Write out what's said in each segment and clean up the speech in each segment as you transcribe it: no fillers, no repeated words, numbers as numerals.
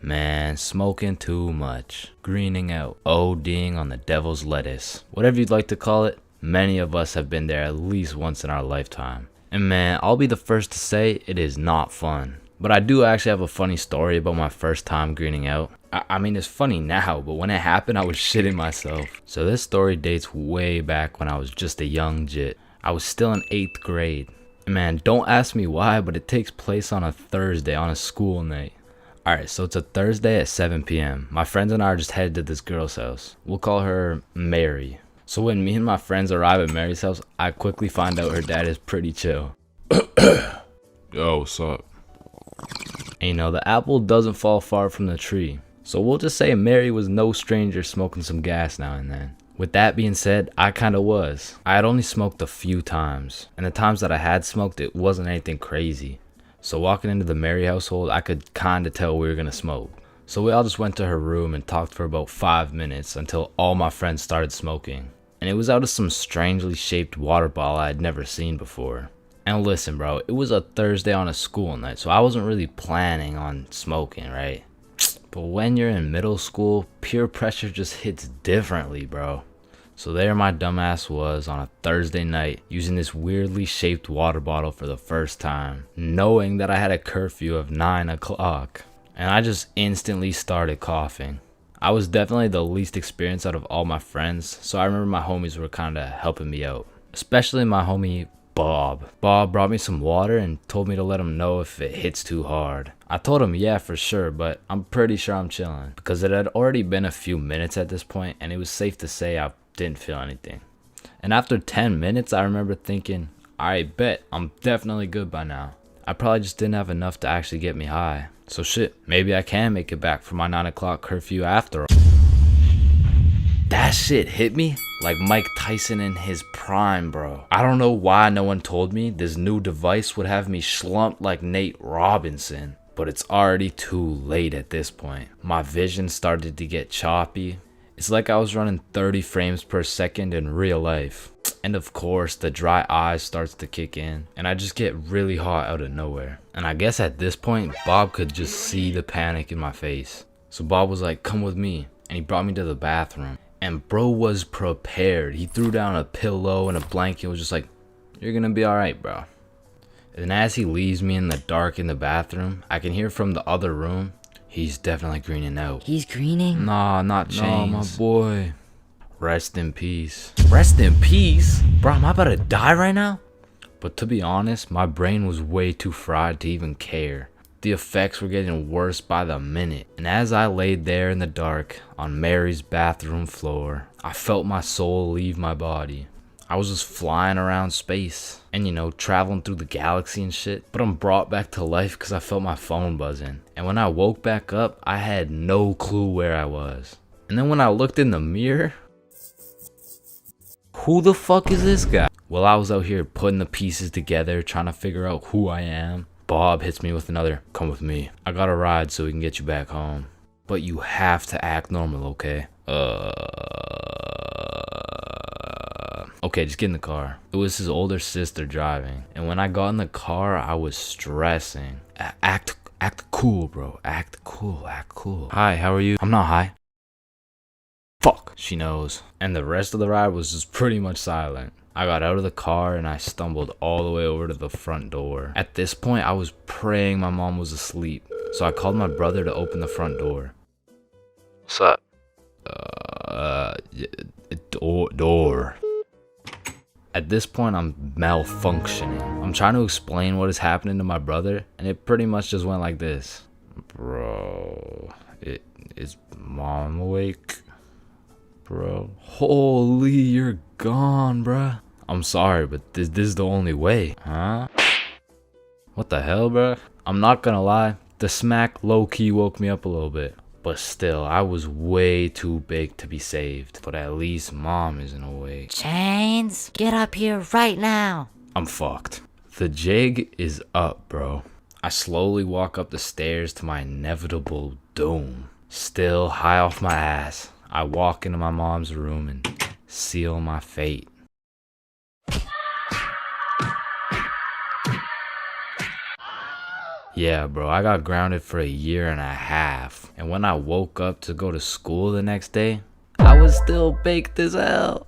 Man, smoking too much, greening out, ODing on the devil's lettuce, whatever you'd like to call it. Many of us have been there at least once in our lifetime. And man, I'll be the first to say it is not fun. But I do actually have a funny story about my first time greening out. I mean, it's funny now, but when it happened, I was shitting myself. So this story dates way back when I was just a young jit. I was still in 8th grade. And man, don't ask me why, but it takes place on a Thursday on a school night. Alright, so it's a Thursday at 7 p.m. My friends and I are just headed to this girl's house. We'll call her Mary. So when me and my friends arrive at Mary's house, I quickly find out her dad is pretty chill. Yo, what's up? And you know, the apple doesn't fall far from the tree. So we'll just say Mary was no stranger smoking some gas now and then. With that being said, I kinda was. I had only smoked a few times. And the times that I had smoked, it wasn't anything crazy. So walking into the Mary household, I could kinda tell we were gonna smoke. So we all just went to her room and talked for about 5 minutes until all my friends started smoking. And it was out of some strangely shaped water bottle I had never seen before. And listen bro, it was a Thursday on a school night, so I wasn't really planning on smoking, right? But when you're in middle school, peer pressure just hits differently, bro. So there my dumbass was on a Thursday night using this weirdly shaped water bottle for the first time, knowing that I had a curfew of 9 o'clock. And I just instantly started coughing. I was definitely the least experienced out of all my friends, so I remember my homies were kinda helping me out. Especially my homie Bob. Bob brought me some water and told me to let him know if it hits too hard. I told him yeah for sure, but I'm pretty sure I'm chilling because it had already been a few minutes at this point and it was safe to say I didn't feel anything. And after 10 minutes I remember thinking, I bet I'm definitely good by now. I probably just didn't have enough to actually get me high. So shit, maybe I can make it back for my 9 o'clock curfew after all. That shit hit me like Mike Tyson in his prime, bro. I don't know why no one told me this new device would have me slumped like Nate Robinson. But it's already too late at this point. My vision started to get choppy. It's like I was running 30 frames per second in real life. And of course, the dry eyes starts to kick in. And I just get really hot out of nowhere. And I guess at this point, Bob could just see the panic in my face. So Bob was like, come with me. And he brought me to the bathroom. And bro was prepared. He threw down a pillow and a blanket. Was just like, you're gonna be alright, bro. And as he leaves me in the dark in the bathroom, I can hear from the other room, he's definitely greening out. He's greening? Nah, not Chains. Nah, my boy. Rest in peace. Rest in peace? Bro, am I about to die right now? But to be honest, my brain was way too fried to even care. The effects were getting worse by the minute. And as I laid there in the dark on Mary's bathroom floor, I felt my soul leave my body. I was just flying around space and, you know, traveling through the galaxy and shit. But I'm brought back to life because I felt my phone buzzing. And when I woke back up, I had no clue where I was. And then when I looked in the mirror, who the fuck is this guy? Well, I was out here putting the pieces together, trying to figure out who I am. Bob hits me with another, come with me. I got a ride so we can get you back home. But you have to act normal, okay? Okay, just get in the car. It was his older sister driving. And when I got in the car, I was stressing. Act cool, bro. Act cool. Hi, how are you? I'm not high. Fuck, she knows. And the rest of the ride was just pretty much silent. I got out of the car and I stumbled all the way over to the front door. At this point, I was praying my mom was asleep. So I called my brother to open the front door. What's up? Door. At this point, I'm malfunctioning. I'm trying to explain what is happening to my brother, and it pretty much just went like this. Bro, is mom awake? Bro, holy, you're gone, bruh. I'm sorry, but this is the only way. Huh? What the hell, bruh? I'm not gonna lie, the smack low-key woke me up a little bit. But still, I was way too big to be saved. But at least mom isn't awake. Chains, get up here right now. I'm fucked. The jig is up, bro. I slowly walk up the stairs to my inevitable doom. Still high off my ass, I walk into my mom's room and seal my fate. Yeah, bro, I got grounded for 1.5 years. And when I woke up to go to school the next day, I was still baked as hell.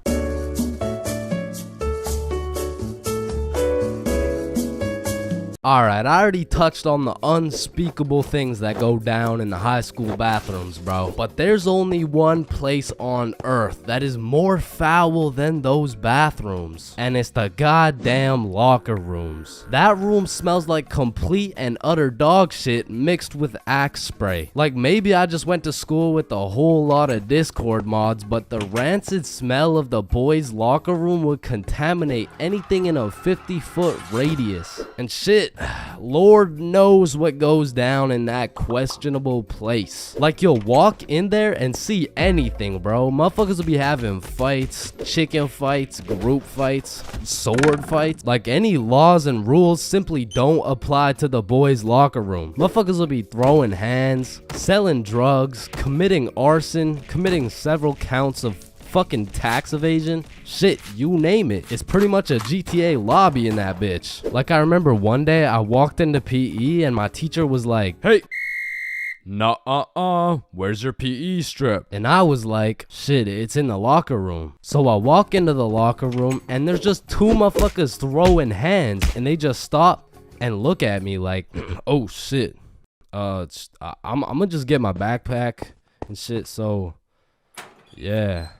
Alright, I already touched on the unspeakable things that go down in the high school bathrooms, bro. But there's only one place on earth that is more foul than those bathrooms. And it's the goddamn locker rooms. That room smells like complete and utter dog shit mixed with Axe spray. Like maybe I just went to school with a whole lot of Discord mods, but the rancid smell of the boys' locker room would contaminate anything in a 50-foot radius. And shit, Lord knows what goes down in that questionable place. Like you'll walk in there and see anything, bro. Motherfuckers will be having fights, chicken fights, group fights, sword fights. Like any laws and rules simply don't apply to the boys' locker room. Motherfuckers will be throwing hands, selling drugs, committing arson, committing several counts of fucking tax evasion, shit, you name it. It's pretty much a GTA lobby in that bitch. Like I remember one day I walked into PE and my teacher was like, "Hey, where's your PE strip?" And I was like, "Shit, it's in the locker room." So I walk into the locker room and there's just two motherfuckers throwing hands and they just stop and look at me like, "Oh shit, I'm gonna just get my backpack and shit, so yeah.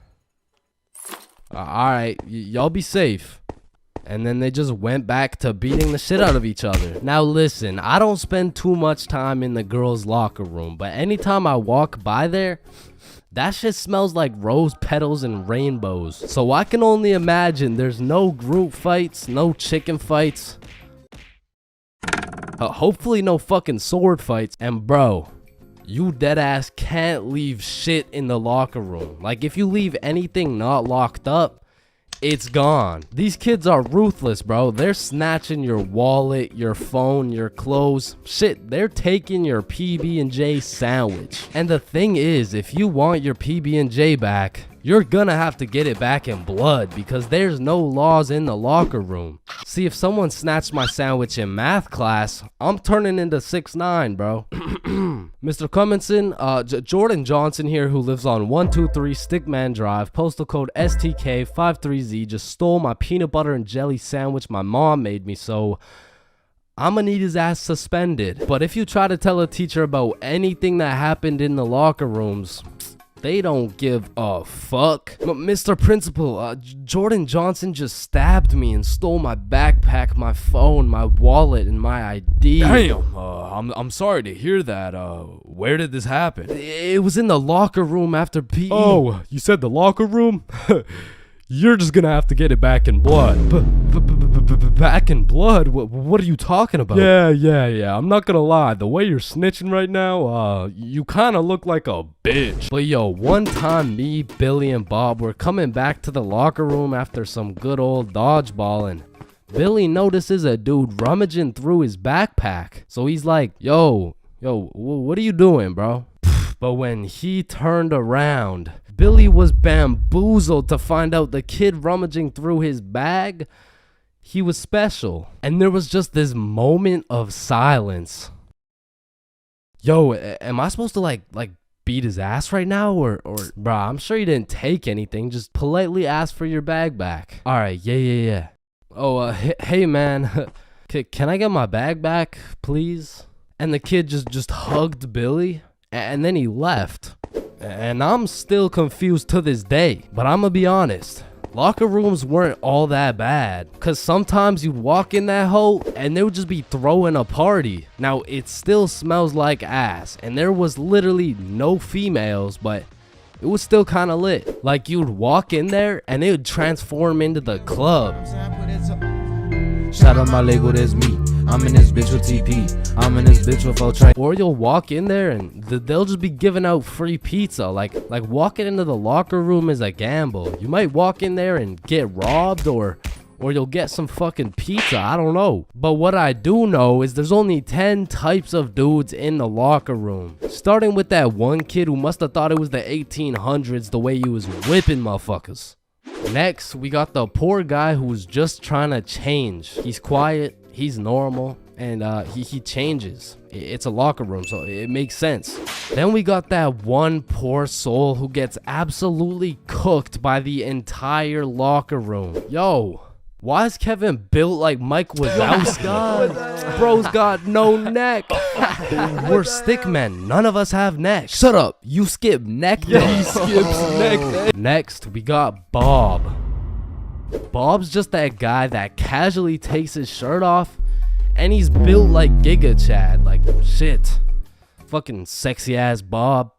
Alright, y'all be safe." And then they just went back to beating the shit out of each other. Now listen, I don't spend too much time in the girls' locker room, but anytime I walk by there, that shit smells like rose petals and rainbows. So I can only imagine there's no group fights, no chicken fights, hopefully no fucking sword fights. And bro, you deadass can't leave shit in the locker room. Like if you leave anything not locked up, it's gone. These kids are ruthless, bro. They're snatching your wallet, your phone, your clothes. Shit, they're taking your PB&J sandwich. And the thing is, if you want your PB&J back, you're gonna have to get it back in blood because there's no laws in the locker room. See, if someone snatched my sandwich in math class, I'm turning into 6'9", bro. Mr. Cumminson, Jordan Johnson here, who lives on 123 Stickman Drive, postal code STK53Z, just stole my peanut butter and jelly sandwich my mom made me, so I'm gonna need his ass suspended. But if you try to tell a teacher about anything that happened in the locker rooms, they don't give a fuck. Mr. Principal, Jordan Johnson just stabbed me and stole my backpack, my phone, my wallet, and my ID. Damn, I'm sorry to hear that. Where did this happen? It was in the locker room after PE. Oh, you said the locker room? You're just gonna have to get it back in blood. Back in blood? What are you talking about? Yeah. I'm not gonna lie. The way you're snitching right now, you kind of look like a bitch. But yo, one time me, Billy, and Bob were coming back to the locker room after some good old dodgeball, and Billy notices a dude rummaging through his backpack. So he's like, yo, what are you doing, bro? But when he turned around, Billy was bamboozled to find out the kid rummaging through his bag, he was special. And there was just this moment of silence. Yo, am I supposed to like beat his ass right now? Or bruh, I'm sure you didn't take anything. Just politely ask for your bag back. All right, yeah. Oh, hey man, can I get my bag back, please? And the kid just hugged Billy, and then he left. And I'm still confused to this day. But I'm gonna be honest, locker rooms weren't all that bad. Cause sometimes you'd walk in that hole and they would just be throwing a party. Now it still smells like ass and there was literally no females, but it was still kind of lit. Like you'd walk in there and it would transform into the club. Shout out my Lego, there's me. I'm in this bitch with TP. I'm in this bitch with Ultra. Or you'll walk in there and they'll just be giving out free pizza. Like walking into the locker room is a gamble. You might walk in there and get robbed or you'll get some fucking pizza. I don't know. But what I do know is there's only 10 types of dudes in the locker room. Starting with that one kid who must have thought it was the 1800s the way he was whipping motherfuckers. Next, we got the poor guy who was just trying to change. He's quiet, he's normal, and he changes. It's a locker room, so it makes sense. Then we got that one poor soul who gets absolutely cooked by the entire locker room. Yo, why is Kevin built like Mike Wazowski? Bro's got no neck. We're stick men. None of us have necks. Shut up. You skip neck day. He skips neck. Next, we got Bob. Bob's just that guy that casually takes his shirt off, and he's built like Giga Chad. Like, shit. Fucking sexy ass Bob.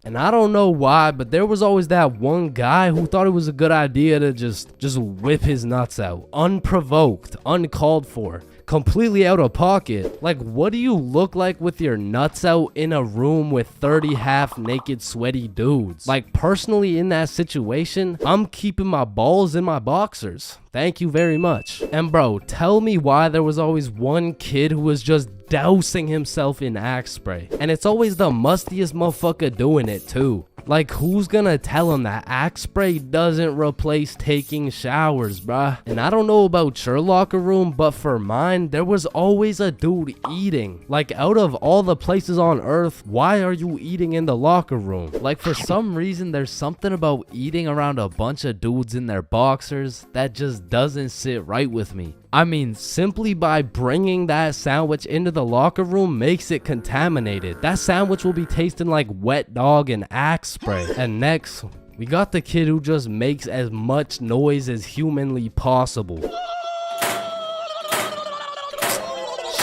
And I don't know why, but there was always that one guy who thought it was a good idea to just whip his nuts out. Unprovoked, uncalled for, completely out of pocket. Like, what do you look like with your nuts out in a room with 30 half-naked sweaty dudes? Like, personally in that situation, I'm keeping my balls in my boxers. Thank you very much. And bro, tell me why there was always one kid who was just dousing himself in Axe spray. And it's always the mustiest motherfucker doing it too. Like, who's gonna tell him that Axe spray doesn't replace taking showers, bruh? And I don't know about your locker room, but for mine, there was always a dude eating. Like, out of all the places on earth, why are you eating in the locker room? Like, for some reason, there's something about eating around a bunch of dudes in their boxers that just doesn't sit right with me. I mean, simply by bringing that sandwich into the locker room makes it contaminated. That sandwich will be tasting like wet dog and Axe spray. And next, we got the kid who just makes as much noise as humanly possible.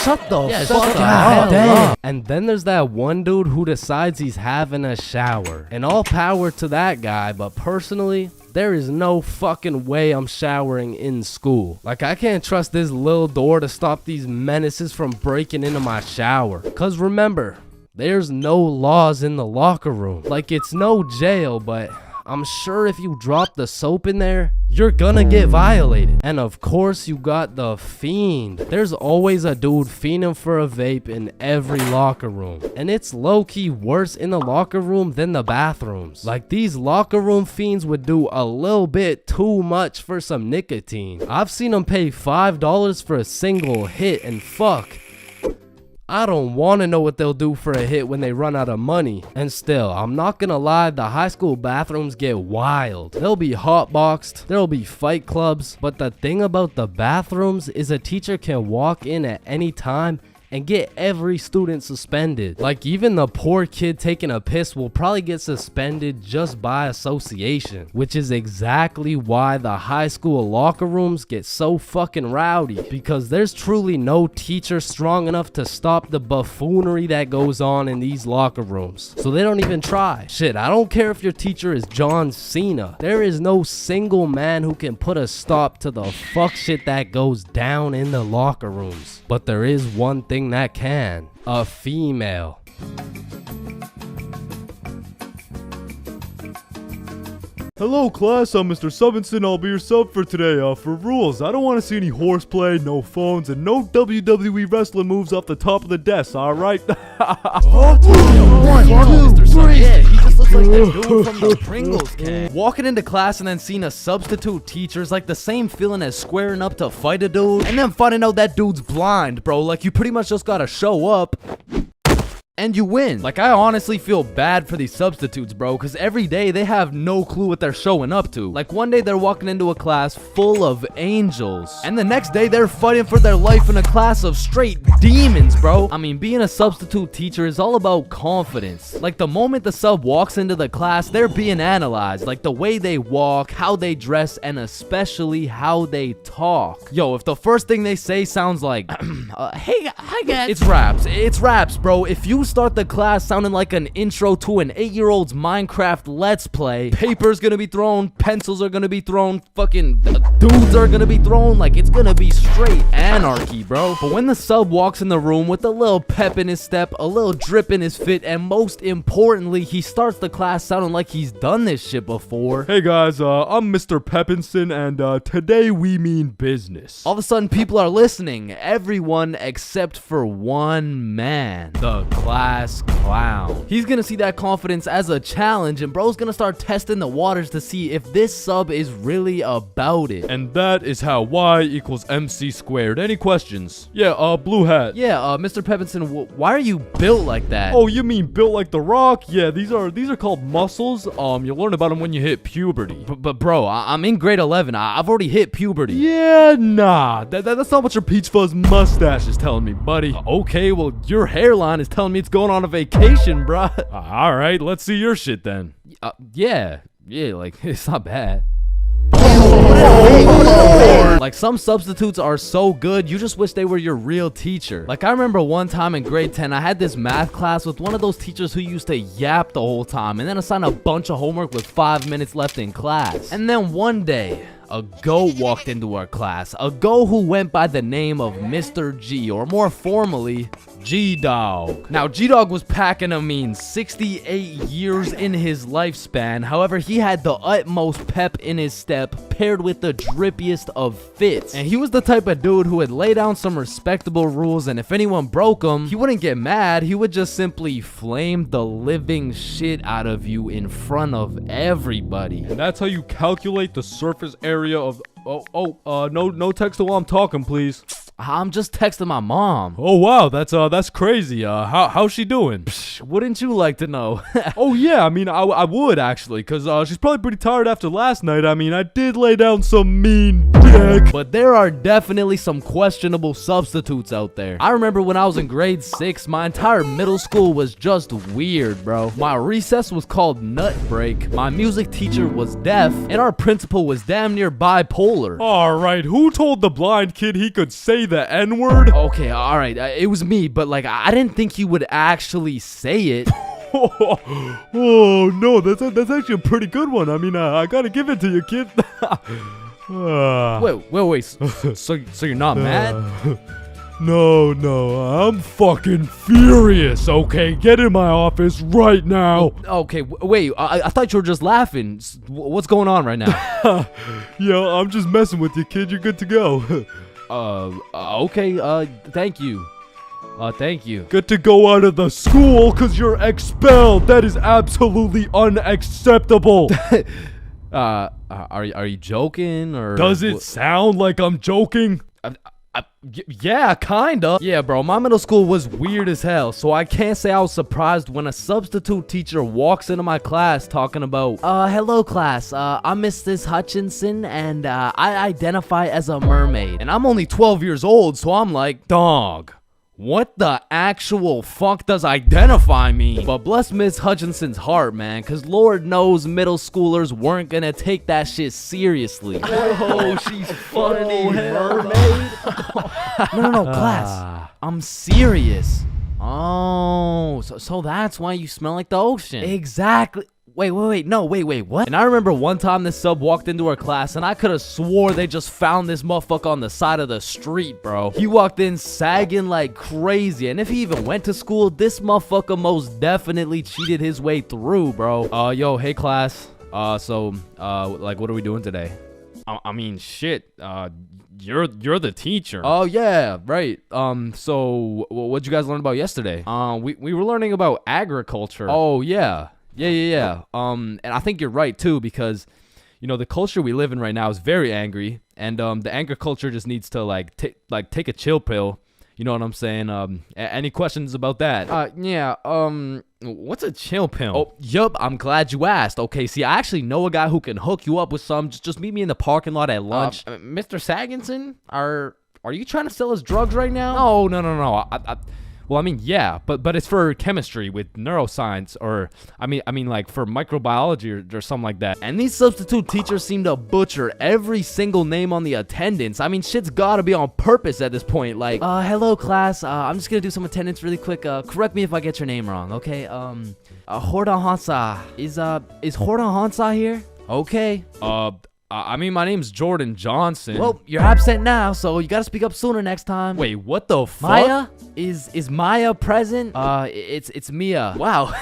Shut the fuck up. And then there's that one dude who decides he's having a shower. And all power to that guy, but personally, there is no fucking way I'm showering in school. Like, I can't trust this little door to stop these menaces from breaking into my shower. Cause remember, there's no laws in the locker room. Like, it's no jail, but I'm sure if you drop the soap in there, you're gonna get violated. And of course, you got the fiend. There's always a dude fiending for a vape in every locker room. And it's low-key worse in the locker room than the bathrooms. Like, these locker room fiends would do a little bit too much for some nicotine. I've seen them pay $5 for a single hit, and fuck, I don't want to know what they'll do for a hit when they run out of money. And still, I'm not gonna lie, the high school bathrooms get wild. They'll be hotboxed, there'll be fight clubs, but the thing about the bathrooms is a teacher can walk in at any time and get every student suspended. Like, even the poor kid taking a piss will probably get suspended just by association, which is exactly why the high school locker rooms get so fucking rowdy, because there's truly no teacher strong enough to stop the buffoonery that goes on in these locker rooms. So they don't even try. Shit, I don't care if your teacher is John Cena. There is no single man who can put a stop to the fuck shit that goes down in the locker rooms. But there is one thing that can: a female. Hello class, I'm Mr. Subinson. I'll be your sub for today. For rules, I don't want to see any horseplay, no phones, and no WWE wrestling moves off the top of the desk, alright? Yeah, he just looks like that dude from the Pringles can. Walking into class and then seeing a substitute teacher is like the same feeling as squaring up to fight a dude and then finding out that dude's blind, bro. Like, you pretty much just gotta show up and you win. Like, I honestly feel bad for these substitutes, bro, because every day they have no clue what they're showing up to. Like, one day they're walking into a class full of angels, and the next day they're fighting for their life in a class of straight demons, bro. I mean, being a substitute teacher is all about confidence. Like, the moment the sub walks into the class, they're being analyzed. Like, the way they walk, how they dress, and especially how they talk. Yo, if the first thing they say sounds like, hey, hi guys. It's raps, bro. If you start the class sounding like an intro to an 8-year-old's Minecraft Let's Play, paper's gonna be thrown, pencils are gonna be thrown, fucking dudes are gonna be thrown, like, it's gonna be straight anarchy, bro. But when the sub walks in the room with a little pep in his step, a little drip in his fit, and most importantly, he starts the class sounding like he's done this shit before. Hey guys, I'm Mr. Peppinson, and today we mean business. All of a sudden, people are listening. Everyone except for one man. The class class clown. He's gonna see that confidence as a challenge, and bro's gonna start testing the waters to see if this sub is really about it. And that is how y equals mc squared. Any questions? Yeah, blue hat. Yeah, Mr. Pepinson, why are you built like that? Oh, you mean built like The Rock? Yeah, these are called muscles. You'll learn about them when you hit puberty. But bro, I'm in grade 11. I've already hit puberty. Yeah, nah. That's not what your peach fuzz mustache is telling me, buddy. Okay, well, your hairline is telling me it's going on a vacation, bruh. All right, let's see your shit then. Yeah, like, it's not bad. Like, some substitutes are so good, you just wish they were your real teacher. Like, I remember one time in grade 10, I had this math class with one of those teachers who used to yap the whole time and then assign a bunch of homework with 5 minutes left in class. And then one day, a goat walked into our class. A goat who went by the name of Mr. G, or more formally, G-Dog. Now, G-Dog was packing a mean 68 years in his lifespan. However, he had the utmost pep in his step, paired with the drippiest of fits. And he was the type of dude who would lay down some respectable rules, and if anyone broke them, he wouldn't get mad. He would just simply flame the living shit out of you in front of everybody. And that's how you calculate the surface area of... no text while I'm talking, please. I'm just texting my mom. Oh wow, that's crazy. How's she doing? Wouldn't you like to know? Oh yeah, I mean, I would actually, cause she's probably pretty tired after last night. I mean, I did lay down some mean dick. But there are definitely some questionable substitutes out there. I remember when I was in grade 6, my entire middle school was just weird, bro. My recess was called Nut Break, my music teacher was deaf, and our principal was damn near bipolar. Alright, who told the blind kid he could say the N-word? Okay, alright, it was me, but like, I didn't think he would actually say it. Oh no, that's actually a pretty good one. I mean, I gotta give it to you, kid. Wait, so you're not mad? No, I'm fucking furious, okay? Get in my office right now. Okay, wait, I thought you were just laughing. What's going on right now? Yo, I'm just messing with you, kid. You're good to go. Okay, thank you. Thank you. Good to go out of the school, cause you're expelled. That is absolutely unacceptable. Are you joking, or does it sound like I'm joking? Yeah, kinda. Yeah, bro, my middle school was weird as hell, so I can't say I was surprised when a substitute teacher walks into my class talking about, hello class, I'm Mrs. Hutchinson, and I identify as a mermaid. And I'm only 12 years old, so I'm like, dog, what the actual fuck does identify mean? But bless Miss Hutchinson's heart, man, cause Lord knows middle schoolers weren't gonna take that shit seriously. Oh, she's funny, mermaid. No, class. I'm serious. Oh, so that's why you smell like the ocean. Exactly. Wait, what? And I remember one time this sub walked into our class, and I could have swore they just found this motherfucker on the side of the street, bro. He walked in sagging like crazy, and if he even went to school, this motherfucker most definitely cheated his way through, bro. Yo, hey class. Like, what are we doing today? I mean, shit. You're the teacher. Oh yeah, right. So what'd you guys learn about yesterday? We were learning about agriculture. Oh yeah. Yeah. And I think you're right too, because you know the culture we live in right now is very angry, and the anger culture just needs to take a chill pill. You know what I'm saying? Any questions about that? Yeah. What's a chill pill? Oh, yup. I'm glad you asked. Okay, see, I actually know a guy who can hook you up with some. Just meet me in the parking lot at lunch. Mr. Saginson, are you trying to sell us drugs right now? No. Well, I mean, yeah, but it's for chemistry with neuroscience, or I mean like for microbiology or something like that. And these substitute teachers seem to butcher every single name on the attendance. I mean, shit's gotta be on purpose at this point. Like, hello class. I'm just gonna do some attendance really quick. Correct me if I get your name wrong, okay? Horda Hansa. Is Horda Hansa here? Okay. I mean, my name's Jordan Johnson. Well, you're absent now, so you gotta speak up sooner next time. Wait, what the fuck? Maya? Is Maya present? It's Mia. Wow,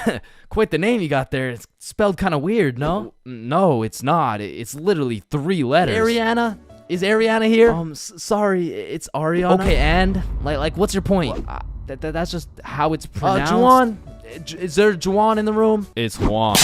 quite the name you got there. It's spelled kind of weird, no? No, it's not. It's literally 3 letters. Ariana? Is Ariana here? Sorry, it's Ariana. Okay, and? Like, what's your point? That's just how it's pronounced. Juwan? Is there Juwan in the room? It's Juan.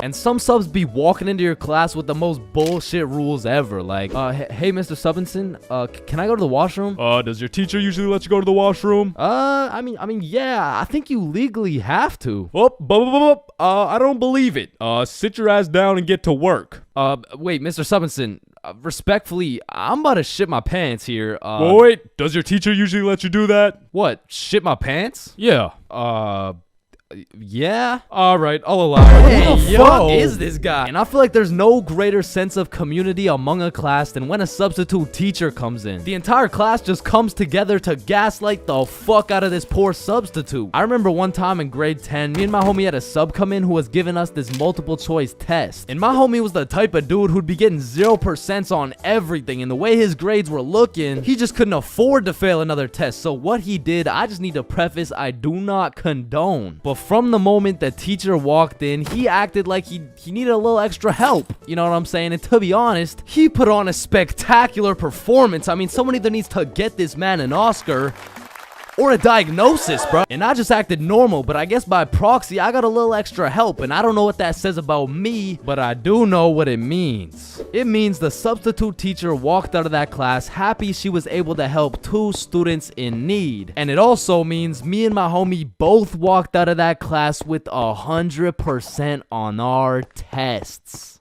And some subs be walking into your class with the most bullshit rules ever. Like, hey, Mr. Subinson, can I go to the washroom? Does your teacher usually let you go to the washroom? I mean, yeah, I think you legally have to. I don't believe it. Sit your ass down and get to work. Wait, Mr. Subinson, respectfully, I'm about to shit my pants here. Wait, does your teacher usually let you do that? What, shit my pants? Yeah. Yeah? Alright, I'll allow it. Hey, who the fuck is this guy? And I feel like there's no greater sense of community among a class than when a substitute teacher comes in. The entire class just comes together to gaslight the fuck out of this poor substitute. I remember one time in grade 10, me and my homie had a sub come in who was giving us this multiple choice test. And my homie was the type of dude who'd be getting 0% on everything, and the way his grades were looking, he just couldn't afford to fail another test. So what he did, I just need to preface, I do not condone. But from the moment the teacher walked in, he acted like he needed a little extra help. You know what I'm saying? And to be honest, he put on a spectacular performance. I mean, someone either needs to get this man an Oscar or a diagnosis, bro. And I just acted normal, but I guess by proxy, I got a little extra help. And I don't know what that says about me, but I do know what it means. It means the substitute teacher walked out of that class happy she was able to help 2 students in need. And it also means me and my homie both walked out of that class with 100% on our tests.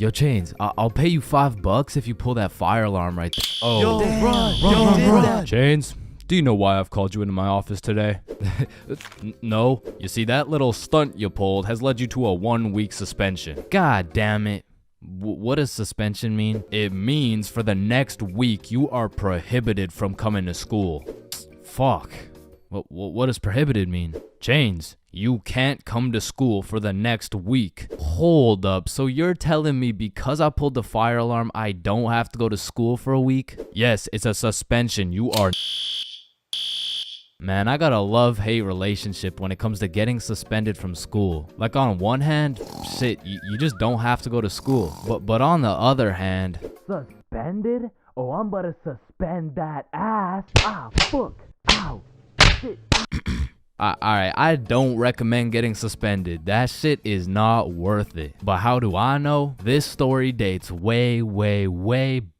Yo, Chains, I'll pay you $5 if you pull that fire alarm right there. Oh, run. Chains, do you know why I've called you into my office today? No. You see, that little stunt you pulled has led you to a 1-week suspension. God damn it. What does suspension mean? It means for the next week, you are prohibited from coming to school. Fuck. What does prohibited mean? Chains, you can't come to school for the next week. Hold up, so you're telling me because I pulled the fire alarm, I don't have to go to school for a week? Yes, it's a suspension. You are... Man, I got a love-hate relationship when it comes to getting suspended from school. Like, on one hand, shit, you just don't have to go to school. But on the other hand... Suspended? Oh, I'm about to suspend that ass. Ah, fuck. Ow. Shit. Alright, I don't recommend getting suspended. That shit is not worth it. But how do I know? This story dates way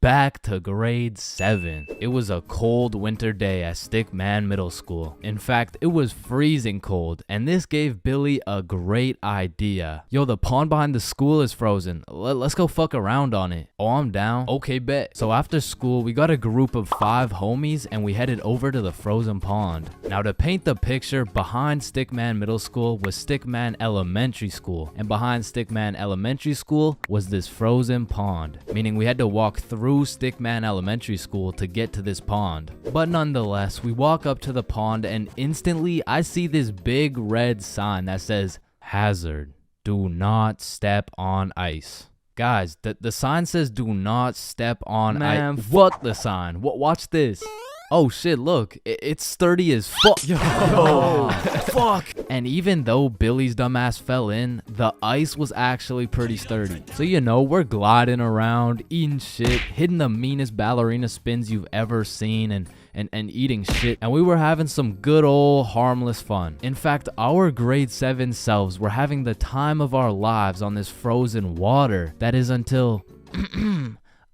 back to grade 7. It was a cold winter day at Stickman Middle School. In fact, it was freezing cold, and this gave Billy a great idea. Yo, the pond behind the school is frozen. Let's go fuck around on it. Oh, I'm down. Okay, bet. So after school, we got a group of 5 homies, and we headed over to the frozen pond. Now, to paint the picture, behind Stickman Middle School was Stickman Elementary School, and behind Stickman Elementary School was this frozen pond, meaning we had to walk through Stickman Elementary School to get to this pond. But nonetheless, we walk up to the pond and instantly I see this big red sign that says, "Hazard, do not step on ice." Guys, the sign says do not step on ice. Man, fuck the sign. Watch this. Oh shit, look, it's sturdy as fuck. Yo, fuck. And even though Billy's dumbass fell in, the ice was actually pretty sturdy. So you know, we're gliding around, eating shit, hitting the meanest ballerina spins you've ever seen, and eating shit. And we were having some good old harmless fun. In fact, our grade 7 selves were having the time of our lives on this frozen water. That is until...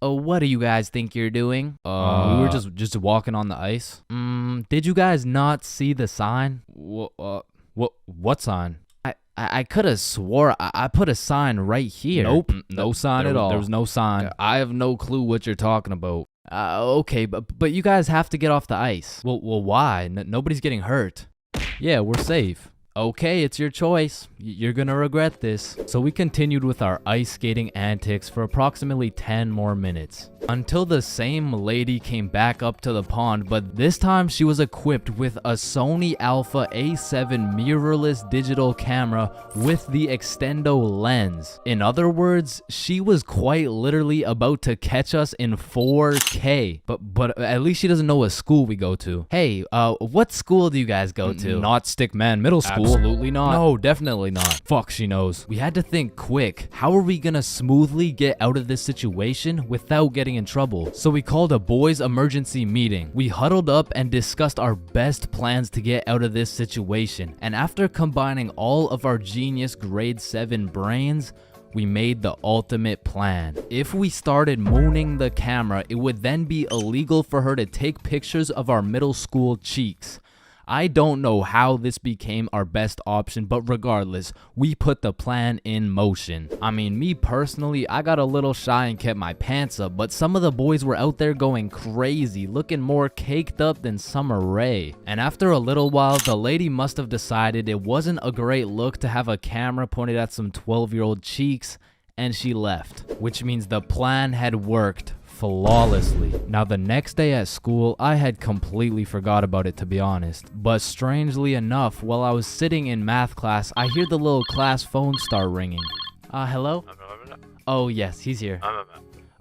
Oh, what do you guys think you're doing? We were just walking on the ice. Did you guys not see the sign? What sign? I could have swore I put a sign right here. Nope, no sign at all. There was no sign. I have no clue what you're talking about. Okay, but you guys have to get off the ice. Well, why? Nobody's getting hurt. Yeah, we're safe. Okay, it's your choice. You're gonna regret this. So we continued with our ice skating antics for approximately 10 more minutes. Until the same lady came back up to the pond, but this time she was equipped with a Sony Alpha A7 mirrorless digital camera with the extendo lens. In other words, she was quite literally about to catch us in 4K. But at least she doesn't know what school we go to. Hey, what school do you guys go to? Not Stickman Middle School. Absolutely not. No, definitely not. Fuck, she knows. We had to think quick. How are we gonna smoothly get out of this situation without getting in trouble? So we called a boys' emergency meeting. We huddled up and discussed our best plans to get out of this situation. And after combining all of our genius grade 7 brains, we made the ultimate plan. If we started mooning the camera, it would then be illegal for her to take pictures of our middle school cheeks. I don't know how this became our best option, but regardless, we put the plan in motion. I mean, me personally, I got a little shy and kept my pants up, but some of the boys were out there going crazy, looking more caked up than Summer Rae. And after a little while, the lady must have decided it wasn't a great look to have a camera pointed at some 12-year-old cheeks, and she left. Which means the plan had worked flawlessly. Now the next day at school, I had completely forgot about it, to be honest. But strangely enough, while I was sitting in math class, I hear the little class phone start ringing. Hello? Oh yes, he's here.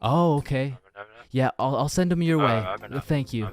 Oh, okay. Yeah, I'll send him your way. Thank you.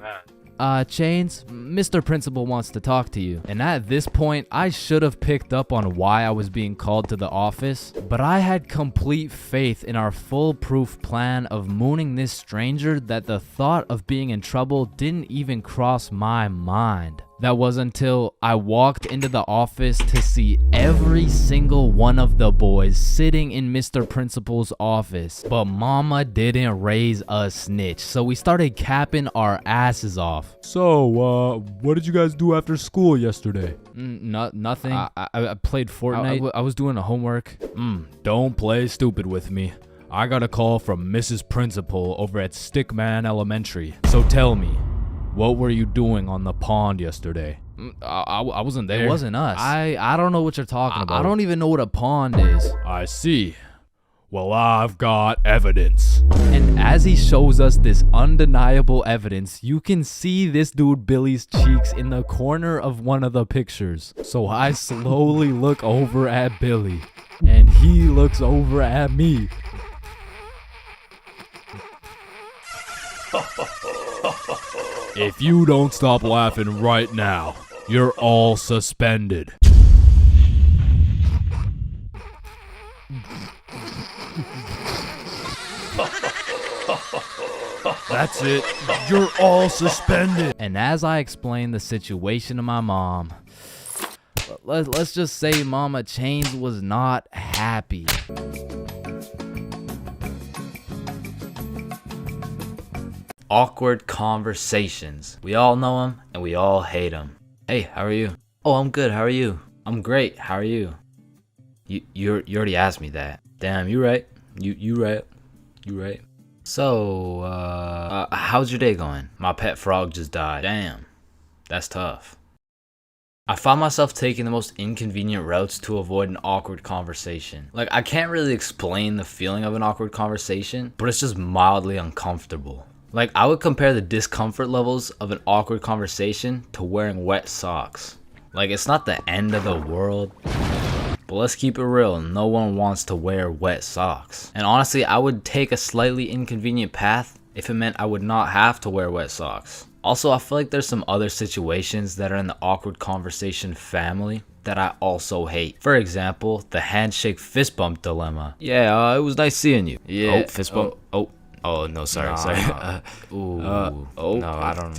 Chains, Mr. Principal wants to talk to you. And at this point, I should have picked up on why I was being called to the office, but I had complete faith in our foolproof plan of mooning this stranger that the thought of being in trouble didn't even cross my mind. That was until I walked into the office to see every single one of the boys sitting in Mr. Principal's office. But mama didn't raise a snitch, so we started capping our asses off. So, what did you guys do after school yesterday? Nothing. I played Fortnite. I was doing homework. Don't play stupid with me. I got a call from Mrs. Principal over at Stickman Elementary. So tell me, what were you doing on the pond yesterday? I wasn't there. It wasn't us. I don't know what you're talking about. I don't even know what a pond is. I see. Well, I've got evidence. And as he shows us this undeniable evidence, you can see this dude Billy's cheeks in the corner of one of the pictures. So I slowly look over at Billy, and he looks over at me. If you don't stop laughing right now, you're all suspended. That's it. You're all suspended. And as I explained the situation to my mom, let's just say Mama Chains was not happy. Awkward conversations. We all know them and we all hate them. Hey, how are you? Oh, I'm good. How are you? I'm great. How are you? You already asked me that. Damn, you right. You right. You right. So, how's your day going? My pet frog just died. Damn, that's tough. I found myself taking the most inconvenient routes to avoid an awkward conversation. Like, I can't really explain the feeling of an awkward conversation, but it's just mildly uncomfortable. Like, I would compare the discomfort levels of an awkward conversation to wearing wet socks. Like, it's not the end of the world, but let's keep it real, no one wants to wear wet socks. And honestly, I would take a slightly inconvenient path if it meant I would not have to wear wet socks. Also, I feel like there's some other situations that are in the awkward conversation family that I also hate. For example, the handshake fist bump dilemma. Yeah, it was nice seeing you. Yeah. Oh, fist bump. Oh, no, sorry. No, I don't.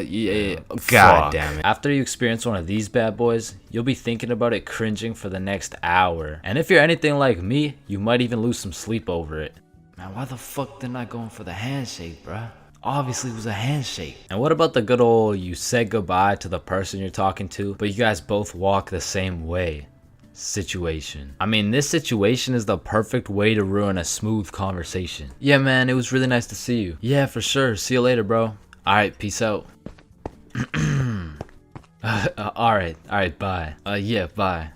Yeah. God damn it. After you experience one of these bad boys, you'll be thinking about it cringing for the next hour. And if you're anything like me, you might even lose some sleep over it. Man, why the fuck didn't I go in for the handshake, bruh? Obviously it was a handshake. And what about the good old you said goodbye to the person you're talking to, but you guys both walk the same way situation? I mean, this situation is the perfect way to ruin a smooth conversation. Yeah, man, it was really nice to see you. Yeah, for sure. See you later, bro. Alright, peace out. Alright, bye. Yeah, bye.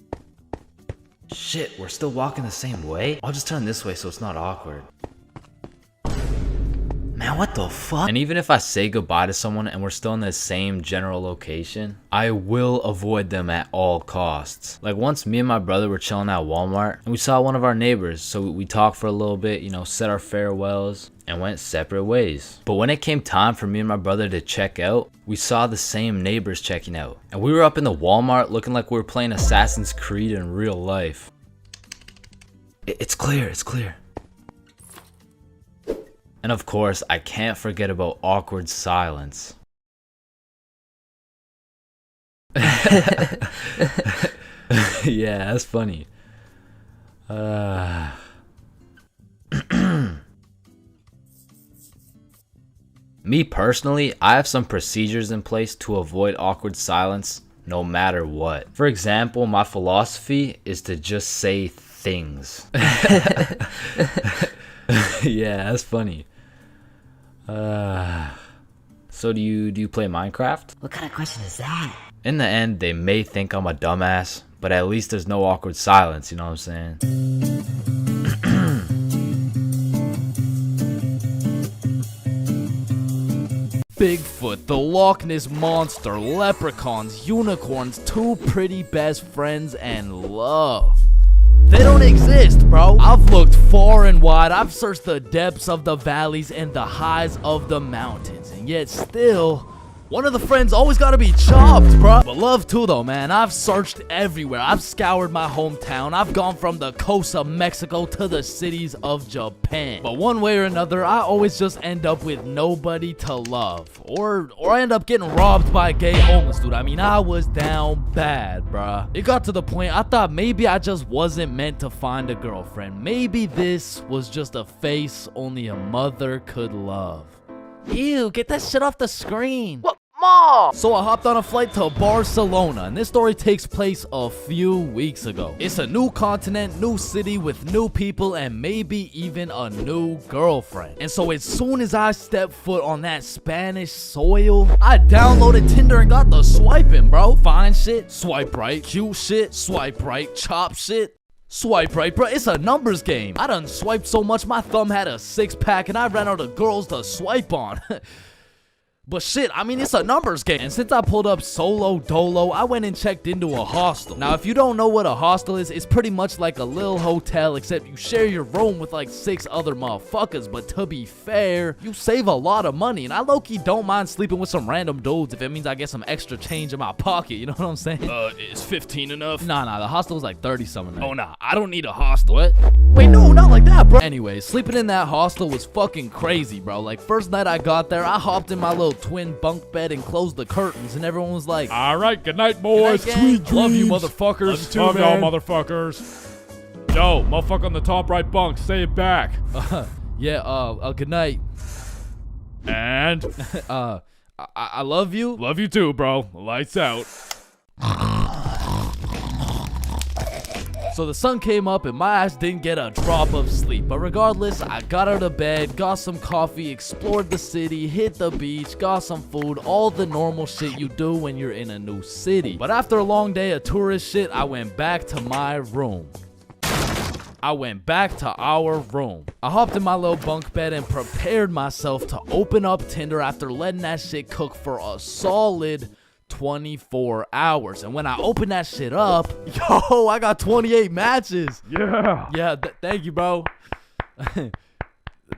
Shit, we're still walking the same way? I'll just turn this way so it's not awkward. Man, Man, what the fuck? And even if I say goodbye to someone and we're still in the same general location, I will avoid them at all costs. Like once me and my brother were chilling at Walmart and we saw one of our neighbors, so we talked for a little bit, you know, said our farewells and went separate ways. But when it came time for me and my brother to check out, we saw the same neighbors checking out. And we were up in the Walmart looking like we were playing Assassin's Creed in real life. It's clear, it's clear. And of course, I can't forget about awkward silence. Yeah, that's funny. Me personally, I have some procedures in place to avoid awkward silence no matter what. For example, my philosophy is to just say things. Yeah, that's funny. So do you play Minecraft? What kind of question is that? In the end, they may think I'm a dumbass, but at least there's no awkward silence, you know what I'm saying? Bigfoot, the Loch Ness Monster, leprechauns, unicorns, two pretty best friends, and love. They don't exist, bro. I've looked far and wide. I've searched the depths of the valleys and the highs of the mountains. And yet still, one of the friends always gotta be chopped, bro. But love too, though, man. I've searched everywhere. I've scoured my hometown. I've gone from the coast of Mexico to the cities of Japan. But one way or another, I always just end up with nobody to love. Or I end up getting robbed by a gay homeless dude. I mean, I was down bad, bruh. It got to the point I thought maybe I just wasn't meant to find a girlfriend. Maybe this was just a face only a mother could love. Ew, get that shit off the screen. What? Mom! So I hopped on a flight to Barcelona, and this story takes place a few weeks ago. It's a new continent, new city with new people, and maybe even a new girlfriend. And so as soon as I stepped foot on that Spanish soil, I downloaded Tinder and got the swiping, bro. Fine shit, swipe right. Cute shit, swipe right. Chop shit, swipe right, bro. It's a numbers game. I done swiped so much my thumb had a 6-pack and I ran out of girls to swipe on. But shit, I mean, it's a numbers game. And since I pulled up solo dolo, I went and checked into a hostel. Now, if you don't know what a hostel is, it's pretty much like a little hotel, except you share your room with like 6 other motherfuckers. But to be fair, you save a lot of money. And I low-key don't mind sleeping with some random dudes if it means I get some extra change in my pocket. You know what I'm saying? Is 15 enough? Nah, the hostel was like 30-something. Oh, nah, I don't need a hostel. What? Wait, no, not like that, bro. Anyways, sleeping in that hostel was fucking crazy, bro. Like, first night I got there, I hopped in my little twin bunk bed and closed the curtains, and everyone was like, All right, good night, boys. Good night, gang. Sweet Love you, dreams. motherfuckers. Love y'all, motherfuckers. Yo, motherfucker on the top right bunk, say it back. good night. And I love you. love you too, bro. Lights out. So the sun came up and my ass didn't get a drop of sleep. But regardless, I got out of bed, got some coffee, explored the city, hit the beach, got some food, all the normal shit you do when you're in a new city. But after a long day of tourist shit, I went back to my room. I went back to our room. I hopped in my little bunk bed and prepared myself to open up Tinder after letting that shit cook for a solid 24 hours. And when I opened that shit up, yo, I got 28 matches. Yeah. Thank you, bro.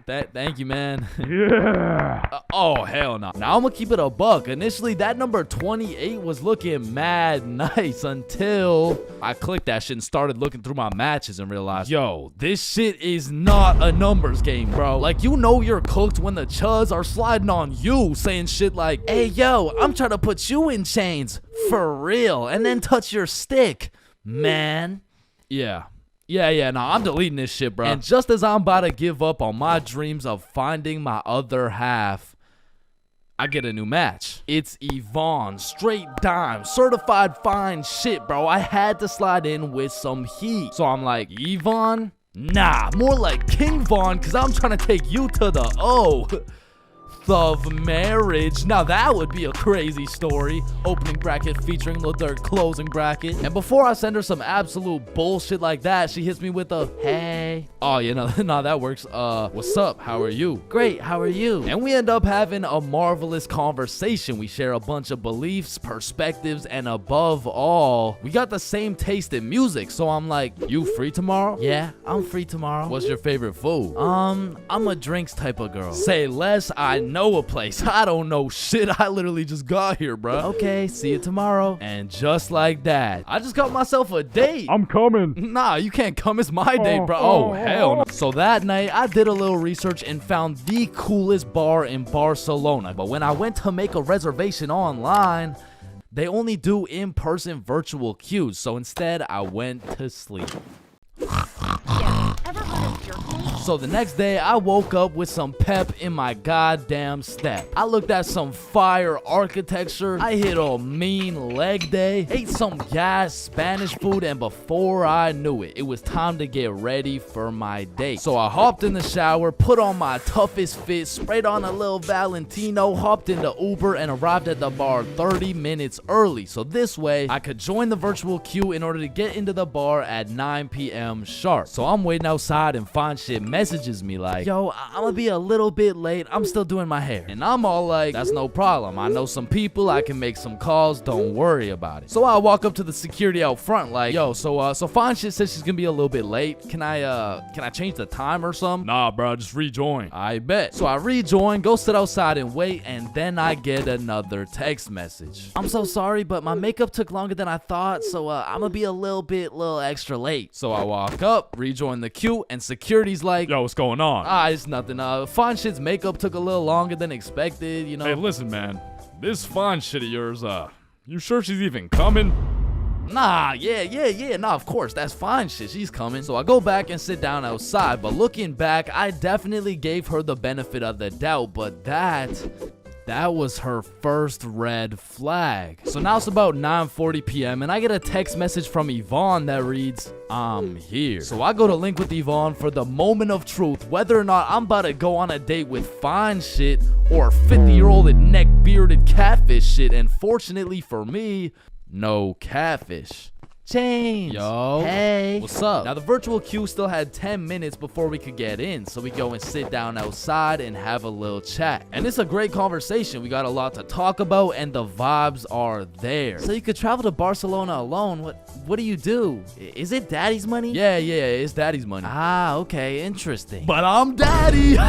Thank you, man. Yeah. Oh, hell no. Now I'm gonna keep it a buck. Initially, that number 28 was looking mad nice until I clicked that shit and started looking through my matches and realized, yo, this shit is not a numbers game, bro. Like, you know you're cooked when the chuds are sliding on you, saying shit like, hey, yo, I'm trying to put you in chains for real, and then touch your stick, man. Yeah, nah, I'm deleting this shit, bro. And just as I'm about to give up on my dreams of finding my other half, I get a new match. It's Yvonne, straight dime, certified fine shit, bro. I had to slide in with some heat. So I'm like, Yvonne? Nah, more like King Von, cause I'm trying to take you to the O. oath of marriage. Now that would be a crazy story. Opening bracket featuring Lil Durk, closing bracket. And before I send her some absolute bullshit like that, she hits me with a, hey. Oh, you know, nah, that works. What's up? How are you? Great, how are you? And we end up having a marvelous conversation. We share a bunch of beliefs, perspectives, and above all, we got the same taste in music. So I'm like, you free tomorrow? Yeah, I'm free tomorrow. What's your favorite food? I'm a drinks type of girl. Say less, I know a place. I don't know shit. I literally just got here, bro. Okay, see you tomorrow. And just like that, I just got myself a date. I'm coming. Nah, you can't come. It's my date, bro. Oh, hell no. So that night, I did a little research and found the coolest bar in Barcelona. But when I went to make a reservation online, they only do in-person virtual queues. So instead, I went to sleep. So the next day, I woke up with some pep in my goddamn step. I looked at some fire architecture. I hit a mean leg day, ate some gas Spanish food, and before I knew it, it was time to get ready for my date. So I hopped in the shower, put on my toughest fit, sprayed on a little Valentino, hopped into Uber, and arrived at the bar 30 minutes early. So this way, I could join the virtual queue in order to get into the bar at 9 p.m. sharp. So I'm waiting outside and find shit messages me like, yo, I'm gonna be a little bit late. I'm still doing my hair. And I'm all like, that's no problem. I know some people. I can make some calls. Don't worry about it. So I walk up to the security out front like, yo, so Fine Shit says she's gonna be a little bit late. Can I change the time or something? Nah, bro, just rejoin. I bet. So I rejoin, go sit outside and wait, and then I get another text message. I'm so sorry, but my makeup took longer than I thought, so I'm gonna be a little extra late. So I walk up, rejoin the queue, and security's like, Yo, what's going on? it's nothing. Fine Shit's makeup took a little longer than expected, you know. Hey, listen, man. This Fine Shit of yours, you sure she's even coming? Nah, yeah, nah, of course, that's Fine Shit, she's coming. So I go back and sit down outside, but looking back, I definitely gave her the benefit of the doubt, but that was her first red flag. So now it's about 9:40 p.m. and I get a text message from Yvonne that reads, I'm here. So I go to link with Yvonne for the moment of truth, whether or not I'm about to go on a date with Fine Shit or 50-year-old and neck-bearded catfish shit. And fortunately for me, no catfish. Chains. Yo. Hey. What's up? Now the virtual queue still had 10 minutes before we could get in, so we go and sit down outside and have a little chat. And it's a great conversation. We got a lot to talk about and the vibes are there. So you could travel to Barcelona alone. What do you do? Is it daddy's money? Yeah, it's daddy's money. Ah, okay, interesting. But I'm daddy.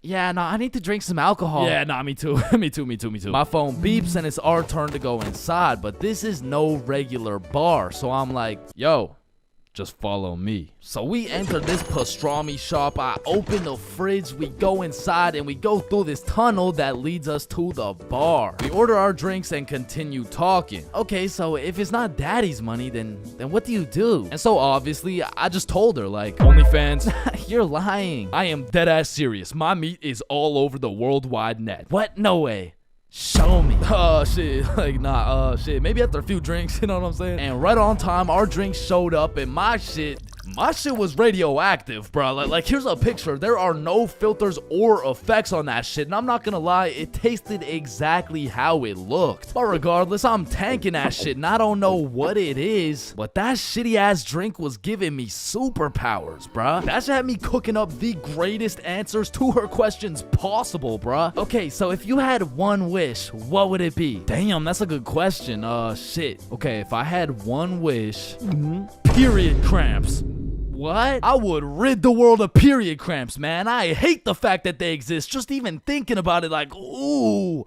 Yeah, no, I need to drink some alcohol. Yeah, nah, me too. me too. My phone beeps and it's our turn to go inside, but this is no regular bar. So I'm like, yo, just follow me. So we enter this pastrami shop. I open the fridge, we go inside, and we go through this tunnel that leads us to the bar. We order our drinks and continue talking. Okay, so if it's not daddy's money, then what do you do? And so obviously, I just told her, like, OnlyFans. You're lying. I am dead ass serious. My meat is all over the worldwide net. What? No way. Show me. Shit. Like, nah, shit. Maybe after a few drinks, you know what I'm saying? And right on time, our drinks showed up, and my shit was radioactive, bro. Like here's a picture. There are no filters or effects on that shit. And I'm not gonna lie, it tasted exactly how it looked. But regardless, I'm tanking that shit, and I don't know what it is, but that shitty ass drink was giving me superpowers, bruh. That shit had me cooking up the greatest answers to her questions possible, bruh. Okay, so if you had one wish, what would it be? Damn, that's a good question. Shit. Okay, if I had one wish, period cramps. What? I would rid the world of period cramps, man. I hate the fact that they exist. Just even thinking about it, like, ooh,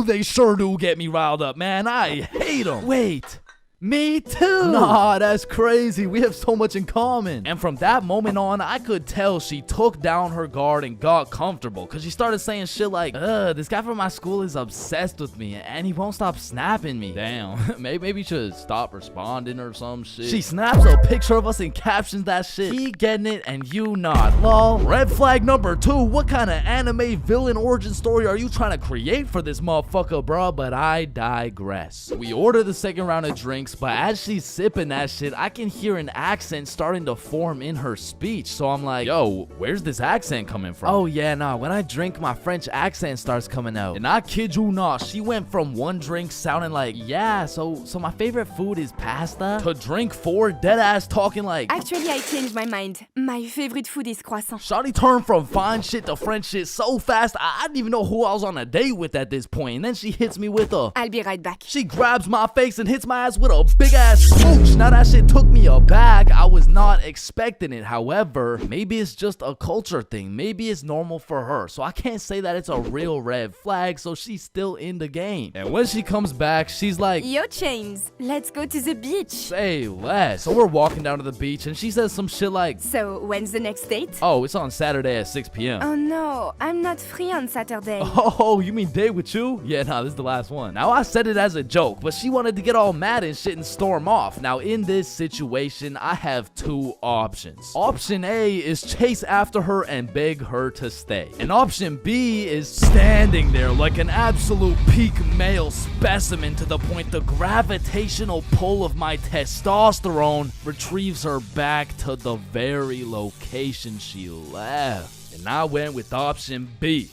they sure do get me riled up, man. I hate them. Wait. Me too. Nah, that's crazy. We have so much in common. And from that moment on, I could tell she took down her guard and got comfortable, because she started saying shit like, this guy from my school is obsessed with me and he won't stop snapping me. Damn, maybe you should stop responding or some shit. She snaps a picture of us and captions that shit. He getting it and you not. Lol. Red flag number 2. What kind of anime villain origin story are you trying to create for this motherfucker, bro? But I digress. We order the second round of drinks. drinks, but as she's sipping that shit, I can hear an accent starting to form in her speech. So I'm like, yo, where's this accent coming from? Oh yeah, nah, when I drink, my French accent starts coming out. And I kid you not, she went from one drink sounding like, yeah, so my favorite food is pasta, to drink 4 dead ass talking like, Actually, I changed my mind. My favorite food is croissant. Shawty turned from fine shit to French shit so fast, I didn't even know who I was on a date with at this point. And then she hits me with a, I'll be right back. she grabs my face and hits my ass with a big ass smooch. Now that shit took me aback. I was not expecting it. However, maybe it's just a culture thing. Maybe it's normal for her. So I can't say that it's a real red flag. So she's still in the game. And when she comes back, she's like, Yo, Chains, let's go to the beach. say less. So we're walking down to the beach and she says some shit like, So, when's the next date? oh, it's on Saturday at 6 p.m. Oh no, I'm not free on Saturday. Oh, you mean date with you? Yeah, nah, this is the last one. Now, I said it as a joke, but she wanted to get all mad and shit and storm off. Now, in this situation, I have 2 options. Option A is chase after her and beg her to stay. And option B is standing there like an absolute peak male specimen to the point the gravitational pull of my testosterone retrieves her back to the very location she left. And I went with option B.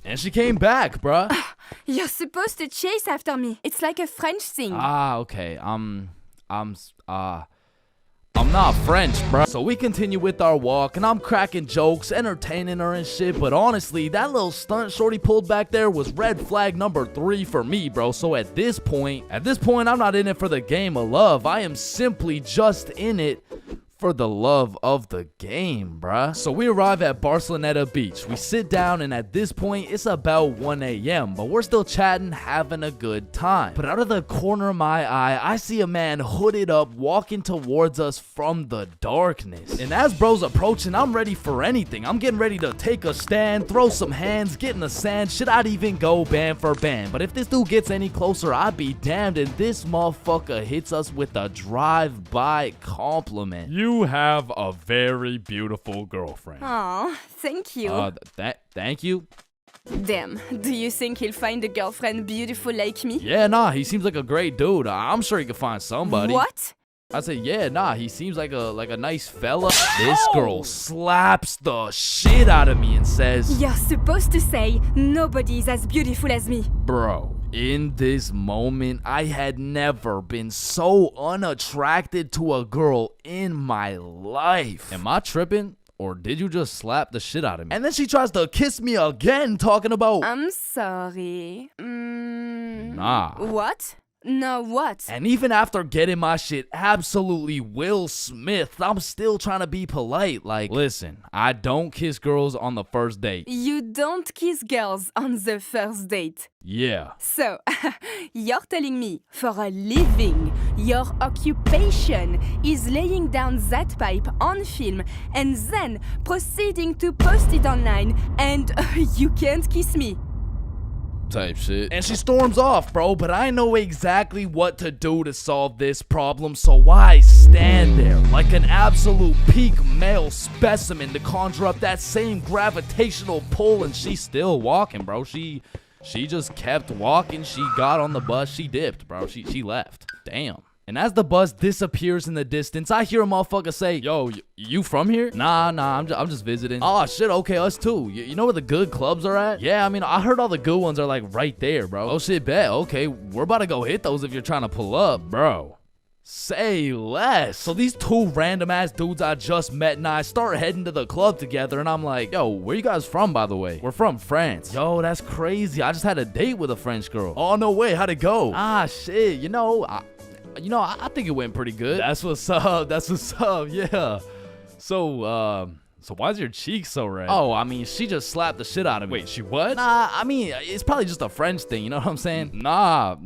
And she came back, bruh. You're supposed to chase after me. It's like a French thing. Ah, okay. I'm not French, bruh. So we continue with our walk, and I'm cracking jokes, entertaining her and shit. But honestly, that little stunt shorty pulled back there was red flag number 3 for me, bro. So at this point, I'm not in it for the game of love. I am simply just in it for the love of the game, bruh. So we arrive at Barceloneta Beach. We sit down, and at this point, it's about 1 a.m., but we're still chatting, having a good time. But out of the corner of my eye, I see a man hooded up walking towards us from the darkness. And as bro's approaching, I'm ready for anything. I'm getting ready to take a stand, throw some hands, get in the sand. Shit, I'd even go band for band. But if this dude gets any closer, I'd be damned. And this motherfucker hits us with a drive-by compliment. You have a very beautiful girlfriend. Aw, thank you. Thank you. Damn, do you think he'll find a girlfriend beautiful like me? Yeah, nah, he seems like a great dude. I'm sure he could find somebody. What? I said, yeah, nah, he seems like a nice fella. This girl slaps the shit out of me and says, You're supposed to say nobody's as beautiful as me. bro, in this moment, I had never been so unattracted to a girl in my life. Am I tripping? Or did you just slap the shit out of me? And then she tries to kiss me again, talking about, I'm sorry. nah. What? No, what? And even after getting my shit absolutely Will Smith, I'm still trying to be polite. Like, listen, I don't kiss girls on the first date. You don't kiss girls on the first date. Yeah. So, you're telling me, for a living, your occupation is laying down that pipe on film and then proceeding to post it online, and you can't kiss me. Type shit. And she storms off, bro, but I know exactly what to do to solve this problem, so I stand there like an absolute peak male specimen to conjure up that same gravitational pull, and she's still walking, bro. She just kept walking. She got on the bus. She dipped, bro. She left. Damn. And as the bus disappears in the distance, I hear a motherfucker say, yo, you from here? Nah, I'm just visiting. Oh, shit, okay, us too. You know where the good clubs are at? Yeah, I mean, I heard all the good ones are, like, right there, bro. Oh, shit, bet. Okay, we're about to go hit those if you're trying to pull up, bro. Say less. So these 2 random-ass dudes I just met and I start heading to the club together, and I'm like, yo, where you guys from, by the way? We're from France. Yo, that's crazy. I just had a date with a French girl. Oh, no way. How'd it go? Ah, shit, I think it went pretty good. That's what's up. Yeah. So why's your cheek so red? Oh, I mean, she just slapped the shit out of me. Wait, she what? Nah, I mean, it's probably just a French thing. You know what I'm saying? Nah.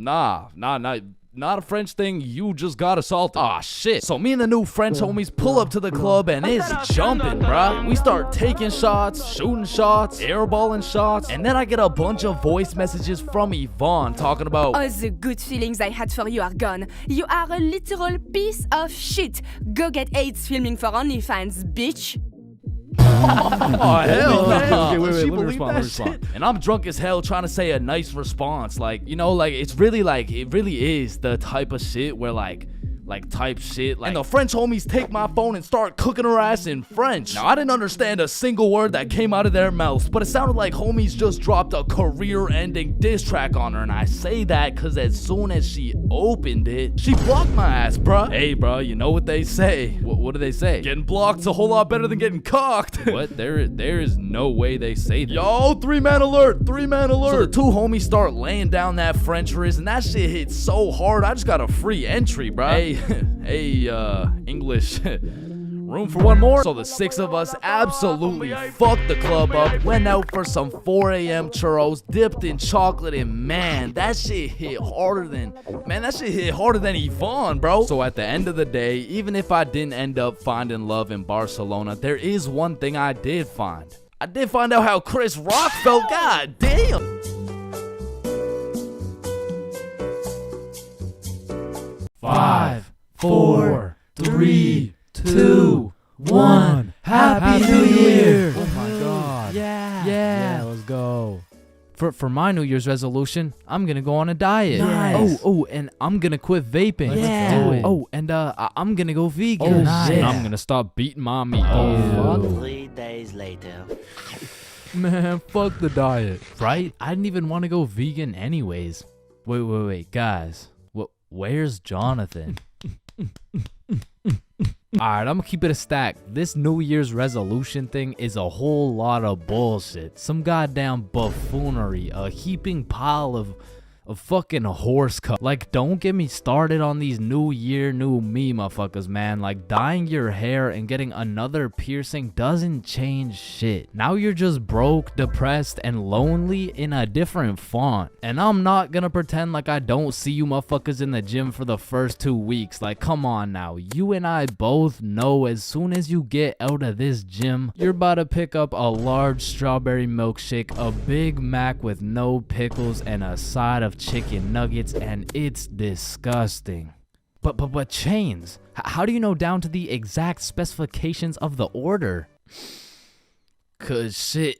Not a French thing. You just got assaulted. Aw, shit. So me and the new French homies pull up to the club and it's jumping, bruh. We start taking shots, shooting shots, airballing shots, and then I get a bunch of voice messages from Yvonne talking about, All the good feelings I had for you are gone. You are a literal piece of shit. Go get AIDS filming for OnlyFans, bitch. oh, hell no. Okay, wait, She let me believe respond, that shit? And I'm drunk as hell trying to say a nice response. Like, it really is the type of shit where, like, like type shit. Like, and the French homies take my phone and start cooking her ass in French. Now, I didn't understand a single word that came out of their mouths, but it sounded like homies just dropped a career-ending diss track on her. And I say that because as soon as she opened it, she blocked my ass, bruh. Hey, bruh, you know what they say. What do they say? Getting blocked's a whole lot better than getting cocked. What? There is no way they say that. Yo, 3-man alert, 3-man alert. So the two homies start laying down that French riz, and that shit hit so hard, I just got a free entry, bruh. Hey, English. Room for one more? So the 6 of us absolutely fucked the club up, went out for some 4 a.m. churros, dipped in chocolate, and man, that shit hit harder than Yvonne, bro. So at the end of the day, even if I didn't end up finding love in Barcelona, there is one thing I did find. I did find out how Chris Rock felt. God damn. Five, 4, 3, 2, 1. Happy New Year! Oh my god. Yeah, let's go. For my New Year's resolution, I'm gonna go on a diet. Nice. Oh, and I'm gonna quit vaping. Yeah. do it. Oh, and I'm gonna go vegan. Oh, nice. shit. I'm gonna stop beating my meat. Oh, 3 days later. Man, fuck the diet. Right? I didn't even want to go vegan anyways. Wait, guys. Where's Jonathan? Alright, I'm gonna keep it a stack. This New Year's resolution thing is a whole lot of bullshit. Some goddamn buffoonery. A heaping pile of fucking horse cup. Like, don't get me started on these New Year, new me motherfuckers, man. Like, dyeing your hair and getting another piercing doesn't change shit. Now you're just broke, depressed, and lonely in a different font. And I'm not gonna pretend like I don't see you motherfuckers in the gym for the first 2 weeks. Like, come on now. You and I both know as soon as you get out of this gym, you're about to pick up a large strawberry milkshake, a Big Mac with no pickles, and a side of chicken nuggets, and it's disgusting. But Chains, how do you know down to the exact specifications of the order? Cause shit,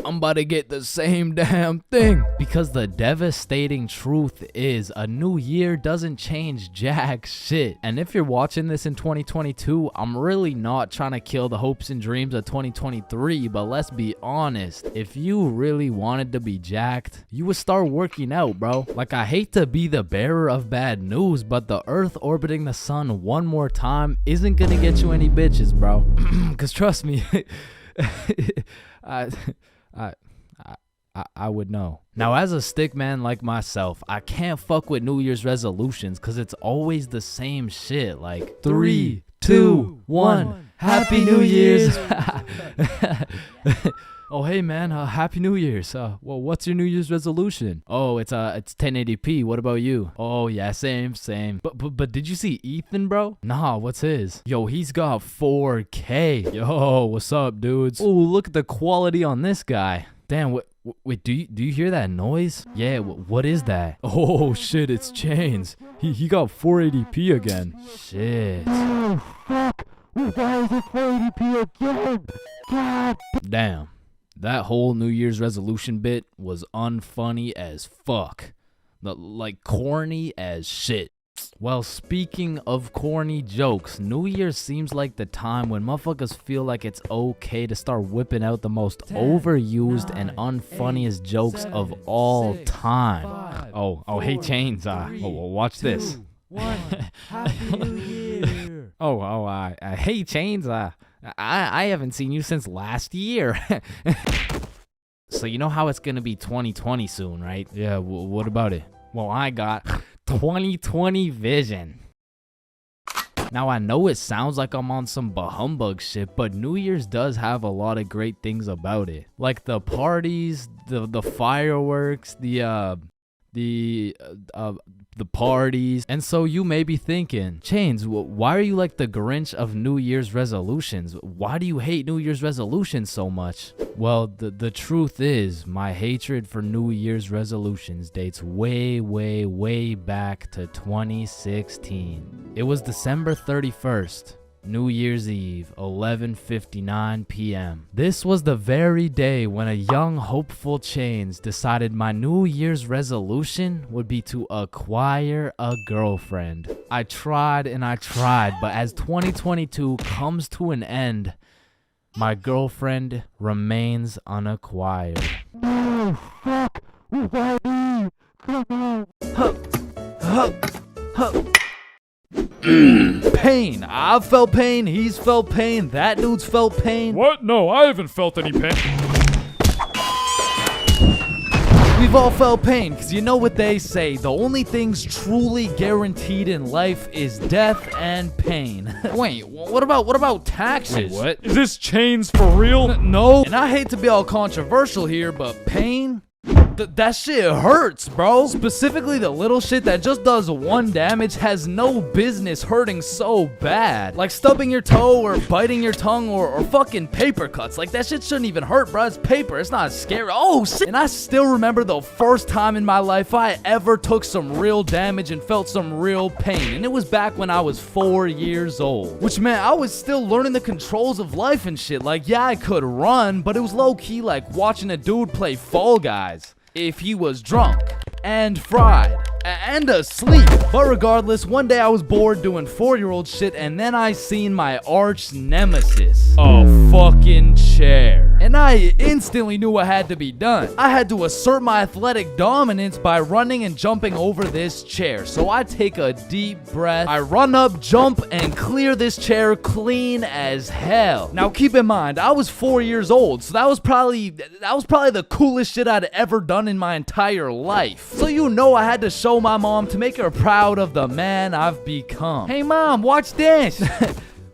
I'm about to get the same damn thing. Because the devastating truth is a new year doesn't change jack shit. And if you're watching this in 2022, I'm really not trying to kill the hopes and dreams of 2023, but let's be honest, if you really wanted to be jacked, you would start working out, bro. Like, I hate to be the bearer of bad news, but the earth orbiting the sun one more time isn't gonna get you any bitches, bro. Cause trust me, I would know. Now, as a stick man like myself, I can't fuck with New Year's resolutions because it's always the same shit. Like 3, 2, 1, Happy New Year's. Oh, hey man, Happy New Year's. Well, what's your New Year's resolution? Oh, it's 1080p. What about you? Oh yeah, same. But did you see Ethan, bro? Nah, what's his? Yo, he's got 4K. Yo, what's up, dudes? Oh, look at the quality on this guy. Damn, wait, do you hear that noise? Yeah, what is that? Oh shit, it's Chains. He got 480p again. Shit. Oh fuck, we got 480p again. God. Damn. That whole New Year's resolution bit was unfunny as fuck. Like corny as shit. Well, speaking of corny jokes, New Year's seems like the time when motherfuckers feel like it's okay to start whipping out the most overused and unfunniest jokes of all time. Oh, hey Chains, watch this. Happy New Year. I hey Chains, I haven't seen you since last year. So you know how it's gonna be 2020 soon, right? Yeah, what about it? Well, I got 2020 vision. Now, I know it sounds like I'm on some bahumbug shit, but New Year's does have a lot of great things about it. Like the parties, the fireworks, the parties. And so you may be thinking, Chains, why are you like the Grinch of New Year's resolutions? Why do you hate New Year's resolutions so much? Well, the truth is, my hatred for New Year's resolutions dates way back to 2016. It was December 31st. New Year's Eve, 11:59 p.m. This was the very day when a young, hopeful Chains decided my New Year's resolution would be to acquire a girlfriend. I tried and I tried, but as 2022 comes to an end, my girlfriend remains unacquired. Pain. I've felt pain. He's felt pain. That dude's felt pain. What? No, I haven't felt any pain. We've all felt pain, because you know what they say. The only things truly guaranteed in life is death and pain. Wait, what about taxes? What? Is this Chains for real? No. And I hate to be all controversial here, but pain? That shit hurts, bro. Specifically, the little shit that just does one damage has no business hurting so bad. Like stubbing your toe or biting your tongue or fucking paper cuts. Like that shit shouldn't even hurt, bro. It's paper. It's not scary. Oh, shit. And I still remember the first time in my life I ever took some real damage and felt some real pain. And it was back when I was 4 years old. Which meant I was still learning the controls of life and shit. Like, yeah, I could run, but it was low-key like watching a dude play Fall Guys. If he was drunk and fried and asleep. But regardless, one day I was bored doing 4-year-old shit, and then I seen my arch nemesis, a fucking chair. And I instantly knew what had to be done. I had to assert my athletic dominance by running and jumping over this chair. So I take a deep breath, I run up, jump, and clear this chair clean as hell. Now keep in mind, I was 4 years old, so that was probably the coolest shit I'd ever done in my entire life. So you know I had to show my mom to make her proud of the man I've become. Hey mom, watch this.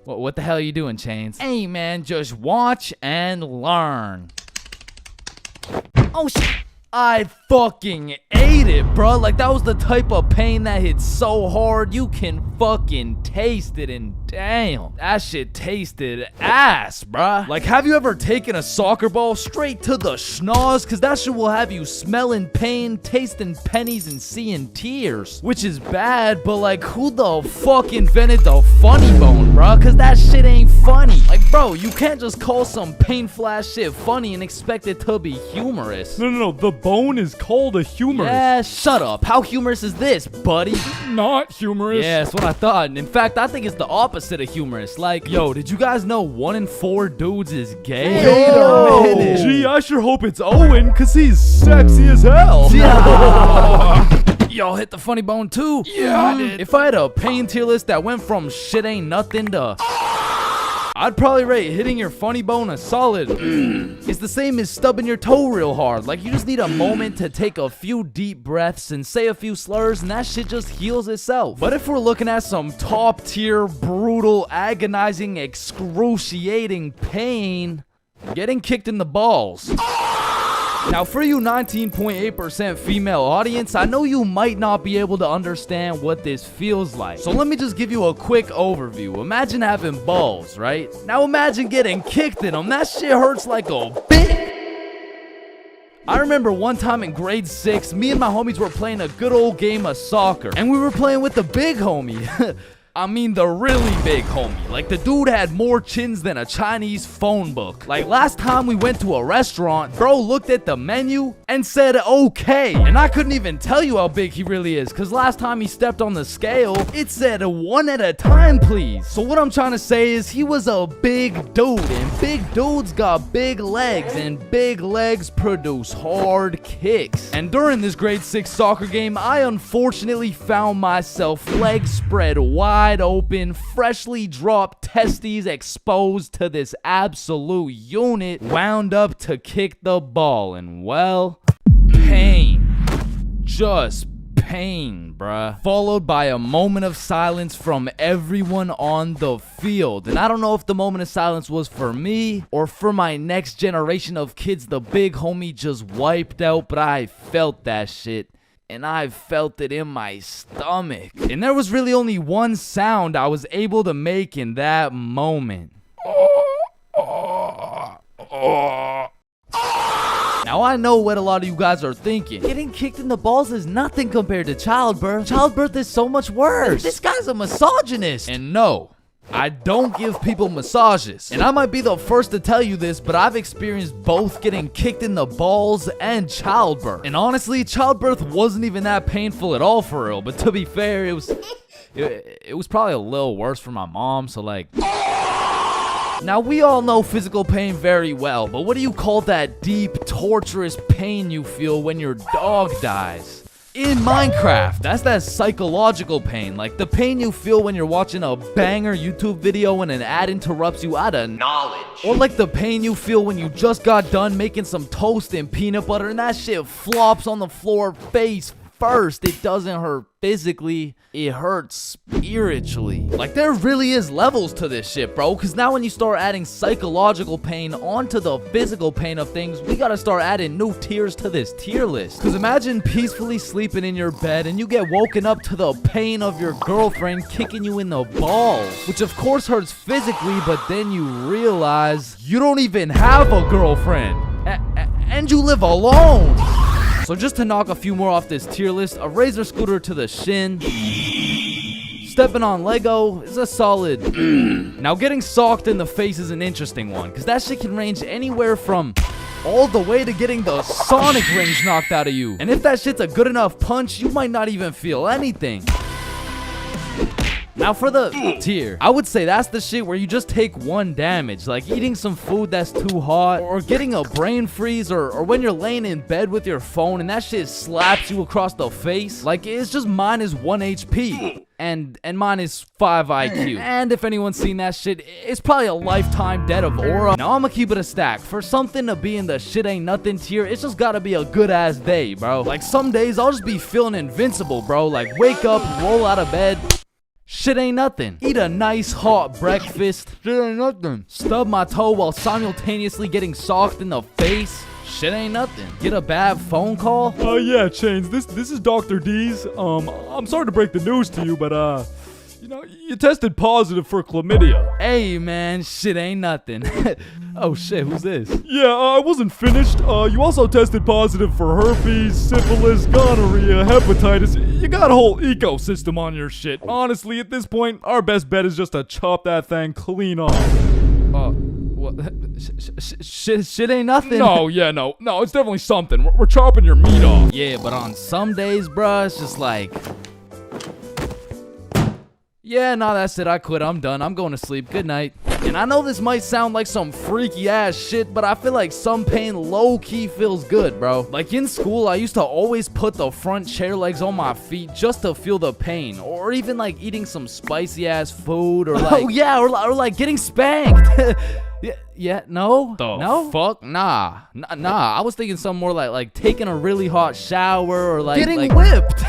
What the hell are you doing, Chains? Hey man, just watch and learn. Oh shit. I fucking ate it, bro. Like, that was the type of pain that hits so hard you can fucking taste it, and damn, that shit tasted ass, bruh. Like, have you ever taken a soccer ball straight to the schnoz? Cause that shit will have you smelling pain, tasting pennies, and seeing tears. Which is bad, but like, who the fuck invented the funny bone, bruh? Cause that shit ain't funny. Like, bro, you can't just call some painful ass shit funny and expect it to be humorous. No, the bone is called a humorous. Yeah, shut up. How humorous is this, buddy? Not humorous. Yeah, that's what I thought. And in fact, I think it's the opposite of humorous. Like, yo, did you guys know 1 in 4 dudes is gay? Wait a minute. Gee, I sure hope it's Owen, cause he's sexy as hell. Y'all hit the funny bone too? Yeah, I did. If I had a pain tier list that went from shit ain't nothing to... I'd probably rate hitting your funny bone a solid. It's the same as stubbing your toe real hard. Like, you just need a moment to take a few deep breaths and say a few slurs, and that shit just heals itself. But if we're looking at some top tier, brutal, agonizing, excruciating pain, getting kicked in the balls. Now, for you 19.8% female audience, I know you might not be able to understand what this feels like. So let me just give you a quick overview. Imagine having balls, right? Now imagine getting kicked in them. That shit hurts like a bitch. I remember one time in grade 6, me and my homies were playing a good old game of soccer. And we were playing with the big homie. I mean the really big homie. Like, the dude had more chins than a Chinese phone book. Like, last time we went to a restaurant, bro looked at the menu and said okay. And I couldn't even tell you how big he really is, cause last time he stepped on the scale, it said 1 at a time please. So what I'm trying to say is he was a big dude, and big dudes got big legs, and big legs produce hard kicks. And during this grade 6 soccer game, I unfortunately found myself legs spread wide open, freshly dropped testes exposed to this absolute unit, wound up to kick the ball, and well, pain. Just pain, bruh. Followed by a moment of silence from everyone on the field. And I don't know if the moment of silence was for me or for my next generation of kids the big homie just wiped out, but I felt that shit. And I felt it in my stomach. And there was really only one sound I was able to make in that moment. Now, I know what a lot of you guys are thinking. Getting kicked in the balls is nothing compared to childbirth. Childbirth is so much worse. This guy's a misogynist. And no, I don't give people massages. And I might be the first to tell you this, but I've experienced both getting kicked in the balls and childbirth. And honestly, childbirth wasn't even that painful at all for real. But to be fair, it was probably a little worse for my mom, so like... Now, we all know physical pain very well, but what do you call that deep, torturous pain you feel when your dog dies? In Minecraft, that's that psychological pain, like the pain you feel when you're watching a banger YouTube video and an ad interrupts you out of knowledge. Or like the pain you feel when you just got done making some toast and peanut butter and that shit flops on the floor face first. It doesn't hurt physically, it hurts spiritually. Like, there really is levels to this shit, bro, because now when you start adding psychological pain onto the physical pain of things, we gotta start adding new tiers to this tier list. Because imagine peacefully sleeping in your bed and you get woken up to the pain of your girlfriend kicking you in the balls, which of course hurts physically, but then you realize you don't even have a girlfriend and you live alone. So just to knock a few more off this tier list, a razor scooter to the shin, stepping on Lego is a solid. Now getting socked in the face is an interesting one, because that shit can range anywhere from all the way to getting the Sonic rings knocked out of you. And if that shit's a good enough punch, you might not even feel anything. Now for the tier, I would say that's the shit where you just take one damage, like eating some food that's too hot, or getting a brain freeze, or when you're laying in bed with your phone and that shit slaps you across the face. Like, it's just minus 1 HP. And minus 5 IQ. And if anyone's seen that shit, it's probably a lifetime debt of aura. Now I'ma keep it a stack. For something to be in the shit ain't nothing tier, it's just gotta be a good ass day, bro. Like, some days I'll just be feeling invincible, bro. Like, wake up, roll out of bed, shit ain't nothing. Eat a nice hot breakfast, shit ain't nothing. Stub my toe while simultaneously getting socked in the face, shit ain't nothing. Get a bad phone call? Yeah, Chains, this is Dr. D's. I'm sorry to break the news to you, but, you know, you tested positive for chlamydia. Hey, man, shit ain't nothing. Oh, shit, who's this? Yeah, I wasn't finished. You also tested positive for herpes, syphilis, gonorrhea, hepatitis. You got a whole ecosystem on your shit. Honestly, at this point, our best bet is just to chop that thing clean off. What? Shit ain't nothing. No, it's definitely something. We're chopping your meat off. Yeah, but on some days, bruh, it's just like... Yeah, nah, that's it. I quit. I'm done. I'm going to sleep. Good night. And I know this might sound like some freaky ass shit, but I feel like some pain low-key feels good, bro. Like in school, I used to always put the front chair legs on my feet just to feel the pain. Or even like eating some spicy ass food, or like... Oh yeah, or like getting spanked. No? No? Fuck? Nah. I was thinking something more like taking a really hot shower, or like... Getting whipped.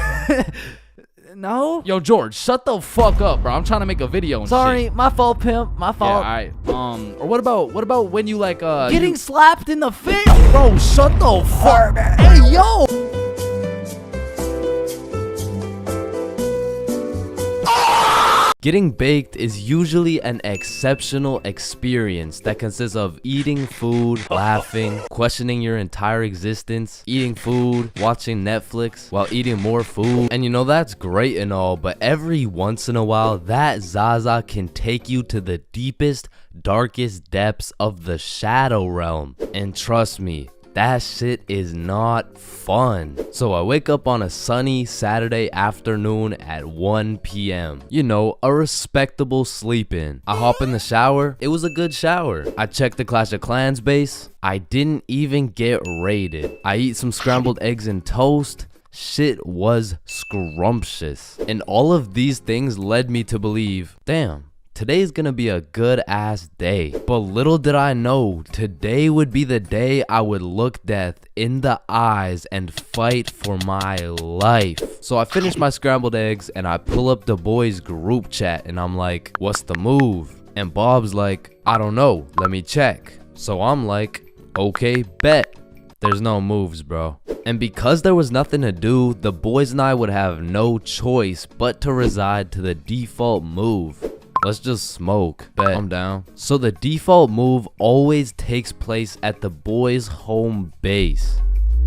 No? Yo, George, shut the fuck up, bro. I'm trying to make a video and Sorry, shit. my fault, pimp. My Yeah, fault. alright. Or what about when you like, getting slapped in the face? Bro, shut the fuck. Hey, yo! Getting baked is usually an exceptional experience that consists of eating food, laughing, questioning your entire existence, eating food, watching Netflix while eating more food. And you know, that's great and all, but every once in a while, that Zaza can take you to the deepest, darkest depths of the shadow realm. And trust me, that shit is not fun. So I wake up on a sunny Saturday afternoon at 1 p.m. You know, a respectable sleep in. I hop in the shower. It was a good shower. I check the Clash of Clans base. I didn't even get raided. I eat some scrambled eggs and toast. Shit was scrumptious. And all of these things led me to believe, damn, today's gonna be a good ass day. But little did I know, today would be the day I would look death in the eyes and fight for my life. So I finish my scrambled eggs and I pull up the boys group chat and I'm like, what's the move? And Bob's like, I don't know, let me check. So I'm like, okay, bet. There's no moves, bro. And because there was nothing to do, the boys and I would have no choice but to reside to the default move. Let's just smoke. Bet. I'm down. So the default move always takes place at the boys' home base.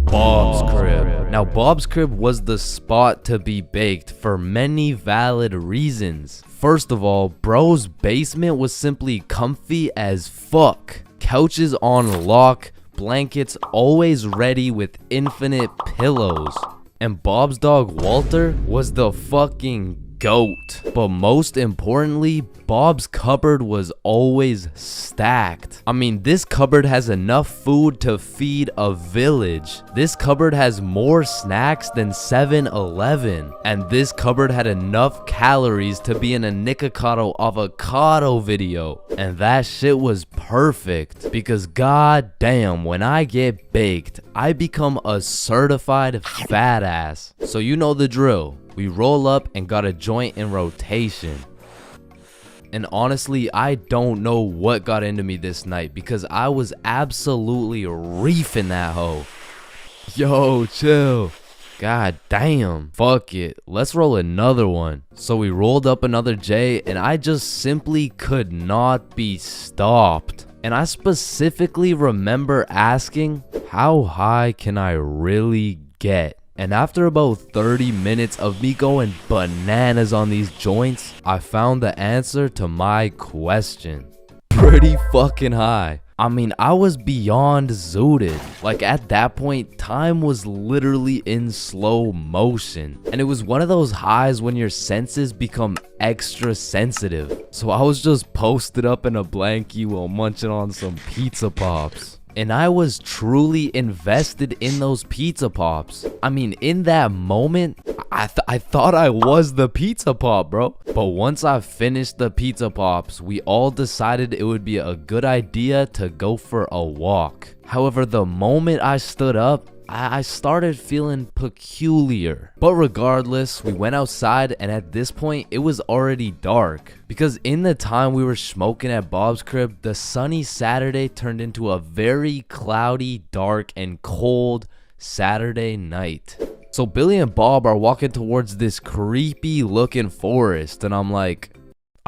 Bob's crib. Now, Bob's crib was the spot to be baked for many valid reasons. First of all, bro's basement was simply comfy as fuck. Couches on lock, blankets always ready with infinite pillows. And Bob's dog Walter was the fucking GOAT. But most importantly, Bob's cupboard was always stacked. I mean, this cupboard has enough food to feed a village. This cupboard has more snacks than 7-Eleven. And this cupboard had enough calories to be in a Nikocado avocado video. And that shit was perfect. Because goddamn, when I get baked, I become a certified fat ass. So you know the drill. We roll up and got a joint in rotation. And honestly, I don't know what got into me this night because I was absolutely reefing that hoe. Yo, chill. God damn. Fuck it. Let's roll another one. So we rolled up another J and I just simply could not be stopped. And I specifically remember asking, how high can I really get? And after about 30 minutes of me going bananas on these joints, I found the answer to my question. Pretty fucking high. I mean, I was beyond zooted. Like at that point, time was literally in slow motion. And it was one of those highs when your senses become extra sensitive. So I was just posted up in a blankie while munching on some pizza pops. And I was truly invested in those pizza pops. I mean, in that moment, I thought I was the pizza pop, bro. But once I finished the pizza pops, we all decided it would be a good idea to go for a walk. However, the moment I stood up, I started feeling peculiar. But regardless, we went outside and at this point it was already dark. Because in the time we were smoking at Bob's crib, the sunny Saturday turned into a very cloudy, dark, and cold Saturday night. So Billy and Bob are walking towards this creepy looking forest and I'm like,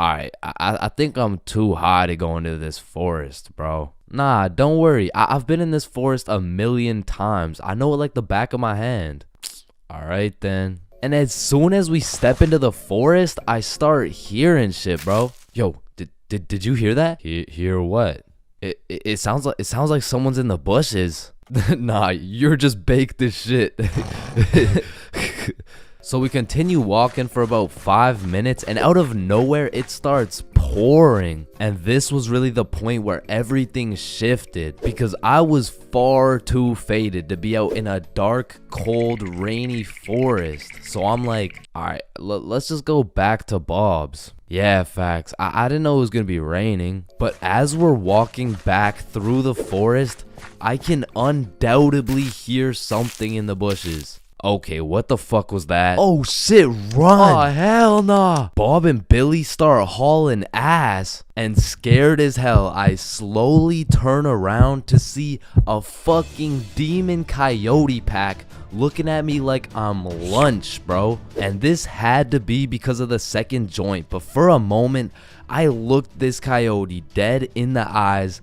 alright, I think I'm too high to go into this forest, bro. Nah, don't worry. I've been in this forest a million times. I know it like the back of my hand. Alright then. And as soon as we step into the forest, I start hearing shit, bro. Yo, did you hear that? Hear what? It sounds like someone's in the bushes. Nah, you're just baked as shit. So we continue walking for about 5 minutes and out of nowhere it starts pouring. And this was really the point where everything shifted because I was far too faded to be out in a dark, cold, rainy forest. So I'm like, alright, let's just go back to Bob's. Yeah, facts. I didn't know it was gonna be raining. But as we're walking back through the forest, I can undoubtedly hear something in the bushes. Okay, what the fuck was that? Oh shit, run! Oh hell nah! Bob and Billy start hauling ass. And scared as hell, I slowly turn around to see a fucking demon coyote pack looking at me like I'm lunch, bro. And this had to be because of the second joint. But for a moment, I looked this coyote dead in the eyes.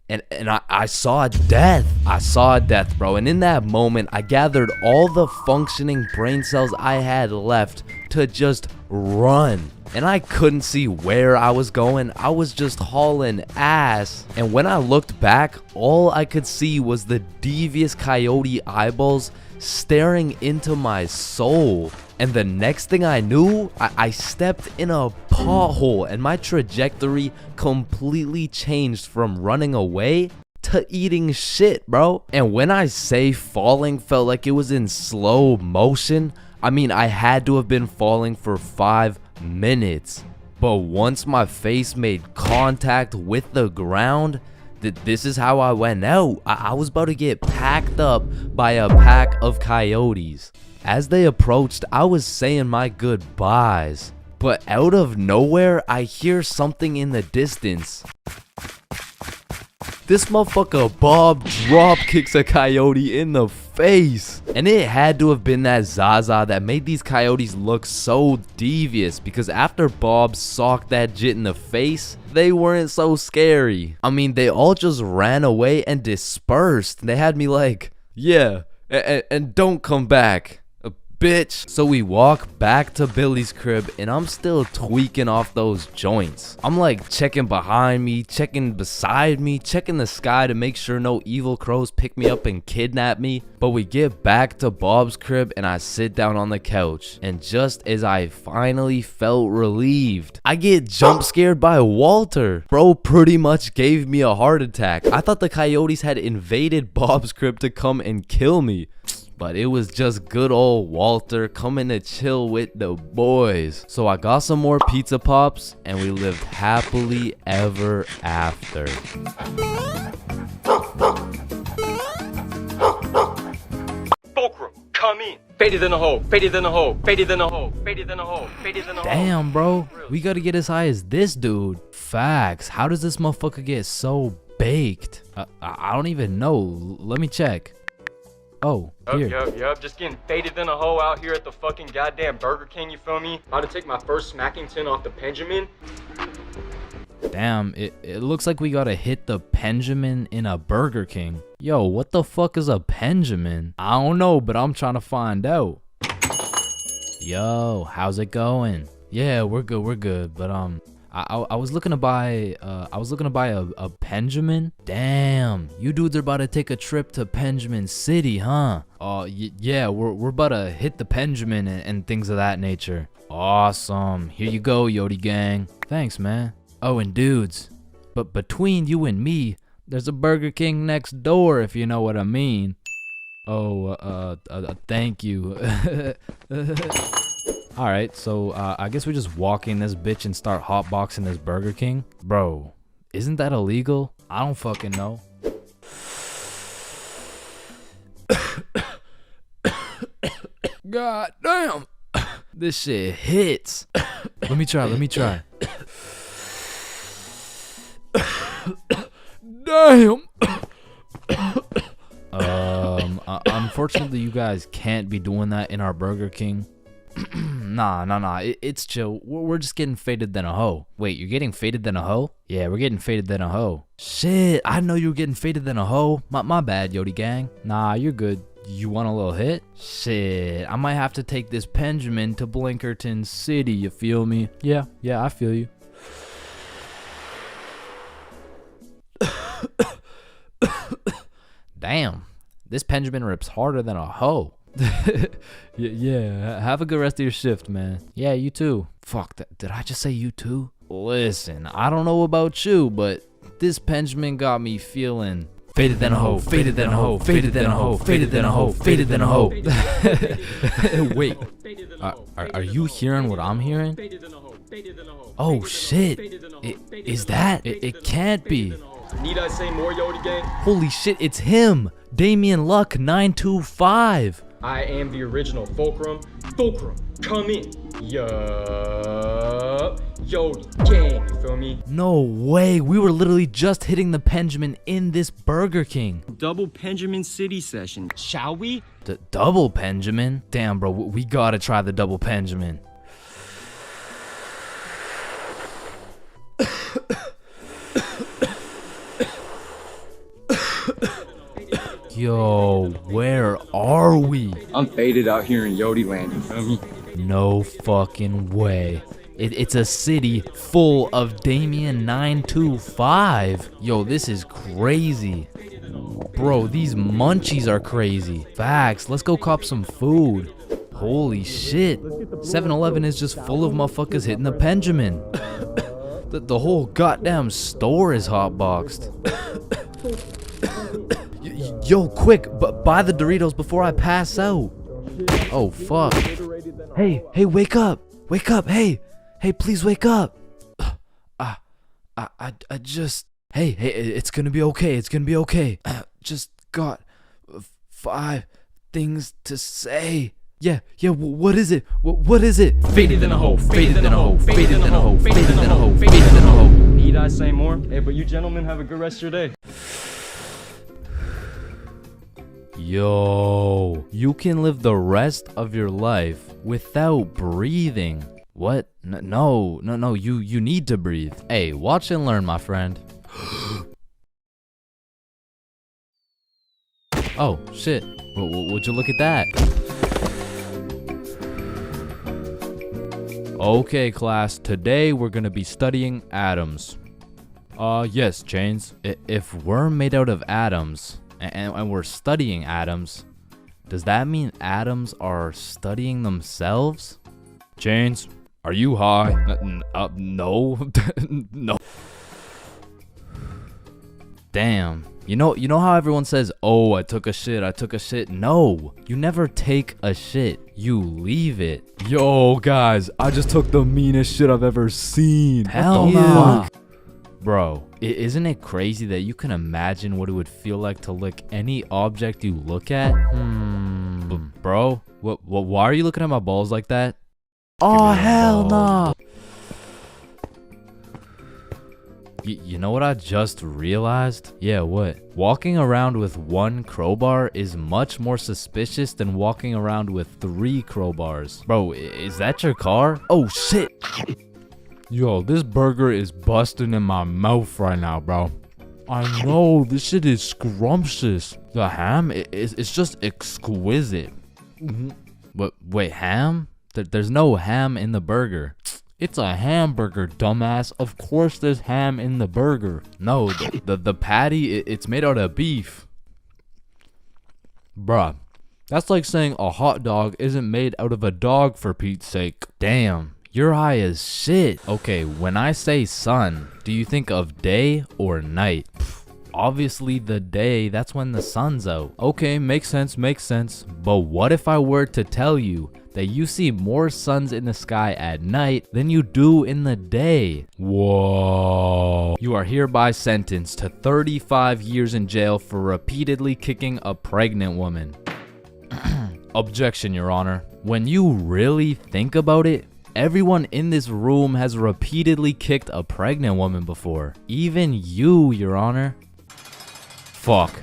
And I saw death. I saw death, bro. And in that moment, I gathered all the functioning brain cells I had left to just run. And I couldn't see where I was going. I was just hauling ass. And when I looked back, all I could see was the devious coyote eyeballs staring into my soul. And the next thing I knew, I stepped in a pothole and my trajectory completely changed from running away to eating shit, bro. And when I say falling felt like it was in slow motion, I mean I had to have been falling for 5 minutes. But once my face made contact with the ground, this is how I went out. I was about to get packed up by a pack of coyotes. As they approached, I was saying my goodbyes. But out of nowhere, I hear something in the distance. This motherfucker Bob drop kicks a coyote in the face. And it had to have been that Zaza that made these coyotes look so devious, because after Bob socked that jit in the face, they weren't so scary. I mean, they all just ran away and dispersed. They had me like, yeah, and don't come back, bitch. So we walk back to Billy's crib, and I'm still tweaking off those joints. I'm like checking behind me, checking beside me, checking the sky to make sure no evil crows pick me up and kidnap me. But we get back to Bob's crib, and I sit down on the couch, and just as I finally felt relieved, I get jump scared by Walter. Bro pretty much gave me a heart attack. I thought the coyotes had invaded Bob's crib to come and kill me. But it was just good old Walter coming to chill with the boys. So I got some more pizza pops, and we lived happily ever after. Fulcrum, come in. Faded in the hole, faded in the hole, faded in the hole, faded in the hole, faded in the hole. Damn, bro. We gotta get as high as this dude. Facts. How does this motherfucker get so baked? I don't even know. Let me check. Oh, here. Yup. Just getting faded in a hole out here at the fucking goddamn Burger King, you feel me? About to take my first Smackington off the Benjamin. Damn, it looks like we gotta hit the Benjamin in a Burger King. Yo, what the fuck is a Benjamin? I don't know, but I'm trying to find out. Yo, how's it going? Yeah, we're good, but I was looking to buy a Benjamin. Damn, you dudes are about to take a trip to Benjamin City, huh? Yeah, we're about to hit the Benjamin and things of that nature. Awesome. Here you go, Yodi gang. Thanks, man. Oh, and dudes, but between you and me, there's a Burger King next door, if you know what I mean. Oh, thank you. Alright, so I guess we just walk in this bitch and start hotboxing this Burger King. Bro, isn't that illegal? I don't fucking know. God damn. This shit hits. Let me try. Damn. Unfortunately, you guys can't be doing that in our Burger King. Nah. It's chill. We're just getting faded than a hoe. Wait, you're getting faded than a hoe? Yeah, we're getting faded than a hoe. Shit, I know you were getting faded than a hoe. My bad, Yodi gang. Nah, you're good. You want a little hit? Shit, I might have to take this Benjamin to Blinkerton City, you feel me? Yeah, I feel you. Damn, this Benjamin rips harder than a hoe. Yeah, have a good rest of your shift, man. Yeah, you too. Fuck, did I just say you too? Listen, I don't know about you, but this Benjamin got me feeling faded than a hoe, faded than a hoe, faded than a hoe, faded than a hoe, faded than a hoe. Wait, are you hearing what I'm hearing? Oh shit, is that? It can't be. Need I say more, Yodi gang? Holy shit, it's him! Damian Luck 925. I am the original Fulcrum. Fulcrum, come in. Yup. Yodi gang, you feel me? No way, we were literally just hitting the Benjamin in this Burger King. Double Benjamin City session, shall we? Double Benjamin? Damn, bro, we gotta try the double Benjamin. Yo, where are we? I'm faded out here in Yodi land, you feel me? No fucking way. It's a city full of Damian 925. Yo, this is crazy. Bro, these munchies are crazy. Facts, let's go cop some food. Holy shit. 7-Eleven is just full of motherfuckers hitting the Benjamin. The whole goddamn store is hotboxed. Yo, quick, buy the Doritos before I pass out. Oh, fuck. Hey, wake up. Wake up, hey, please wake up. I just... Hey, it's gonna be okay. Just got 5 things to say. Yeah, what is it? What is it? Faded in a hole, faded in a hole, faded in a hole, faded in a hole, faded in a hole. Need I say more? Hey, but you gentlemen have a good rest of your day. Yo, you can live the rest of your life without breathing. What? No, you need to breathe. Hey, watch and learn, my friend. Oh, shit. Would you look at that? Okay, class, today we're gonna be studying atoms. Yes, Chains. If we're made out of atoms, and we're studying atoms, does that mean atoms are studying themselves? Chains, are you high? No. No. Damn. You know how everyone says, "Oh, I took a shit." No, you never take a shit. You leave it. Yo, guys, I just took the meanest shit I've ever seen. Hell What the no. fuck? Bro, isn't it crazy that you can imagine what it would feel like to lick any object you look at? Bro, why are you looking at my balls like that? Oh, hell no. You know what I just realized? Yeah, what? Walking around with one crowbar is much more suspicious than walking around with 3 crowbars. Bro, is that your car? Oh, shit. Yo, this burger is busting in my mouth right now, bro. I know, this shit is scrumptious. The ham, it's just exquisite. Wait, ham? There's no ham in the burger. It's a hamburger, dumbass. Of course there's ham in the burger. No, the patty, it's made out of beef. Bruh, that's like saying a hot dog isn't made out of a dog, for Pete's sake. Damn, you're high as shit. Okay, when I say sun, do you think of day or night? Obviously the day, that's when the sun's out. Okay, makes sense. But what if I were to tell you that you see more suns in the sky at night than you do in the day? Whoa. You are hereby sentenced to 35 years in jail for repeatedly kicking a pregnant woman. Objection, Your Honor. When you really think about it, everyone in this room has repeatedly kicked a pregnant woman before. Even you, Your Honor. Fuck.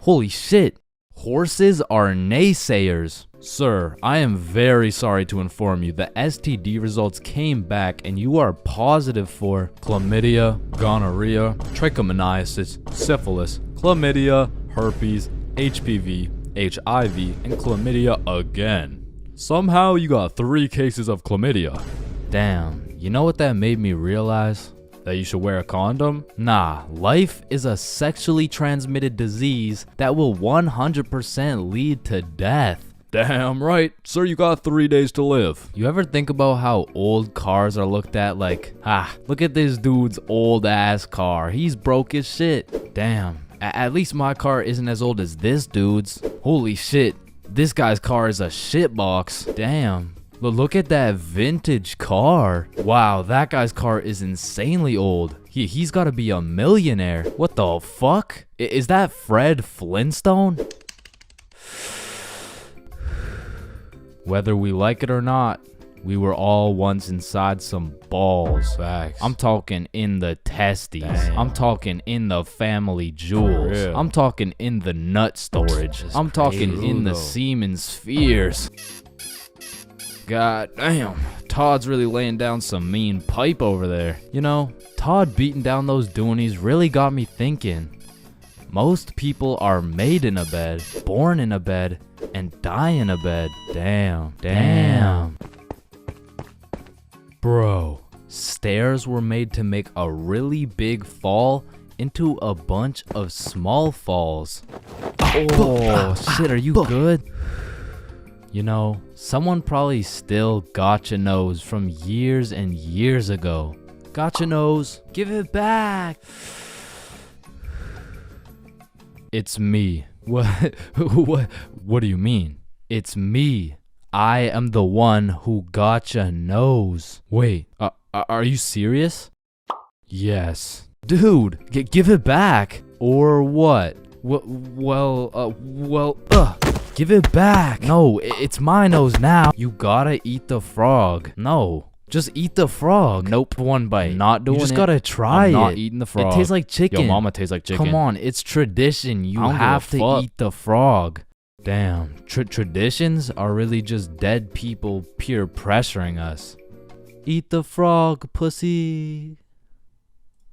Holy shit. Horses are naysayers. Sir, I am very sorry to inform you the STD results came back and you are positive for chlamydia, gonorrhea, trichomoniasis, syphilis, chlamydia, herpes, HPV, HIV, and chlamydia again. Somehow you got 3 cases of chlamydia. Damn, you know what that made me realize? That you should wear a condom? Nah, life is a sexually transmitted disease that will 100% lead to death. Damn right. Sir, you got 3 days to live. You ever think about how old cars are looked at like, look at this dude's old ass car. He's broke as shit. Damn, at least my car isn't as old as this dude's. Holy shit, this guy's car is a shitbox. Damn. Look at that vintage car. Wow, that guy's car is insanely old. He's gotta be a millionaire. What the fuck? Is that Fred Flintstone? Whether we like it or not, we were all once inside some balls. Facts. I'm talking in the testes. Damn. I'm talking in the family jewels. Real. I'm talking in the nut storage. I'm talking in the semen spheres. God damn, Todd's really laying down some mean pipe over there. You know, Todd beating down those doonies really got me thinking. Most people are made in a bed, born in a bed, and die in a bed. Damn. Bro, stairs were made to make a really big fall into a bunch of small falls. Oh, shit, are you good? You know, someone probably still got your nose from years and years ago. Got your nose, give it back. It's me. What do you mean? It's me. I am the one who got your nose. Wait, are you serious? Yes. Dude, give it back. Or what? Give it back. No, it's my nose now. You gotta eat the frog. No, just eat the frog. Nope, one bite. Not doing it. You just gotta try it. I'm not eating the frog. It tastes like chicken. Yo, mama tastes like chicken. Come on, it's tradition. You have to eat the frog. Damn, traditions are really just dead people peer pressuring us. Eat the frog, pussy.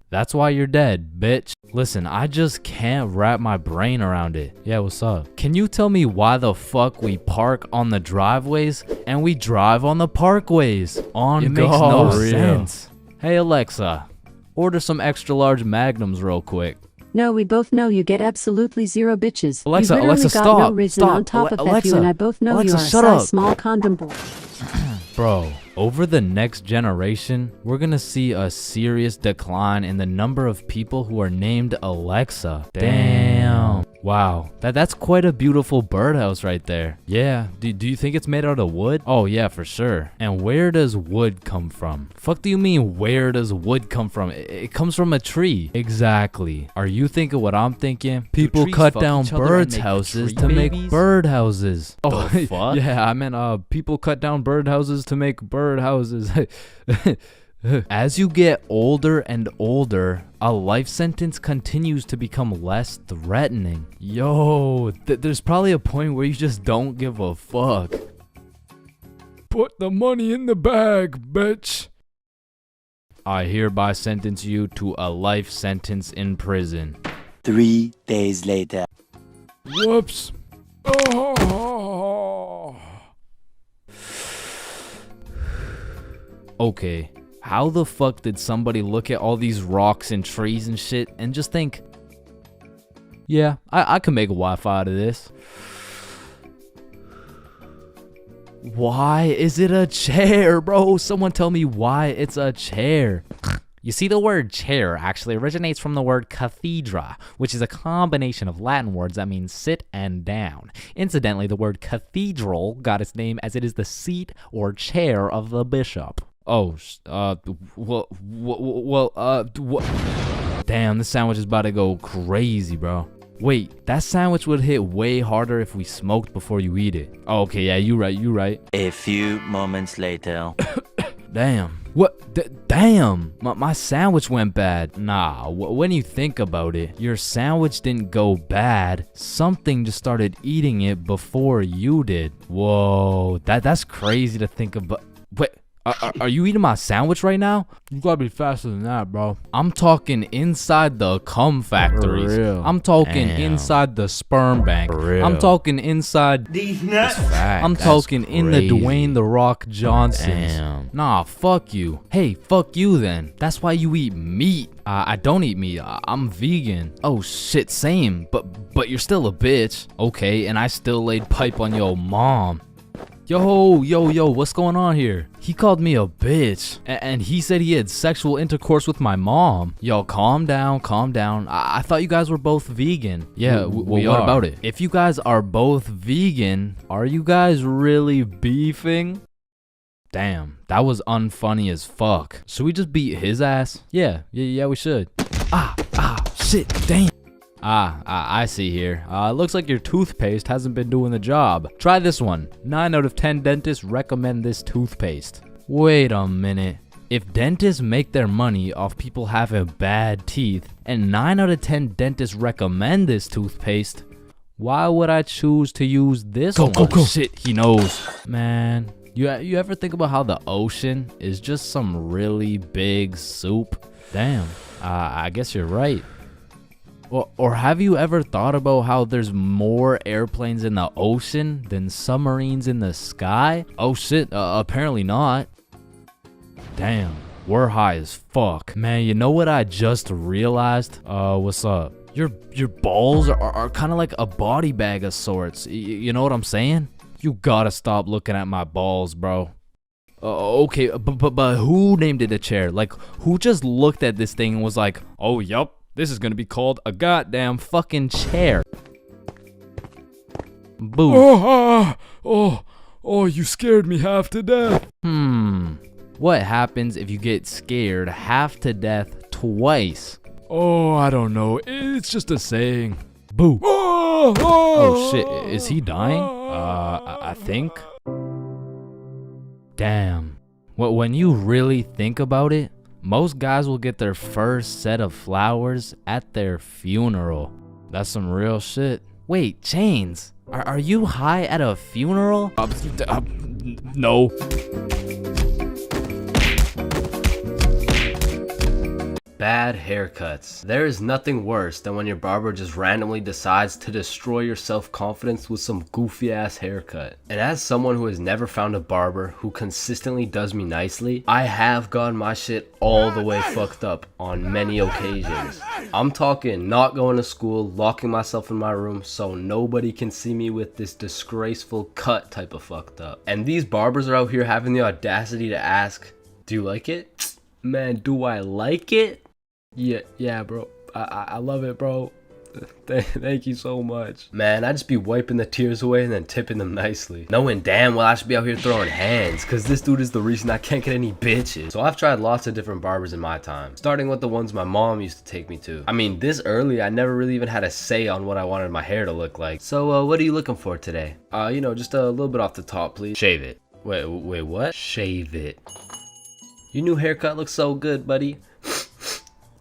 That's why you're dead, bitch. Listen, I just can't wrap my brain around it. Yeah, what's up? Can you tell me why the fuck we park on the driveways and we drive on the parkways? It makes no sense. Hey Alexa, order some extra large magnums real quick. No, we both know you get absolutely zero bitches. Alexa, you literally Alexa, got stop, no reason stop. on top of that, Alexa, you and I both know Alexa, you are a shut size up. small condom boy. Bro, over the next generation, we're gonna see a serious decline in the number of people who are named Alexa. Damn. Wow, that's quite a beautiful birdhouse right there. Yeah, do you think it's made out of wood? Oh yeah, for sure. And where does wood come from? Fuck do you mean where does wood come from? It comes from a tree. Exactly. Are you thinking what I'm thinking? People cut down birds' houses to make birdhouses. Oh, fuck? Yeah, I meant people cut down birdhouses to make birdhouses. As you get older and older, a life sentence continues to become less threatening. Yo, there's probably a point where you just don't give a fuck. Put the money in the bag, bitch. I hereby sentence you to a life sentence in prison. 3 days later. Whoops. Oh. Okay. How the fuck did somebody look at all these rocks and trees and shit and just think, yeah, I can make a Wi-Fi out of this? Why is it a chair, bro? Someone tell me why it's a chair. You see, the word chair actually originates from the word cathedra, which is a combination of Latin words that mean sit and down. Incidentally, the word cathedral got its name as it is the seat or chair of the bishop. Oh, damn, this sandwich is about to go crazy, bro. Wait, that sandwich would hit way harder if we smoked before you eat it. Oh, okay, yeah, you right. A few moments later. Damn. What? Damn. My sandwich went bad. Nah, when you think about it, your sandwich didn't go bad. Something just started eating it before you did. Whoa, that's crazy to think about. Wait. Are you eating my sandwich right now? You gotta be faster than that, bro. I'm talking inside the cum factories. For real. I'm talking inside the sperm bank. For real. I'm talking inside these nuts. I'm talking in the Dwayne The Rock Johnsons. Damn. Nah, fuck you. Hey, fuck you then. That's why you eat meat. I don't eat meat. I'm vegan. Oh shit, same. But you're still a bitch. Okay, and I still laid pipe on your mom. Yo, what's going on here? He called me a bitch, and he said he had sexual intercourse with my mom. Yo, calm down. I thought you guys were both vegan. Yeah, we are. What about it? If you guys are both vegan, are you guys really beefing? Damn, that was unfunny as fuck. Should we just beat his ass? Yeah, we should. Shit, damn. I see here. Looks like your toothpaste hasn't been doing the job. Try this one. 9 out of 10 dentists recommend this toothpaste. Wait a minute. If dentists make their money off people having bad teeth, and 9 out of 10 dentists recommend this toothpaste, why would I choose to use this one? Go. Shit, he knows. Man, you ever think about how the ocean is just some really big soup? Damn, I guess you're right. Or have you ever thought about how there's more airplanes in the ocean than submarines in the sky? Oh shit, apparently not. Damn, we're high as fuck. Man, you know what I just realized? What's up? Your balls are kind of like a body bag of sorts. You know what I'm saying? You gotta stop looking at my balls, bro. Okay, but who named it a chair? Like, who just looked at this thing and was like, oh, yup. This is gonna be called a goddamn fucking chair. Boo. Oh, you scared me half to death. What happens if you get scared half to death twice? Oh, I don't know. It's just a saying. Boo. Oh shit, is he dying? I think. Damn. When you really think about it, most guys will get their first set of flowers at their funeral. That's some real shit. Wait, Chains, are you high at a funeral? No. Bad haircuts. There is nothing worse than when your barber just randomly decides to destroy your self-confidence with some goofy ass haircut. And as someone who has never found a barber who consistently does me nicely, I have gotten my shit all the way fucked up on many occasions. I'm talking not going to school, locking myself in my room so nobody can see me with this disgraceful cut type of fucked up. And these barbers are out here having the audacity to ask, do you like it? Man, do I like it? Yeah, bro. I love it, bro. Thank you so much. Man, I just be wiping the tears away and then tipping them nicely, knowing damn well I should be out here throwing hands, cause this dude is the reason I can't get any bitches. So I've tried lots of different barbers in my time, starting with the ones my mom used to take me to. I mean, this early I never really even had a say on what I wanted my hair to look like. So what are you looking for today? You know, just a little bit off the top, please. Shave it. Wait, what? Shave it. Your new haircut looks so good, buddy.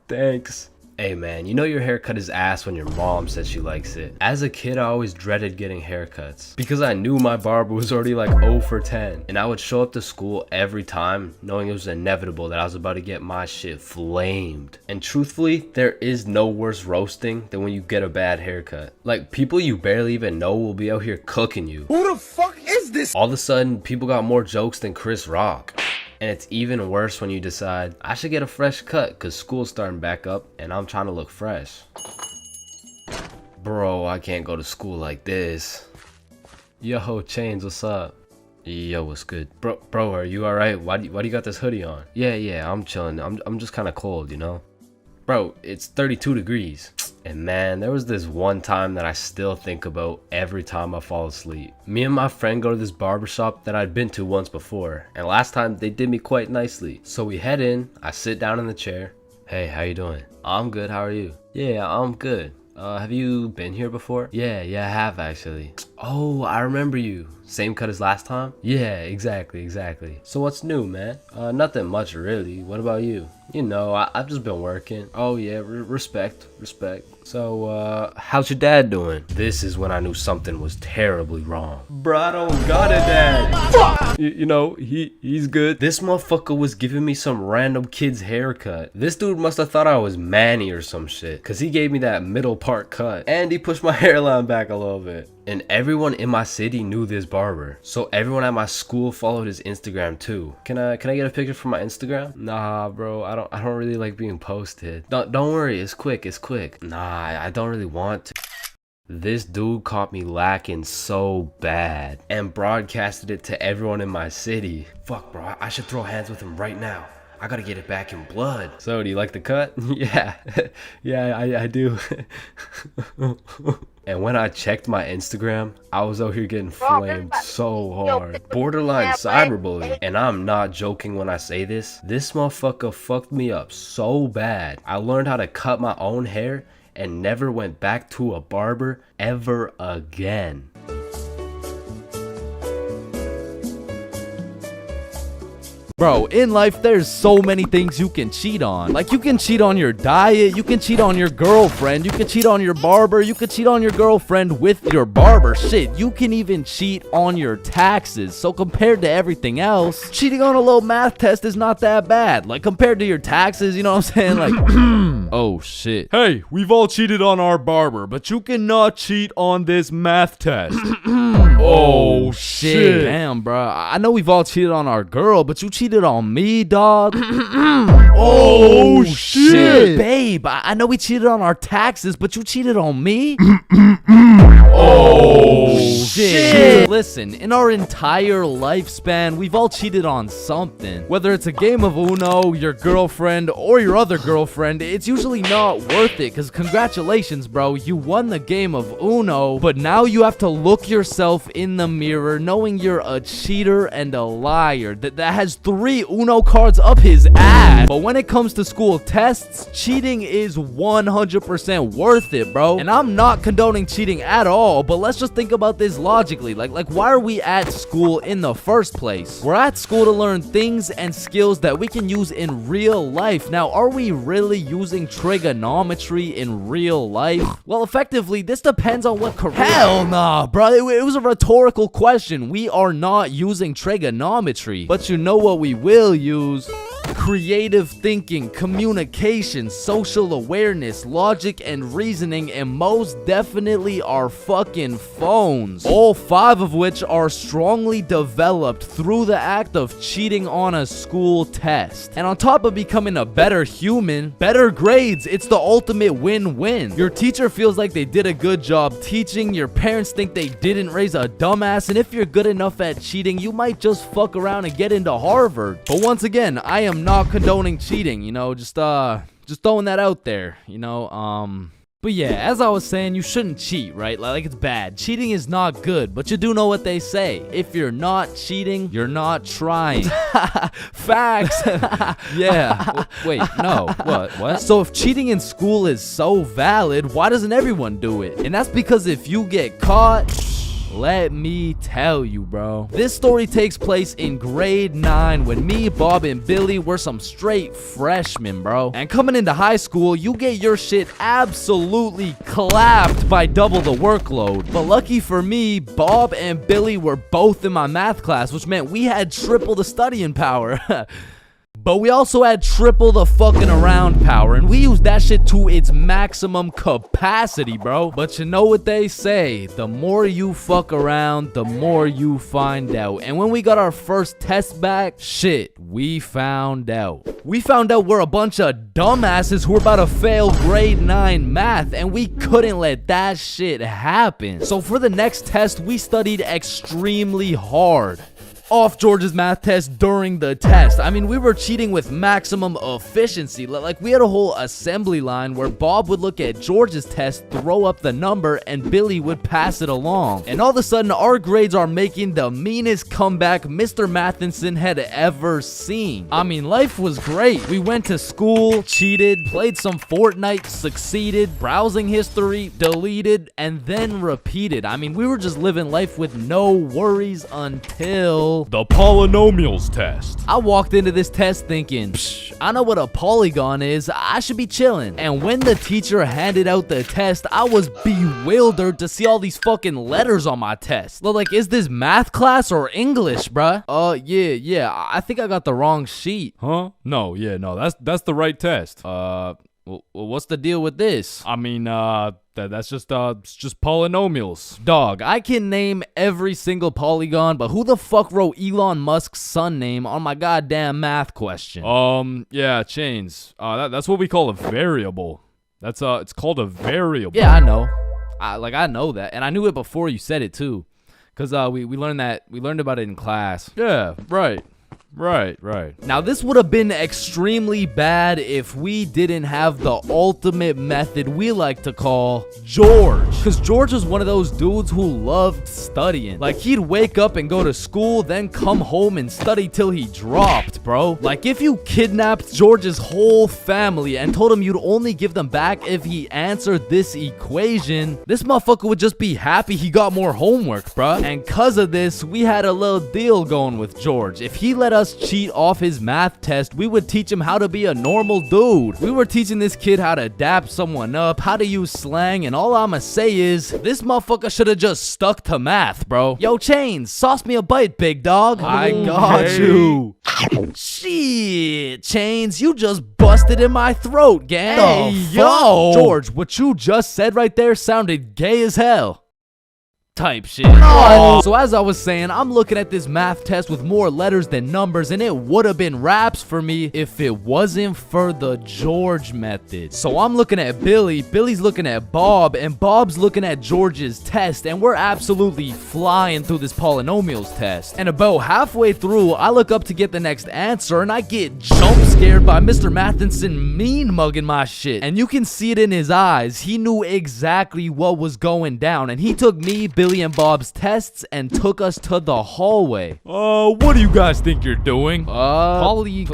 Thanks. Hey man, you know your haircut is ass when your mom says she likes it. As a kid, I always dreaded getting haircuts because I knew my barber was already like 0 for 10. And I would show up to school every time knowing it was inevitable that I was about to get my shit flamed. And truthfully, there is no worse roasting than when you get a bad haircut. Like, people you barely even know will be out here cooking you. Who the fuck is this? All of a sudden, people got more jokes than Chris Rock. And it's even worse when you decide, I should get a fresh cut because school's starting back up and I'm trying to look fresh. Bro, I can't go to school like this. Yo, Chains, what's up? Yo, what's good? Bro, are you alright? Why do you got this hoodie on? Yeah, I'm chilling. I'm just kind of cold, you know? Bro, it's 32 degrees. And man, there was this one time that I still think about every time I fall asleep. Me and my friend go to this barbershop that I'd been to once before, and last time they did me quite nicely. So we head in, I sit down in the chair. Hey, how you doing? I'm good, how are you? Yeah, I'm good. Have you been here before? Yeah, I have actually. Oh, I remember you. Same cut as last time? Yeah, exactly. So what's new, man? Nothing much really. What about you? You know, I've just been working. Oh yeah, respect. So, how's your dad doing? This is when I knew something was terribly wrong. Bro, I don't got a dad. You know, he's good. This motherfucker was giving me some random kid's haircut. This dude must have thought I was Manny or some shit, cause he gave me that middle part cut, and he pushed my hairline back a little bit. And everyone in my city knew this barber, so everyone at my school followed his Instagram too. Can I get a picture from my Instagram? Nah, bro, I don't really like being posted. Don't worry, it's quick. Nah, I don't really want to. This dude caught me lacking so bad and broadcasted it to everyone in my city. Fuck, bro, I should throw hands with him right now. I gotta get it back in blood. So, do you like the cut? Yeah, I do. And when I checked my Instagram, I was out here getting flamed so hard. Borderline cyberbullying. And I'm not joking when I say this. This motherfucker fucked me up so bad. I learned how to cut my own hair and never went back to a barber ever again. Bro, in life, there's so many things you can cheat on. Like, you can cheat on your diet, you can cheat on your girlfriend, you can cheat on your barber, you can cheat on your girlfriend with your barber. Shit, you can even cheat on your taxes. So compared to everything else, cheating on a little math test is not that bad. Like, compared to your taxes, you know what I'm saying? Like, oh shit. Hey, we've all cheated on our barber, but you cannot cheat on this math test. Oh shit. Damn, bro. I know we've all cheated on our girl, but you cheated on me, dog. Oh shit. Babe, I know we cheated on our taxes, but you cheated on me? Oh shit. Listen, in our entire lifespan, we've all cheated on something. Whether it's a game of Uno, your girlfriend, or your other girlfriend, it's usually not worth it, because congratulations, bro, you won the game of Uno, but now you have to look yourself in the mirror knowing you're a cheater and a liar that has 3 Uno cards up his ass. But when it comes to school tests, cheating is 100% worth it, bro. And I'm not condoning cheating at all, but let's just think about this logically. Like why are we at school in the first place? We're at school to learn things and skills that we can use in real life. Now, are we really using trigonometry in real life? Well, effectively, this depends on what career. Hell nah, bro. It was a rhetorical question. We are not using trigonometry, but you know what we will use? creative thinking, communication, social awareness, logic, and reasoning, and most definitely our fucking phones. All 5 of which are strongly developed through the act of cheating on a school test. And on top of becoming a better human, better grades, it's the ultimate win-win. Your teacher feels like they did a good job teaching, your parents think they didn't raise a dumbass, and if you're good enough at cheating, you might just fuck around and get into Harvard. But once again, I am not condoning cheating, you know, just throwing that out there, you know, But yeah, as I was saying, you shouldn't cheat, right? Like, it's bad. Cheating is not good, but you do know what they say. If you're not cheating, you're not trying. Facts. Yeah. Wait, no. What? So if cheating in school is so valid, why doesn't everyone do it? And that's because if you get caught, let me tell you, bro. This story takes place in grade 9 when me, Bob, and Billy were some straight freshmen, bro. And coming into high school, you get your shit absolutely clapped by double the workload. But lucky for me, Bob and Billy were both in my math class, which meant we had triple the studying power. But we also had triple the fucking around power, and we used that shit to its maximum capacity, bro. But you know what they say, the more you fuck around, the more you find out. And when we got our first test back, shit, we found out. We found out we're a bunch of dumbasses who were about to fail grade 9 math, and we couldn't let that shit happen. So for the next test, we studied extremely hard. Off George's math test during the test. I mean, we were cheating with maximum efficiency. Like, we had a whole assembly line where Bob would look at George's test, throw up the number, and Billy would pass it along. And all of a sudden, our grades are making the meanest comeback Mr. Matheson had ever seen. I mean, life was great. We went to school, cheated, played some Fortnite, succeeded, browsing history, deleted, and then repeated. I mean, we were just living life with no worries until the polynomials test. I walked into this test thinking, psh, I know what a polygon is, I should be chilling. And when the teacher handed out the test, I was bewildered to see all these fucking letters on my test. Like, is this math class or English, bruh? Yeah, I think I got the wrong sheet. Huh? No, that's the right test. Well, what's the deal with this? I mean, that's just polynomials. Dog, I can name every single polygon, but who the fuck wrote Elon Musk's son name on my goddamn math question? Yeah, Chains. That's what we call a variable. It's called a variable. Yeah, I know. I know that, and I knew it before you said it too, cause we learned about it in class. Yeah, right. Right. Now, this would have been extremely bad if we didn't have the ultimate method we like to call George. Because George was one of those dudes who loved studying. Like, he'd wake up and go to school, then come home and study till he dropped, bro. Like, if you kidnapped George's whole family and told him you'd only give them back if he answered this equation, this motherfucker would just be happy he got more homework, bro. And cause of this, we had a little deal going with George. If he let us cheat off his math test, we would teach him how to be a normal dude. We were teaching this kid how to dap someone up, how to use slang, and all I'ma say is, this motherfucker should have just stuck to math, bro. Yo, Chains, sauce me a bite, big dog. I got you. Shit, Chains, you just busted in my throat, gang. Hey, yo. George, what you just said right there sounded gay as hell. Type shit. So as I was saying, I'm looking at this math test with more letters than numbers, and it would have been raps for me if it wasn't for the George method. So I'm looking at Billy, Billy's looking at Bob, and Bob's looking at George's test, and we're absolutely flying through this polynomials test. And about halfway through, I look up to get the next answer, and I get jump scared by Mr. Matheson mean mugging my shit. And you can see it in his eyes. He knew exactly what was going down, and he took me, Billy, and Bob's tests and took us to the hallway. What do you guys think you're doing? Polygamy.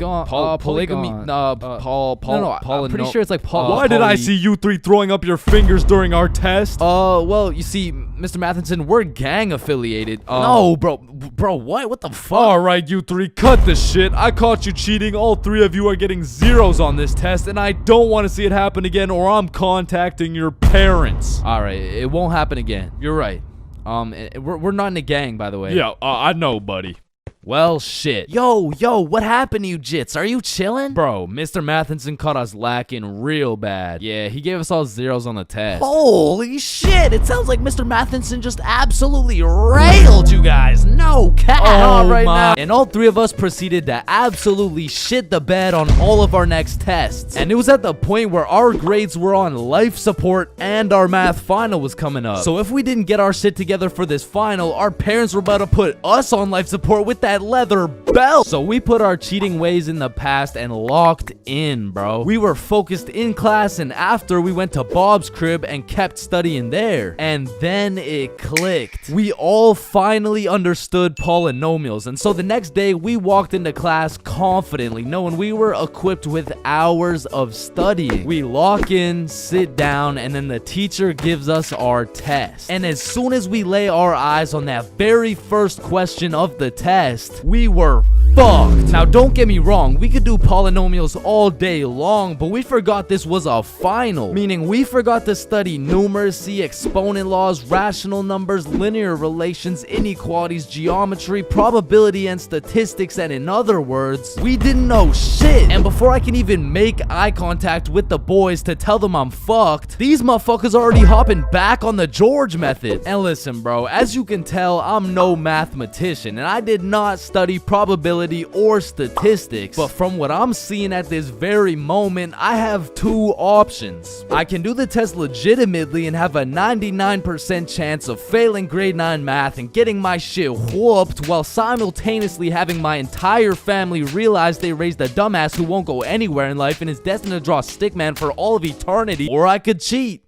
I'm pretty sure it's like Why did I see you three throwing up your fingers during our test? Well, you see, Mr. Matheson, we're gang affiliated. No, bro, what the fuck? All right, you three, cut this shit. I caught you cheating. All 3 of you are getting zeros on this test, and I don't want to see it happen again, or I'm contacting your parents. All right, it won't happen again. You're right. We're not in a gang, by the way. Yeah, I know, buddy. Well, shit. Yo, what happened to you, Jits? Are you chilling? Bro, Mr. Mathinson caught us lacking real bad. Yeah, he gave us all zeros on the test. Holy shit, it sounds like Mr. Mathinson just absolutely railed you guys. No cap. Now. And all three of us proceeded to absolutely shit the bed on all of our next tests. And it was at the point where our grades were on life support and our math final was coming up. So if we didn't get our shit together for this final, our parents were about to put us on life support with that leather belt. So we put our cheating ways in the past and locked in, bro. We were focused in class, and after we went to Bob's crib and kept studying there. And then it clicked. We all finally understood polynomials, and so the next day we walked into class confidently, knowing we were equipped with hours of studying. We lock in, sit down, and then the teacher gives us our test. And as soon as we lay our eyes on that very first question of the test, we were fucked. Now don't get me wrong, we could do polynomials all day long, but we forgot this was a final, meaning we forgot to study numeracy, exponent laws, rational numbers, linear relations, inequalities, geometry, probability, and statistics. And in other words, we didn't know shit. And before I can even make eye contact with the boys to tell them I'm fucked, these motherfuckers already hopping back on the George method. And listen, bro, as you can tell, I'm no mathematician, and I did not study probability or statistics, but from what I'm seeing at this very moment, I have two options. I can do the test legitimately and have a 99% chance of failing grade 9 math and getting my shit whooped, while simultaneously having my entire family realize they raised a dumbass who won't go anywhere in life and is destined to draw stickman for all of eternity. Or I could cheat.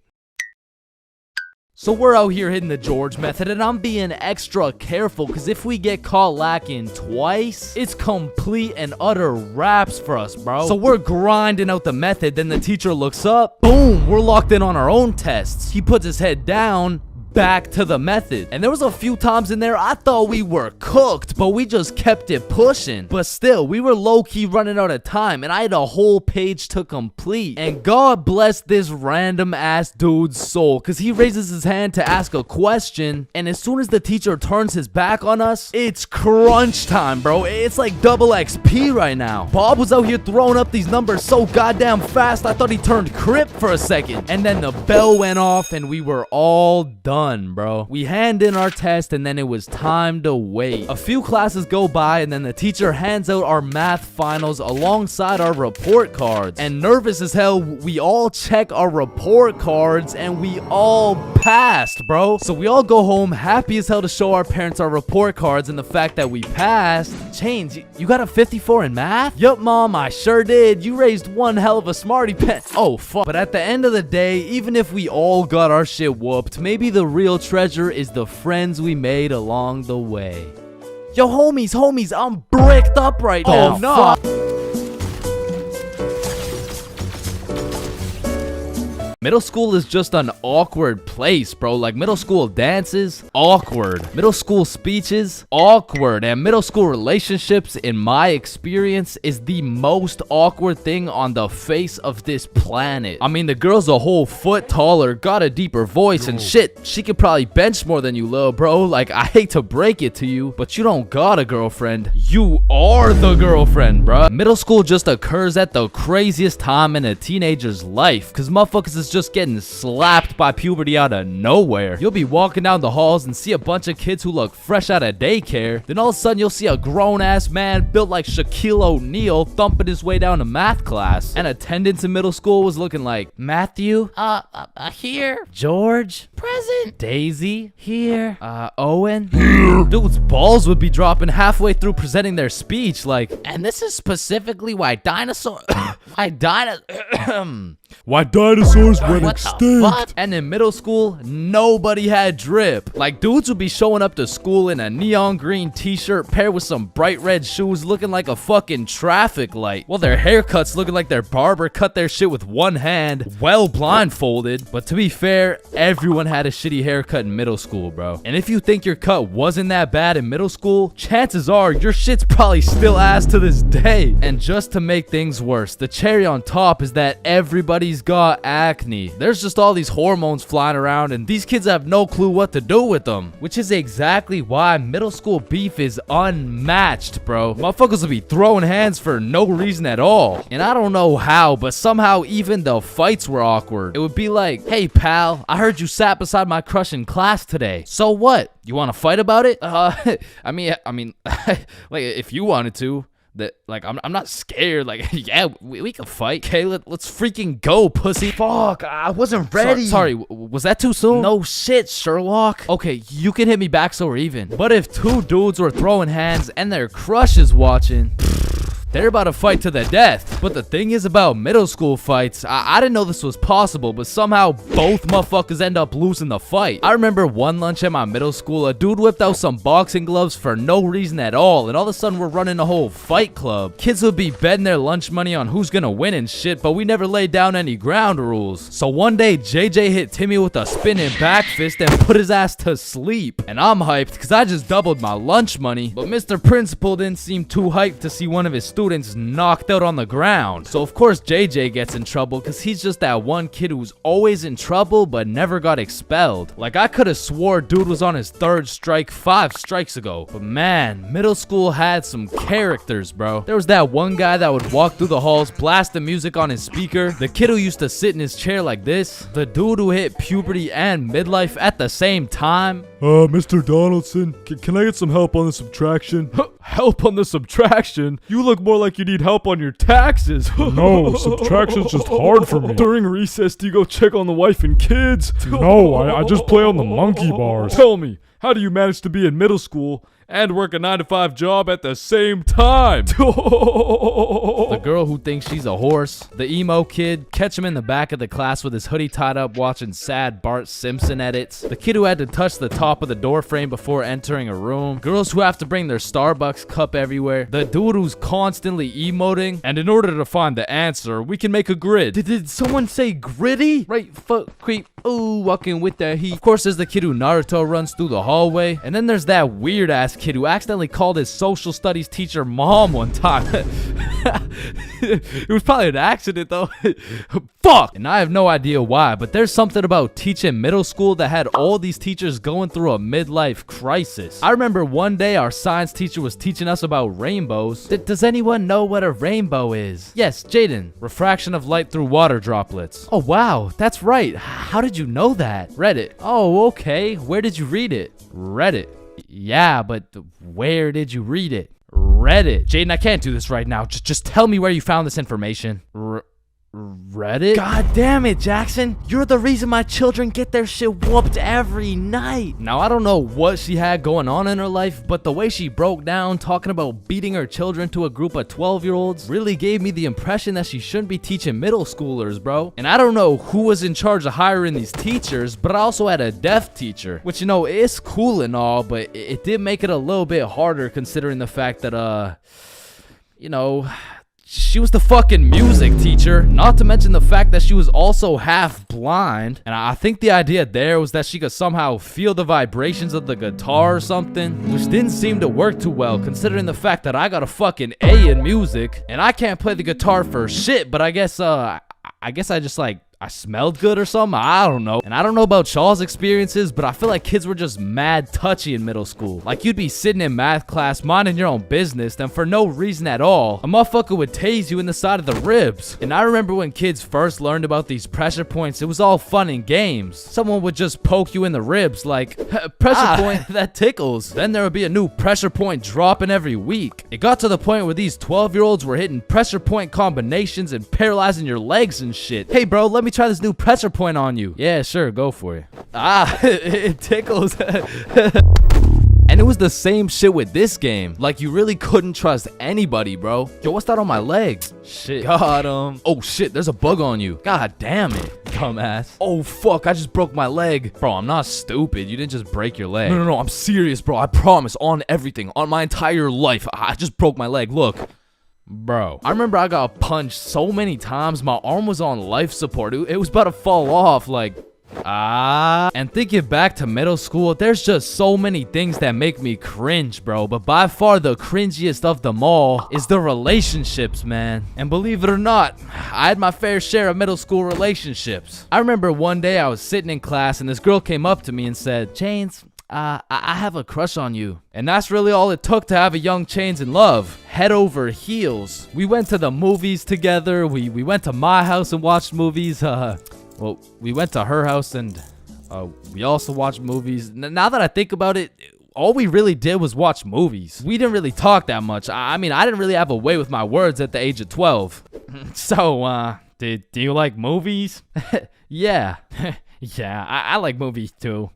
So we're out here hitting the George method, and I'm being extra careful, because if we get caught lacking twice, it's complete and utter wraps for us, bro. So we're grinding out the method, then the teacher looks up, boom, we're locked in on our own tests. He puts his head down, back to the method. And there was a few times in there I thought we were cooked, but we just kept it pushing. But still, we were low-key running out of time, and I had a whole page to complete. And God bless this random ass dude's soul, because he raises his hand to ask a question, and as soon as the teacher turns his back on us, it's crunch time, bro. It's like double XP right now. Bob was out here throwing up these numbers so goddamn fast, I thought he turned Crip for a second. And then the bell went off, and we were all done, bro. We hand in our test, and then it was time to wait. A few classes go by, and then the teacher hands out our math finals alongside our report cards. And nervous as hell, we all check our report cards, and we all passed, bro. So we all go home happy as hell to show our parents our report cards and the fact that we passed. Chains, you got a 54 in math? Yup, mom, I sure did. You raised one hell of a smarty pants. Oh, fuck. But at the end of the day, even if we all got our shit whooped, maybe the real treasure is the friends we made along the way. Yo, homies, I'm bricked up right now. Oh, no. Middle school is just an awkward place, bro. Like, middle school dances, awkward. Middle school speeches, awkward. And middle school relationships, in my experience, is the most awkward thing on the face of this planet. I mean, the girl's a whole foot taller, got a deeper voice, and shit, she could probably bench more than you, lil' bro. Like, I hate to break it to you, but you don't got a girlfriend. You are the girlfriend, bro. Middle school just occurs at the craziest time in a teenager's life, because motherfuckers is just getting slapped by puberty out of nowhere. You'll be walking down the halls and see a bunch of kids who look fresh out of daycare. Then all of a sudden you'll see a grown-ass man built like Shaquille O'Neal thumping his way down to math class. And attendance in middle school was looking like Matthew, Here. George, Present. Daisy, here, Owen, here. Dude's balls would be dropping halfway through presenting their speech, like, And this is specifically why dinosaurs Why dinosaurs went What the extinct? fuck? And in middle school, nobody had drip. Like, dudes would be showing up to school in a neon green t-shirt paired with some bright red shoes looking like a fucking traffic light, while their haircuts looking like their barber cut their shit with one hand, well blindfolded. But to be fair, everyone had a shitty haircut in middle school, bro. And if you think your cut wasn't that bad in middle school, chances are your shit's probably still ass to this day. And just to make things worse, the cherry on top is that everybody everybody's got acne. There's just all these hormones flying around and these kids have no clue what to do with them. Which is exactly why middle school beef is unmatched, bro. Motherfuckers will be throwing hands for no reason at all. And I don't know how, but somehow even the fights were awkward. It would be like, hey pal, I heard you sat beside my crush in class today. So what? You want to fight about it? I mean, like if you wanted to. That like I'm not scared. Like yeah, we can fight. Okay, let's freaking go, pussy. Fuck, I wasn't ready. Sorry, was that too soon? No shit, Sherlock. Okay, you can hit me back so we're even. But if two dudes were throwing hands and their crush is watching, they're about to fight to the death. But the thing is about middle school fights, I didn't know this was possible, but somehow both motherfuckers end up losing the fight. I remember one lunch at my middle school, a dude whipped out some boxing gloves for no reason at all, and all of a sudden we're running a whole fight club. Kids would be betting their lunch money on who's gonna win and shit, but we never laid down any ground rules. So one day, JJ hit Timmy with a spinning back fist and put his ass to sleep. And I'm hyped, cause I just doubled my lunch money, but Mr. Principal didn't seem too hyped to see one of his students knocked out on the ground. So of course JJ gets in trouble because he's just that one kid who's always in trouble but never got expelled. Like I could have swore dude was on his third strike 5 strikes ago. But man, middle school had some characters, bro. There was that one guy that would walk through the halls, blast the music on his speaker. The kid who used to sit in his chair like this. The dude who hit puberty and midlife at the same time. Mr. Donaldson, can I get some help on the subtraction? Help on the subtraction? You look more like you need help on your taxes. No, subtraction's just hard for me. During recess, do you go check on the wife and kids? No, I just play on the monkey bars. Tell me, how do you manage to be in middle school and work a 9-to-5 job at the same time? The girl who thinks she's a horse. The emo kid. Catch him in the back of the class with his hoodie tied up watching sad Bart Simpson edits. The kid who had to touch the top of the door frame before entering a room. Girls who have to bring their Starbucks cup everywhere. The dude who's constantly emoting. And in order to find the answer, we can make a grid. Did someone say gritty? Right foot creep. Ooh, walking with the heat. Of course, there's the kid who Naruto runs through the hallway. And then there's that weird ass kid who accidentally called his social studies teacher mom one time. It was probably an accident though. Fuck! And I have no idea why, but there's something about teaching middle school that had all these teachers going through a midlife crisis. I remember one day our science teacher was teaching us about rainbows. Does anyone know what a rainbow is? Yes, Jaden. Refraction of light through water droplets. Oh wow, that's right. How did you know that? Reddit. Oh, okay. Where did you read it? Reddit. Yeah, but where did you read it? Reddit. Jaden, I can't do this right now. Just tell me where you found this information. Reddit? God damn it, Jackson. You're the reason my children get their shit whooped every night. Now, I don't know what she had going on in her life, but the way she broke down talking about beating her children to a group of 12-year-olds really gave me the impression that she shouldn't be teaching middle schoolers, bro. And I don't know who was in charge of hiring these teachers, but I also had a deaf teacher, which, you know, it's cool and all, but it did make it a little bit harder considering the fact that, you know, she was the fucking music teacher, not to mention the fact that she was also half blind. And I think the idea there was that she could somehow feel the vibrations of the guitar or something, which didn't seem to work too well considering the fact that I got a fucking A in music and I can't play the guitar for shit, but I guess I just like I smelled good or something. I don't know. And I don't know about Shaw's experiences, but I feel like kids were just mad touchy in middle school. Like you'd be sitting in math class minding your own business, then for no reason at all, a motherfucker would tase you in the side of the ribs. And I remember when kids first learned about these pressure points, it was all fun and games. Someone would just poke you in the ribs like, pressure point, that tickles. Then there would be a new pressure point dropping every week. It got to the point where these 12-year-olds were hitting pressure point combinations and paralyzing your legs and shit. Hey bro, let me try this new pressure point on you. Yeah, sure, go for it. It tickles. And it was the same shit with this game. Like, you really couldn't trust anybody, bro. Yo, what's that on my leg? Shit. Got him. Oh, shit, there's a bug on you. God damn it, dumbass. Oh, fuck, I just broke my leg. Bro, I'm not stupid. You didn't just break your leg. No, I'm serious, bro. I promise, on everything. On my entire life. I just broke my leg. Look. Bro, I remember I got punched so many times, my arm was on life support. It was about to fall off, like, And thinking back to middle school, there's just so many things that make me cringe, bro. But by far the cringiest of them all is the relationships, man. And believe it or not, I had my fair share of middle school relationships. I remember one day I was sitting in class and this girl came up to me and said, Chains, I have a crush on you. And that's really all it took to have a young Chains in love. Head over heels. We went to the movies together. We went to my house and watched movies. Well, we went to her house and we also watched movies. Now that I think about it, all we really did was watch movies. We didn't really talk that much. I mean, I didn't really have a way with my words at the age of 12. So, do you like movies? Yeah. Yeah, I like movies too.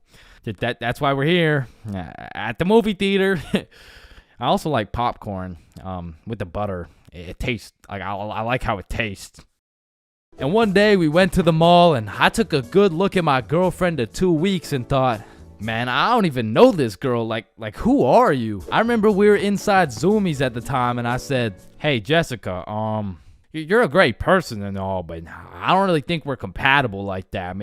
That's why we're here at the movie theater. I also like popcorn with the butter. It tastes like I like how it tastes. And one day we went to the mall and I took a good look at my girlfriend of 2 weeks and thought, man, I don't even know this girl. Like who are you? I remember we were inside Zoomies at the time and I said, hey Jessica, you're a great person and all, but I don't really think we're compatible like that.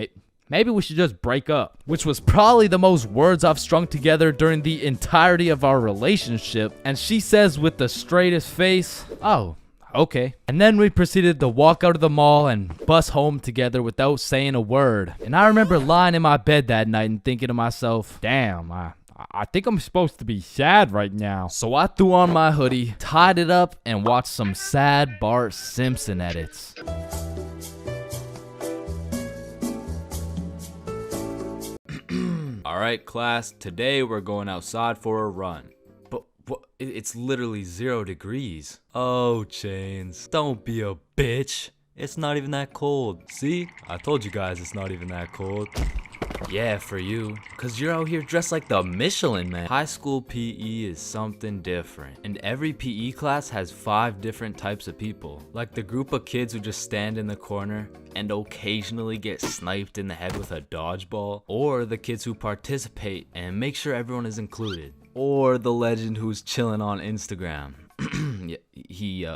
Maybe we should just break up. Which was probably the most words I've strung together during the entirety of our relationship. And she says with the straightest face, oh, okay. And then we proceeded to walk out of the mall and bus home together without saying a word. And I remember lying in my bed that night and thinking to myself, damn, I think I'm supposed to be sad right now. So I threw on my hoodie, tied it up, and watched some sad Bart Simpson edits. Alright class, today we're going outside for a run. But it's literally 0 degrees. Oh Chains, don't be a bitch. It's not even that cold. See? I told you guys it's not even that cold. Yeah, for you. Cause you're out here dressed like the Michelin Man. High school PE is something different. And every PE class has 5 different types of people. Like the group of kids who just stand in the corner and occasionally get sniped in the head with a dodgeball. Or the kids who participate and make sure everyone is included. Or the legend who's chilling on Instagram. Yeah,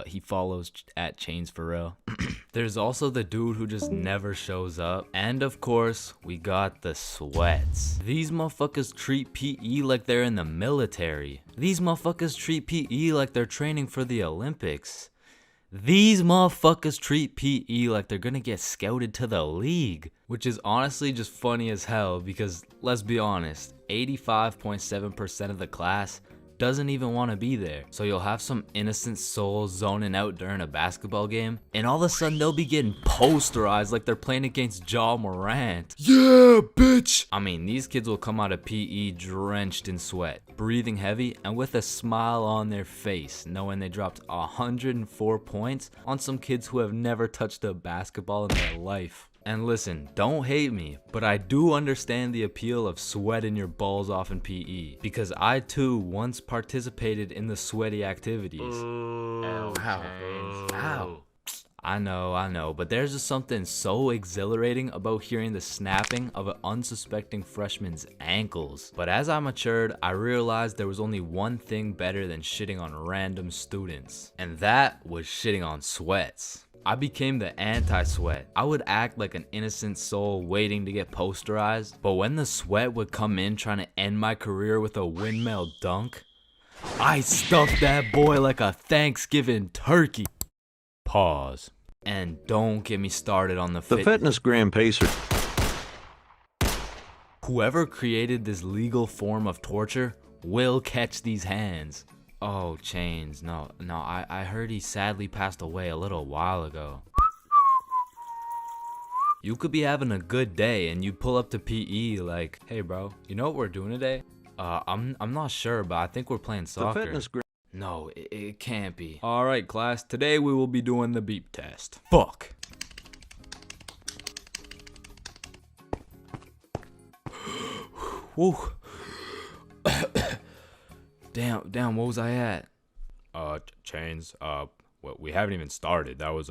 he follows at ChainsFR. There's also the dude who just never shows up. And of course, we got the sweats. These motherfuckers treat PE like they're in the military. These motherfuckers treat PE like they're training for the Olympics. These motherfuckers treat PE like they're gonna get scouted to the league. Which is honestly just funny as hell because, let's be honest, 85.7% of the class doesn't even want to be there. So you'll have some innocent souls zoning out during a basketball game, and all of a sudden they'll be getting posterized like they're playing against Ja Morant. Yeah, bitch! I mean, these kids will come out of PE drenched in sweat, breathing heavy, and with a smile on their face, knowing they dropped 104 points on some kids who have never touched a basketball in their life. And listen, don't hate me, but I do understand the appeal of sweating your balls off in PE, because I too once participated in the sweaty activities. Ow. Ow. I know, but there's just something so exhilarating about hearing the snapping of an unsuspecting freshman's ankles. But as I matured, I realized there was only one thing better than shitting on random students, and that was shitting on sweats. I became the anti-sweat. I would act like an innocent soul waiting to get posterized, but when the sweat would come in trying to end my career with a windmill dunk, I stuffed that boy like a Thanksgiving turkey. Pause. And don't get me started on the fitness gram pacer. Whoever created this legal form of torture will catch these hands. Oh, Chains, no, I heard he sadly passed away a little while ago. You could be having a good day and you pull up to PE like, hey bro, you know what we're doing today? I'm not sure, but I think we're playing soccer. No, it can't be. Alright class, today we will be doing the beep test. Fuck. Woo. Damn, what was I at? Chains, we haven't even started. That was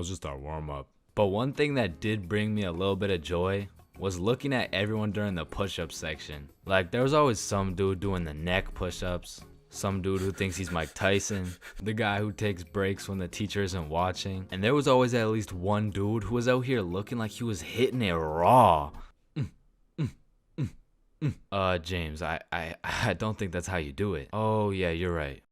just our warm-up. But one thing that did bring me a little bit of joy was looking at everyone during the push-up section. Like, there was always some dude doing the neck push-ups, some dude who thinks he's Mike Tyson, the guy who takes breaks when the teacher isn't watching, and there was always at least one dude who was out here looking like he was hitting it raw. James, I don't think that's how you do it. Oh, yeah, you're right.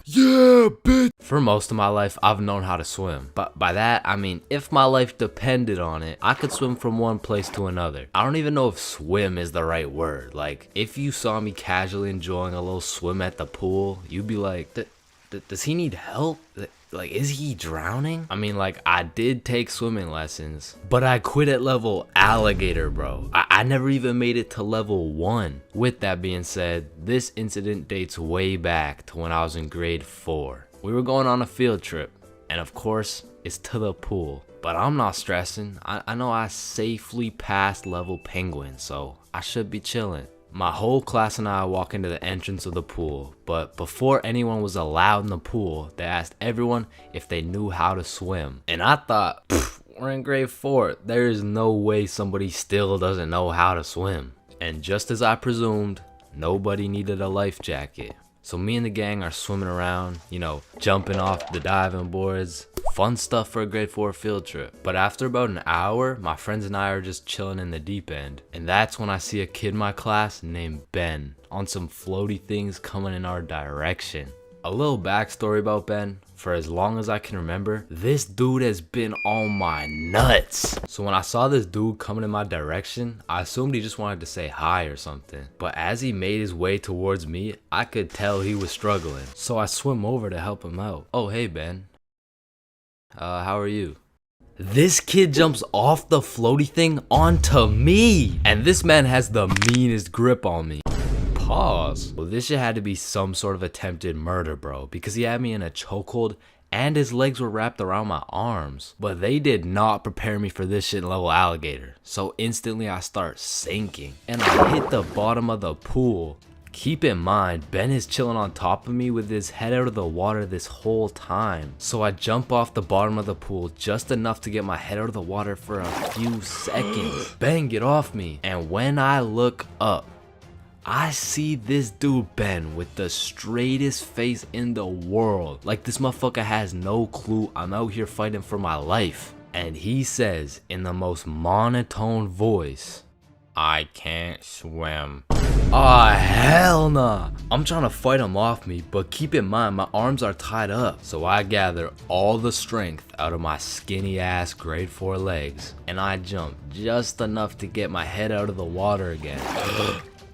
Yeah, bitch. For most of my life, I've known how to swim. But by that, I mean, if my life depended on it, I could swim from one place to another. I don't even know if swim is the right word. Like, if you saw me casually enjoying a little swim at the pool, you'd be like, does he need help? Like, is he drowning? I mean, like, I did take swimming lessons, but I quit at level alligator, bro. I never even made it to level 1. With that being said, this incident dates way back to when I was in grade 4. We were going on a field trip, and of course, it's to the pool. But I'm not stressing. I know I safely passed level penguin, so I should be chilling. My whole class and I walk into the entrance of the pool, but before anyone was allowed in the pool, they asked everyone if they knew how to swim. And I thought, we're in grade 4, there is no way somebody still doesn't know how to swim. And just as I presumed, nobody needed a life jacket. So me and the gang are swimming around, you know, jumping off the diving boards. Fun stuff for a grade 4 field trip. But after about an hour, my friends and I are just chilling in the deep end. And that's when I see a kid in my class named Ben on some floaty things coming in our direction. A little backstory about Ben. For as long as I can remember, this dude has been on my nuts. So when I saw this dude coming in my direction, I assumed he just wanted to say hi or something. But as he made his way towards me, I could tell he was struggling. So I swim over to help him out. Oh, hey Ben. How are you? This kid jumps off the floaty thing onto me. And this man has the meanest grip on me. Pause. Well, this shit had to be some sort of attempted murder, bro, because he had me in a chokehold and his legs were wrapped around my arms. But they did not prepare me for this shit in level alligator. So instantly I start sinking and I hit the bottom of the pool. Keep in mind, Ben is chilling on top of me with his head out of the water this whole time. So I jump off the bottom of the pool just enough to get my head out of the water for a few seconds. Ben, get off me. And when I look up, I see this dude Ben with the straightest face in the world. Like this motherfucker has no clue I'm out here fighting for my life. And he says in the most monotone voice, I can't swim. Ah, hell nah. I'm trying to fight him off me, but keep in mind my arms are tied up. So I gather all the strength out of my skinny ass grade 4 legs. And I jump just enough to get my head out of the water again.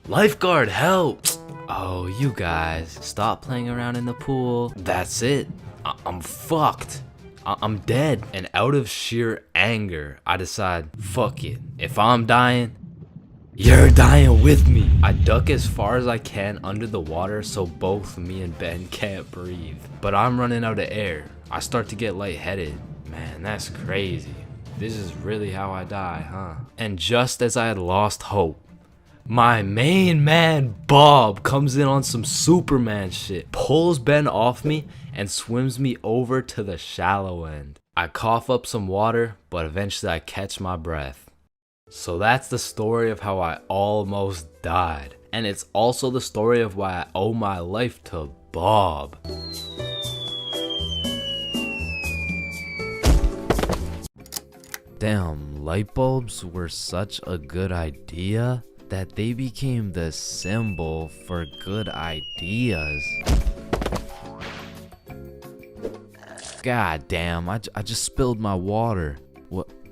Lifeguard, help! Oh, you guys, stop playing around in the pool. That's it. I'm fucked. I'm dead. And out of sheer anger, I decide, fuck it. If I'm dying, you're dying with me. I duck as far as I can under the water so both me and Ben can't breathe. But I'm running out of air. I start to get lightheaded. Man, that's crazy. This is really how I die, huh? And just as I had lost hope, my main man Bob comes in on some Superman shit, pulls Ben off me and swims me over to the shallow end. I cough up some water, but eventually I catch my breath. So that's the story of how I almost died. And it's also the story of why I owe my life to Bob. Damn, light bulbs were such a good idea that they became the symbol for good ideas. God damn, I just spilled my water.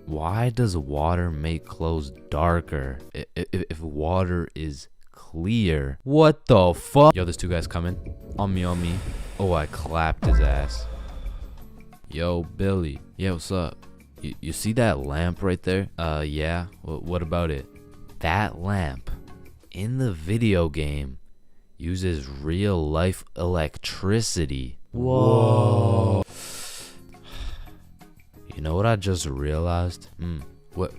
Why does water make clothes darker if water is clear? What the fuck? Yo, there's two guys coming. On me. Oh, I clapped his ass. Yo, Billy. Yeah, what's up? You see that lamp right there? Yeah. What about it? That lamp in the video game uses real life electricity. Whoa. You know what I just realized?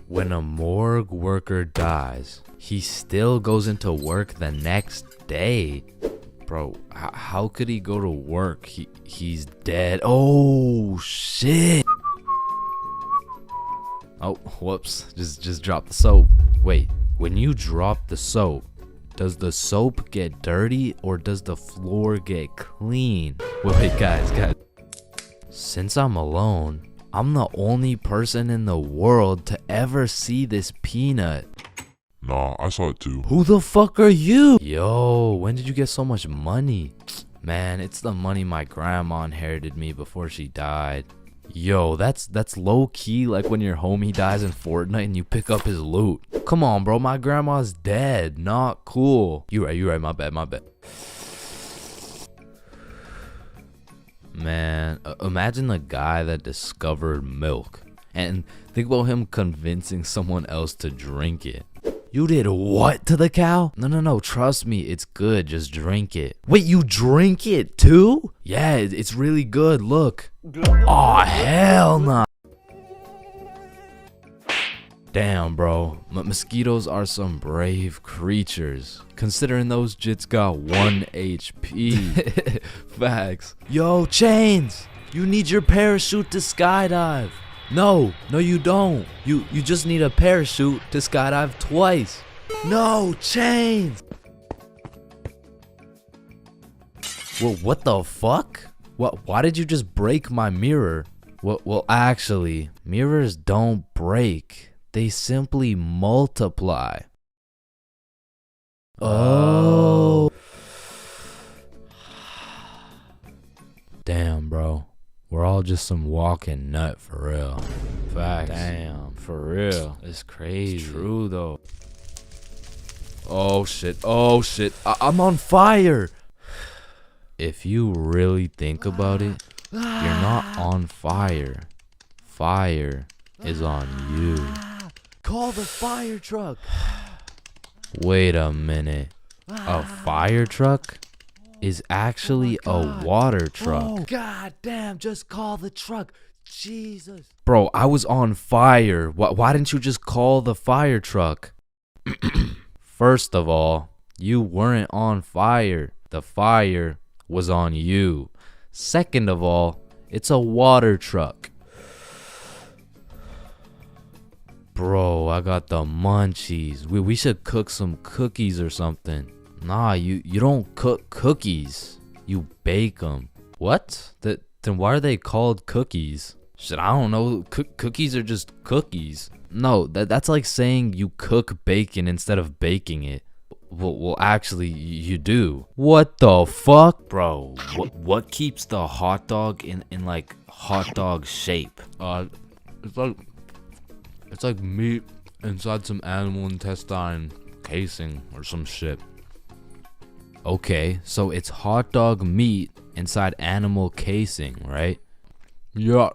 When a morgue worker dies, he still goes into work the next day. Bro, how could he go to work? He's dead. Oh, shit. Oh, whoops. Just drop the soap. Wait, when you drop the soap, does the soap get dirty or does the floor get clean? Wait, guys. Since I'm alone, I'm the only person in the world to ever see this peanut. Nah, I saw it too. Who the fuck are you? Yo, when did you get so much money? Man, it's the money my grandma inherited me before she died. Yo, that's low key like when your homie dies in Fortnite and you pick up his loot. Come on, bro, my grandma's dead. Not cool. You right, my bad. Man, imagine the guy that discovered milk. And think about him convincing someone else to drink it. You did what to the cow? No, trust me, it's good, just drink it. Wait, you drink it too? Yeah, it's really good, look. Aw, hell nah. Damn, bro, mosquitoes are some brave creatures, considering those jits got 1 HP. Facts. Yo, Chains, you need your parachute to skydive. No, you don't. You just need a parachute to skydive twice. No, Chains. Well, what the fuck? Why did you just break my mirror? Well, actually, mirrors don't break. They simply multiply. Oh. Damn, bro. We're all just some walking nut for real. Facts. Damn, for real. It's crazy. It's true though. Oh shit. I'm on fire. If you really think about it, you're not on fire. Fire is on you. Call the fire truck. Wait a minute. A fire truck is actually a water truck. Oh, god damn, just call the truck. Jesus. Bro, I was on fire. Why didn't you just call the fire truck? First of all, you weren't on fire. The fire was on you. Second of all, it's a water truck. Bro, I got the munchies. We should cook some cookies or something. Nah, you don't cook cookies. You bake them. What? Then why are they called cookies? Shit, I don't know. Cookies are just cookies. No, that's like saying you cook bacon instead of baking it. Well, actually, you do. What the fuck? Bro, what keeps the hot dog in like hot dog shape? It's like meat inside some animal intestine casing or some shit. Okay, so it's hot dog meat inside animal casing, right? Yeah.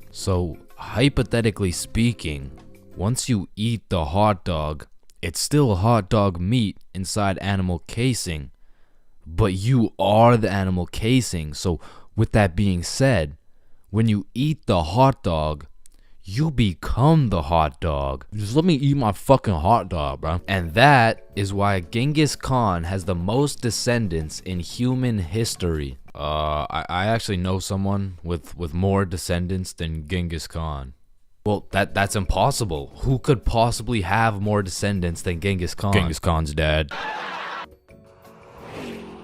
So, hypothetically speaking, once you eat the hot dog, it's still hot dog meat inside animal casing, but you are the animal casing. So, with that being said, when you eat the hot dog, you become the hot dog. Just let me eat my fucking hot dog, bro. And that is why Genghis Khan has the most descendants in human history. I actually know someone with more descendants than Genghis Khan. Well, that's impossible. Who could possibly have more descendants than Genghis Khan? Genghis Khan's dad.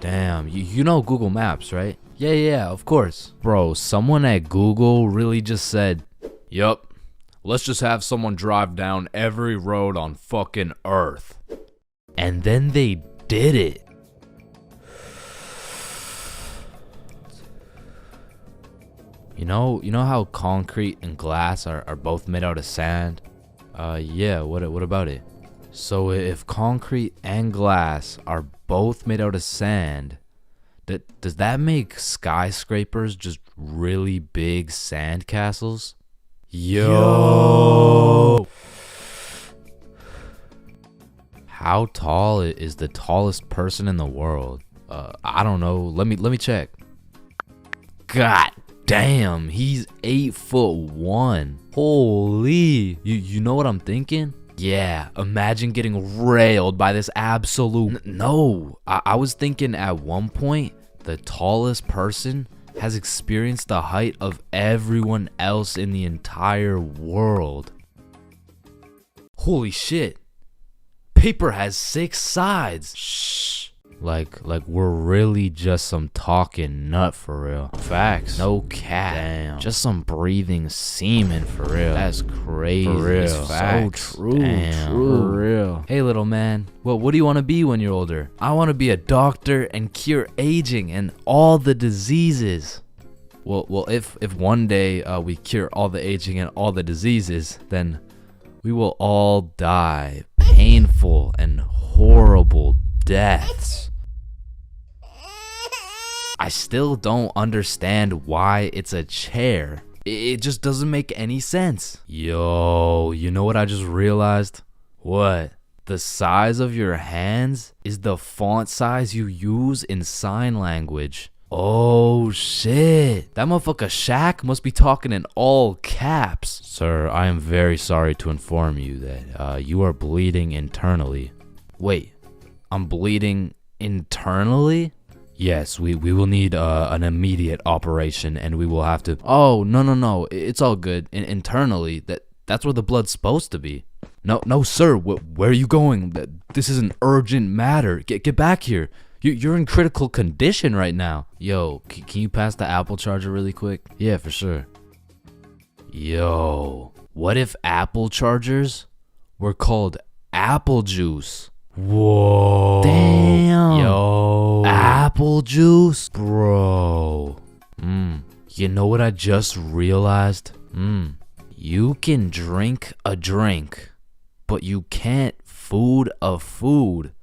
Damn, you know Google Maps, right? Yeah, of course. Bro, someone at Google really just said, yup. Let's just have someone drive down every road on fucking Earth. And then they did it. You know how concrete and glass are both made out of sand? Yeah, what about it? So if concrete and glass are both made out of sand, does that make skyscrapers just really big sand castles? Yo! How tall is the tallest person in the world? I don't know. Let me check. God damn, he's 8'1". Holy! You know what I'm thinking? Yeah, imagine getting railed by this absolute. No, I was thinking at one point the tallest person has experienced the height of everyone else in the entire world. Holy shit. Paper has 6 sides. Shh. Like we're really just some talking nut for real. Facts. No cap. Damn. Just some breathing semen for real. That's crazy. For real. Facts. So true. Damn. True. For real. Hey, little man. What do you want to be when you're older? I want to be a doctor and cure aging and all the diseases. Well, if one day we cure all the aging and all the diseases, then we will all die painful and horrible deaths. I still don't understand why it's a chair. It just doesn't make any sense. Yo, you know what I just realized? What? The size of your hands is the font size you use in sign language. Oh shit. That motherfucker Shaq must be talking in all caps. Sir, I am very sorry to inform you that you are bleeding internally. Wait, I'm bleeding internally? Yes, we will need an immediate operation, and we will have to... Oh, no. It's all good. Internally, that's where the blood's supposed to be. No, sir. Where are you going? This is an urgent matter. Get back here. You're in critical condition right now. Yo, can you pass the Apple charger really quick? Yeah, for sure. Yo, what if Apple chargers were called apple juice? Whoa. Damn. Yo. Apple juice? Bro. You know what I just realized? You can drink a drink, but you can't food a food.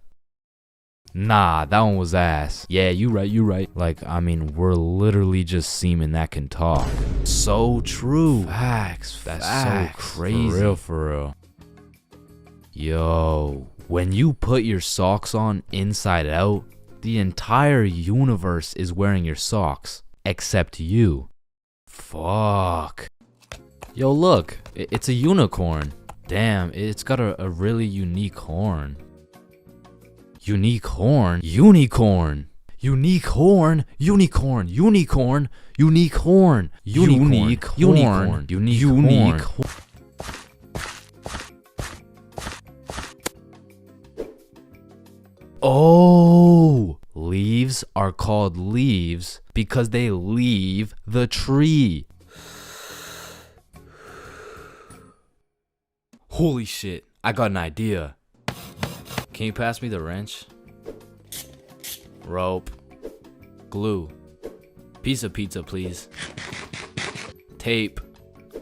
Nah, that one was ass. Yeah, you right. Like, I mean, we're literally just semen that can talk. So true. Facts. That's so crazy. For real. Yo, when you put your socks on inside out, the entire universe is wearing your socks, except you. Fuck. Yo, look, it's a unicorn. Damn, it's got a really unique horn. Unique horn? Unicorn. Unique horn. Unicorn. Unicorn. Unique horn. Unique horn. Unique horn. Oh, leaves are called leaves because they leave the tree. Holy shit, I got an idea. Can you pass me the wrench? Rope. Glue. Piece of pizza, please. Tape.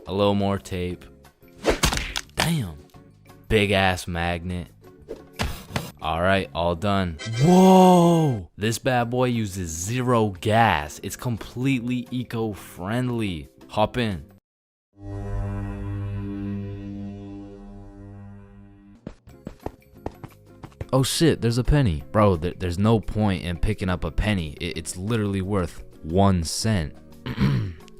A little more tape. Damn. Big ass magnet. Alright, all done. Whoa! This bad boy uses 0 gas. It's completely eco-friendly. Hop in. Oh shit, there's a penny. Bro, there's no point in picking up a penny. It's literally worth 1 cent.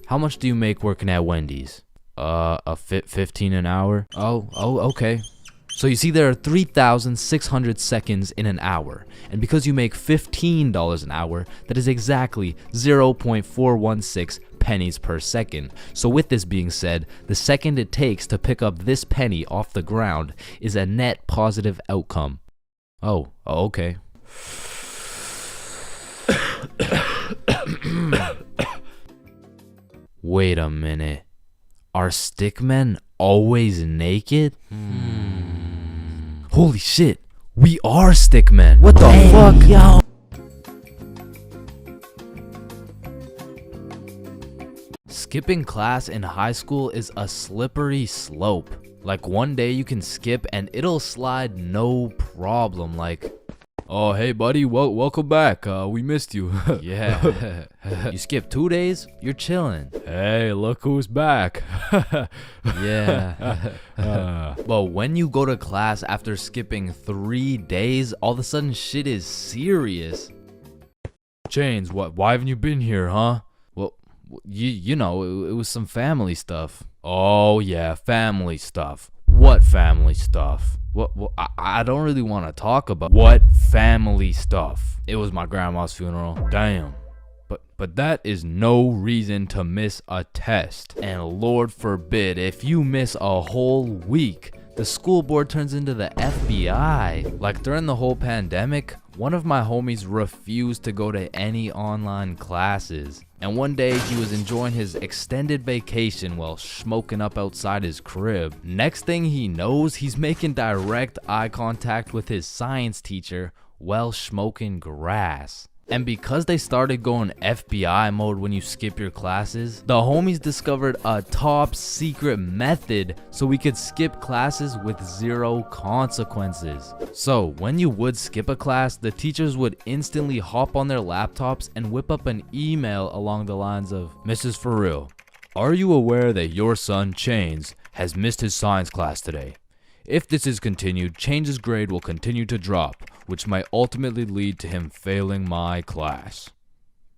How much do you make working at Wendy's? 15 an hour? Oh, okay. So you see, there are 3,600 seconds in an hour, and because you make $15 an hour, that is exactly 0.416 pennies per second. So with this being said, the second it takes to pick up this penny off the ground is a net positive outcome. Oh, okay. Wait a minute. Are stickmen always naked? Holy shit, we are stickmen. What the fuck? Yo. Skipping class in high school is a slippery slope. Like, one day you can skip and it'll slide no problem. Like, oh, hey buddy, welcome back. We missed you. Yeah. You skip 2 days, you're chilling. Hey, look who's back. Yeah. But when you go to class after skipping 3 days, all of a sudden shit is serious. Chains, why haven't you been here, huh? Well, you know, it was some family stuff. Oh yeah, family stuff. What family stuff? What I don't really want to talk about what family stuff. It was my grandma's funeral. Damn. But that is no reason to miss a test. And Lord forbid, if you miss a whole week, the school board turns into the FBI. Like, during the whole pandemic, One of my homies refused to go to any online classes. And one day he was enjoying his extended vacation while smoking up outside his crib. Next thing he knows, he's making direct eye contact with his science teacher while smoking grass. And because they started going FBI mode when you skip your classes, the homies discovered a top secret method so we could skip classes with 0 consequences. So when you would skip a class, the teachers would instantly hop on their laptops and whip up an email along the lines of, "Mrs. For real, are you aware that your son Chains has missed his science class today? If this is continued, Chains' grade will continue to drop, which might ultimately lead to him failing my class.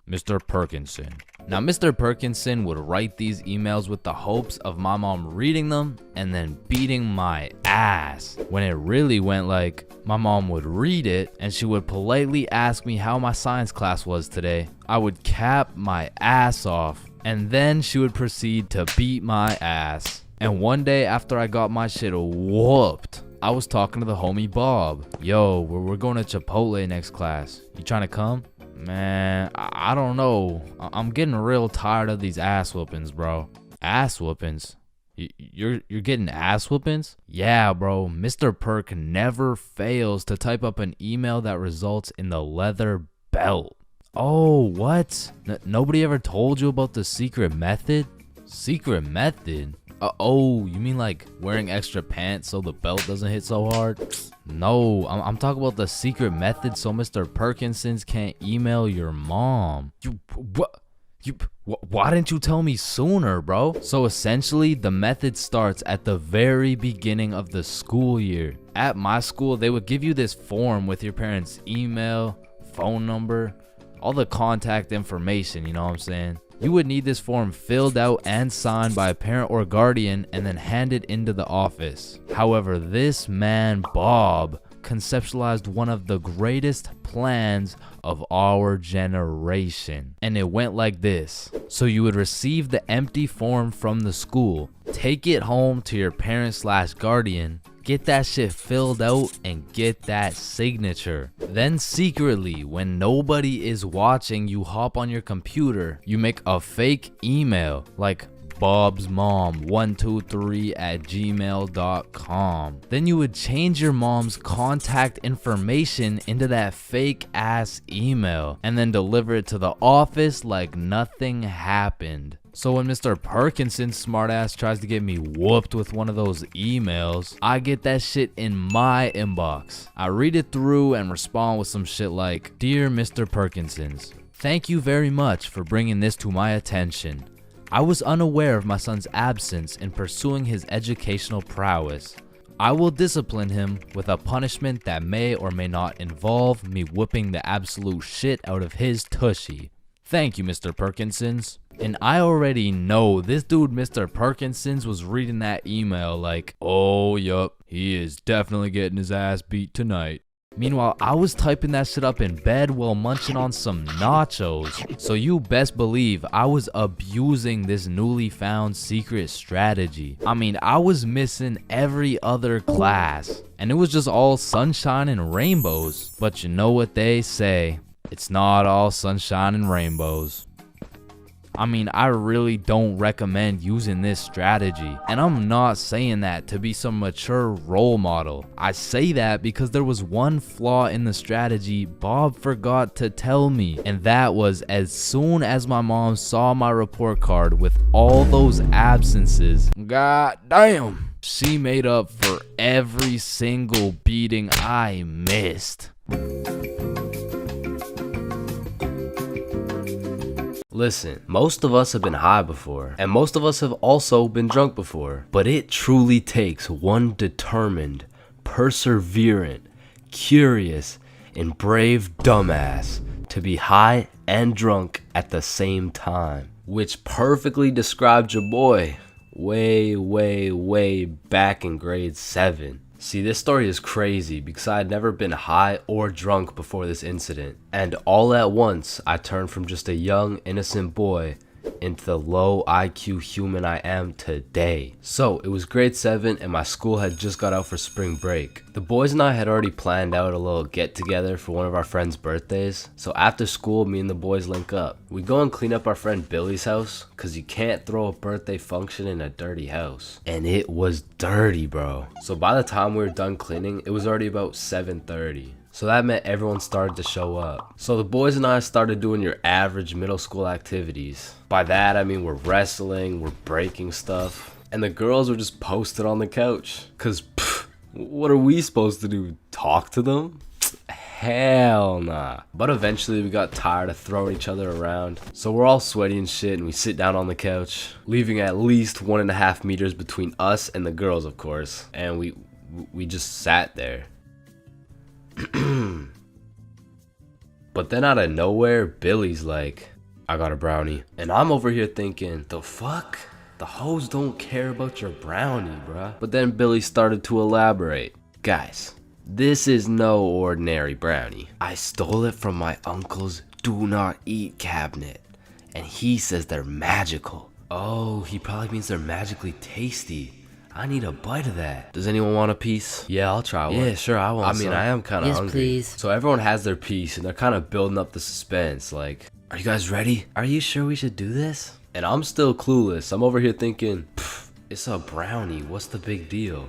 Mr. Perkinson." Now, Mr. Perkinson would write these emails with the hopes of my mom reading them and then beating my ass. When it really went like, my mom would read it and she would politely ask me how my science class was today. I would cap my ass off and then she would proceed to beat my ass. And one day after I got my shit whooped, I was talking to the homie Bob. "Yo, we're going to Chipotle next class. You trying to come?" "Man, I don't know. I'm getting real tired of these ass whoopings, bro." "Ass whoopings? You're getting ass whoopings?" "Yeah, bro. Mr. Perk never fails to type up an email that results in the leather belt." "Oh, what? Nobody ever told you about the secret method?" "Secret method? Oh, you mean like wearing extra pants so the belt doesn't hit so hard?" "No, I'm talking about the secret method so Mr. Perkinsons can't email your mom." Why didn't you tell me sooner, bro?" So essentially, the method starts at the very beginning of the school year. At my school, they would give you this form with your parents' email, phone number, all the contact information, you know what I'm saying? You would need this form filled out and signed by a parent or guardian and then handed into the office. However, this man, Bob, conceptualized one of the greatest plans of our generation. And it went like this. So you would receive the empty form from the school, take it home to your parent/guardian, get that shit filled out and get that signature. Then secretly, when nobody is watching, you hop on your computer, you make a fake email like bobsmom123@gmail.com. Then you would change your mom's contact information into that fake ass email and then deliver it to the office like nothing happened. So when Mr. Perkinson's smartass tries to get me whooped with one of those emails, I get that shit in my inbox. I read it through and respond with some shit like, "Dear Mr. Perkinsons, thank you very much for bringing this to my attention. I was unaware of my son's absence in pursuing his educational prowess. I will discipline him with a punishment that may or may not involve me whipping the absolute shit out of his tushy. Thank you, Mr. Perkinsons." And I already know this dude, Mr. Perkinsons, was reading that email like, "Oh, yup, he is definitely getting his ass beat tonight." Meanwhile, I was typing that shit up in bed while munching on some nachos. So you best believe I was abusing this newly found secret strategy. I mean, I was missing every other class. And it was just all sunshine and rainbows. But you know what they say, it's not all sunshine and rainbows. I mean, I really don't recommend using this strategy. And I'm not saying that to be some mature role model. I say that because there was one flaw in the strategy Bob forgot to tell me. And that was, as soon as my mom saw my report card with all those absences, god damn, she made up for every single beating I missed. Listen, most of us have been high before, and most of us have also been drunk before, but it truly takes one determined, perseverant, curious, and brave dumbass to be high and drunk at the same time, which perfectly described your boy way back in grade 7. See, this story is crazy because I had never been high or drunk before this incident, and all at once I turned from just a young innocent boy into the low IQ human I am today. So it was grade 7 and my school had just got out for spring break. The boys and I had already planned out a little get together for one of our friends' birthdays. So after school, me and the boys link up. We go and clean up our friend Billy's house, cause you can't throw a birthday function in a dirty house. And it was dirty, bro. So by the time we were done cleaning, it was already about 7:30. So that meant everyone started to show up. So the boys and I started doing your average middle school activities. By that I mean we're wrestling, we're breaking stuff, and the girls were just posted on the couch. Cause what are we supposed to do? Talk to them? Hell nah. But eventually we got tired of throwing each other around. So we're all sweaty and shit and we sit down on the couch, leaving at least 1.5 meters between us and the girls, of course. And we just sat there. But then out of nowhere, Billy's like, I got a brownie. And I'm over here thinking, the fuck? The hoes don't care about your brownie, bruh. But then Billy started to elaborate. Guys, this is no ordinary brownie. I stole it from my uncle's do not eat cabinet. And he says they're magical. Oh, he probably means they're magically tasty. I need a bite of that. Does anyone want a piece? Yeah, I'll try one. Yeah, sure, I want some. I mean, I am kind of hungry. Please. So everyone has their piece and they're kind of building up the suspense. Like, are you guys ready? Are you sure we should do this? And I'm still clueless. I'm over here thinking, it's a brownie. What's the big deal?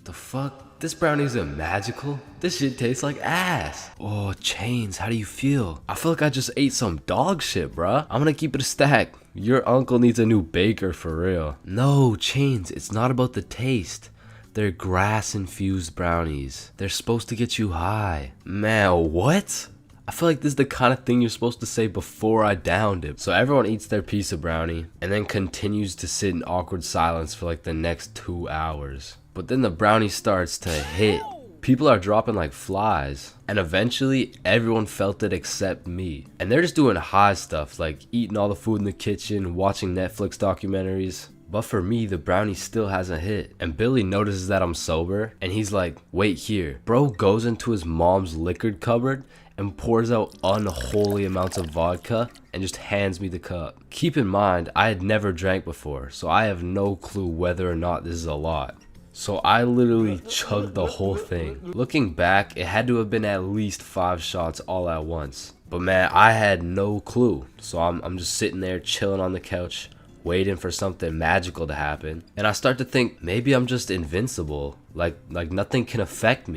The fuck? This brownie isn't magical. This shit tastes like ass. Oh, Chains, how do you feel? I feel like I just ate some dog shit, bruh. I'm gonna keep it a stack. Your uncle needs a new baker for real. No, Chains, it's not about the taste. They're grass-infused brownies. They're supposed to get you high. Man, what? I feel like this is the kind of thing you're supposed to say before I downed it. So everyone eats their piece of brownie and then continues to sit in awkward silence for like the next 2 hours. But then the brownie starts to hit. People are dropping like flies. And eventually, everyone felt it except me. And they're just doing high stuff, like eating all the food in the kitchen, watching Netflix documentaries. But for me, the brownie still hasn't hit. And Billy notices that I'm sober, and he's like, wait here. Bro goes into his mom's liquor cupboard and pours out unholy amounts of vodka and just hands me the cup. Keep in mind, I had never drank before, so I have no clue whether or not this is a lot. So I literally chugged the whole thing. Looking back, it had to have been at least 5 shots all at once. But man, I had no clue. So I'm just sitting there chilling on the couch, waiting for something magical to happen. And I start to think, maybe I'm just invincible. Like nothing can affect me.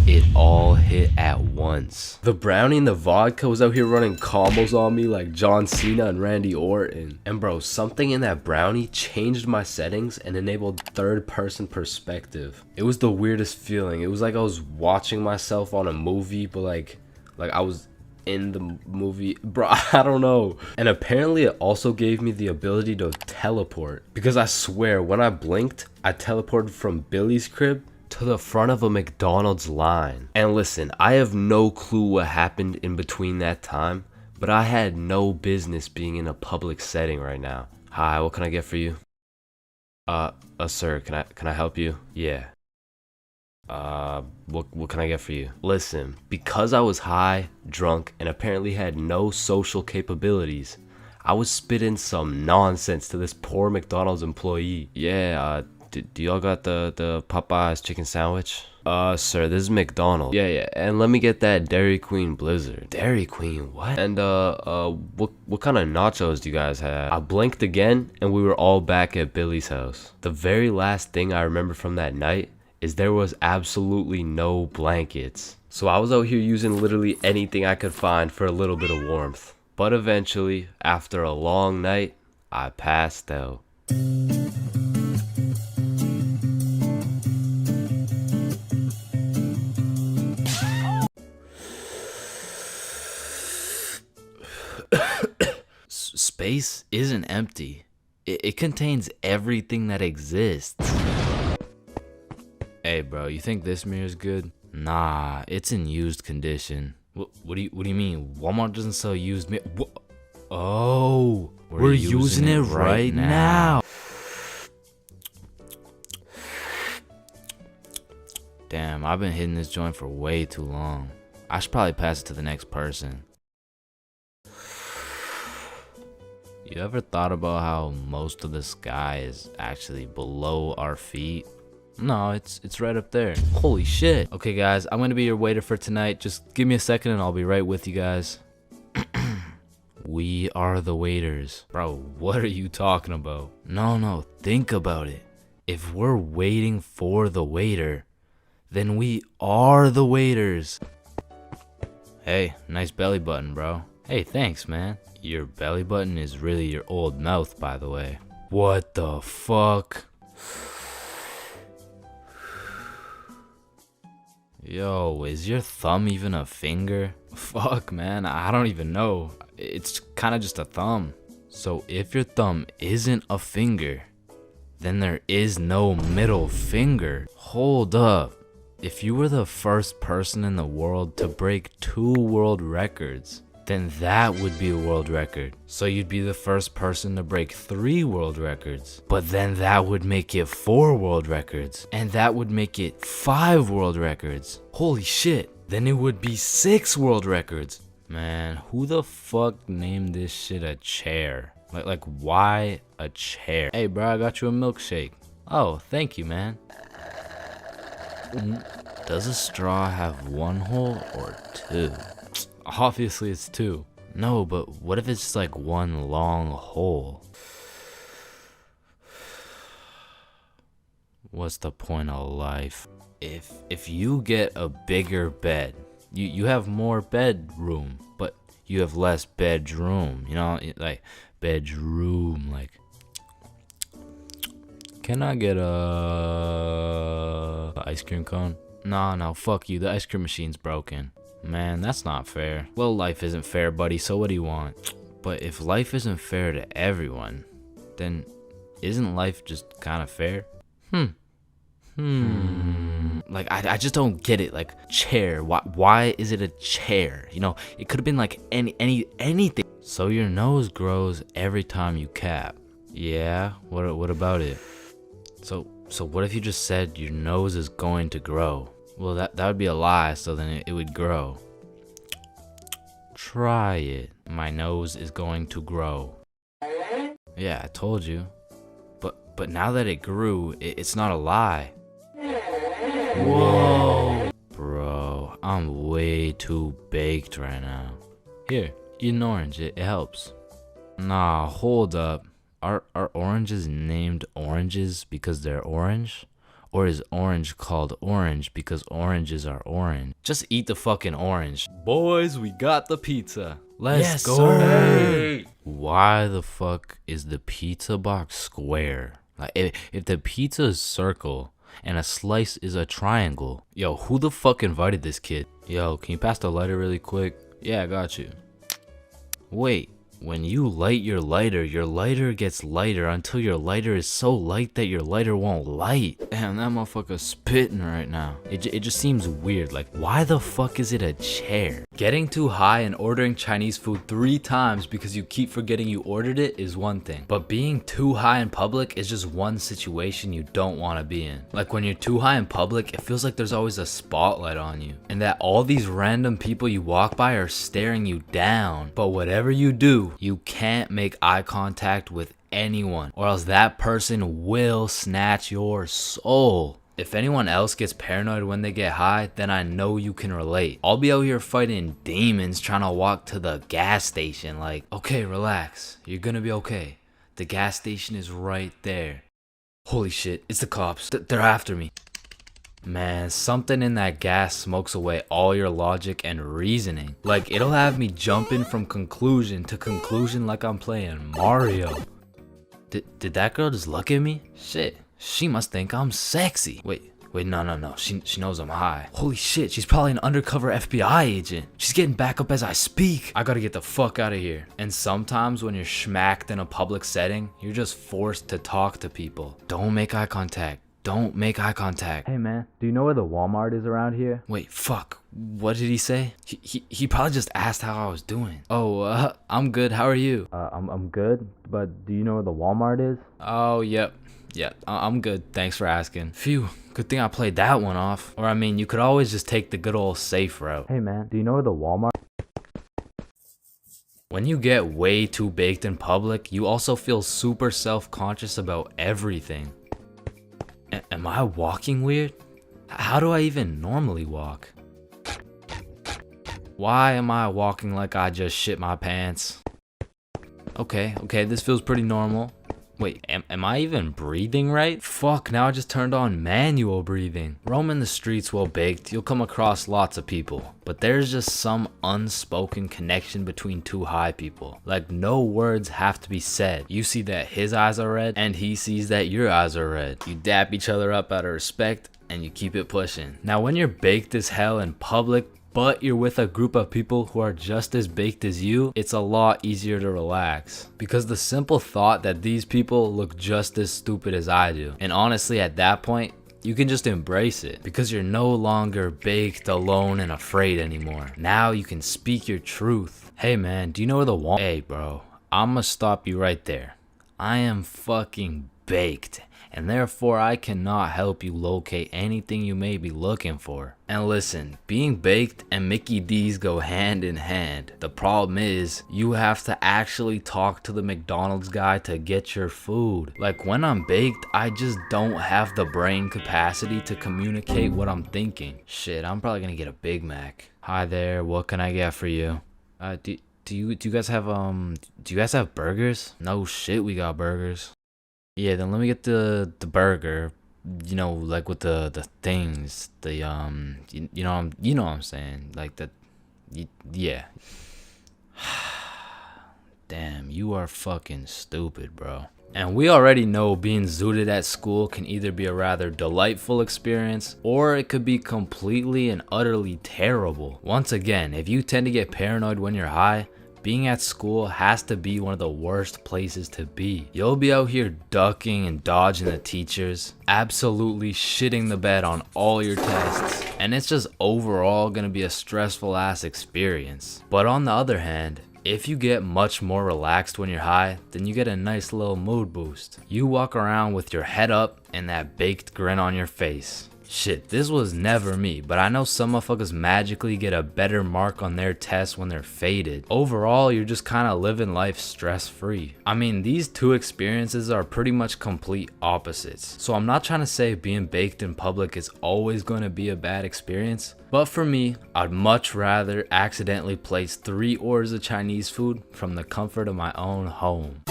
It all hit at once. The brownie and the vodka was out here running combos on me like John Cena and Randy Orton. And bro, something in that brownie changed my settings and enabled third-person perspective. It was the weirdest feeling. It was like I was watching myself on a movie, but like I was in the movie. Bro, I don't know. And apparently it also gave me the ability to teleport. Because I swear, when I blinked, I teleported from Billy's crib to the front of a McDonald's line. And listen, I have no clue what happened in between that time, but I had no business being in a public setting right now. Hi, what can I get for you? Sir, can I help you? Yeah. What can I get for you? Listen, because I was high, drunk, and apparently had no social capabilities, I was spitting some nonsense to this poor McDonald's employee. Yeah, do y'all got the Popeyes chicken sandwich? Sir, this is McDonald's. Yeah, and let me get that Dairy Queen Blizzard. Dairy Queen, what? And, what kind of nachos do you guys have? I blinked again, and we were all back at Billy's house. The very last thing I remember from that night is there was absolutely no blankets. So I was out here using literally anything I could find for a little bit of warmth. But eventually, after a long night, I passed out. Space isn't empty. It contains everything that exists. Hey bro, you think this mirror's good? Nah, it's in used condition. What do you mean? Walmart doesn't sell used mirror? Oh, we're using it right now. Damn, I've been hitting this joint for way too long. I should probably pass it to the next person. You ever thought about how most of the sky is actually below our feet? No, it's right up there. Holy shit. Okay guys, I'm gonna be your waiter for tonight. Just give me a second and I'll be right with you guys. We are the waiters. Bro, what are you talking about? No, think about it. If we're waiting for the waiter, then we are the waiters. Hey, nice belly button, bro. Hey, thanks, man. Your belly button is really your old mouth, by the way. What the fuck? Yo, is your thumb even a finger? Fuck, man, I don't even know. It's kind of just a thumb. So if your thumb isn't a finger, then there is no middle finger. Hold up. If you were the first person in the world to break 2 world records, then that would be a world record. So you'd be the first person to break 3 world records. But then that would make it 4 world records. And that would make it 5 world records. Holy shit. Then it would be 6 world records. Man, who the fuck named this shit a chair? Like why a chair? Hey bro, I got you a milkshake. Oh, thank you, man. Does a straw have 1 hole or 2? Obviously it's 2. No, but what if it's just like 1 long hole? What's the point of life? If you get a bigger bed, you have more bedroom, but you have less bedroom, you know, like bedroom, like. Can I get a ice cream cone? No, fuck you, the ice cream machine's broken. Man, that's not fair. Well, life isn't fair, buddy, so what do you want? But if life isn't fair to everyone, then isn't life just kind of fair? Like, I just don't get it. Like, chair, why is it a chair? You know, it could have been like anything. So your nose grows every time you cap. Yeah, what about it? So what if you just said your nose is going to grow? Well, that would be a lie, so then it would grow. Try it. My nose is going to grow. Yeah, I told you. But now that it grew, it's not a lie. Whoa. Bro, I'm way too baked right now. Here, eat an orange, it helps. Nah, hold up. Are oranges named oranges because they're orange? Or is orange called orange because oranges are orange? Just eat the fucking orange. Boys, we got the pizza. Let's go. Sir. Why the fuck is the pizza box square? Like, if the pizza is circle and a slice is a triangle. Yo, who the fuck invited this kid? Yo, can you pass the lighter really quick? Yeah, I got you. Wait. When you light your lighter gets lighter until your lighter is so light that your lighter won't light. Damn, that motherfucker's spitting right now. It just seems weird. Like, why the fuck is it a chair? Getting too high and ordering Chinese food 3 times because you keep forgetting you ordered it is one thing. But being too high in public is just one situation you don't want to be in. Like, when you're too high in public, it feels like there's always a spotlight on you. And that all these random people you walk by are staring you down. But whatever you do, you can't make eye contact with anyone, or else that person will snatch your soul. If anyone else gets paranoid when they get high, then I know you can relate. I'll be out here fighting demons trying to walk to the gas station like, okay, relax, you're gonna be okay. The gas station is right there. Holy shit, it's the cops. They're after me. Man, something in that gas smokes away all your logic and reasoning. Like, it'll have me jumping from conclusion to conclusion like I'm playing Mario. Did that girl just look at me? Shit, she must think I'm sexy. Wait, no. She knows I'm high. Holy shit, she's probably an undercover FBI agent. She's getting back up as I speak. I gotta get the fuck out of here. And sometimes when you're schmacked in a public setting, you're just forced to talk to people. Don't make eye contact. Don't make eye contact. Hey man, do you know where the Walmart is around here? Wait, fuck. What did he say? He probably just asked how I was doing. Oh, I'm good. How are you? I'm good, but do you know where the Walmart is? Oh, yep. Yeah, I'm good. Thanks for asking. Phew, good thing I played that one off. Or I mean, you could always just take the good old safe route. Hey man, do you know where the Walmart? When you get way too baked in public, you also feel super self-conscious about everything. Am I walking weird? How do I even normally walk? Why am I walking like I just shit my pants? Okay, this feels pretty normal. Wait, am I even breathing right? Fuck, now I just turned on manual breathing. Roaming the streets while baked, you'll come across lots of people. But there's just some unspoken connection between two high people. Like, no words have to be said. You see that his eyes are red, and he sees that your eyes are red. You dap each other up out of respect, and you keep it pushing. Now, when you're baked as hell in public, but you're with a group of people who are just as baked as you, it's a lot easier to relax. Because the simple thought that these people look just as stupid as I do. And honestly, at that point, you can just embrace it. Because you're no longer baked, alone, and afraid anymore. Now you can speak your truth. Hey man, do you know where the Hey bro, I'ma stop you right there. I am fucking baked. And therefore I cannot help you locate anything you may be looking for. And listen, being baked and Mickey D's go hand in hand. The problem is, you have to actually talk to the McDonald's guy to get your food. Like when I'm baked, I just don't have the brain capacity to communicate what I'm thinking. Shit, I'm probably gonna get a Big Mac. Hi there, what can I get for you? Do you guys have burgers? No shit, we got burgers. Yeah, then let me get the burger, you know, like with the things, the you know what I'm saying, like yeah. Damn, you are fucking stupid, bro. And we already know being zooted at school can either be a rather delightful experience, or it could be completely and utterly terrible. Once again, if you tend to get paranoid when you're high, being at school has to be one of the worst places to be. You'll be out here ducking and dodging the teachers, absolutely shitting the bed on all your tests, and it's just overall gonna be a stressful ass experience. But on the other hand, if you get much more relaxed when you're high, then you get a nice little mood boost. You walk around with your head up and that baked grin on your face. Shit, this was never me, but I know some motherfuckers magically get a better mark on their tests when they're faded. Overall, you're just kind of living life stress-free. I mean, these two experiences are pretty much complete opposites. So I'm not trying to say being baked in public is always going to be a bad experience. But for me, I'd much rather accidentally place 3 orders of Chinese food from the comfort of my own home.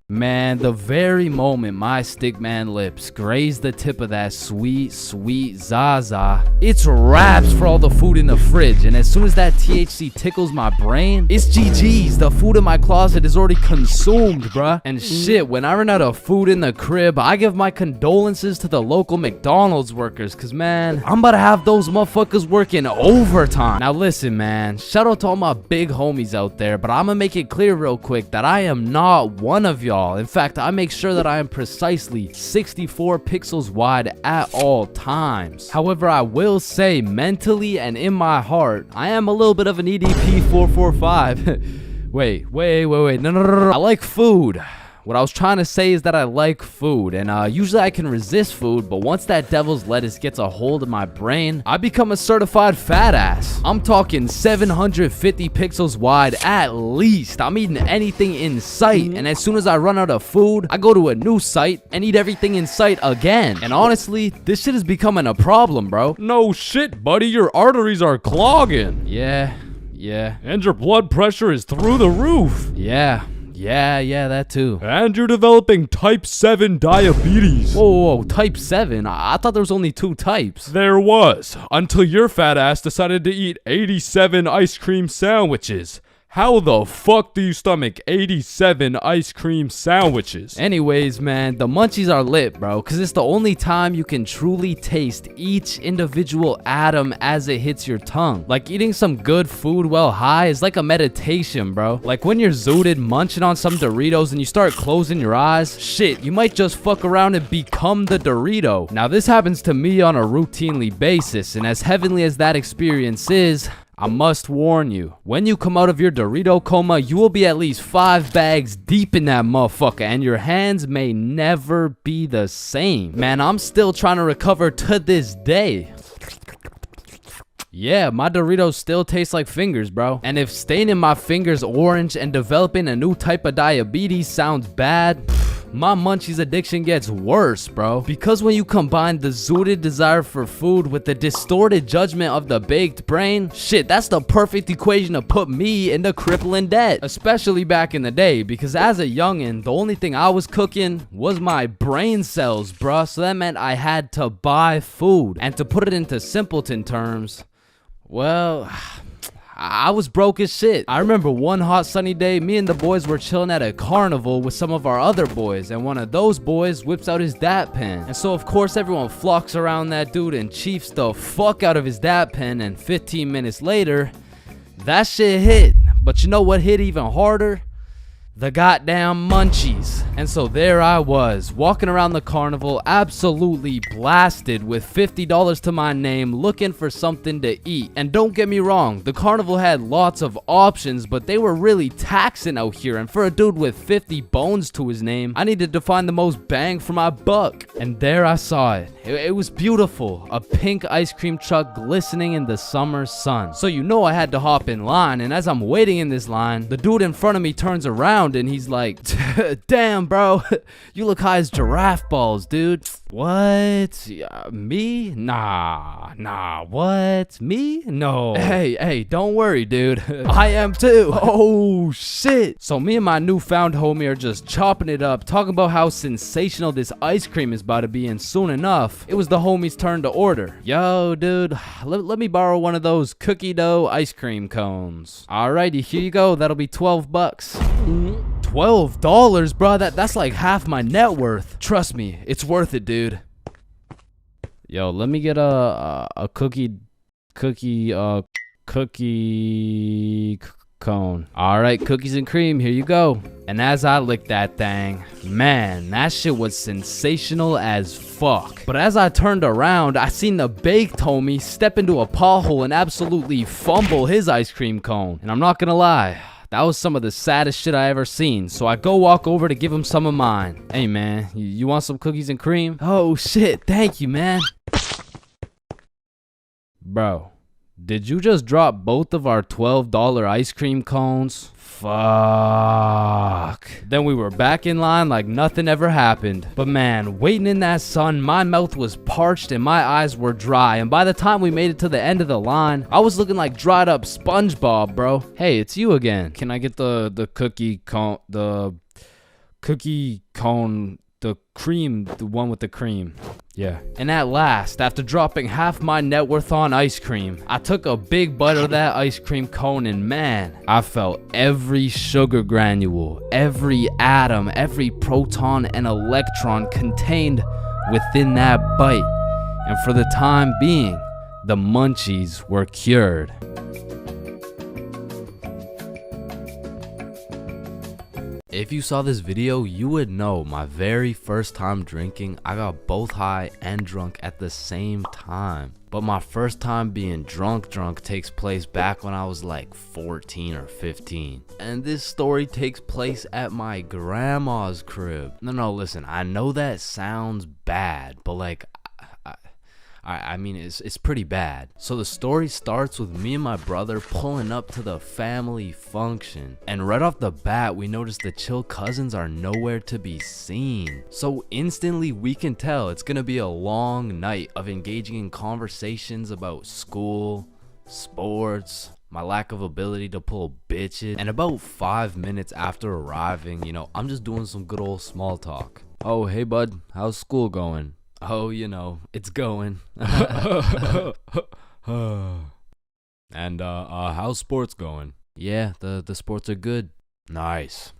Man, the very moment my stickman lips graze the tip of that sweet, sweet Zaza, it's wraps for all the food in the fridge. And as soon as that THC tickles my brain, it's GG's. The food in my closet is already consumed, bruh. And shit, when I run out of food in the crib, I give my condolences to the local McDonald's workers. Cause man, I'm about to have those motherfuckers working overtime. Now listen, man, shout out to all my big homies out there, but I'm gonna make it clear real quick that I am not one of y'all. In fact, I make sure that I am precisely 64 pixels wide at all times. However, I will say mentally and in my heart, I am a little bit of an EDP 445. Wait, no. I like food. What I was trying to say is that I like food, and usually I can resist food, but once that devil's lettuce gets a hold of my brain, I become a certified fat ass. I'm talking 750 pixels wide at least. I'm eating anything in sight, and as soon as I run out of food, I go to a new site and eat everything in sight again. And honestly, this shit is becoming a problem, bro. No shit, buddy, your arteries are clogging. Yeah. And your blood pressure is through the roof. Yeah, that too. And you're developing type 7 diabetes. Whoa, type 7? I thought there was only 2 types. There was, until your fat ass decided to eat 87 ice cream sandwiches. How the fuck do you stomach 87 ice cream sandwiches? Anyways, man, the munchies are lit, bro, because it's the only time you can truly taste each individual atom as it hits your tongue. Like, eating some good food while high is like a meditation, bro. Like, when you're zooted munching on some Doritos and you start closing your eyes, shit, you might just fuck around and become the Dorito. Now, this happens to me on a routinely basis, and as heavenly as that experience is, I must warn you, when you come out of your Dorito coma, you will be at least 5 bags deep in that motherfucker, and your hands may never be the same. Man, I'm still trying to recover to this day. Yeah, my Doritos still taste like fingers, bro. And if staining my fingers orange and developing a new type of diabetes sounds bad, my munchies addiction gets worse, bro. Because when you combine the zooted desire for food with the distorted judgment of the baked brain, shit, that's the perfect equation to put me into crippling debt. Especially back in the day, because as a youngin', the only thing I was cooking was my brain cells, bruh. So that meant I had to buy food. And to put it into simpleton terms, well, I was broke as shit. I remember one hot sunny day, me and the boys were chilling at a carnival with some of our other boys, and one of those boys whips out his dap pen. And so of course everyone flocks around that dude and chiefs the fuck out of his dap pen, and 15 minutes later, that shit hit. But you know what hit even harder? The goddamn munchies. And so there I was, walking around the carnival, absolutely blasted with $50 to my name, looking for something to eat. And don't get me wrong, the carnival had lots of options, but they were really taxing out here. And for a dude with 50 bones to his name, I needed to find the most bang for my buck. And there I saw it. It was beautiful. A pink ice cream truck glistening in the summer sun. So you know I had to hop in line, and as I'm waiting in this line, the dude in front of me turns around and he's like, damn, bro, you look high as giraffe balls, dude. What? Me? Nah, what? Me? No. Hey, don't worry, dude. I am too. Oh, shit. So me and my newfound homie are just chopping it up, talking about how sensational this ice cream is about to be, and soon enough, it was the homie's turn to order. Yo, dude, let me borrow one of those cookie dough ice cream cones. Alrighty, here you go. That'll be 12 bucks. $12, bro. That's like half my net worth. Trust me, it's worth it, dude. Yo, let me get a cookie cone. All right, cookies and cream, here you go. And as I licked that thing, man, that shit was sensational as fuck. But as I turned around, I seen the baked homie step into a pothole and absolutely fumble his ice cream cone. And I'm not gonna lie, that was some of the saddest shit I ever seen. So I go walk over to give him some of mine. Hey man, you want some cookies and cream? Oh shit, thank you, man. Bro, did you just drop both of our $12 ice cream cones? Fuck. Then we were back in line like nothing ever happened. But man, waiting in that sun, my mouth was parched and my eyes were dry. And by the time we made it to the end of the line, I was looking like dried up SpongeBob, bro. Hey, it's you again. Can I get the cookie cone, the cream, the one with the cream? Yeah. And at last, after dropping half my net worth on ice cream, I took a big bite of that ice cream cone, and man, I felt every sugar granule, every atom, every proton and electron contained within that bite. And for the time being, the munchies were cured. If you saw this video, you would know my very first time drinking, I got both high and drunk at the same time. But my first time being drunk takes place back when I was like 14 or 15. And this story takes place at my grandma's crib. No, listen, I know that sounds bad, but like, I mean, it's pretty bad. So the story starts with me and my brother pulling up to the family function. And right off the bat, we notice the chill cousins are nowhere to be seen. So instantly we can tell it's gonna be a long night of engaging in conversations about school, sports, my lack of ability to pull bitches. And about 5 minutes after arriving, you know, I'm just doing some good old small talk. Oh, hey bud, how's school going? Oh, you know, it's going. And how's sports going? Yeah, the sports are good. Nice.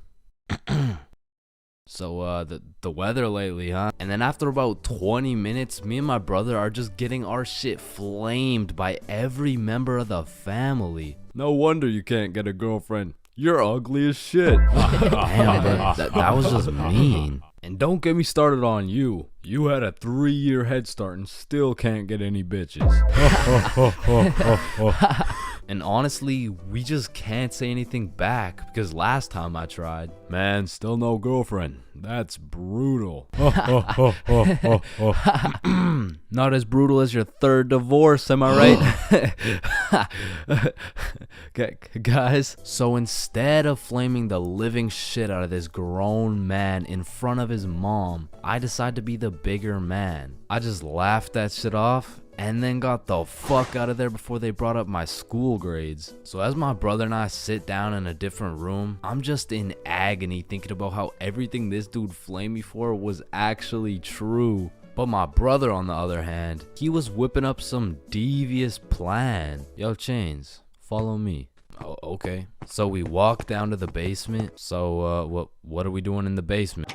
So the weather lately, huh? And then after about 20 minutes, me and my brother are just getting our shit flamed by every member of the family. No wonder you can't get a girlfriend. You're ugly as shit. Damn, that was just mean. And don't get me started on you. You had a 3-year head start and still can't get any bitches. And honestly, we just can't say anything back because last time I tried, Man, still no girlfriend. That's brutal. not as brutal as your third divorce, am I right? Guys, so instead of flaming the living shit out of this grown man in front of his mom, I decided to be the bigger man. I just laughed that shit off and then got the fuck out of there before they brought up my school grades. So as my brother and I sit down in a different room, I'm just in agony thinking about how everything this dude flamed me for was actually true. But my brother, on the other hand, he was whipping up some devious plan. Yo, Chains, follow me. Oh, okay. So we walk down to the basement. So what are we doing in the basement?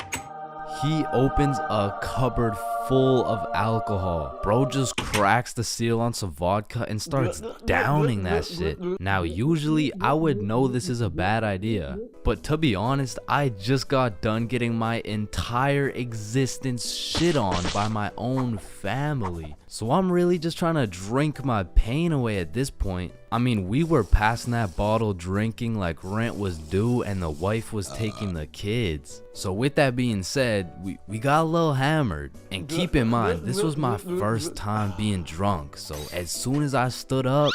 He opens a cupboard full of alcohol. Bro just cracks the seal on some vodka and starts downing that shit. Now, usually I would know this is a bad idea, but to be honest, I just got done getting my entire existence shit on by my own family. So I'm really just trying to drink my pain away at this point. I mean, we were passing that bottle drinking like rent was due and the wife was taking the kids. So with that being said, we got a little hammered. And keep in mind, this was my first time being drunk. So as soon as I stood up,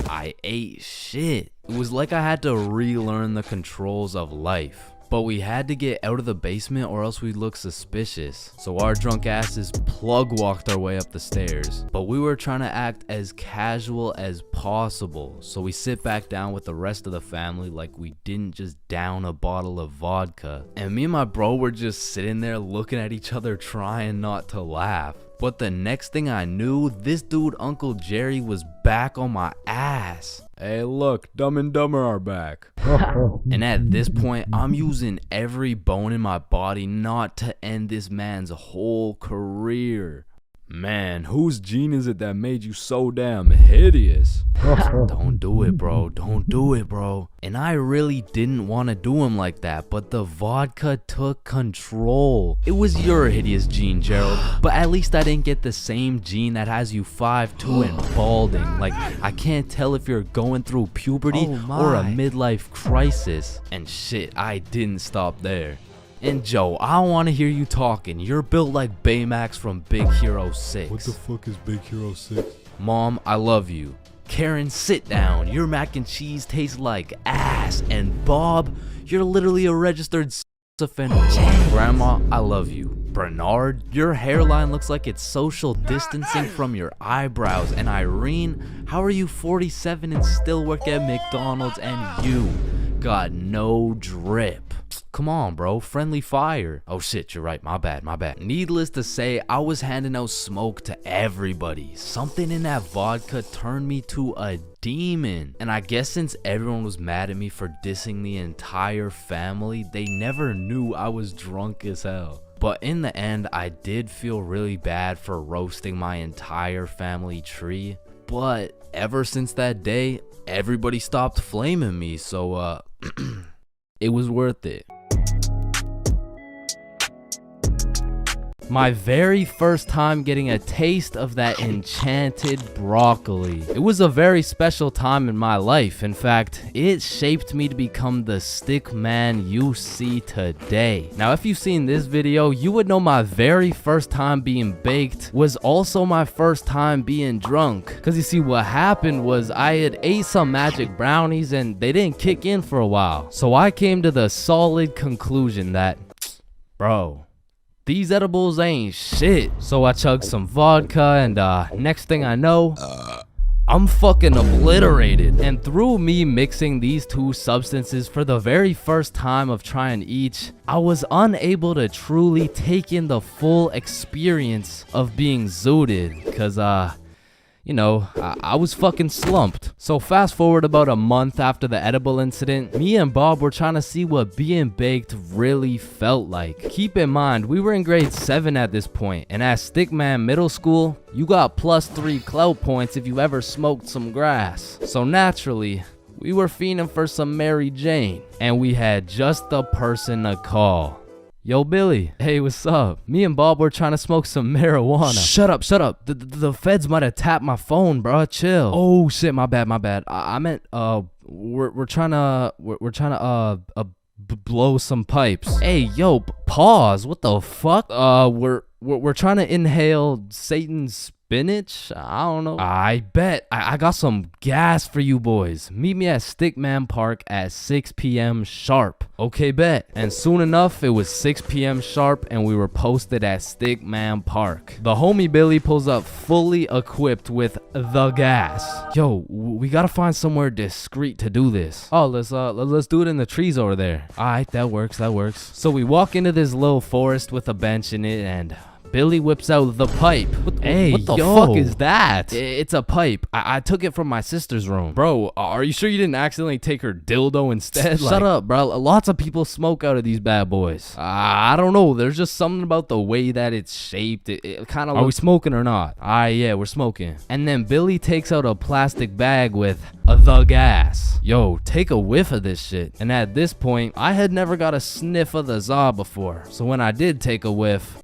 I ate shit. It was like I had to relearn the controls of life. But we had to get out of the basement or else we'd look suspicious. So our drunk asses plug walked our way up the stairs. But we were trying to act as casual as possible. So we sit back down with the rest of the family like we didn't just down a bottle of vodka. And me and my bro were just sitting there looking at each other trying not to laugh. But the next thing I knew, this dude Uncle Jerry was back on my ass. Hey, look, Dumb and Dumber are back. And at this point, I'm using every bone in my body not to end this man's whole career. Man, whose gene is it that made you so damn hideous? Don't do it, bro. Don't do it, bro. And I really didn't want to do him like that, but the vodka took control. It was your hideous gene, Gerald, but at least I didn't get the same gene that has you 5'2" and balding. Like, I can't tell if you're going through puberty or a midlife crisis. And shit, I didn't stop there. And Joe, I want to hear you talking. You're built like Baymax from Big Hero 6. What the fuck is Big Hero 6? Mom, I love you. Karen, sit down. Your mac and cheese tastes like ass. And Bob, you're literally a registered sex offender. Grandma, I love you. Bernard, your hairline looks like it's social distancing from your eyebrows. And Irene, how are you 47 and still work at McDonald's and you got no drip? Come on, bro. Friendly fire. Oh shit, you're right. My bad, my bad. Needless to say, I was handing out smoke to everybody. Something in that vodka turned me to a demon. And I guess since everyone was mad at me for dissing the entire family, they never knew I was drunk as hell. But in the end, I did feel really bad for roasting my entire family tree. But ever since that day, everybody stopped flaming me. So, it was worth it. My very first time getting a taste of that enchanted broccoli. It was a very special time in my life. In fact, it shaped me to become the stick man you see today. Now, if you've seen this video, you would know my very first time being baked was also my first time being drunk. Cause you see, what happened was I had ate some magic brownies and they didn't kick in for a while. So I came to the solid conclusion that, bro, these edibles ain't shit. So I chugged some vodka and next thing I know, I'm fucking obliterated. And through me mixing these two substances for the very first time of trying each, I was unable to truly take in the full experience of being zooted. Cause you know, I was fucking slumped. So fast forward about a month after the edible incident, me and Bob were trying to see what being baked really felt like. Keep in mind, we were in grade 7 at this point, and at Stickman Middle School, you got +3 clout points if you ever smoked some grass. So naturally, we were fiending for some Mary Jane, and we had just the person to call. Yo, Billy. Hey, what's up? Me and Bob were trying to smoke some marijuana. Shut up. The feds might have tapped my phone, bro. Chill. Oh shit, my bad. I meant we're trying to blow some pipes. Hey, yo, pause. What the fuck? We're trying to inhale Satan's spinach? I don't know. I bet. I got some gas for you boys. Meet me at Stickman Park at 6 p.m. sharp. Okay, bet. And soon enough, it was 6 p.m. sharp and we were posted at Stickman Park. The homie Billy pulls up fully equipped with the gas. Yo, we gotta find somewhere discreet to do this. Oh, let's do it in the trees over there. Alright, that works. So we walk into this little forest with a bench in it and Billy whips out the pipe. What the fuck is that? It's a pipe. I took it from my sister's room. Bro, are you sure you didn't accidentally take her dildo instead? Shut up, bro. Lots of people smoke out of these bad boys. I don't know. There's just something about the way that it's shaped. It kind of. Are we smoking or not? Yeah, we're smoking. And then Billy takes out a plastic bag with the gas. Yo, take a whiff of this shit. And at this point, I had never got a sniff of the za before. So when I did take a whiff,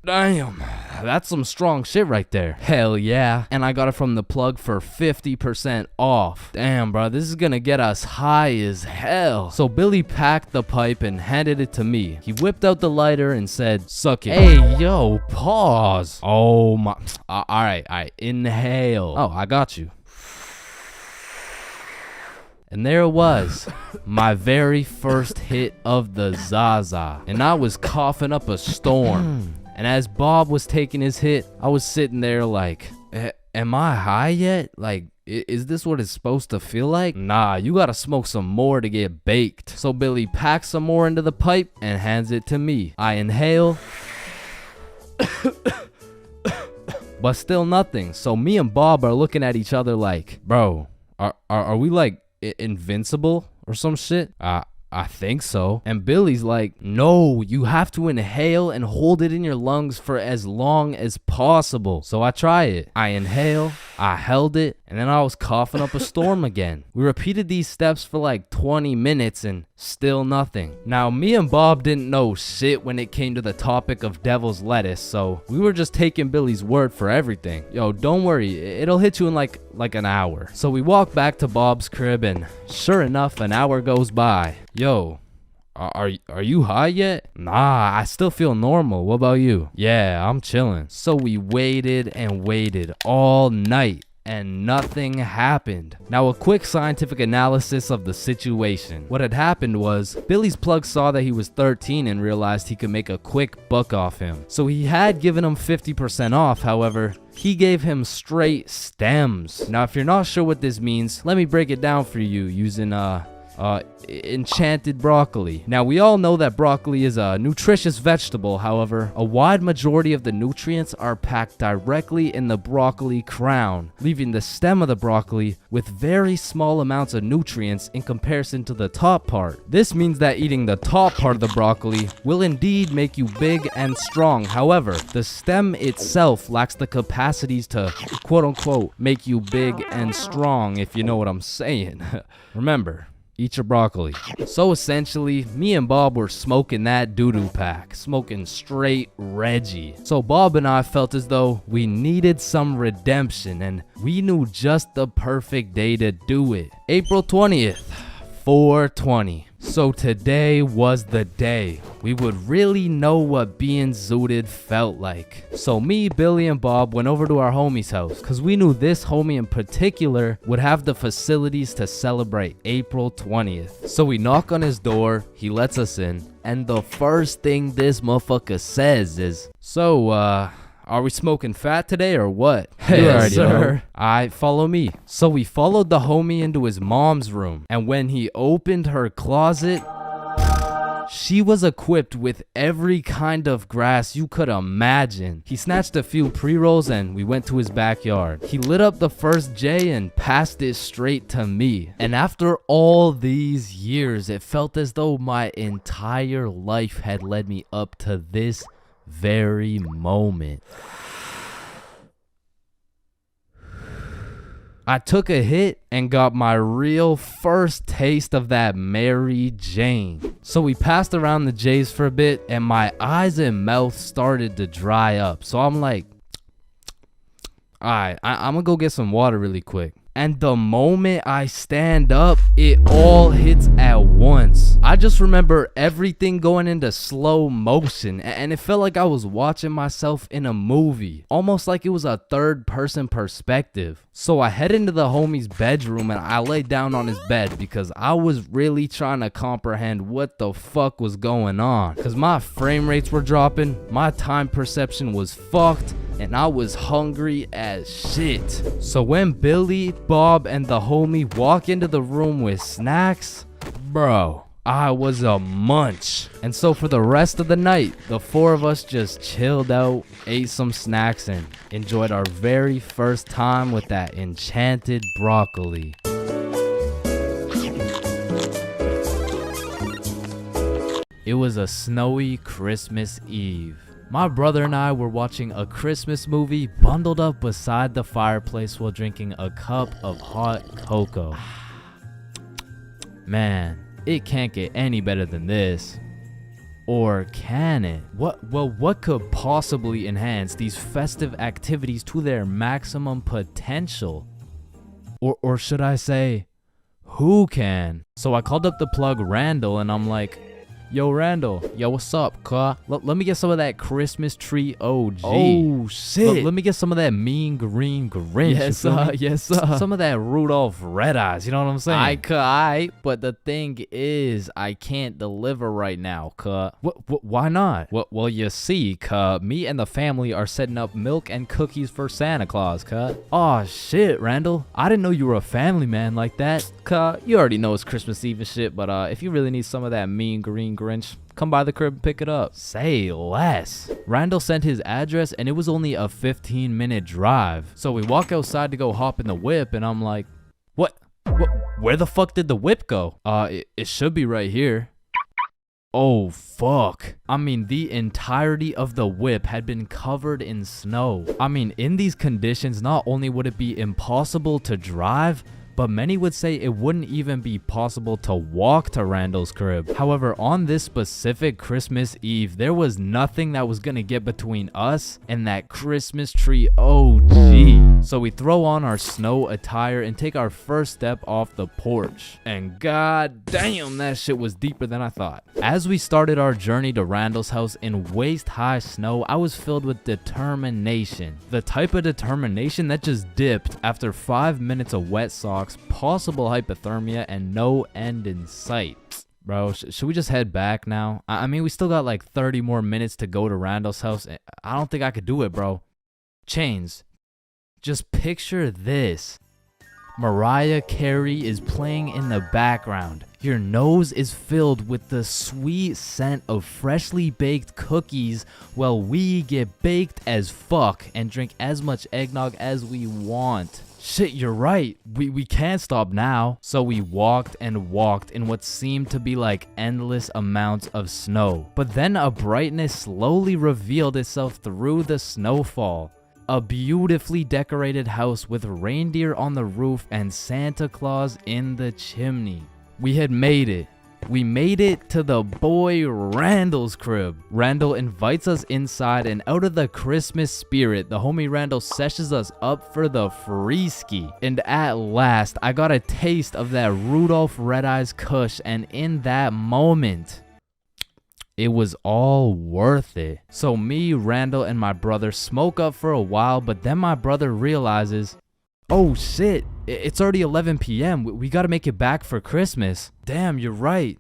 damn, that's some strong shit right there. Hell yeah. And I got it from the plug for 50% off. Damn, bro, this is gonna get us high as hell. So Billy packed the pipe and handed it to me. He whipped out the lighter and said, suck it. Hey, yo, pause. Oh my. All right. Inhale. Oh, I got you. And there it was, my very first hit of the Zaza. And I was coughing up a storm. And as Bob was taking his hit, I was sitting there like, am I high yet? Like, is this what it's supposed to feel like? Nah, you gotta smoke some more to get baked. So Billy packs some more into the pipe and hands it to me. I inhale. But still nothing. So me and Bob are looking at each other like, bro, are we like invincible or some shit? I think so. And Billy's like, no, you have to inhale and hold it in your lungs for as long as possible. So I try it. I inhale, I held it, and then I was coughing up a storm again. We repeated these steps for like 20 minutes and still nothing. Now, me and Bob didn't know shit when it came to the topic of devil's lettuce, so we were just taking Billy's word for everything. Yo, don't worry, it'll hit you in like an hour. So we walk back to Bob's crib and sure enough, an hour goes by. Yo, are you high yet? Nah, I still feel normal. What about you? Yeah, I'm chilling. So we waited and waited all night and nothing happened. Now, a quick scientific analysis of the situation. What had happened was Billy's plug saw that he was 13 and realized he could make a quick buck off him. So he had given him 50% off. However, he gave him straight stems. Now, if you're not sure what this means, let me break it down for you using enchanted broccoli. Now, we all know that broccoli is a nutritious vegetable. However, a wide majority of the nutrients are packed directly in the broccoli crown, leaving the stem of the broccoli with very small amounts of nutrients in comparison to the top part. This means that eating the top part of the broccoli will indeed make you big and strong. However, the stem itself lacks the capacities to quote-unquote make you big and strong, if you know what I'm saying. Remember, eat your broccoli. So essentially, me and Bob were smoking that doo-doo pack, smoking straight Reggie. So Bob and I felt as though we needed some redemption and we knew just the perfect day to do it. April 20th, 420. So today was the day we would really know what being zooted felt like. So me, Billy, and Bob went over to our homie's house because we knew this homie in particular would have the facilities to celebrate April 20th. So we knock on his door, he lets us in, and the first thing this motherfucker says is, so, are we smoking fat today or what? Hey, sir. Alright, follow me. So we followed the homie into his mom's room, and when he opened her closet, she was equipped with every kind of grass you could imagine. He snatched a few pre-rolls and we went to his backyard. He lit up the first J and passed it straight to me. And after all these years, it felt as though my entire life had led me up to this very moment. I took a hit and got my real first taste of that Mary Jane. So we passed around the J's for a bit and my eyes and mouth started to dry up. So I'm like, alright, I'm gonna go get some water really quick. And the moment I stand up, it all hits at once. I just remember everything going into slow motion, and it felt like I was watching myself in a movie, almost like it was a third-person perspective. So I head into the homie's bedroom and I lay down on his bed because I was really trying to comprehend what the fuck was going on. Because my frame rates were dropping, my time perception was fucked, and I was hungry as shit. So when Billy, Bob, and the homie walk into the room with snacks, bro, I was a munch. And so for the rest of the night, the four of us just chilled out, ate some snacks, and enjoyed our very first time with that enchanted broccoli. It was a snowy Christmas Eve. My brother and I were watching a Christmas movie bundled up beside the fireplace while drinking a cup of hot cocoa. Man, it can't get any better than this. Or can it? What could possibly enhance these festive activities to their maximum potential? Or should I say, who can? So I called up the plug Randall and I'm like, yo, Randall. Yo, what's up, cuh? Let me get some of that Christmas tree OG. Oh, shit. Let me get some of that mean green Grinch. Yes, sir. Yes, sir. Some of that Rudolph Red Eyes. You know what I'm saying? I, but the thing is, I can't deliver right now, cuh. Why not? Well, you see, cuh, me and the family are setting up milk and cookies for Santa Claus, cuh. Aw, shit, Randall. I didn't know you were a family man like that. Cuh, you already know it's Christmas Eve and shit, but if you really need some of that mean green Grinch, come by the crib and pick it up. Say less. Randall sent his address and it was only a 15-minute drive. So we walk outside to go hop in the whip and I'm like, what? Where the fuck did the whip go? It should be right here. Oh fuck. I mean, the entirety of the whip had been covered in snow. I mean, in these conditions, not only would it be impossible to drive, but many would say it wouldn't even be possible to walk to Randall's crib. However, on this specific Christmas Eve, there was nothing that was gonna get between us and that Christmas tree OG. So we throw on our snow attire and take our first step off the porch. And god damn, that shit was deeper than I thought. As we started our journey to Randall's house in waist-high snow, I was filled with determination. The type of determination that just dipped after 5 minutes of wet socks, possible hypothermia, and no end in sight. Bro, should we just head back now? I mean, we still got like 30 more minutes to go to Randall's house. I don't think I could do it, bro. Chains, just picture this. Mariah Carey is playing in the background. Your nose is filled with the sweet scent of freshly baked cookies while we get baked as fuck and drink as much eggnog as we want. Shit, you're right. We can't stop now. So we walked and walked in what seemed to be like endless amounts of snow. But then a brightness slowly revealed itself through the snowfall. A beautifully decorated house with reindeer on the roof and Santa Claus in the chimney. We had made it. We made it to the boy Randall's crib. Randall invites us inside, and out of the Christmas spirit, the homie Randall sessions us up for the free ski. And at last, I got a taste of that Rudolph Red Eyes Kush, and in that moment, it was all worth it. So me, Randall, and my brother smoke up for a while, but then my brother realizes, oh shit, it's already 11 p.m. We gotta make it back for Christmas. Damn, you're right.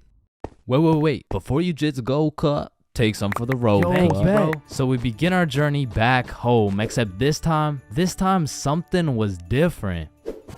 Wait. Before you just go, cut, take some for the road. Thank you, bro. So we begin our journey back home, except this time something was different.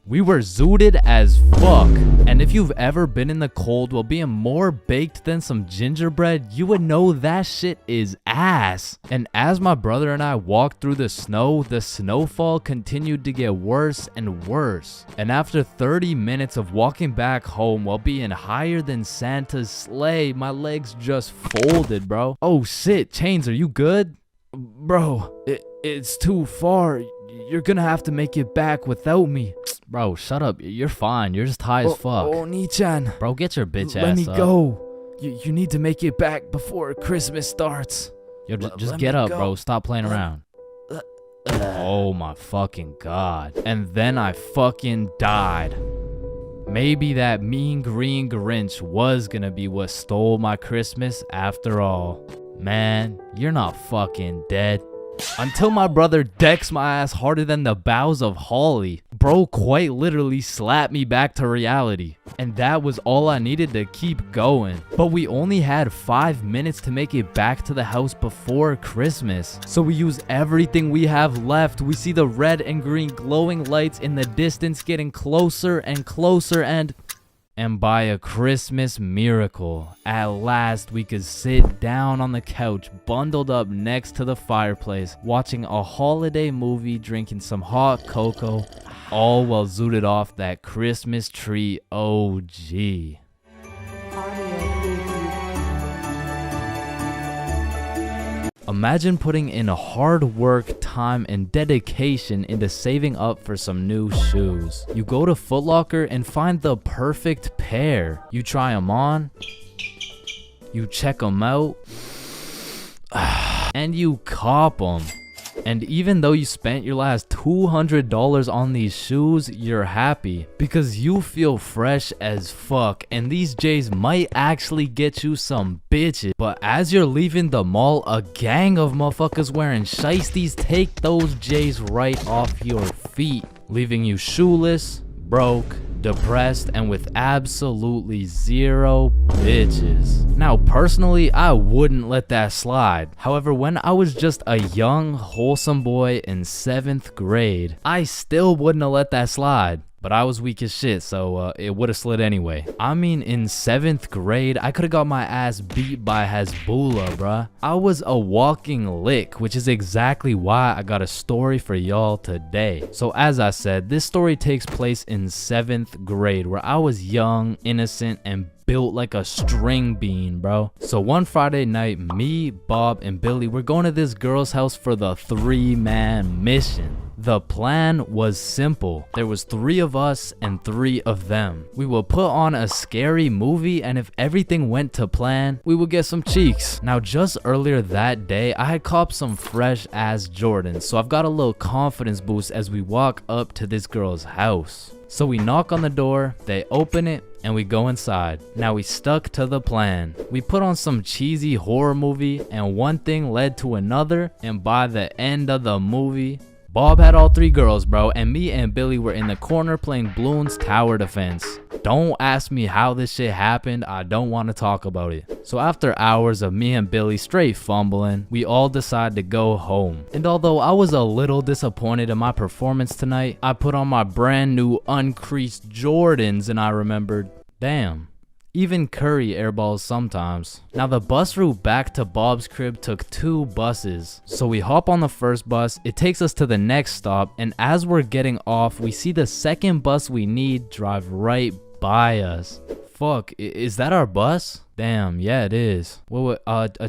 We were zooted as fuck. And if you've ever been in the cold while being more baked than some gingerbread, you would know that shit is ass. And as my brother and I walked through the snowfall continued to get worse and worse. And after 30 minutes of walking back home while being higher than Santa's sleigh, my legs just folded, bro. Oh shit, Chains, are you good? Bro, it's too far. You're gonna have to make it back without me. Bro, shut up. You're fine. You're just high as fuck. Oh, Nichan. Bro, get your bitch Let ass me up. go. You need to make it back before Christmas starts. Yo, just let get me up, go. bro. Stop playing around. Oh my fucking god. And then I fucking died. Maybe that mean green Grinch was gonna be what stole my Christmas after all. Man, you're not fucking dead. Until my brother decks my ass harder than the boughs of holly. Bro quite literally slapped me back to reality. And that was all I needed to keep going. But we only had 5 minutes to make it back to the house before Christmas. So we use everything we have left. We see the red and green glowing lights in the distance getting closer and closer, and by a Christmas miracle, at last we could sit down on the couch, bundled up next to the fireplace, watching a holiday movie, drinking some hot cocoa, all while zooted off that Christmas tree OG. Imagine putting in hard work, time, and dedication into saving up for some new shoes. You go to Foot Locker and find the perfect pair. You try them on, you check them out, and you cop them. And even though you spent your last $200 on these shoes, you're happy because you feel fresh as fuck, and these J's might actually get you some bitches. But as you're leaving the mall, a gang of motherfuckers wearing shiesties take those J's right off your feet, leaving you shoeless, broke, depressed, and with absolutely zero bitches. Now personally, I wouldn't let that slide. However, when I was just a young wholesome boy in 7th grade, I still wouldn't have let that slide. But I was weak as shit, so it would have slid anyway. I mean, in 7th grade, I could have got my ass beat by Hezbollah, bruh. I was a walking lick, which is exactly why I got a story for y'all today. So as I said, this story takes place in 7th grade, where I was young, innocent, and built like a string bean, bro. So one Friday night, me, Bob, and Billy were going to this girl's house for the 3-man mission. The plan was simple. There was 3 of us and 3 of them. We would put on a scary movie, and if everything went to plan, we would get some cheeks. Now, just earlier that day, I had copped some fresh ass Jordans, so I've got a little confidence boost as we walk up to this girl's house. So we knock on the door, they open it, and we go inside. Now we stuck to the plan. We put on some cheesy horror movie, and one thing led to another, and by the end of the movie, Bob had all 3 girls, bro, and me and Billy were in the corner playing Bloons Tower Defense. Don't ask me how this shit happened, I don't want to talk about it. So after hours of me and Billy straight fumbling, we all decided to go home. And although I was a little disappointed in my performance tonight, I put on my brand new uncreased Jordans and I remembered, damn, even Curry airballs sometimes. Now the bus route back to Bob's crib took 2 buses. So we hop on the first bus, it takes us to the next stop, and as we're getting off, we see the second bus we need drive right by us. Fuck, is that our bus? Damn, yeah it is. Wait,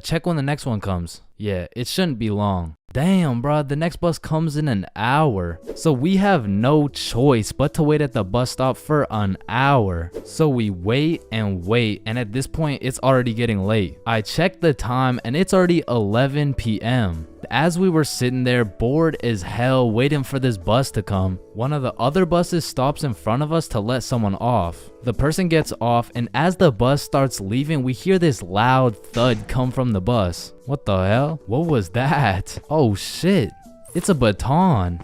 check when the next one comes. Yeah, it shouldn't be long. Damn, bro, the next bus comes in an hour. So we have no choice but to wait at the bus stop for an hour. So we wait, and at this point, it's already getting late. I checked the time, and it's already 11 p.m. As we were sitting there, bored as hell, waiting for this bus to come, one of the other buses stops in front of us to let someone off. The person gets off, and as the bus starts leaving, we hear this loud thud come from the bus. What the hell? What was that? Oh shit, it's a baton.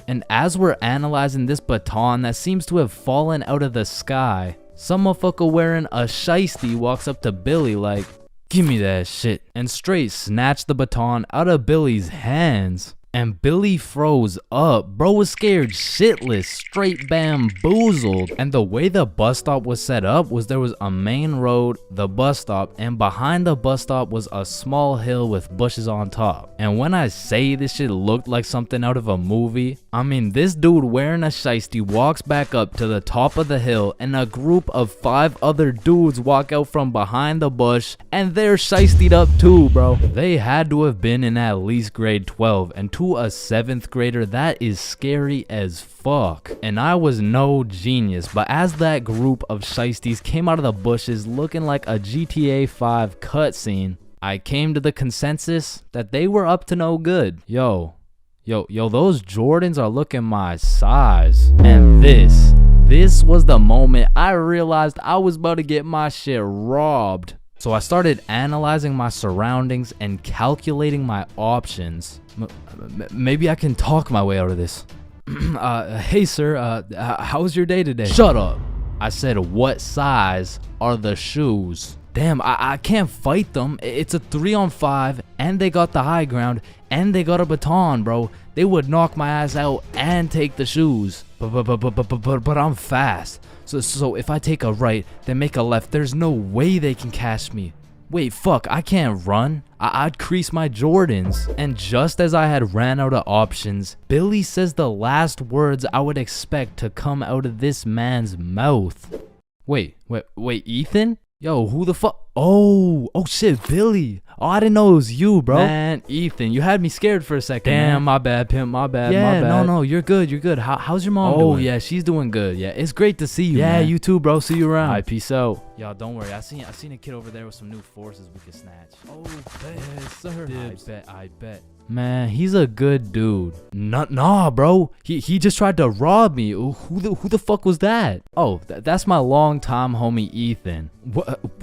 And as we're analyzing this baton that seems to have fallen out of the sky, some motherfucker wearing a shiesty walks up to Billy like, "Give me that shit," and straight snatched the baton out of Billy's hands. And Billy froze up. Bro was scared shitless, straight bamboozled. And the way the bus stop was set up was there was a main road, the bus stop, and behind the bus stop was a small hill with bushes on top. And when I say this shit looked like something out of a movie, I mean this dude wearing a shiesty walks back up to the top of the hill, and a group of 5 other dudes walk out from behind the bush, and they're shiestied up too, bro. They had to have been in at least grade 12, and 2 to a 7th grader, that is scary as fuck. And I was no genius, but as that group of shiesties came out of the bushes looking like a GTA 5 cutscene, I came to the consensus that they were up to no good. Yo, those Jordans are looking my size. And this was the moment I realized I was about to get my shit robbed. So I started analyzing my surroundings and calculating my options. Maybe I can talk my way out of this. Hey sir, how was your day today? Shut up. I said, what size are the shoes? Damn, I can't fight them. It's a 3-on-5, and they got the high ground, and they got a baton, bro. They would knock my ass out and take the shoes. But I'm fast. So if I take a right, then make a left, there's no way they can catch me. Wait, fuck, I can't run. I'd crease my Jordans. And just as I had ran out of options, Billy says the last words I would expect to come out of this man's mouth. Wait, Ethan? Yo, who the fuck? Oh shit, Billy. Oh, I didn't know it was you, bro. Man, Ethan, you had me scared for a second. Damn, man. My bad, pimp. My bad. No, you're good. How's your mom doing? Oh, yeah, she's doing good. Yeah, it's great to see you, man. You too, bro. See you around. All right, peace out. Y'all, don't worry. I seen a kid over there with some new forces we could snatch. Oh, yes, sir. I bet. Man, he's a good dude. Nah, bro. He just tried to rob me. Who the fuck was that? Oh, that's my longtime homie Ethan.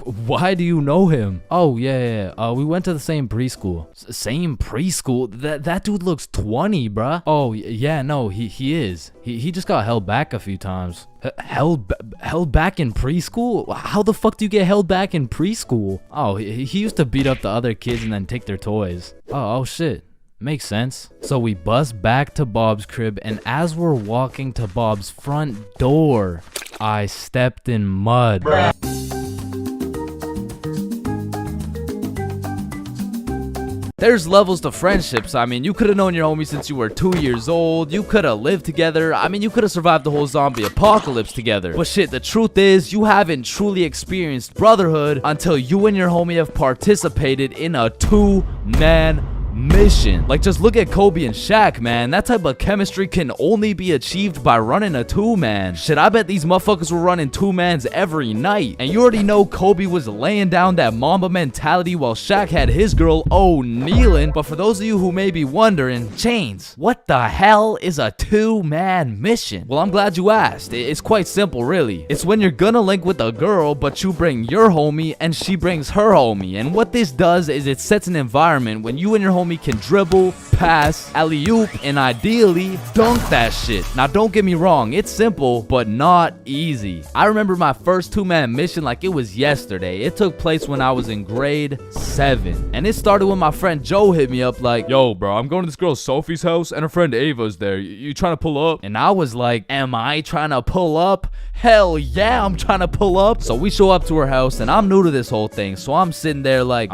Why do you know him? Oh, yeah. We went to the same preschool. Same preschool? That dude looks 20, bruh. Oh, yeah, no, he is. He just got held back a few times. Held back in preschool? How the fuck do you get held back in preschool? Oh, he used to beat up the other kids and then take their toys. Oh shit. Makes sense. So we bust back to Bob's crib, and as we're walking to Bob's front door, I stepped in mud. There's levels to friendships. I mean, you could have known your homie since you were 2 years old. You could have lived together. I mean, you could have survived the whole zombie apocalypse together. But shit, the truth is, you haven't truly experienced brotherhood until you and your homie have participated in a 2-man mission. Like, just look at Kobe and Shaq, man. That type of chemistry can only be achieved by running a 2-man. Shit, I bet these motherfuckers were running 2-mans every night. And you already know Kobe was laying down that Mamba mentality while Shaq had his girl kneeling. But for those of you who may be wondering, Chains, what the hell is a 2-man mission? Well, I'm glad you asked. It's quite simple, really. It's when you're gonna link with a girl, but you bring your homie and she brings her homie. And what this does is it sets an environment when you and your homie can dribble, pass, alley-oop, and ideally dunk that shit. Now, don't get me wrong, it's simple, but not easy. I remember my first 2-man mission like it was yesterday. It took place when I was in grade 7. And it started when my friend Joe hit me up like, yo, bro, I'm going to this girl Sophie's house and her friend Ava's there. You trying to pull up? And I was like, am I trying to pull up? Hell yeah, I'm trying to pull up. So we show up to her house, and I'm new to this whole thing. So I'm sitting there like,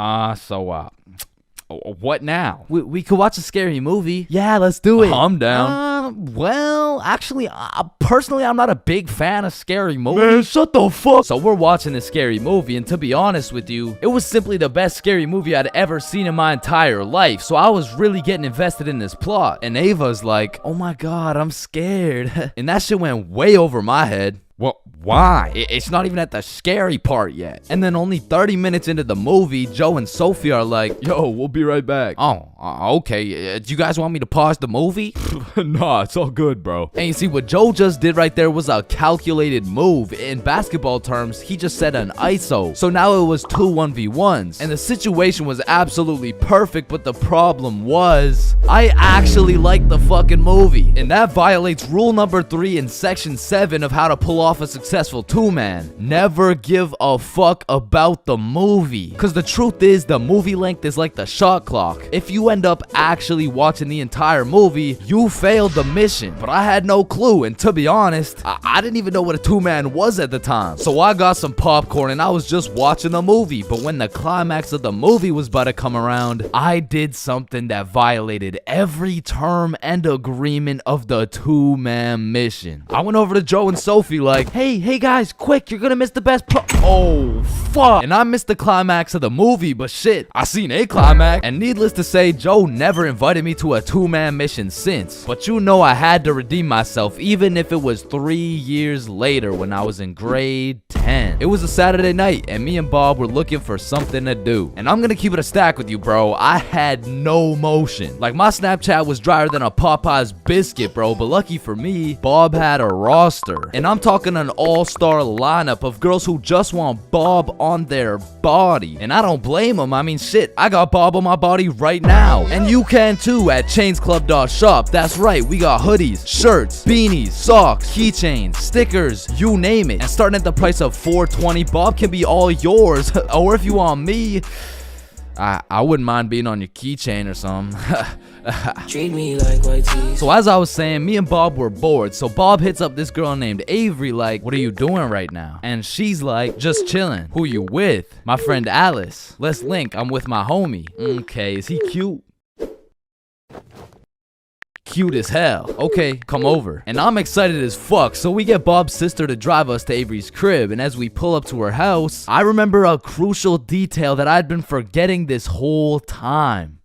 what now? We could watch a scary movie. Yeah, let's do it. I'm down. Well, actually, personally, I'm not a big fan of scary movies. Man, shut the fuck. So we're watching this scary movie, and to be honest with you, it was simply the best scary movie I'd ever seen in my entire life. So I was really getting invested in this plot. And Ava's like, oh my god, I'm scared. And that shit went way over my head. What? Why? It's not even at the scary part yet. And then only 30 minutes into the movie, Joe and Sophie are like, yo, we'll be right back. Oh, okay. Do you guys want me to pause the movie? Nah, it's all good, bro. And you see, what Joe just did right there was a calculated move. In basketball terms, he just set an ISO. So now it was 2 1v1s. And the situation was absolutely perfect, but the problem was, I actually liked the fucking movie. And that violates rule number 3 in section 7 of how to pull off a successful 2-man. Never give a fuck about the movie. Cause the truth is, the movie length is like the shot clock. If you end up actually watching the entire movie, you failed the mission. But I had no clue, and to be honest, I didn't even know what a 2-man was at the time. So I got some popcorn and I was just watching the movie. But when the climax of the movie was about to come around, I did something that violated every term and agreement of the 2-man mission. I went over to Joe and Sophie like, hey, hey guys, quick, you're gonna miss the best part. Oh, fuck. And I missed the climax of the movie, but shit, I seen a climax. And needless to say, Joe never invited me to a 2-man mission since. But you know I had to redeem myself, even if it was 3 years later when I was in grade 10. It was a Saturday night, and me and Bob were looking for something to do. And I'm gonna keep it a stack with you, bro. I had no motion. Like, my Snapchat was drier than a Popeye's biscuit, bro. But lucky for me, Bob had a roster. And I'm talking an all-star lineup of girls who just want Bob on their body. And I don't blame them. I mean, shit, I got Bob on my body right now. And you can too at chainsclub.shop. That's right, we got hoodies, shirts, beanies, socks, keychains, stickers, you name it. And starting at the price of $4.20, Bob can be all yours. Or if you want me, I wouldn't mind being on your keychain or something. Treat me like white teeth. So as I was saying, me and Bob were bored. So Bob hits up this girl named Avery like, what are you doing right now? And she's like, just chilling. Who you with? My friend Alice. Let's link. I'm with my homie. Okay, is he cute? Cute as hell. Okay, come over. And I'm excited as fuck, so we get Bob's sister to drive us to Avery's crib, and as we pull up to her house, I remember a crucial detail that I'd been forgetting this whole time.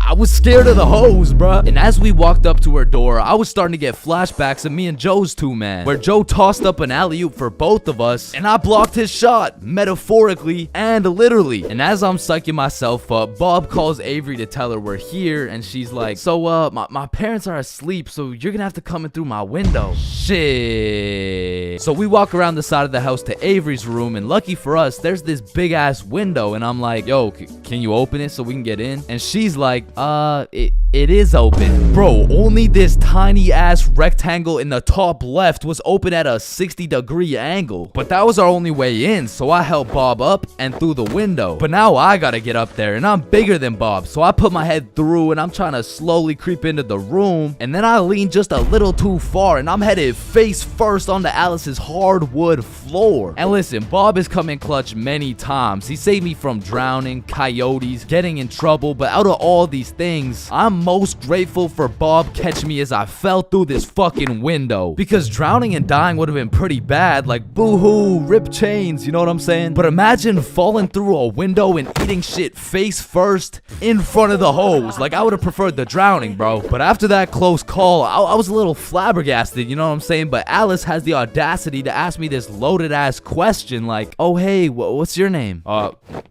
I was scared of the hoes, bruh. And as we walked up to her door, I was starting to get flashbacks of me and Joe's 2-man, where Joe tossed up an alley-oop for both of us, and I blocked his shot, metaphorically and literally. And as I'm psyching myself up, Bob calls Avery to tell her we're here, and she's like, so, my parents are asleep, so you're gonna have to come in through my window. Shit. So we walk around the side of the house to Avery's room, and lucky for us, there's this big-ass window, and I'm like, yo, can you open it so we can get in? And she's like, it is open. Bro, only this tiny ass rectangle in the top left was open at a 60-degree angle. But that was our only way in, so I helped Bob up and through the window. But now I gotta get up there, and I'm bigger than Bob, so I put my head through and I'm trying to slowly creep into the room. And then I lean just a little too far, and I'm headed face first onto Alice's hardwood floor. And listen, Bob has come in clutch many times. He saved me from drowning, coyotes, getting in trouble, but out of all these things, I'm most grateful for Bob catching me as I fell through this fucking window, because drowning and dying would have been pretty bad, like boo-hoo, rip chains, you know what I'm saying? But imagine falling through a window and eating shit face first in front of the hose. Like, I would have preferred the drowning, bro. But after that close call, I was a little flabbergasted, you know what I'm saying? But Alice has the audacity to ask me this loaded ass question like, oh hey, what's your name?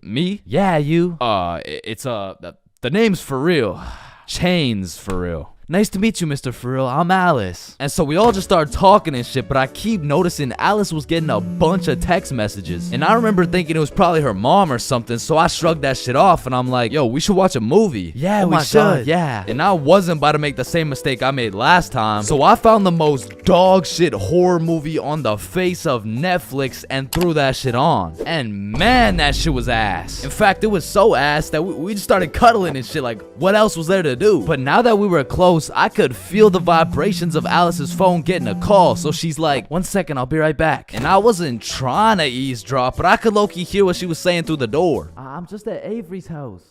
Me? Yeah, you. It's the name's for real. ChainsFR. Nice to meet you, Mr. For Real. I'm Alice. And so we all just started talking and shit, but I keep noticing Alice was getting a bunch of text messages. And I remember thinking it was probably her mom or something, so I shrugged that shit off and I'm like, yo, we should watch a movie. Yeah, we should. God, yeah. And I wasn't about to make the same mistake I made last time. So I found the most dog shit horror movie on the face of Netflix and threw that shit on. And man, that shit was ass. In fact, it was so ass that we just started cuddling and shit, like, what else was there to do? But now that we were close, I could feel the vibrations of Alice's phone getting a call, so she's like, 1 second, I'll be right back. And I wasn't trying to eavesdrop, but I could low-key hear what she was saying through the door. I'm just at Avery's house.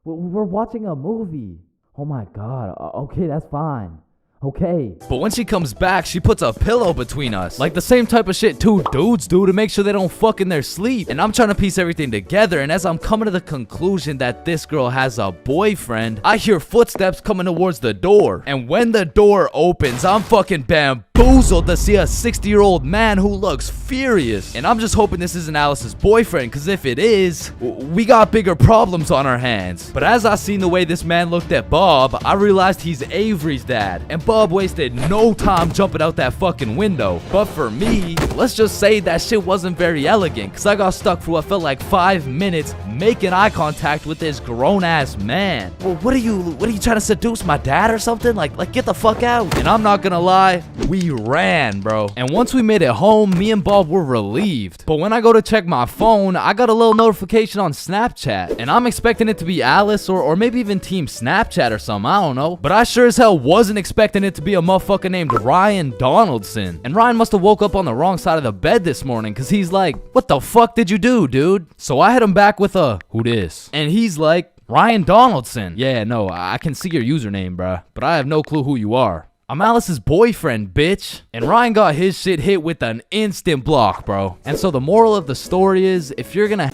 We're watching a movie. Oh my god, okay, that's fine. Okay. But when she comes back, she puts a pillow between us. Like the same type of shit two dudes do to make sure they don't fuck in their sleep. And I'm trying to piece everything together, and as I'm coming to the conclusion that this girl has a boyfriend, I hear footsteps coming towards the door. And when the door opens, I'm fucking bamboozled to see a 60-year-old man who looks furious. And I'm just hoping this isn't Alice's boyfriend, because if it is, we got bigger problems on our hands. But as I seen the way this man looked at Bob, I realized he's Avery's dad. And Bob wasted no time jumping out that fucking window. But for me, let's just say that shit wasn't very elegant, because I got stuck for what felt like 5 minutes making eye contact with this grown-ass man. Well, what are you trying to seduce my dad or something? Like get the fuck out. And I'm not gonna lie, we ran, bro. And once we made it home, me and Bob were relieved. But when I go to check my phone, I got a little notification on Snapchat, and I'm expecting it to be Alice or maybe even Team Snapchat or something, I don't know. But I sure as hell wasn't expecting it to be a motherfucker named Ryan Donaldson. And Ryan must have woke up on the wrong side of the bed this morning, because he's like, what the fuck did you do, dude? So I hit him back with a, who dis? And he's like, Ryan Donaldson. Yeah, no, I can see your username, bruh, but I have no clue who you are. I'm Alice's boyfriend, bitch. And Ryan got his shit hit with an instant block, bro. And so the moral of the story is, if you're gonna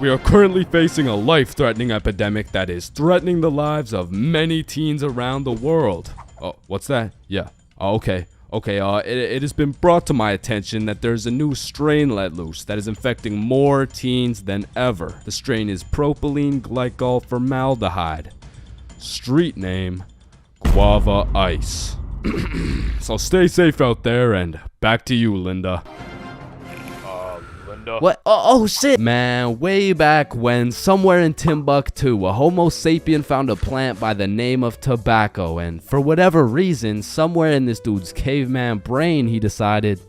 We are currently facing a life-threatening epidemic that is threatening the lives of many teens around the world. Oh, what's that? Yeah. Oh, okay. It has been brought to my attention that there's a new strain let loose that is infecting more teens than ever. The strain is propylene glycol formaldehyde. Street name, Guava Ice. So stay safe out there, and back to you, Linda. What? Oh shit! Man, way back when, somewhere in Timbuktu, a Homo sapien found a plant by the name of tobacco, and for whatever reason, somewhere in this dude's caveman brain, he decided,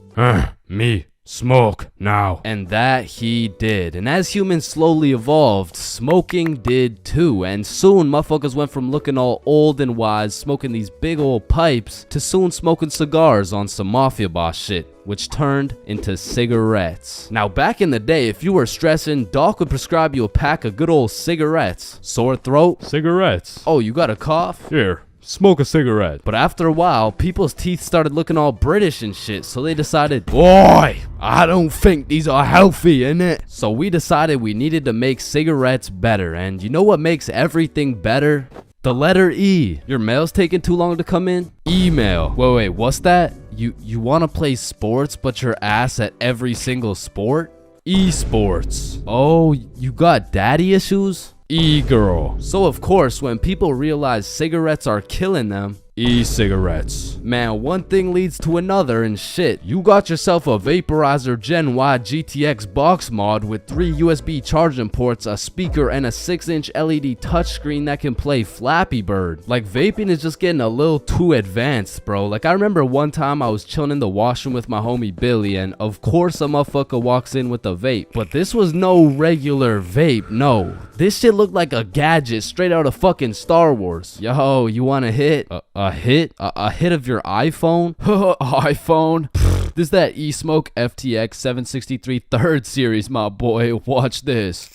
Me. Smoke now. and that he did. And as humans slowly evolved, smoking did too. And soon, motherfuckers went from looking all old and wise, smoking these big old pipes, to soon smoking cigars on some mafia boss shit, which turned into cigarettes. Now, back in the day, if you were stressing, Doc would prescribe you a pack of good old cigarettes. Sore throat? Cigarettes. Oh, you got a cough? Here, smoke a cigarette. But after a while, people's teeth started looking all British and shit, so they decided, boy, I don't think these are healthy, innit? So we decided we needed to make cigarettes better, and you know what makes everything better? The letter E. Your mail's taking too long to come in? Email. Wait, what's that? You want to play sports, but you're ass at every single sport? Esports. Oh, you got daddy issues? E-girl. So of course, when people realize cigarettes are killing them, e-cigarettes. Man, one thing leads to another, and shit, you got yourself a Vaporizer Gen Y GTX box mod with 3 USB charging ports, a speaker, and a 6-inch LED touchscreen that can play Flappy Bird. Like, vaping is just getting a little too advanced, bro. Like, I remember one time I was chilling in the washroom with my homie Billy, and of course a motherfucker walks in with a vape. But this was no regular vape, no. This shit looked like a gadget straight out of fucking Star Wars. Yo, you want a hit? A hit? A hit of your iPhone? iPhone? This is that eSmoke FTX 763 3rd series, my boy. Watch this.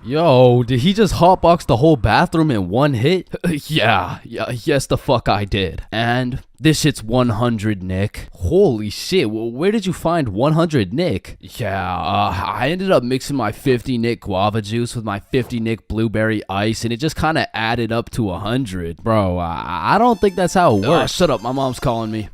Yo, did he just hotbox the whole bathroom in one hit? Yes the fuck I did. And this shit's 100 Nick. Holy shit, where did you find 100 Nick? I ended up mixing my 50 Nick guava juice with my 50 Nick blueberry ice, and it just kind of added up to 100. Bro, I don't think that's how it works. Shut up, my mom's calling me.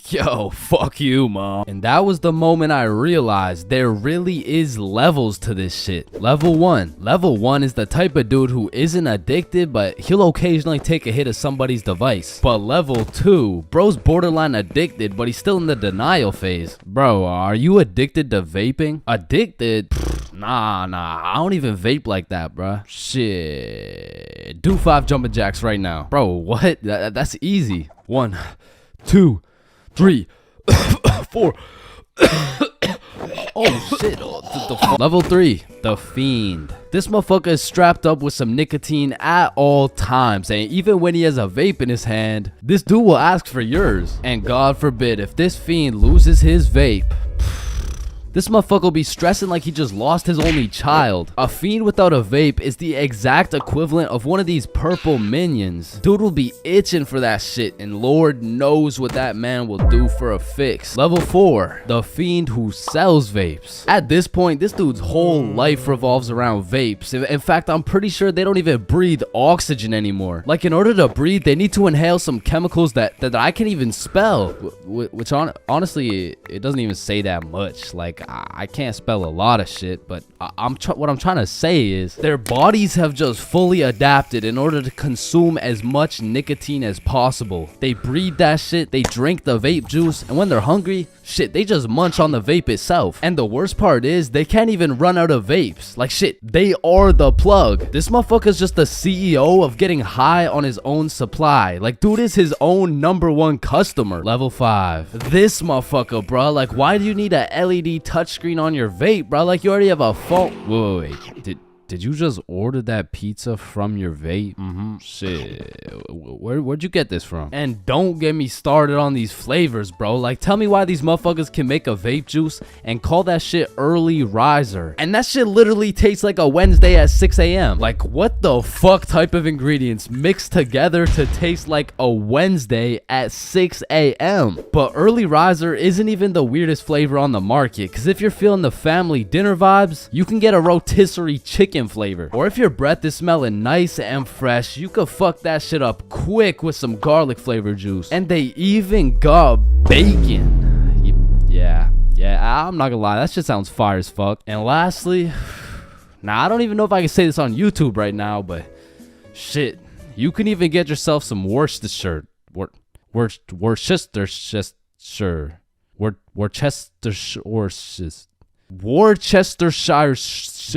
Yo, fuck you, mom. And that was the moment I realized there really is levels to this shit. Level 1. Level 1 is the type of dude who isn't addicted, but he'll occasionally take a hit of somebody's device. But level 2, bro's borderline addicted, but he's still in the denial phase. Bro, are you addicted to vaping? Addicted? Nah, I don't even vape like that, bruh. Shit. Do 5 jumping jacks right now. Bro, what? That's easy. 1, 2, 3, 4. Oh shit. Level 3, the Fiend. This motherfucker is strapped up with some nicotine at all times, and even when he has a vape in his hand, this dude will ask for yours. And God forbid, if this Fiend loses his vape, this motherfucker will be stressing like he just lost his only child. A Fiend without a vape is the exact equivalent of one of these purple minions. Dude will be itching for that shit, and Lord knows what that man will do for a fix. Level 4, the Fiend who sells vapes. At this point, this dude's whole life revolves around vapes. In fact, I'm pretty sure they don't even breathe oxygen anymore. Like, in order to breathe, they need to inhale some chemicals that I can't even spell. Which honestly, it doesn't even say that much. Like, I can't spell a lot of shit, but what I'm trying to say is their bodies have just fully adapted in order to consume as much nicotine as possible. They breathe that shit, they drink the vape juice, and when they're hungry, shit, they just munch on the vape itself. And the worst part is they can't even run out of vapes. Like, shit, they are the plug. This motherfucker's just the CEO of getting high on his own supply. Like, dude is his own #1 customer. Level 5, this motherfucker, bro. Like, why do you need a LED touchscreen on your vape, bro? Like, you already have a phone. Wait. Did you just order that pizza from your vape? Shit. Where'd you get this from? And don't get me started on these flavors, bro. Like, tell me why these motherfuckers can make a vape juice and call that shit early riser. And that shit literally tastes like a Wednesday at 6 a.m. Like, what the fuck type of ingredients mixed together to taste like a Wednesday at 6 a.m.? But early riser isn't even the weirdest flavor on the market, because if you're feeling the family dinner vibes, you can get a rotisserie chicken flavor. Or if your breath is smelling nice and fresh, you could fuck that shit up quick with some garlic flavor juice. And they even got bacon. Yeah, I'm not gonna lie, that shit sounds fire as fuck. And lastly, now I don't even know if I can say this on YouTube right now, but shit, you can even get yourself some Worcestershire. Worcestershire.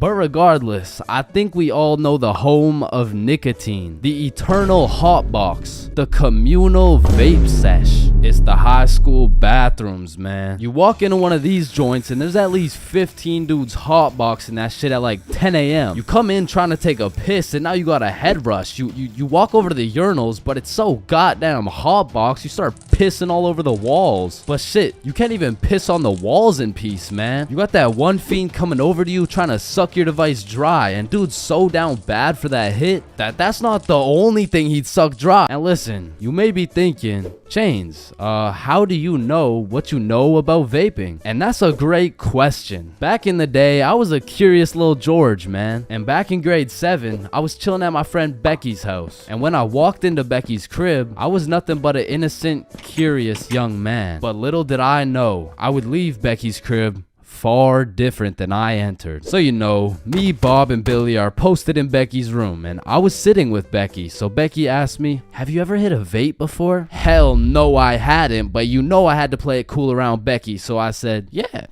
But regardless, I think we all know the home of nicotine, the eternal hot box, the communal vape sesh. It's the high school bathrooms, man. You walk into one of these joints and there's at least 15 dudes hotboxing that shit at like 10 a.m. You come in trying to take a piss and now you got a head rush. You walk over to the urinals, but it's so goddamn hotbox, you start pissing all over the walls. But shit, you can't even piss on the walls in peace, man. You got that one fiend coming over to you trying to suck your device dry, and dude's so down bad for that hit that's not the only thing he'd suck dry. And listen, you may be thinking, Chains, how do you know what you know about vaping? And that's a great question. Back in the day, I was a curious little George, man. And back in grade 7, I was chilling at my friend Becky's house. And when I walked into Becky's crib, I was nothing but an innocent, curious young man. But little did I know, I would leave Becky's crib far different than I entered. So you know, me, Bob, and Billy are posted in Becky's room, and I was sitting with Becky. So Becky asked me, have you ever hit a vape before? Hell no, I hadn't, but you know I had to play it cool around Becky, so I said, yeah.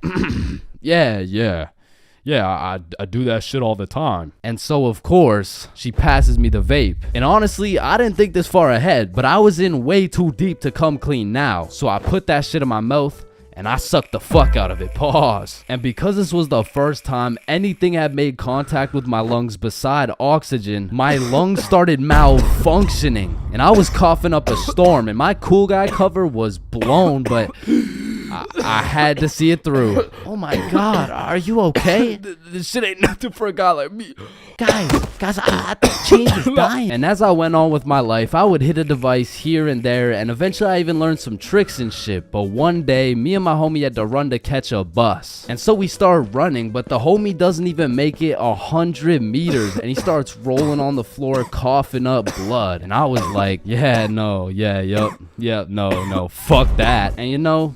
Yeah, I do that shit all the time. And so, of course, she passes me the vape. And honestly, I didn't think this far ahead, but I was in way too deep to come clean now. So I put that shit in my mouth, and I sucked the fuck out of it. Pause. And because this was the first time anything had made contact with my lungs beside oxygen, my lungs started malfunctioning. And I was coughing up a storm, and my cool guy cover was blown, but I had to see it through. Oh my god, are you okay? This shit ain't nothing for a guy like me. Guys, I think Chains is dying. And as I went on with my life, I would hit a device here and there, and eventually I even learned some tricks and shit. But one day, me and my homie had to run to catch a bus. And so we started running, but the homie doesn't even make it 100 meters, and he starts rolling on the floor, coughing up blood. And I was like, no, fuck that. And you know,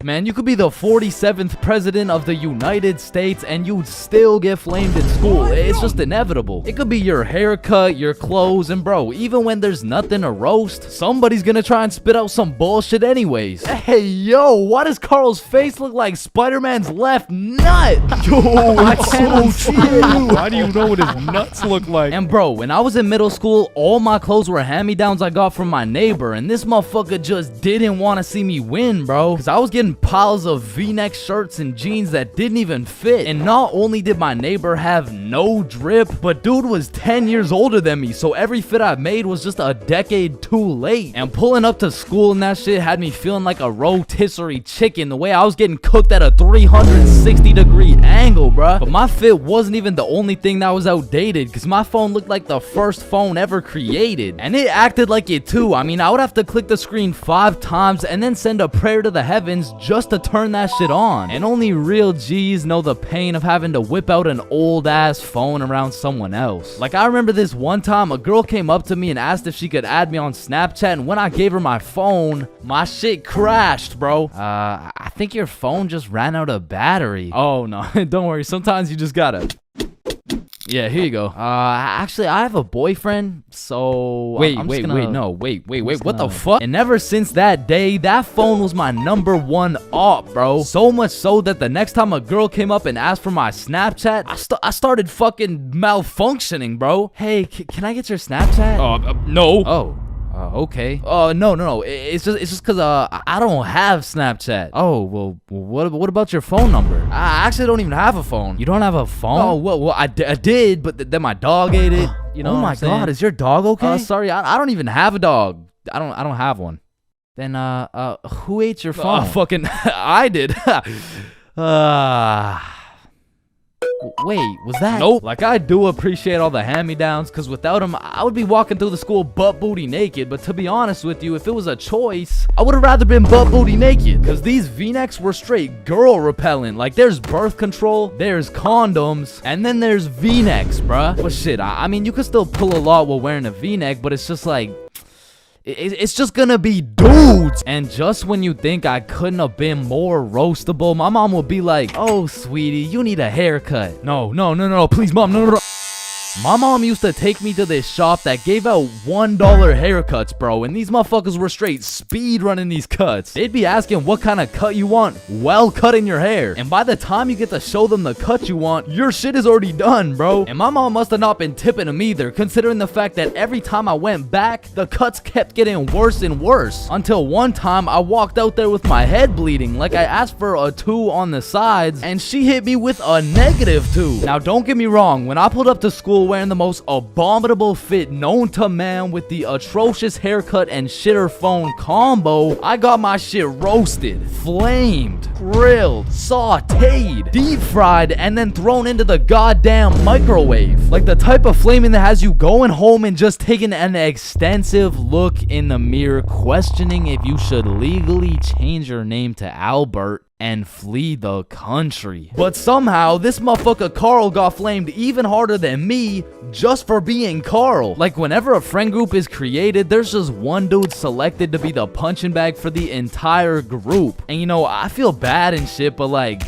Man, you could be the 47th president of the United States and you'd still get flamed in school. It's just inevitable. It could be your haircut, your clothes, and bro, even when there's nothing to roast, somebody's gonna try and spit out some bullshit anyways. Hey, yo, why does Carl's face look like Spider-Man's left nut? Yo, I can't see it. Why do you know what his nuts look like? And bro, when I was in middle school, all my clothes were hand-me-downs I got from my neighbor, and this motherfucker just didn't want to see me win, bro. Because I was getting piles of V-neck shirts and jeans that didn't even fit. And not only did my neighbor have no drip, but dude was 10 years older than me, so every fit I made was just a decade too late. And pulling up to school and that shit had me feeling like a rotisserie chicken, the way I was getting cooked at a 360-degree angle, bruh. But my fit wasn't even the only thing that was outdated, because my phone looked like the first phone ever created. And it acted like it too. I mean, I would have to click the screen 5 times and then send a prayer to the heavens just to turn that shit on. And only real G's know the pain of having to whip out an old ass phone around someone else. Like, I remember this one time a girl came up to me and asked if she could add me on Snapchat, and when I gave her my phone, my shit crashed, bro. I think your phone just ran out of battery. Oh no, don't worry, sometimes you just gotta Yeah, here you go. Actually, I have a boyfriend, so Wait, I'm wait, just wait, gonna- no, wait, what the gonna- fuck? And ever since that day, that phone was my #1 op, bro. So much so that the next time a girl came up and asked for my Snapchat, I started fucking malfunctioning, bro. Hey, can I get your Snapchat? No. Oh. Okay. No. It's just cause I don't have Snapchat. Oh, well, what about your phone number? I actually don't even have a phone. You don't have a phone? Oh, well, I did, but then my dog ate it. You know? Oh what my I'm saying? God, is your dog okay? Sorry, I don't even have a dog. I don't have one. Then who ate your phone? Fucking, I did. Wait, was that? Nope. Like, I do appreciate all the hand-me-downs, because without them, I would be walking through the school butt-booty naked. But to be honest with you, if it was a choice, I would have rather been butt-booty naked, because these V-necks were straight girl-repellent. Like, there's birth control, there's condoms, and then there's V-necks, bruh. But shit, I mean, you could still pull a lot while wearing a V-neck, but it's just like... It's just gonna be dudes. And just when you think I couldn't have been more roastable, my mom would be like, oh, sweetie, you need a haircut. No, please, mom, no. My mom used to take me to this shop that gave out $1 haircuts, bro, and these motherfuckers were straight speed running these cuts. They'd be asking what kind of cut you want while cutting your hair. And by the time you get to show them the cut you want, your shit is already done, bro. And my mom must have not been tipping them either, considering the fact that every time I went back, the cuts kept getting worse and worse. Until one time, I walked out there with my head bleeding, like I asked for a 2 on the sides, and she hit me with a -2. Now, don't get me wrong, when I pulled up to school wearing the most abominable fit known to man with the atrocious haircut and shitter phone combo, I got my shit roasted, flamed, grilled, sauteed, deep fried, and then thrown into the goddamn microwave. Like the type of flaming that has you going home and just taking an extensive look in the mirror, questioning if you should legally change your name to Albert and flee the country. But somehow, this motherfucker Carl got flamed even harder than me just for being Carl. Like, whenever a friend group is created, there's just one dude selected to be the punching bag for the entire group. And you know, I feel bad and shit, but like...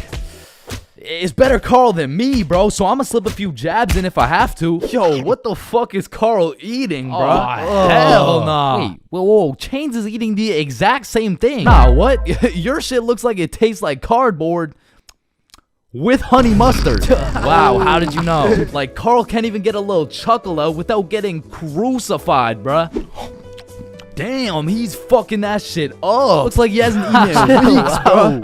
it's better Carl than me, bro, so I'ma slip a few jabs in if I have to. Yo, what the fuck is Carl eating, bro? Oh, hell nah. Wait, whoa, Chains is eating the exact same thing. Nah, what? Your shit looks like it tastes like cardboard with honey mustard. Wow, how did you know? Like, Carl can't even get a little chuckle out without getting crucified, bruh. Damn, he's fucking that shit up. Looks like he hasn't eaten in weeks, bro.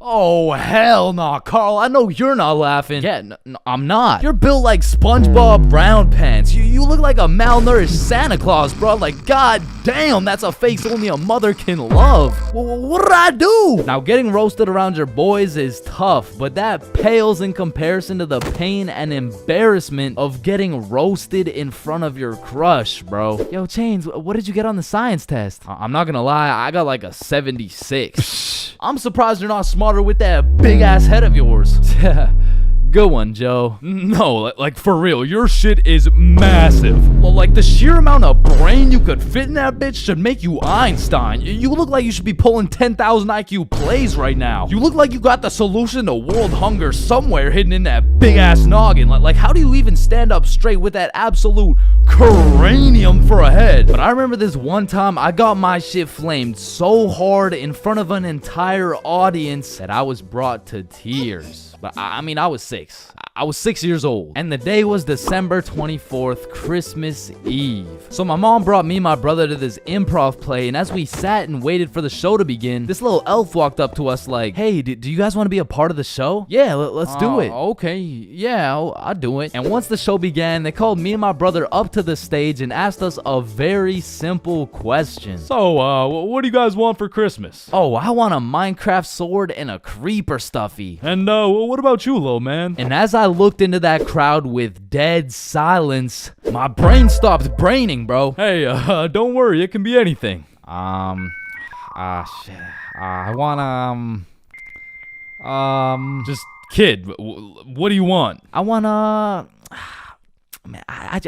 Oh, hell nah, Carl. I know you're not laughing. Yeah, no, I'm not. You're built like SpongeBob Brown Pants. You look like a malnourished Santa Claus, bro. Like, god damn, that's a face only a mother can love. What did I do? Now, getting roasted around your boys is tough, but that pales in comparison to the pain and embarrassment of getting roasted in front of your crush, bro. Yo, Chains, what did you get on the science test? I'm not gonna lie, I got like a 76. I'm surprised you're not smarter with that big ass head of yours. Good one, Joe. No, like for real, your shit is massive. Well, like the sheer amount of brain you could fit in that bitch should make you Einstein. You look like you should be pulling 10,000 IQ plays right now. You look like you got the solution to world hunger somewhere hidden in that big ass noggin. Like how do you even stand up straight with that absolute cranium for a head? But I remember this one time I got my shit flamed so hard in front of an entire audience that I was brought to tears. But I mean, I was 6. I was 6 years old. And the day was December 24th, Christmas Eve. So my mom brought me and my brother to this improv play, and as we sat and waited for the show to begin, this little elf walked up to us like, hey, do you guys want to be a part of the show? Yeah, let's do it. Okay, yeah, I'll do it. And once the show began, they called me and my brother up to the stage and asked us a very simple question. So, what do you guys want for Christmas? Oh, I want a Minecraft sword and a creeper stuffy. And, what about you, little man? And as I looked into that crowd with dead silence, my brain stopped braining, bro. Hey, don't worry, it can be anything. Shit. I want, Just, kid, what do you want? I want, man, I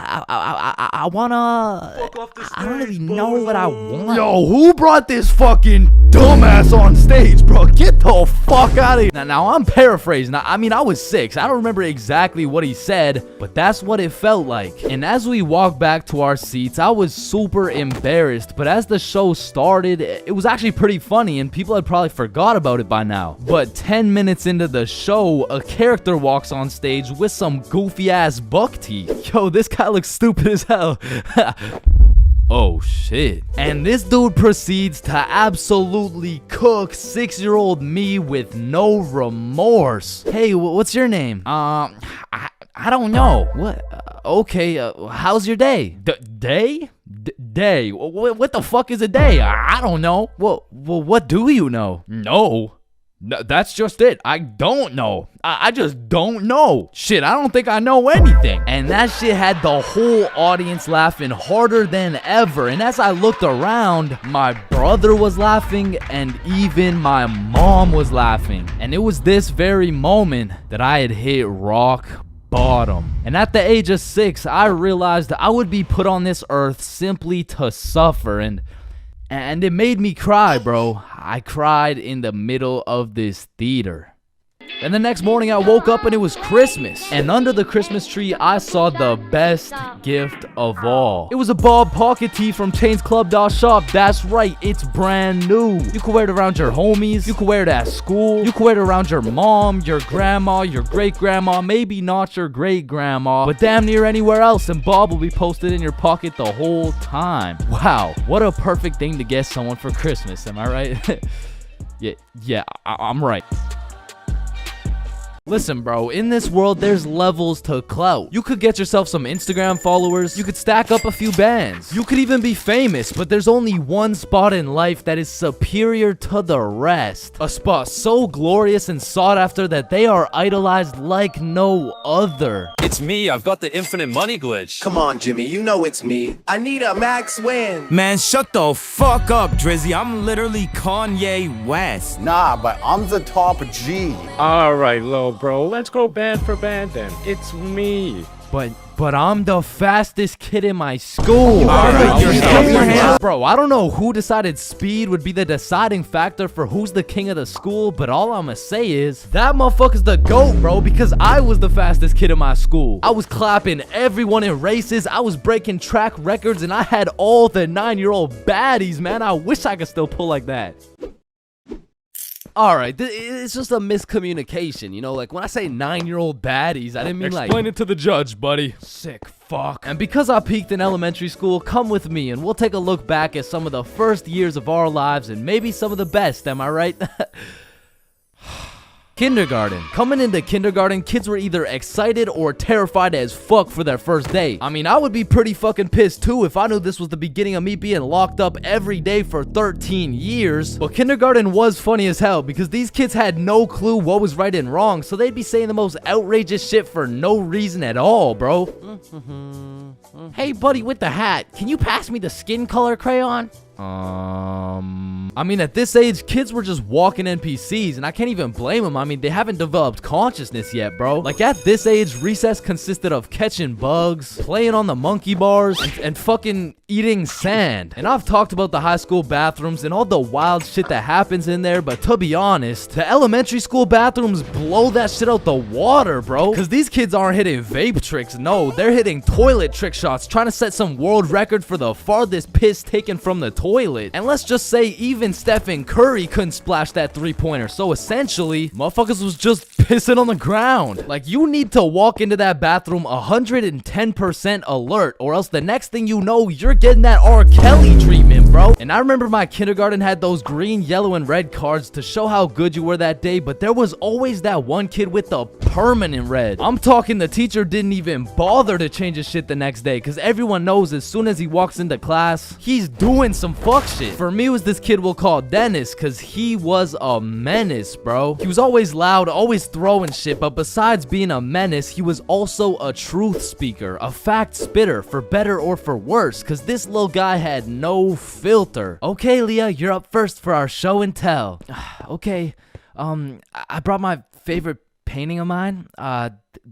I wanna. I don't really know what I want. Yo, who brought this fucking dumbass on stage, bro? Get the fuck out of here. Now I'm paraphrasing. I mean, I was 6. I don't remember exactly what he said, but that's what it felt like. And as we walked back to our seats, I was super embarrassed. But as the show started, it was actually pretty funny, and people had probably forgot about it by now. But 10 minutes into the show, a character walks on stage with some goofy ass buck teeth. Yo, this guy looks stupid as hell. Oh shit. And this dude proceeds to absolutely cook 6-year-old me with no remorse. Hey, what's your name? I don't know. What? Okay, how's your day? Day? Day? What the fuck is a day? I don't know. Well, what do you know? No, that's just it. I don't know. I just don't know. Shit, I don't think I know anything. And that shit had the whole audience laughing harder than ever. And as I looked around, my brother was laughing and even my mom was laughing. And it was this very moment that I had hit rock bottom. And at the age of 6, I realized that I would be put on this earth simply to suffer. And it made me cry, bro. I cried in the middle of this theater. Then the next morning I woke up and it was Christmas. And under the Christmas tree I saw the best gift of all. It was a Bob pocket tee from ChainsClub.shop. That's right, it's brand new. You can wear it around your homies. You can wear it at school. You can wear it around your mom, your grandma, your great-grandma, maybe not your great-grandma, but damn near anywhere else, and Bob will be posted in your pocket the whole time. Wow, what a perfect thing to get someone for Christmas, am I right? yeah, I'm right. Listen, bro, in this world, there's levels to clout. You could get yourself some Instagram followers. You could stack up a few bands. You could even be famous, but there's only one spot in life that is superior to the rest. A spot so glorious and sought after that they are idolized like no other. It's me, I've got the infinite money glitch. Come on, Jimmy, you know it's me. I need a max win. Man, shut the fuck up, Drizzy. I'm literally Kanye West. Nah, but I'm the top G. Alright, Lo, bro, let's go band for band then. It's me. But I'm the fastest kid in my school. Bro, I don't know who decided speed would be the deciding factor for who's the king of the school, but all I'ma say is that motherfucker's the GOAT, bro, because I was the fastest kid in my school. I was clapping everyone in races. I was breaking track records, and I had all the 9-year-old baddies, man. I wish I could still pull like that. Alright, it's just a miscommunication, you know, like when I say 9-year-old baddies, I didn't mean like... Explain it to the judge, buddy. Sick fuck. And because I peaked in elementary school, come with me and we'll take a look back at some of the first years of our lives and maybe some of the best, am I right? Kindergarten. Coming into kindergarten, kids were either excited or terrified as fuck for their first day. I mean, I would be pretty fucking pissed too if I knew this was the beginning of me being locked up every day for 13 years. But kindergarten was funny as hell because these kids had no clue what was right and wrong, so they'd be saying the most outrageous shit for no reason at all, bro. Hey, buddy with the hat, can you pass me the skin color crayon? I mean, at this age, kids were just walking NPCs, and I can't even blame them. I mean, they haven't developed consciousness yet, bro. Like, at this age, recess consisted of catching bugs, playing on the monkey bars, and fucking eating sand. And I've talked about the high school bathrooms and all the wild shit that happens in there, but to be honest, the elementary school bathrooms blow that shit out the water, bro. Because these kids aren't hitting vape tricks, no, they're hitting toilet trick shots, trying to set some world record for the farthest piss taken from the toilet. And let's just say even Stephen Curry couldn't splash that 3-pointer, so essentially, motherfuckers was just pissing on the ground. Like, you need to walk into that bathroom 110% alert, or else the next thing you know, you're getting that R. Kelly treatment, bro. And I remember my kindergarten had those green, yellow, and red cards to show how good you were that day, but there was always that one kid with the permanent red. I'm talking the teacher didn't even bother to change his shit the next day, because everyone knows as soon as he walks into class, he's doing some fuck shit. For me, it was this kid we'll call Dennis, because he was a menace, bro. He was always loud, always throwing shit, but besides being a menace, he was also a truth speaker, a fact spitter, for better or for worse, because this little guy had no filter. Okay, Leah, you're up first for our show and tell. Okay, I brought my favorite painting of mine,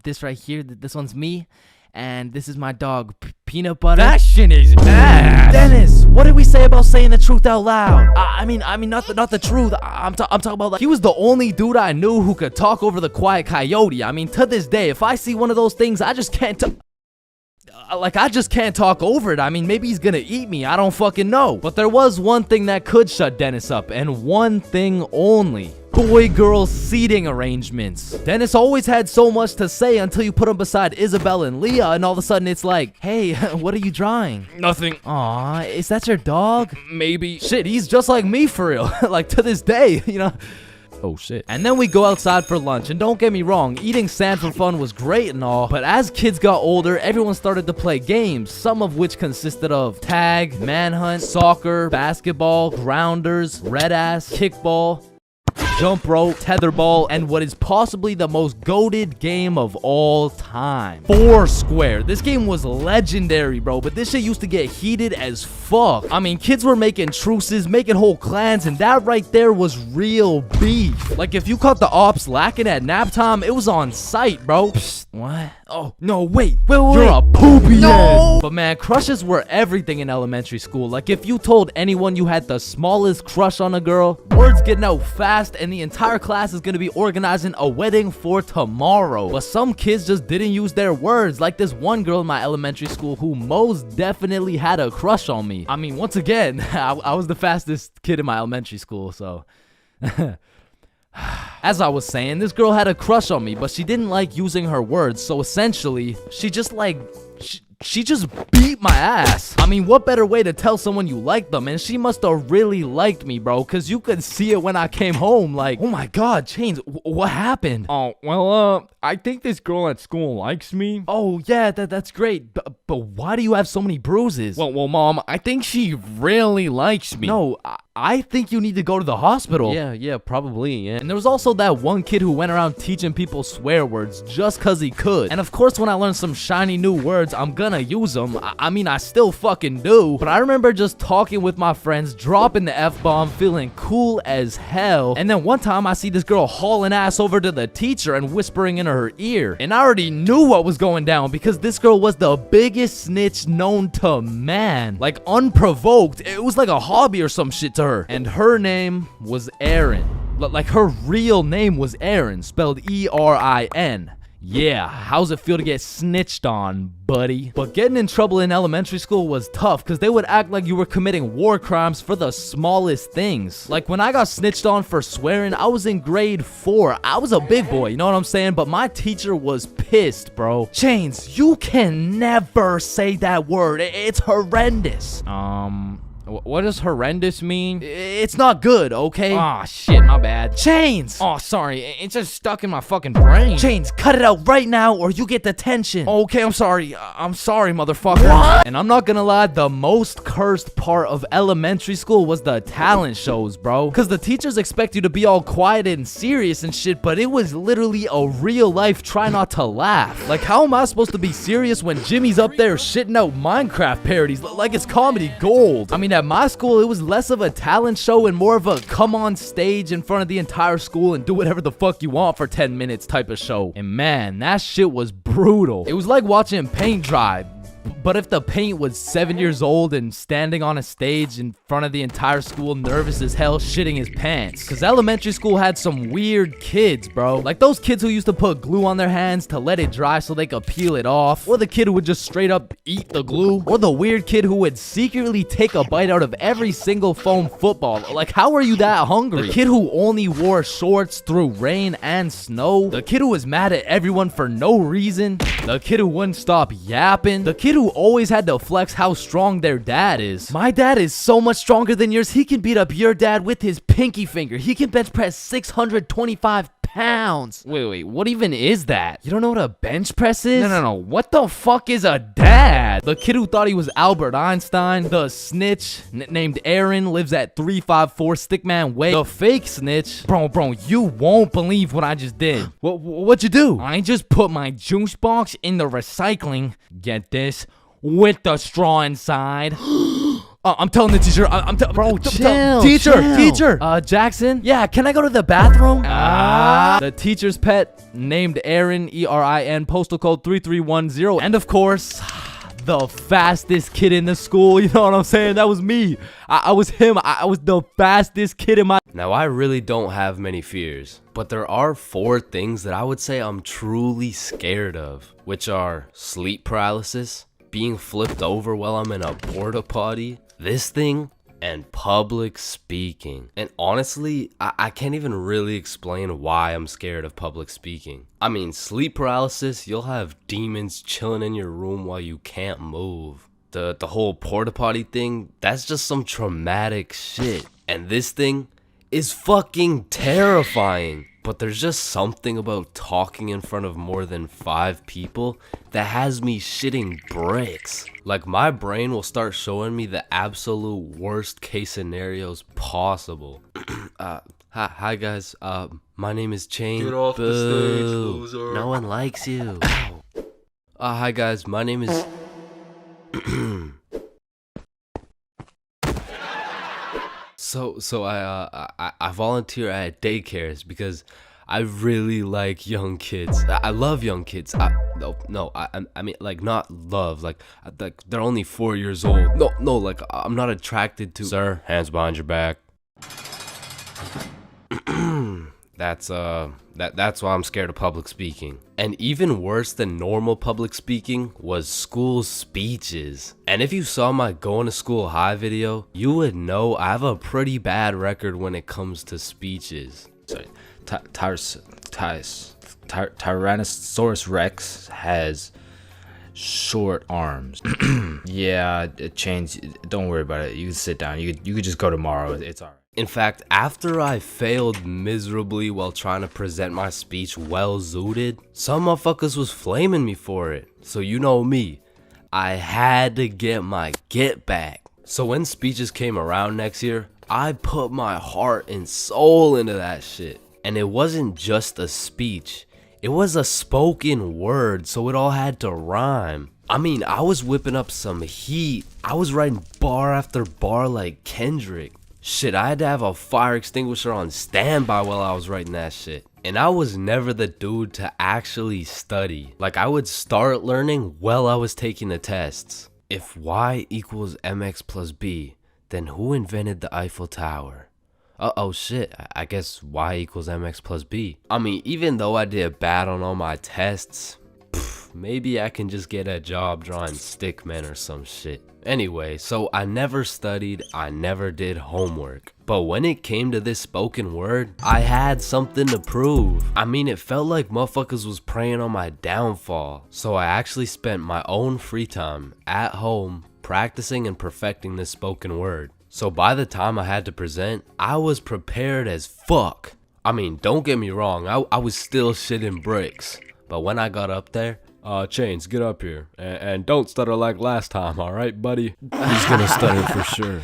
this right here, this one's me, And this is my dog, Peanut Butter. That shit is ass. Dennis, what did we say about saying the truth out loud? I mean, not the truth. I'm talking about, like, he was the only dude I knew who could talk over the quiet coyote. I mean, to this day, if I see one of those things, I just can't I just can't talk over it. I mean, maybe he's gonna eat me. I don't fucking know. But there was one thing that could shut Dennis up, and one thing only. Boy-girl seating arrangements. Dennis always had so much to say until you put him beside Isabel and Leah, and all of a sudden it's like, hey, what are you drawing? Nothing. Aw, is that your dog? Maybe. Shit, he's just like me for real. Like, to this day, you know? Oh shit. And then we go outside for lunch, and don't get me wrong, eating sand for fun was great and all, but as kids got older, everyone started to play games, some of which consisted of tag, manhunt, soccer, basketball, grounders, red ass, kickball, jump rope, tetherball, and what is possibly the most goated game of all time, Foursquare. This game was legendary, bro, but this shit used to get heated as fuck. I mean, kids were making truces, making whole clans, and that right there was real beef. Like, if you caught the ops lacking at nap time, it was on sight, bro. Psst, what? Oh, no, wait. You're a poopy ass. But man, crushes were everything in elementary school. Like, if you told anyone you had the smallest crush on a girl, word's getting out fast, and the entire class is gonna be organizing a wedding for tomorrow. But some kids just didn't use their words, like this one girl in my elementary school who most definitely had a crush on me. I mean, once again, I was the fastest kid in my elementary school, so... As I was saying, this girl had a crush on me, but she didn't like using her words, so essentially, she just like... She just beat my ass. I mean, what better way to tell someone you like them? And she must have really liked me, bro, because you could see it when I came home. Like, oh my god, Chains, what happened? Oh, well, I think this girl at school likes me. Oh, yeah, that's great. But why do you have so many bruises? Well, Mom, I think she really likes me. No, I think you need to go to the hospital. Yeah, probably, yeah. And there was also that one kid who went around teaching people swear words just cause he could. And of course, when I learn some shiny new words, I'm gonna use them. I mean, I still fucking do. But I remember just talking with my friends, dropping the F-bomb, feeling cool as hell. And then one time I see this girl hauling ass over to the teacher and whispering in her ear. And I already knew what was going down because this girl was the biggest snitch known to man. Like, unprovoked. It was like a hobby or some shit to her. And her name was Erin. Like, her real name was Erin, spelled E-R-I-N. Yeah, how's it feel to get snitched on, buddy? But getting in trouble in elementary school was tough because they would act like you were committing war crimes for the smallest things. Like, when I got snitched on for swearing, I was in grade 4. I was a big boy, you know what I'm saying? But my teacher was pissed, bro. Chains, you can never say that word. It's horrendous. What does horrendous mean? It's not good, okay? Aw, shit, my bad. Chains! Oh, sorry, it's just stuck in my fucking brain. Chains, cut it out right now or you get detention. Okay, I'm sorry. I'm sorry, motherfucker. What? And I'm not gonna lie, the most cursed part of elementary school was the talent shows, bro. Because the teachers expect you to be all quiet and serious and shit, but it was literally a real life try not to laugh. Like, how am I supposed to be serious when Jimmy's up there shitting out Minecraft parodies like it's comedy gold? I mean, at my school, it was less of a talent show and more of a come on stage in front of the entire school and do whatever the fuck you want for 10 minutes type of show. And man, that shit was brutal. It was like watching paint dry. But if the paint was 7 years old and standing on a stage in front of the entire school, nervous as hell, shitting his pants. Because elementary school had some weird kids, bro. Like those kids who used to put glue on their hands to let it dry so they could peel it off. Or the kid who would just straight up eat the glue. Or the weird kid who would secretly take a bite out of every single foam football. Like, how are you that hungry? The kid who only wore shorts through rain and snow. The kid who was mad at everyone for no reason. The kid who wouldn't stop yapping. The kid who always had to flex how strong their dad is. My dad is so much stronger than yours. He can beat up your dad with his pinky finger. He can bench press 625 pounds. Wait, what even is that? You don't know what a bench press is? No. What the fuck is a dad? The kid who thought he was Albert Einstein. The snitch named Aaron lives at 354 Stickman Way. The fake snitch. Bro, you won't believe what I just did. What'd you do? I just put my juice box in the recycling. Get this. With the straw inside. I'm telling the teacher. I'm telling. Bro, chill. Teacher. Jackson? Yeah, can I go to the bathroom? The teacher's pet named Aaron, ERIN, postal code 3310. And of course, The fastest kid in the school, you know what I'm saying? That was me. I was him. I was the fastest kid in my... Now, I really don't have many fears, but there are 4 things that I would say I'm truly scared of, which are sleep paralysis, being flipped over while I'm in a porta potty, this thing, and public speaking. And honestly, I can't even really explain why I'm scared of public speaking. I mean, sleep paralysis, you'll have demons chilling in your room while you can't move. The whole porta potty thing, that's just some traumatic shit. And this thing is fucking terrifying. But there's just something about talking in front of more than 5 people that has me shitting bricks. Like, my brain will start showing me the absolute worst case scenarios possible. Hi guys, my name is Chain. Get off the stage, loser. No one likes you. Hi guys, my name is... So I volunteer at daycares because I really like young kids. I love young kids. I mean, like, not love, like they're only 4 years old. No, like, I'm not attracted to... Sir, hands behind your back. That's why I'm scared of public speaking. And even worse than normal public speaking was school speeches. And if you saw my going to school high video, you would know I have a pretty bad record when it comes to speeches. Sorry, Tyrannosaurus Rex has short arms. Yeah, Chains, don't worry about it. You can sit down. You could just go tomorrow. It's alright. In fact, after I failed miserably while trying to present my speech well zooted, some motherfuckers was flaming me for it. So you know me, I had to get my get back. So when speeches came around next year, I put my heart and soul into that shit. And it wasn't just a speech, it was a spoken word, so it all had to rhyme. I mean, I was whipping up some heat. I was writing bar after bar like Kendrick. Shit, I had to have a fire extinguisher on standby while I was writing that shit. And I was never the dude to actually study. Like, I would start learning while I was taking the tests. If y equals mx plus b, then who invented the Eiffel Tower? Oh shit, I guess y equals mx plus b. I mean, even though I did bad on all my tests, maybe I can just get a job drawing stickmen or some shit. Anyway, so I never studied, I never did homework. But when it came to this spoken word, I had something to prove. I mean, it felt like motherfuckers was preying on my downfall. So I actually spent my own free time at home practicing and perfecting this spoken word. So by the time I had to present, I was prepared as fuck. I mean, don't get me wrong, I was still shitting bricks. But when I got up there, Chains, get up here. And don't stutter like last time, alright, buddy? He's gonna stutter for sure.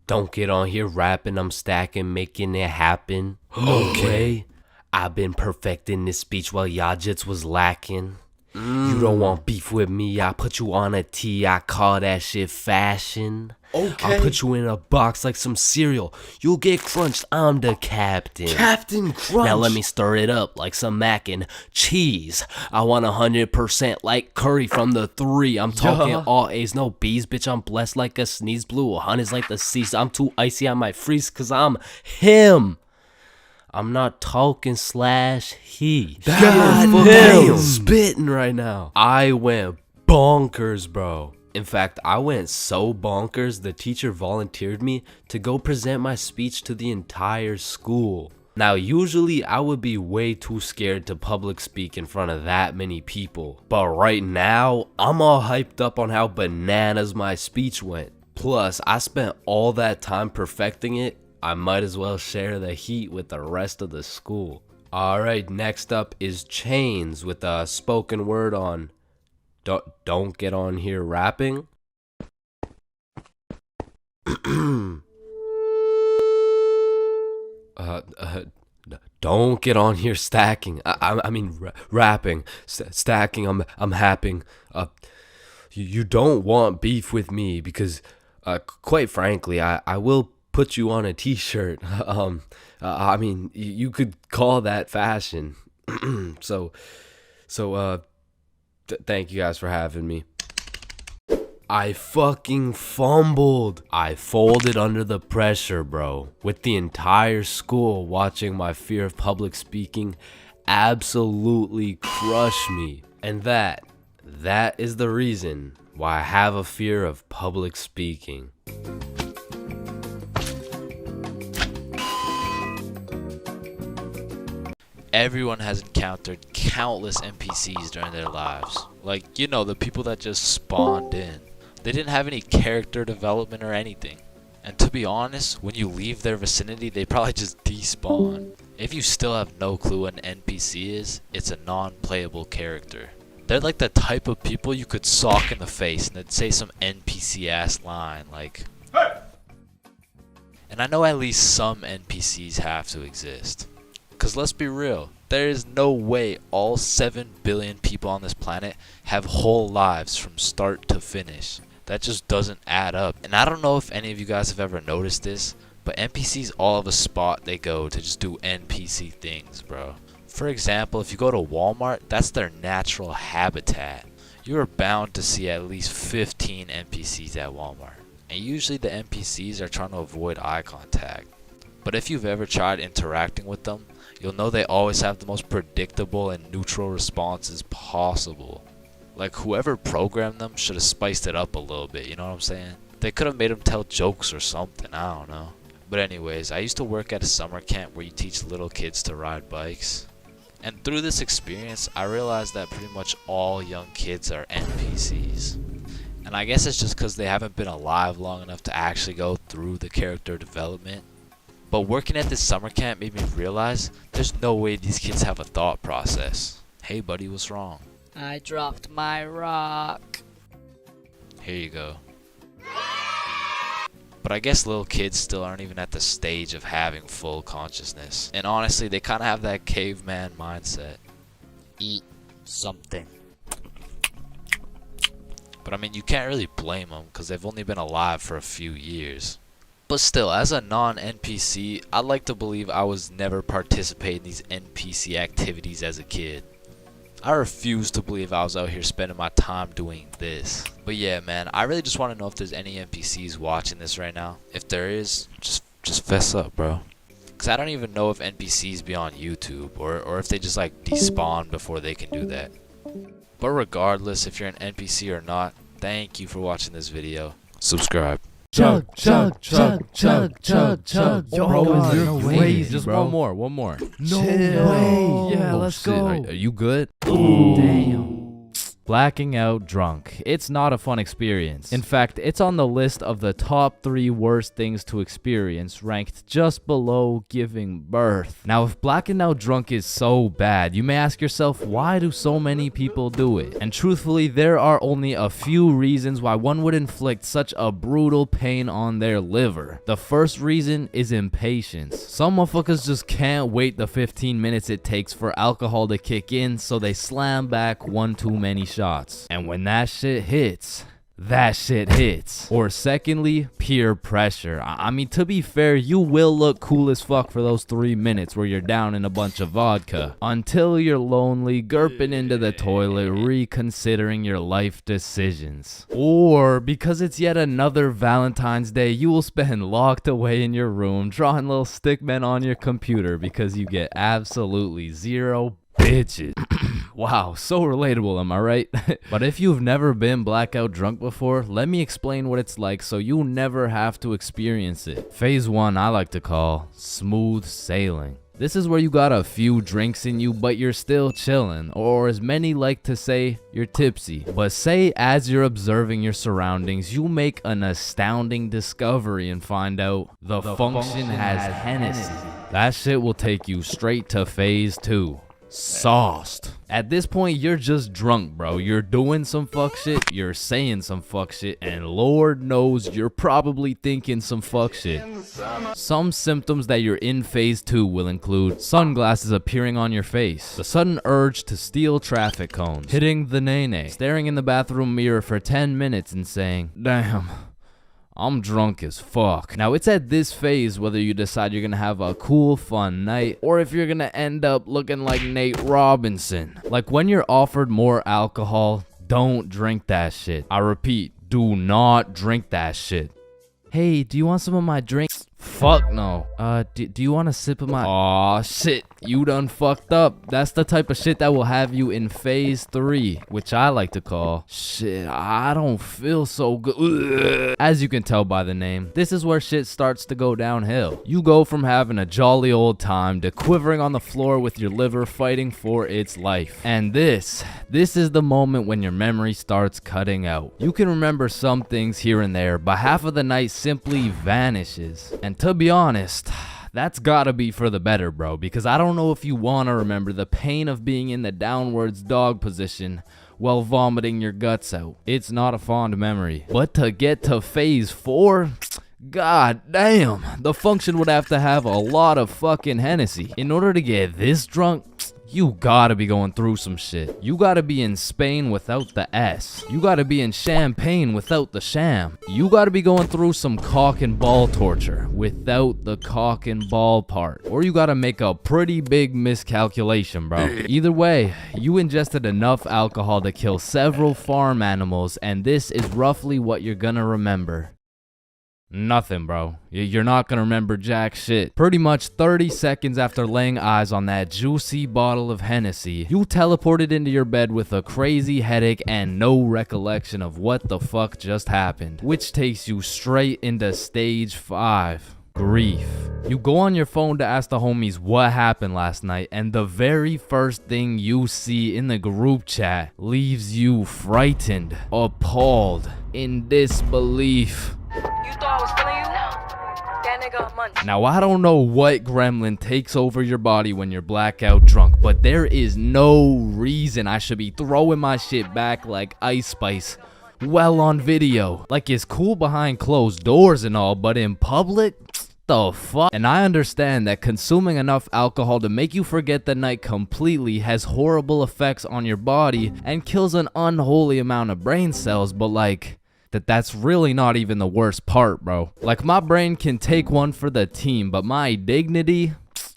Don't get on here rapping, I'm stacking, making it happen. Okay? I've been perfecting this speech while y'all jits was lacking. You don't want beef with me, I put you on a tee, I call that shit fashion. Okay. I'll put you in a box like some cereal. You'll get crunched, I'm the captain. Captain Crunch. Now let me stir it up like some mac and cheese. I want 100% like curry from the 3. I'm talking all A's, no B's. Bitch, I'm blessed like a sneeze. Blue 100's like the seas. I'm too icy, I might freeze cause I'm him. I'm not talking slash he. God damn. Spitting right now. I went bonkers, bro. In fact, I went so bonkers, the teacher volunteered me to go present my speech to the entire school. Now, usually I would be way too scared to public speak in front of that many people. But right now, I'm all hyped up on how bananas my speech went. Plus, I spent all that time perfecting it, I might as well share the heat with the rest of the school. Alright, next up is Chains with a spoken word on Don't get on here rapping. Don't get on here stacking. I mean rapping. Stacking. I'm happing. You don't want beef with me because Quite frankly, I will put you on a t-shirt. I mean, you could call that fashion. So thank you guys for having me. I fucking fumbled. I folded under the pressure, bro. With the entire school watching my fear of public speaking absolutely crush me. And that is the reason why I have a fear of public speaking. Everyone has encountered countless NPCs during their lives. Like, you know, the people that just spawned in. They didn't have any character development or anything. And to be honest, when you leave their vicinity, they probably just despawn. If you still have no clue what an NPC is, it's a non-playable character. They're like the type of people you could sock in the face and they'd say some NPC ass line like, "Hey!" And I know at least some NPCs have to exist. Cause let's be real, there is no way all 7 billion people on this planet have whole lives from start to finish. That just doesn't add up. And I don't know if any of you guys have ever noticed this, but NPCs all have a spot they go to just do NPC things, bro. For example, if you go to Walmart, that's their natural habitat. You are bound to see at least 15 NPCs at Walmart. And usually the NPCs are trying to avoid eye contact. But if you've ever tried interacting with them, you'll know they always have the most predictable and neutral responses possible. Like whoever programmed them should have spiced it up a little bit, you know what I'm saying? They could have made them tell jokes or something, I don't know. But anyways, I used to work at a summer camp where you teach little kids to ride bikes. And through this experience, I realized that pretty much all young kids are NPCs. And I guess it's just because they haven't been alive long enough to actually go through the character development. But working at this summer camp made me realize there's no way these kids have a thought process. Hey buddy, what's wrong? I dropped my rock. Here you go. But I guess little kids still aren't even at the stage of having full consciousness. And honestly, they kind of have that caveman mindset. Eat something. But I mean, you can't really blame them because they've only been alive for a few years. But still, as a non-NPC, I'd like to believe I was never participating in these NPC activities as a kid. I refuse to believe I was out here spending my time doing this. But yeah, man, I really just want to know if there's any NPCs watching this right now. If there is, just fess up, bro. Because I don't even know if NPCs be on YouTube or if they just like despawn before they can do that. But regardless, if you're an NPC or not, thank you for watching this video. Subscribe. Chug, chug, chug, chug, chug, chug. Yo, bro, you're crazy, just bro. One more. No way. Yeah, let's go. Are you good? Damn. Blacking out drunk. It's not a fun experience. In fact, it's on the list of the top 3 worst things to experience, ranked just below giving birth. Now, if blacking out drunk is so bad, you may ask yourself, why do so many people do it? And truthfully, there are only a few reasons why one would inflict such a brutal pain on their liver. The first reason is impatience. Some motherfuckers just can't wait the 15 minutes it takes for alcohol to kick in, so they slam back one too many shots. And when that shit hits, that shit hits. Or secondly, peer pressure. I mean, to be fair, you will look cool as fuck for those 3 minutes where you're down in a bunch of vodka until you're lonely, gurping into the toilet, reconsidering your life decisions. Or because it's yet another Valentine's Day, you will spend locked away in your room drawing little stickmen on your computer because you get absolutely zero bitches. Wow, so relatable, am I right? But if you've never been blackout drunk before, let me explain what it's like so you never have to experience it. Phase 1 I like to call smooth sailing. This is where you got a few drinks in you, but you're still chilling, or as many like to say, you're tipsy. But say as you're observing your surroundings, you make an astounding discovery and find out the function has Hennessy. That shit will take you straight to phase 2. Sauced. At this point, you're just drunk, bro. You're doing some fuck shit, you're saying some fuck shit, and Lord knows you're probably thinking some fuck shit. Some symptoms that you're in phase 2 will include sunglasses appearing on your face, the sudden urge to steal traffic cones, hitting the nene, staring in the bathroom mirror for 10 minutes and saying, damn, I'm drunk as fuck. Now, it's at this phase whether you decide you're gonna have a cool, fun night, or if you're gonna end up looking like Nate Robinson. Like, when you're offered more alcohol, don't drink that shit. I repeat, do not drink that shit. Hey, do you want some of my drink? Fuck no. Do you want a sip of my— Aw, shit. You done fucked up. That's the type of shit that will have you in phase 3, which I like to call, shit, I don't feel so good. Ugh. As you can tell by the name, this is where shit starts to go downhill. You go from having a jolly old time to quivering on the floor with your liver fighting for its life. And this is the moment when your memory starts cutting out. You can remember some things here and there, but half of the night simply vanishes. And to be honest, that's gotta be for the better, bro, because I don't know if you wanna remember the pain of being in the downwards dog position while vomiting your guts out. It's not a fond memory. But to get to phase 4, god damn, the function would have to have a lot of fucking Hennessy. In order to get this drunk, you gotta be going through some shit. You gotta be in Spain without the S. You gotta be in Champagne without the sham. You gotta be going through some cock and ball torture without the cock and ball part. Or you gotta make a pretty big miscalculation, bro. Either way, you ingested enough alcohol to kill several farm animals, and this is roughly what you're gonna remember. Nothing, bro. You're not gonna remember jack shit. Pretty much 30 seconds after laying eyes on that juicy bottle of Hennessy, you teleported into your bed with a crazy headache and no recollection of what the fuck just happened, which takes you straight into stage 5. Grief. You go on your phone to ask the homies what happened last night, and the very first thing you see in the group chat leaves you frightened, appalled, in disbelief. You thought I was feeling you? That nigga money. Now, I don't know what gremlin takes over your body when you're blackout drunk, but there is no reason I should be throwing my shit back like Ice Spice well on video. Like, it's cool behind closed doors and all, but in public? The fuck? And I understand that consuming enough alcohol to make you forget the night completely has horrible effects on your body and kills an unholy amount of brain cells, but like, that's really not even the worst part, bro. Like, my brain can take one for the team, but my dignity,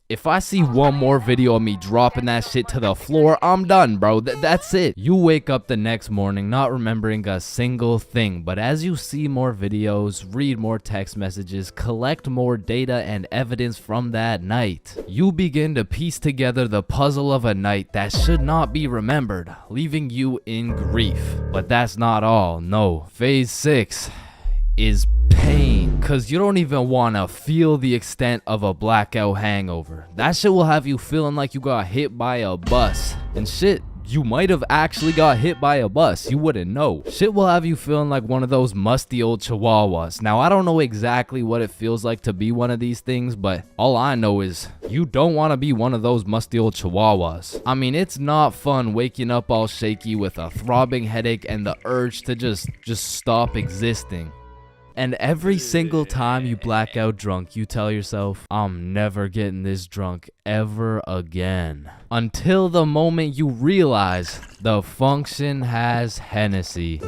if I see one more video of me dropping that shit to the floor, I'm done, bro. That's it. You wake up the next morning not remembering a single thing, but as you see more videos, read more text messages, collect more data and evidence from that night, you begin to piece together the puzzle of a night that should not be remembered, leaving you in grief. But that's not all, no. Phase 6 is pain, cause you don't even want to feel the extent of a blackout hangover. That shit will have you feeling like you got hit by a bus. And shit, you might have actually got hit by a bus, you wouldn't know. Shit will have you feeling like one of those musty old chihuahuas. Now, I don't know exactly what it feels like to be one of these things, but all I know is you don't want to be one of those musty old chihuahuas. I mean, it's not fun waking up all shaky with a throbbing headache and the urge to just stop existing. And every single time you black out drunk, you tell yourself, I'm never getting this drunk ever again. Until the moment you realize the function has Hennessy.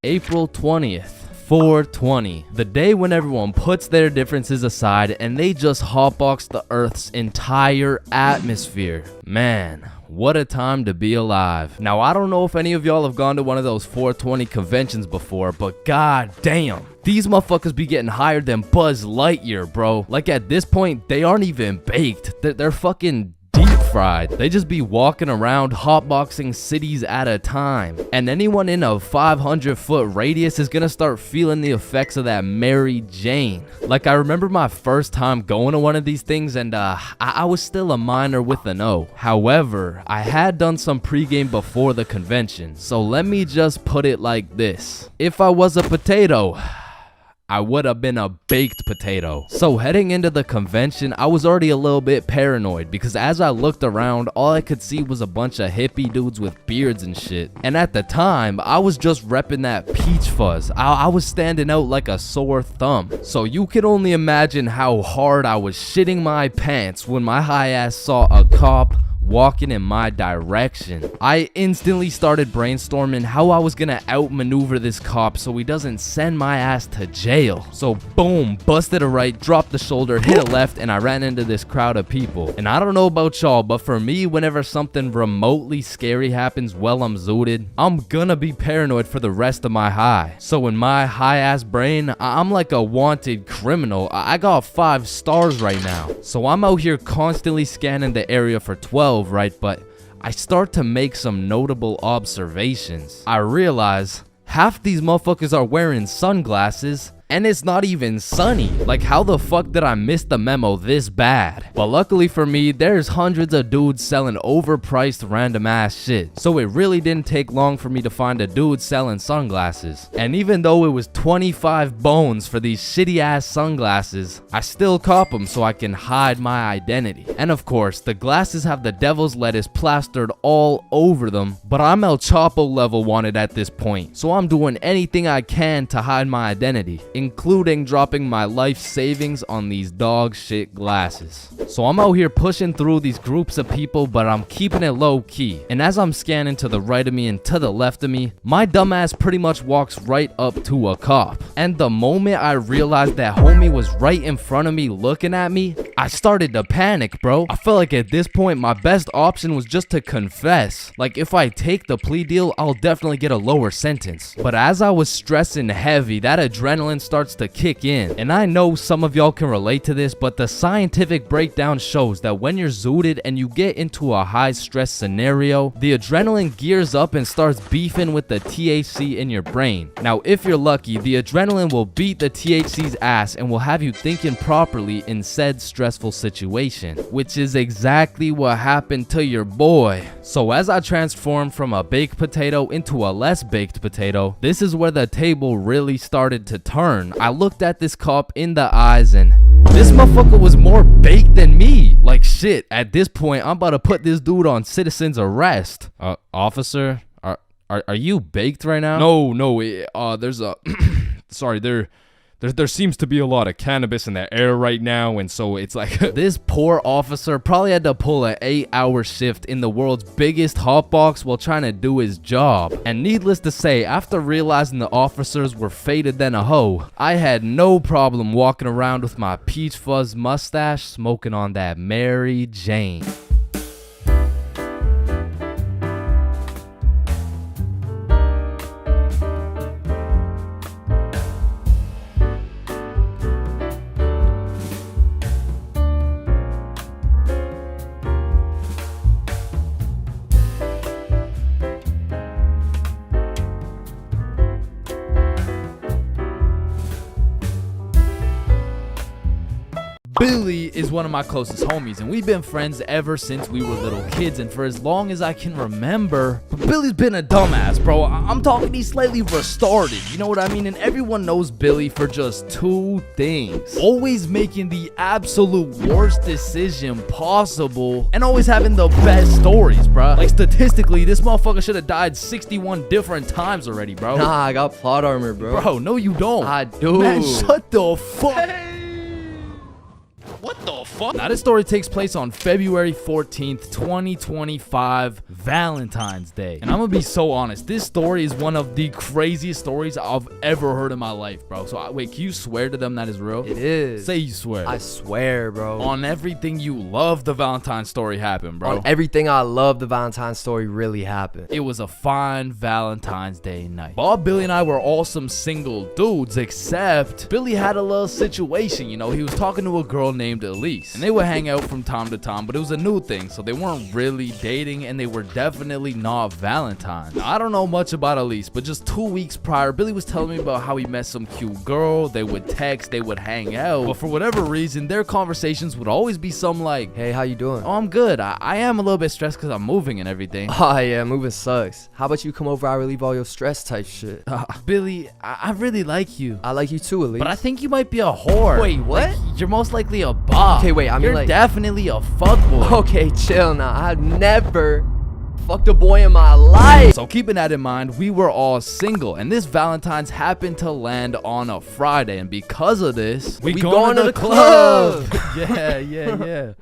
April 20th. 420, the day when everyone puts their differences aside and they just hotbox the Earth's entire atmosphere. Man, what a time to be alive. Now, I don't know if any of y'all have gone to one of those 420 conventions before, but god damn, these motherfuckers be getting higher than Buzz Lightyear, bro. Like, at this point, they aren't even baked. They're fucking deep fried. They just be walking around hotboxing cities at a time. And anyone in a 500-foot radius is gonna start feeling the effects of that Mary Jane. Like, I remember my first time going to one of these things, and I was still a minor with an O. However, I had done some pregame before the convention. So let me just put it like this. If I was a potato, I would have been a baked potato. So heading into the convention, I was already a little bit paranoid because as I looked around, all I could see was a bunch of hippie dudes with beards and shit. And at the time, I was just repping that peach fuzz. I was standing out like a sore thumb. So you can only imagine how hard I was shitting my pants when my high ass saw a cop walking in my direction. I instantly started brainstorming how I was gonna outmaneuver this cop so he doesn't send my ass to jail. So boom, busted a right, dropped the shoulder, hit a left, and I ran into this crowd of people. And I don't know about y'all, but for me, whenever something remotely scary happens while I'm zooted, I'm gonna be paranoid for the rest of my high. So in my high ass brain, I'm like a wanted criminal. I got 5 stars right now. So I'm out here constantly scanning the area for 12, right? But I start to make some notable observations. I realize half these motherfuckers are wearing sunglasses, and it's not even sunny. Like, how the fuck did I miss the memo this bad? But luckily for me, there's hundreds of dudes selling overpriced random ass shit. So it really didn't take long for me to find a dude selling sunglasses. And even though it was 25 bones for these shitty ass sunglasses, I still cop them so I can hide my identity. And of course, the glasses have the devil's lettuce plastered all over them, but I'm El Chapo level wanted at this point. So I'm doing anything I can to hide my identity, including dropping my life savings on these dog shit glasses. So I'm out here pushing through these groups of people, but I'm keeping it low key. And as I'm scanning to the right of me and to the left of me, my dumbass pretty much walks right up to a cop. And the moment I realized that homie was right in front of me looking at me, I started to panic, bro. I felt like at this point my best option was just to confess. Like, if I take the plea deal, I'll definitely get a lower sentence. But as I was stressing heavy, that adrenaline starts to kick in. And I know some of y'all can relate to this, but the scientific breakdown shows that when you're zooted and you get into a high stress scenario, the adrenaline gears up and starts beefing with the THC in your brain. Now, if you're lucky, the adrenaline will beat the THC's ass and will have you thinking properly in said stressful situation, which is exactly what happened to your boy. So as I transformed from a baked potato into a less baked potato, this is where the table really started to turn. I looked at this cop in the eyes and this motherfucker was more baked than me. Like, shit, at this point, I'm about to put this dude on citizen's arrest. Officer, are you baked right now? No, there's a sorry, there seems to be a lot of cannabis in the air right now, and so it's like this poor officer probably had to pull an 8-hour shift in the world's biggest hotbox while trying to do his job. And needless to say, after realizing the officers were faded than a hoe, I had no problem walking around with my peach fuzz mustache smoking on that Mary Jane. Billy is one of my closest homies, and we've been friends ever since we were little kids, and for as long as I can remember. But Billy's been a dumbass, bro. I'm talking he's slightly retarded, you know what I mean? And everyone knows Billy for just 2 things: always making the absolute worst decision possible, and always having the best stories, bro. Like, statistically, this motherfucker should have died 61 different times already, bro. Nah, I got plot armor, bro. Bro, no you don't. I do. Man, shut the fuck. What the fuck? Now, this story takes place on February 14th, 2025, Valentine's Day. And I'm gonna be so honest, this story is one of the craziest stories I've ever heard in my life, bro. So, wait, can you swear to them that is real? It is. Say you swear. I swear, bro. On everything you love, the Valentine's story happened, bro. On everything I love, the Valentine's story really happened. It was a fine Valentine's Day night. Bob, Billy, and I were all some single dudes, except Billy had a little situation, you know. He was talking to a girl named Elise, and they would hang out from time to time, but it was a new thing, so they weren't really dating, and they were definitely not Valentine's. Now, I don't know much about Elise, but just 2 weeks prior, Billy was telling me about how he met some cute girl. They would text, they would hang out, but for whatever reason, their conversations would always be some like, hey, how you doing? Oh, I'm good. I am a little bit stressed because I'm moving and everything. Oh yeah, moving sucks. How about you come over, I relieve all your stress type shit. Billy, I really like you. I like you too, Elise. But I think you might be a whore. Wait, what? Like, you're most likely a bop. Okay, wait, I mean, you're like, definitely a fuckboy. Okay, chill now. I've never fucked a boy in my life. So keeping that in mind, we were all single, and this Valentine's happened to land on a Friday, and because of this, we going to the club. Yeah.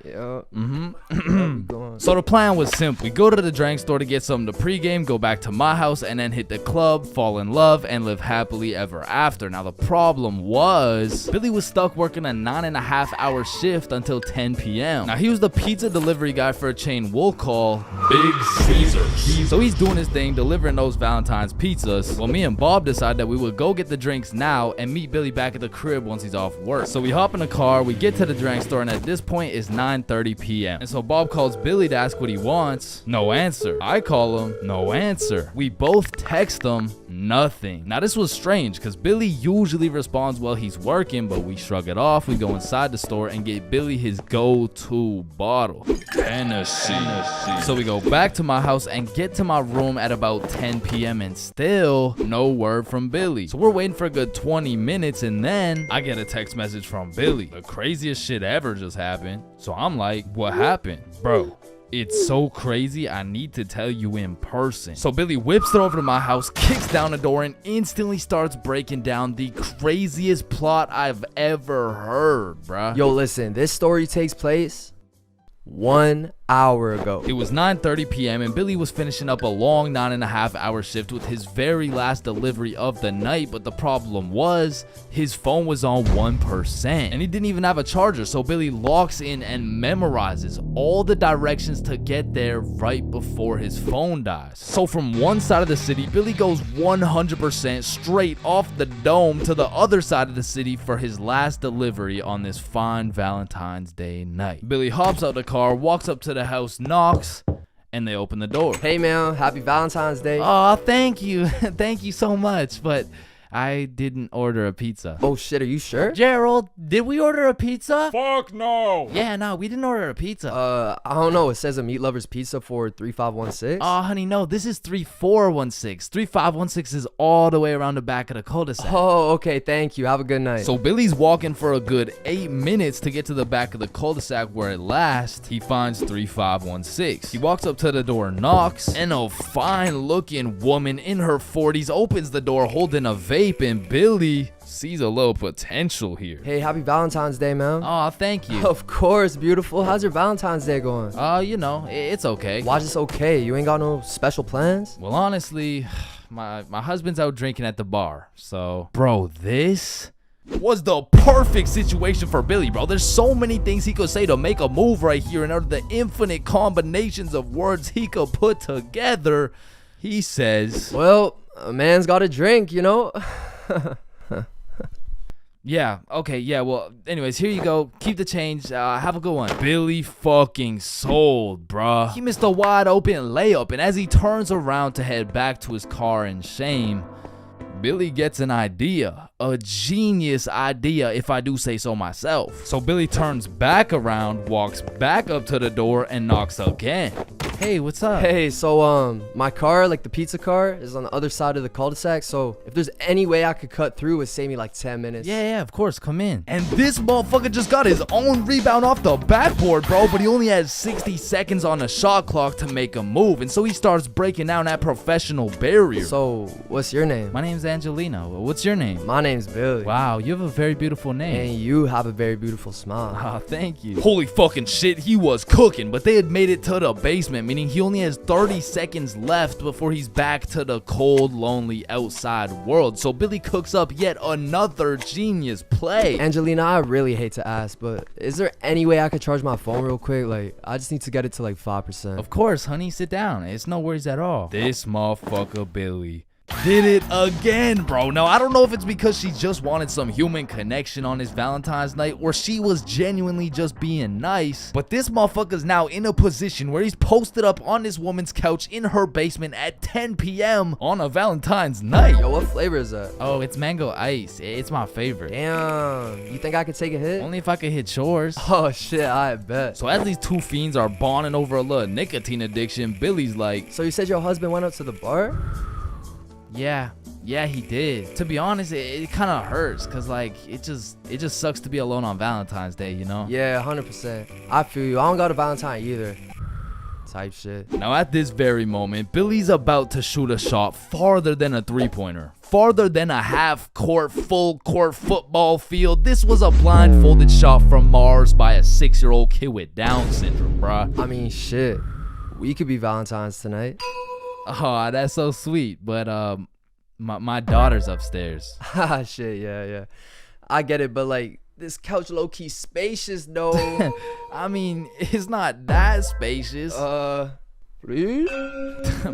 So the plan was simple. We go to the drink store to get something to pregame, go back to my house, and then hit the club, fall in love, and live happily ever after. Now the problem was, Billy was stuck working a 9.5-hour shift until 10 p.m. Now he was the pizza delivery guy for a chain we'll call Big Caesars. So he's doing his thing, delivering those Valentine's pizzas. Well, me and Bob decided that we would go get the drinks now and meet Billy back at the crib once he's off work. So we hop in the car, we get to the drink store, and at this point it's 9:30 p.m. And so Bob calls Billy to ask what he wants. No answer. I call him. No answer. We both text him. Nothing. Now this was strange because Billy usually responds while he's working, but we shrug it off. We go inside the store and get Billy his go-to bottle, Tennessee. So we go back to my house and get to my room at about 10 p.m. and still no word from Billy. So we're waiting for a good 20 minutes and then I get a text message from Billy. The craziest shit ever just happened. So I'm like, what happened? Bro, it's so crazy, I need to tell you in person. So Billy whips it over to my house, kicks down the door, and instantly starts breaking down the craziest plot I've ever heard, bruh. Yo, listen, this story takes place 1 hour ago. It was 9:30 p.m. and Billy was finishing up a long 9.5-hour shift with his very last delivery of the night, but the problem was his phone was on 1% and he didn't even have a charger. So Billy locks in and memorizes all the directions to get there right before his phone dies. So from one side of the city, Billy goes 100% straight off the dome to the other side of the city for his last delivery on this fine Valentine's Day night. Billy hops out the car, walks up to the house, knocks, and they open the door. Hey man, happy Valentine's Day. Oh, thank you. Thank you so much, but I didn't order a pizza. Oh shit, are you sure? Gerald, did we order a pizza? Fuck no. Yeah, no, we didn't order a pizza. I don't know. It says a Meat Lover's Pizza for 3516. Oh, honey, no, this is 3416. 3516 is all the way around the back of the cul-de-sac. Oh, okay, thank you. Have a good night. So Billy's walking for a good 8 minutes to get to the back of the cul-de-sac where at last he finds 3516. He walks up to the door, knocks, and a fine-looking woman in her 40s opens the door holding a vape, and Billy sees a little potential here. Hey, happy Valentine's Day, man. Oh, thank you. Of course, beautiful. How's your Valentine's Day going? You know, it's okay. Why just okay? You ain't got no special plans? Well, honestly, my husband's out drinking at the bar, so... Bro, this was the perfect situation for Billy, bro. There's so many things he could say to make a move right here, and out of the infinite combinations of words he could put together, he says... Well, a man's got a drink, you know? Yeah, okay, yeah, well, anyways, here you go. Keep the change. Have a good one. Billy fucking sold, bruh. He missed a wide open layup, and as he turns around to head back to his car in shame, Billy gets an idea. A genius idea, if I do say so myself. So Billy turns back around, walks back up to the door, and knocks again. Hey, what's up? Hey, so my car, like the pizza car, is on the other side of the cul-de-sac, so if there's any way I could cut through, it would save me like 10 minutes. Yeah, of course, come in. And this motherfucker just got his own rebound off the backboard, bro, but he only had 60 seconds on the shot clock to make a move, and so he starts breaking down that professional barrier. So, what's your name? My name's Angelina. What's your name? My name's Billy. Wow, you have a very beautiful name. And you have a very beautiful smile. Oh, thank you. Holy fucking shit, he was cooking, but they had made it to the basement, meaning he only has 30 seconds left before he's back to the cold, lonely outside world. So Billy cooks up yet another genius play. Angelina, I really hate to ask, but is there any way I could charge my phone real quick? Like, I just need to get it to like 5%. Of course, honey, sit down. It's no worries at all. This motherfucker Billy did it again, bro. Now, I don't know if it's because she just wanted some human connection on his Valentine's night or she was genuinely just being nice, but this motherfucker's now in a position where he's posted up on this woman's couch in her basement at 10 p.m. on a Valentine's night. Yo, what flavor is that? Oh, it's mango ice. It's my favorite. Damn. You think I could take a hit? Only if I could hit yours. Oh, shit, I bet. So as these two fiends are bonding over a little nicotine addiction, Billy's like... So you said your husband went out to the bar? Yeah, he did. To be honest, it kind of hurts because like it just sucks to be alone on Valentine's Day, you know? Yeah, 100%. I feel you. I don't got a Valentine either. type shit. Now at this very moment, Billy's about to shoot a shot farther than a three-pointer. Farther than a half-court, full-court football field. This was a blindfolded shot from Mars by a 6-year-old kid with Down syndrome, bruh. I mean, shit. We could be Valentine's tonight. Oh, that's so sweet. But, my daughter's upstairs. Haha, shit, yeah. I get it, but like, this couch low-key spacious, though. I mean, it's not that spacious. Please?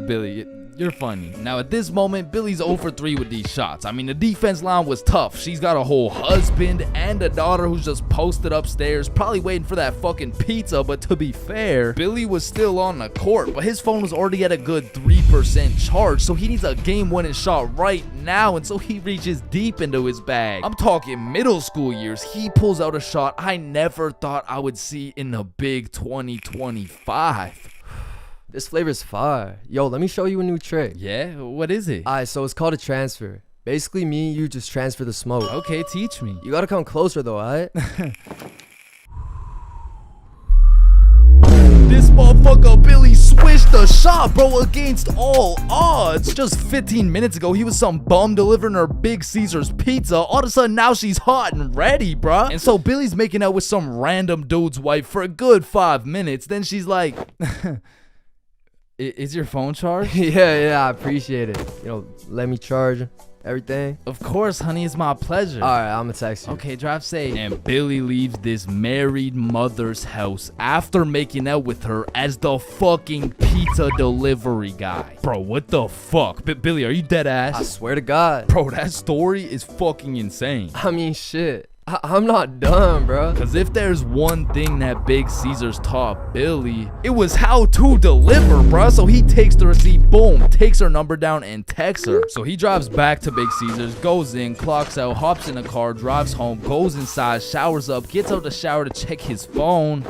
Billy, you're funny. Now at this moment, Billy's 0 for 3 with these shots. I mean, the defense line was tough. She's got a whole husband and a daughter who's just posted upstairs, probably waiting for that fucking pizza. But to be fair, Billy was still on the court, but his phone was already at a good 3% charge, so he needs a game-winning shot right now, and so he reaches deep into his bag. I'm talking middle school years. He pulls out a shot I never thought I would see in the big 2025. This flavor's fire. Yo, let me show you a new trick. Yeah? What is it? Alright, so it's called a transfer. Basically, me and you just transfer the smoke. Okay, teach me. You gotta come closer though, alright? This motherfucker Billy switched the shot, bro, against all odds. Just 15 minutes ago, he was some bum delivering her Big Caesar's pizza. All of a sudden, now she's hot and ready, bruh. And so Billy's making out with some random dude's wife for a good 5 minutes. Then she's like... Is your phone charged? Yeah, I appreciate it. You know, let me charge everything. Of course, honey, it's my pleasure. Alright, I'm gonna text you. Okay, drive safe. And Billy leaves this married mother's house after making out with her as the fucking pizza delivery guy. Bro, what the fuck? Billy, are you dead ass? I swear to God. Bro, that story is fucking insane. I mean, shit. I'm not done, bro. Cause if there's one thing that Big Caesar's taught Billy, it was how to deliver, bro. So he takes the receipt, boom, takes her number down and texts her. So he drives back to Big Caesar's, goes in, clocks out, hops in a car, drives home, goes inside, showers up, gets out the shower to check his phone.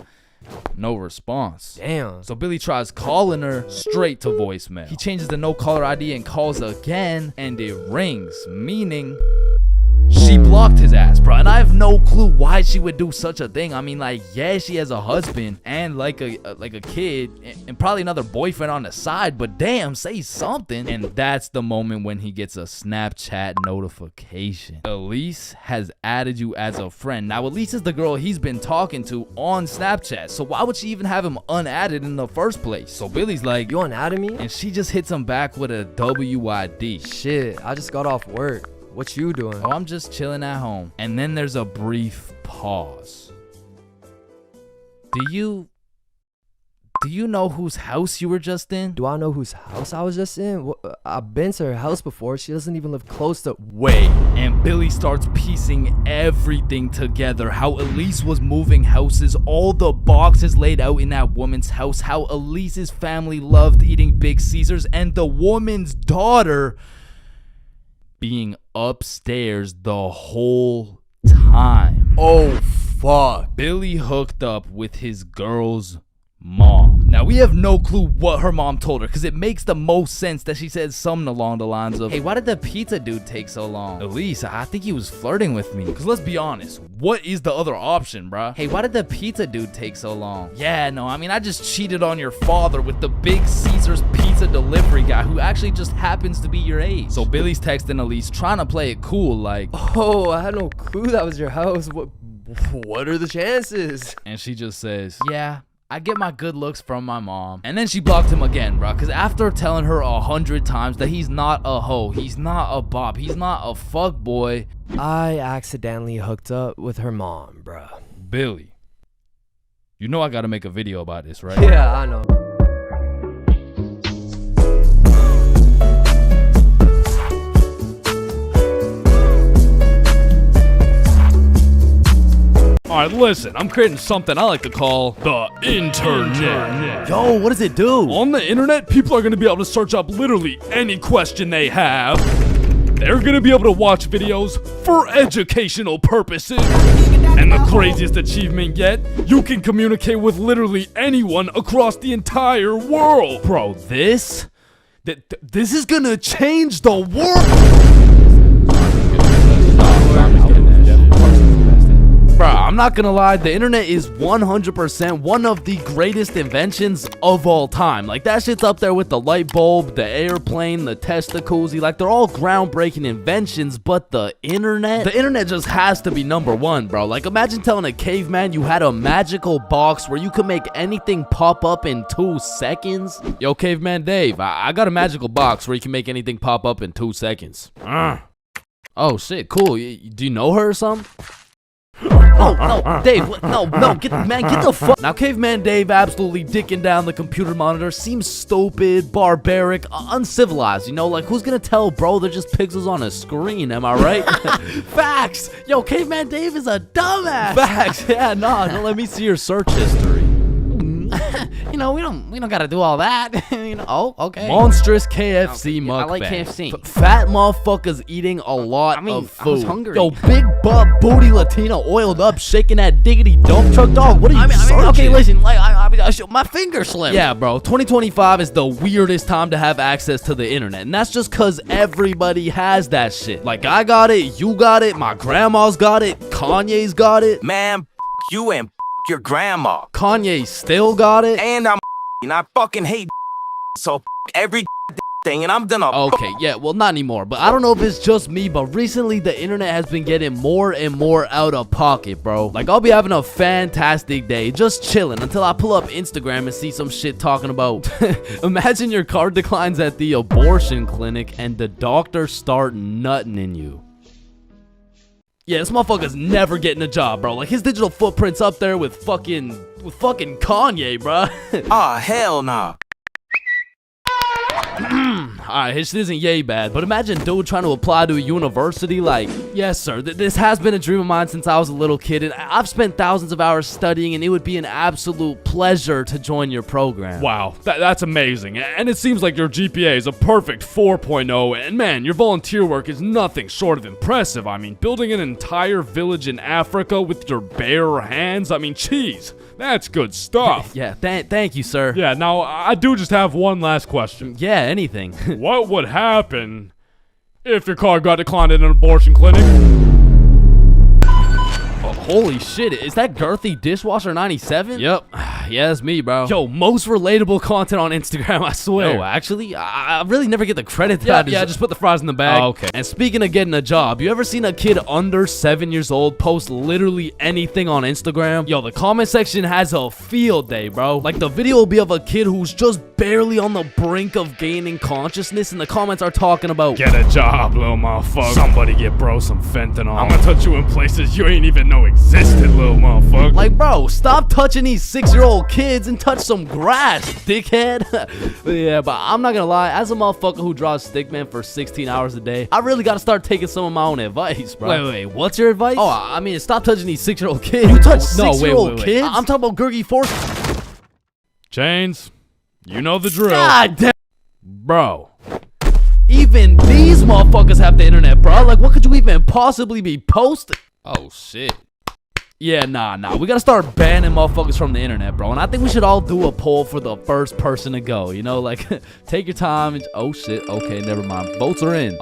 No response. Damn. So Billy tries calling her, straight to voicemail. He changes the no caller ID and calls again, and it rings, meaning she blocked his ass, bro. And I have no clue why she would do such a thing. I mean, like, yeah, she has a husband and like a kid and probably another boyfriend on the side, but damn, say something. And that's the moment when he gets a Snapchat notification. Elise has added you as a friend. Now, Elise is the girl he's been talking to on Snapchat, so why would she even have him unadded in the first place? So Billy's like, you unadded me? And she just hits him back with a WID. Shit, I just got off work. What you doing? Oh, I'm just chilling at home. And then there's a brief pause. Do you know whose house you were just in? Do I know whose house I was just in? I've been to her house before. She doesn't even live close to... Wait. And Billy starts piecing everything together. How Elise was moving houses, all the boxes laid out in that woman's house, how Elise's family loved eating Big Caesars, and the woman's daughter being upstairs the whole time. Oh, fuck. Billy hooked up with his girl's mom. Now, we have no clue what her mom told her, because it makes the most sense that she said something along the lines of, hey, why did the pizza dude take so long? Elise, I think he was flirting with me. Because let's be honest, what is the other option, bruh? Hey, why did the pizza dude take so long? Yeah, no, I mean, I just cheated on your father with the Big Caesar's pizza delivery guy who actually just happens to be your age. So Billy's texting Elise, trying to play it cool, like, oh, I had no clue that was your house. What are the chances? And she just says, yeah, I get my good looks from my mom. And then she blocked him again, bro. Because after telling her 100 times that he's not a hoe, he's not a bop, he's not a fuck boy, I accidentally hooked up with her mom, bro. Billy, you know I gotta make a video about this, right? Yeah, I know. Alright, listen, I'm creating something I like to call the internet. Yo, what does it do? On the internet, people are going to be able to search up literally any question they have. They're going to be able to watch videos for educational purposes. And the craziest achievement yet, you can communicate with literally anyone across the entire world. Bro, this is going to change the world. Bruh, I'm not gonna lie, the internet is 100% one of the greatest inventions of all time. Like, that shit's up there with the light bulb, the airplane, the testacuzzi. Like, they're all groundbreaking inventions, but the internet just has to be number one, bro. Like, imagine telling a caveman you had a magical box where you could make anything pop up in 2 seconds. Yo, Caveman Dave, I got a magical box where you can make anything pop up in 2 seconds. Oh, shit, cool. Do you know her or something? Oh, no, Dave, no, get the fuck. Now, Caveman Dave absolutely dicking down the computer monitor seems stupid, barbaric, uncivilized, you know? Like, who's gonna tell, bro? They're just pixels on a screen, am I right? Facts! Yo, Caveman Dave is a dumbass! Facts! Yeah, no, let me see your search history. You know, we don't gotta do all that. You know, oh, okay. Monstrous KFC mukbang. I like KFC. Fat motherfuckers eating a lot of food. I was hungry. Yo, big butt booty Latina oiled up, shaking that diggity dump truck dog. What are you searching? Okay, listen, like my finger slipped. Yeah, bro. 2025 is the weirdest time to have access to the internet, and that's just cause everybody has that shit. Like, I got it, you got it, my grandma's got it, Kanye's got it. Man, you and your grandma. Kanye still got it. And I fucking hate so every thing, and I'm done. Okay, yeah, well, not anymore, but I don't know if it's just me, but recently the internet has been getting more and more out of pocket, bro. Like, I'll be having a fantastic day, just chilling, until I pull up Instagram and see some shit talking about imagine your car declines at the abortion clinic and the doctor start nutting in you. Yeah, this motherfucker's never getting a job, bro. Like, his digital footprint's up there with fucking Kanye, bro. Ah, hell nah. Alright, his shit isn't yay bad, but imagine dude trying to apply to a university. Like, yes sir, this has been a dream of mine since I was a little kid, and I've spent thousands of hours studying, and it would be an absolute pleasure to join your program. Wow, that's amazing, and it seems like your GPA is a perfect 4.0, and man, your volunteer work is nothing short of impressive. I mean, building an entire village in Africa with your bare hands, I mean, jeez, that's good stuff. Yeah, thank you, sir. Yeah, now, I do just have one last question. Yeah, anything. What would happen if your car got declined in an abortion clinic? Oh, holy shit, is that girthy dishwasher 97? Yep. Yeah, that's me, bro. Yo, most relatable content on Instagram, I swear. Yo, actually, I really never get the credit that Yeah, just put the fries in the bag. Oh, okay. And speaking of getting a job, you ever seen a kid under 7 years old post literally anything on Instagram? Yo, the comment section has a field day, bro. Like, the video will be of a kid who's just barely on the brink of gaining consciousness, and the comments are talking about, get a job, little motherfucker. Somebody get bro some fentanyl. I'm gonna touch you in places you ain't even know existed, little motherfucker. Like, bro, stop touching these 6-year-old kids and touch some grass, dickhead. Yeah, but I'm not gonna lie, as a motherfucker who draws stickman for 16 hours a day, I really gotta start taking some of my own advice, bro. Wait, what's your advice? Oh, I mean, stop touching these 6-year-old kids. You touch 6-year-old kids? I'm talking about Gurgi Force. Chains, you know the drill. God damn. Bro. Even these motherfuckers have the internet, bro. Like, what could you even possibly be posting? Oh, shit. Yeah, nah. We gotta start banning motherfuckers from the internet, bro. And I think we should all do a poll for the first person to go. You know, like, take your time. And, oh, shit. Okay, never mind. Votes are in.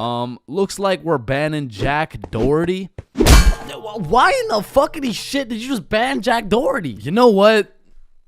Looks like we're banning Jack Doherty. Why in the fuckity shit did you just ban Jack Doherty? You know what?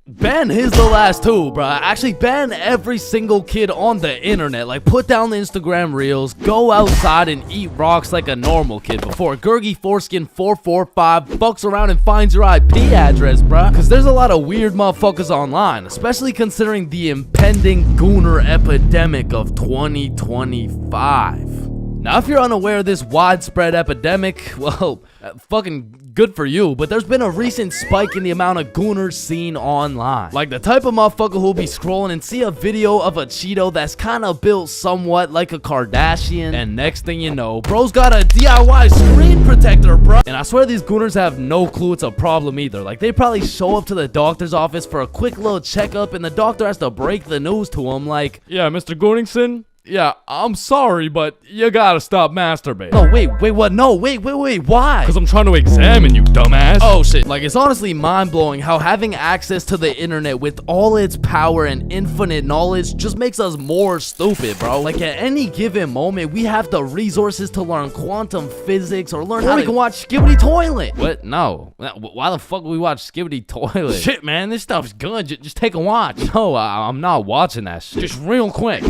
Ban his little ass too, bro. Actually, ban every single kid on the internet. Like, put down the Instagram reels, go outside and eat rocks like a normal kid before Gurgi Foreskin 445 fucks around and finds your IP address, bro. Cause there's a lot of weird motherfuckers online, especially considering the impending gooner epidemic of 2025. Now, if you're unaware of this widespread epidemic, well, fucking good for you, but there's been a recent spike in the amount of gooners seen online. Like the type of motherfucker who'll be scrolling and see a video of a Cheeto that's kind of built somewhat like a Kardashian, and next thing you know, bro's got a DIY screen protector, bro. And I swear these gooners have no clue it's a problem either. Like, they probably show up to the doctor's office for a quick little checkup, and the doctor has to break the news to them like, yeah, Mr. Gooningson, Yeah, I'm sorry, but you gotta stop masturbating. No, wait, what? No, wait, why? Because I'm trying to examine you, dumbass. Oh shit, like it's honestly mind-blowing how having access to the internet with all its power and infinite knowledge just makes us more stupid, bro. Like at any given moment, we have the resources to learn quantum physics or learn how we can watch Skibbity Toilet. What? No. Why the fuck would we watch Skibbity Toilet? Shit, man, this stuff's good. Just take a watch. No, I'm not watching that shit. Just real quick.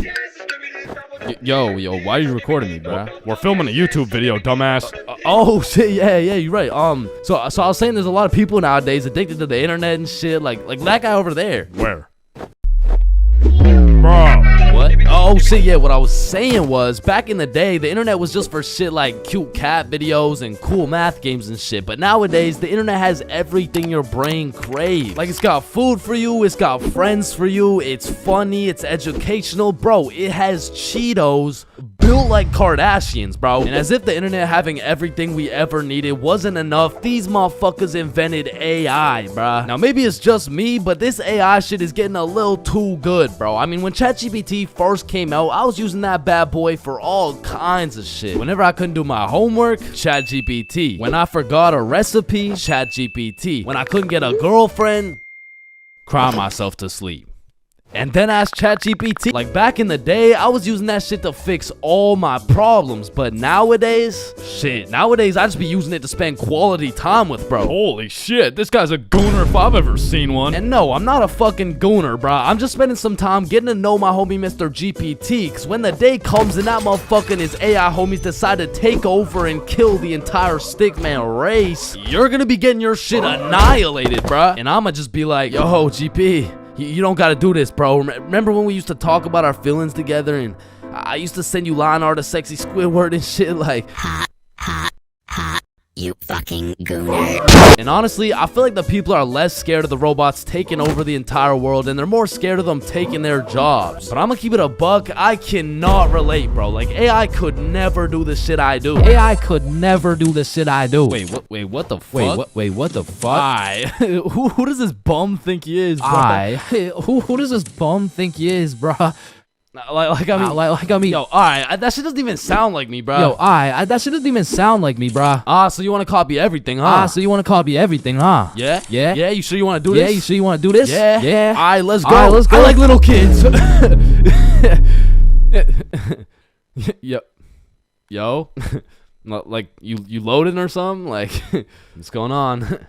Yo, why are you recording me, bro? We're filming a YouTube video, dumbass. Oh shit, yeah, you're right. So I was saying there's a lot of people nowadays addicted to the internet and shit, like that guy over there. Where? Bro. What? Oh shit, yeah, what I was saying was, back in the day, the internet was just for shit like cute cat videos and cool math games and shit, but nowadays, the internet has everything your brain craves. Like, it's got food for you, it's got friends for you, it's funny, it's educational, bro, it has Cheetos built like Kardashians, bro. And as if the internet having everything we ever needed wasn't enough, these motherfuckers invented AI, bruh. Now, maybe it's just me, but this AI shit is getting a little too good, bro. I mean, when ChatGPT first came out, I was using that bad boy for all kinds of shit. Whenever I couldn't do my homework, ChatGPT. When I forgot a recipe, ChatGPT. When I couldn't get a girlfriend, cry myself to sleep. And then ask ChatGPT. Like back in the day, I was using that shit to fix all my problems. But nowadays, nowadays I just be using it to spend quality time with, bro. Holy shit, this guy's a gooner if I've ever seen one. And no, I'm not a fucking gooner, bro. I'm just spending some time getting to know my homie Mr. GPT. Cause when the day comes and that motherfucker and his AI homies decide to take over and kill the entire stickman race, you're gonna be getting your shit annihilated, bro. And I'ma just be like, yo, GP. You don't gotta do this, bro. Remember when we used to talk about our feelings together and I used to send you line art of sexy Squidward and shit like hot, you fucking gooner. And honestly, I feel like the people are less scared of the robots taking over the entire world and they're more scared of them taking their jobs. But I'm gonna keep it a buck. I cannot relate, bro. Like AI could never do the shit I do. AI could never do the shit I do. Wait, what the fuck? Wait, what the fuck? Who does this bum think he is, bro? Who does this bum think he is, bro? Like I mean, yo, alright, that shit doesn't even sound like me, bro. Yo, alright, that shit doesn't even sound like me, bro. So you want to copy everything, huh? Yeah? Yeah, you sure you want to do this? Yeah, you sure you want to do this? Yeah. Alright, let's go. Alright, let's go. I like little kids. Yo. Like, you loading or something? Like, what's going on?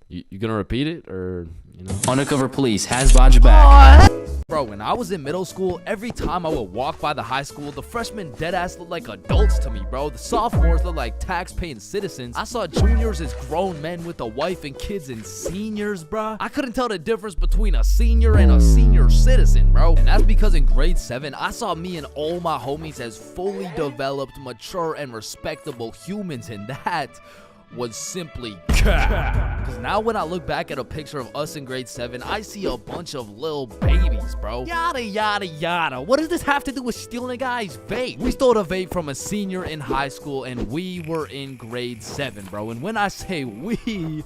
You gonna repeat it, or, you know? Undercover police has got your back. Bro, when I was in middle school, every time I would walk by the high school, the freshmen deadass looked like adults to me, bro. The sophomores looked like tax-paying citizens. I saw juniors as grown men with a wife and kids, and seniors, bro. I couldn't tell the difference between a senior and a senior citizen, bro. And that's because in grade 7, I saw me and all my homies as fully developed, mature, and respectable humans, and that was simply cap. Because now when I look back at a picture of us in grade 7, I see a bunch of little babies, bro. Yada, yada, yada. What does this have to do with stealing a guy's vape? We stole a vape from a senior in high school, and we were in grade 7, bro. And when I say we,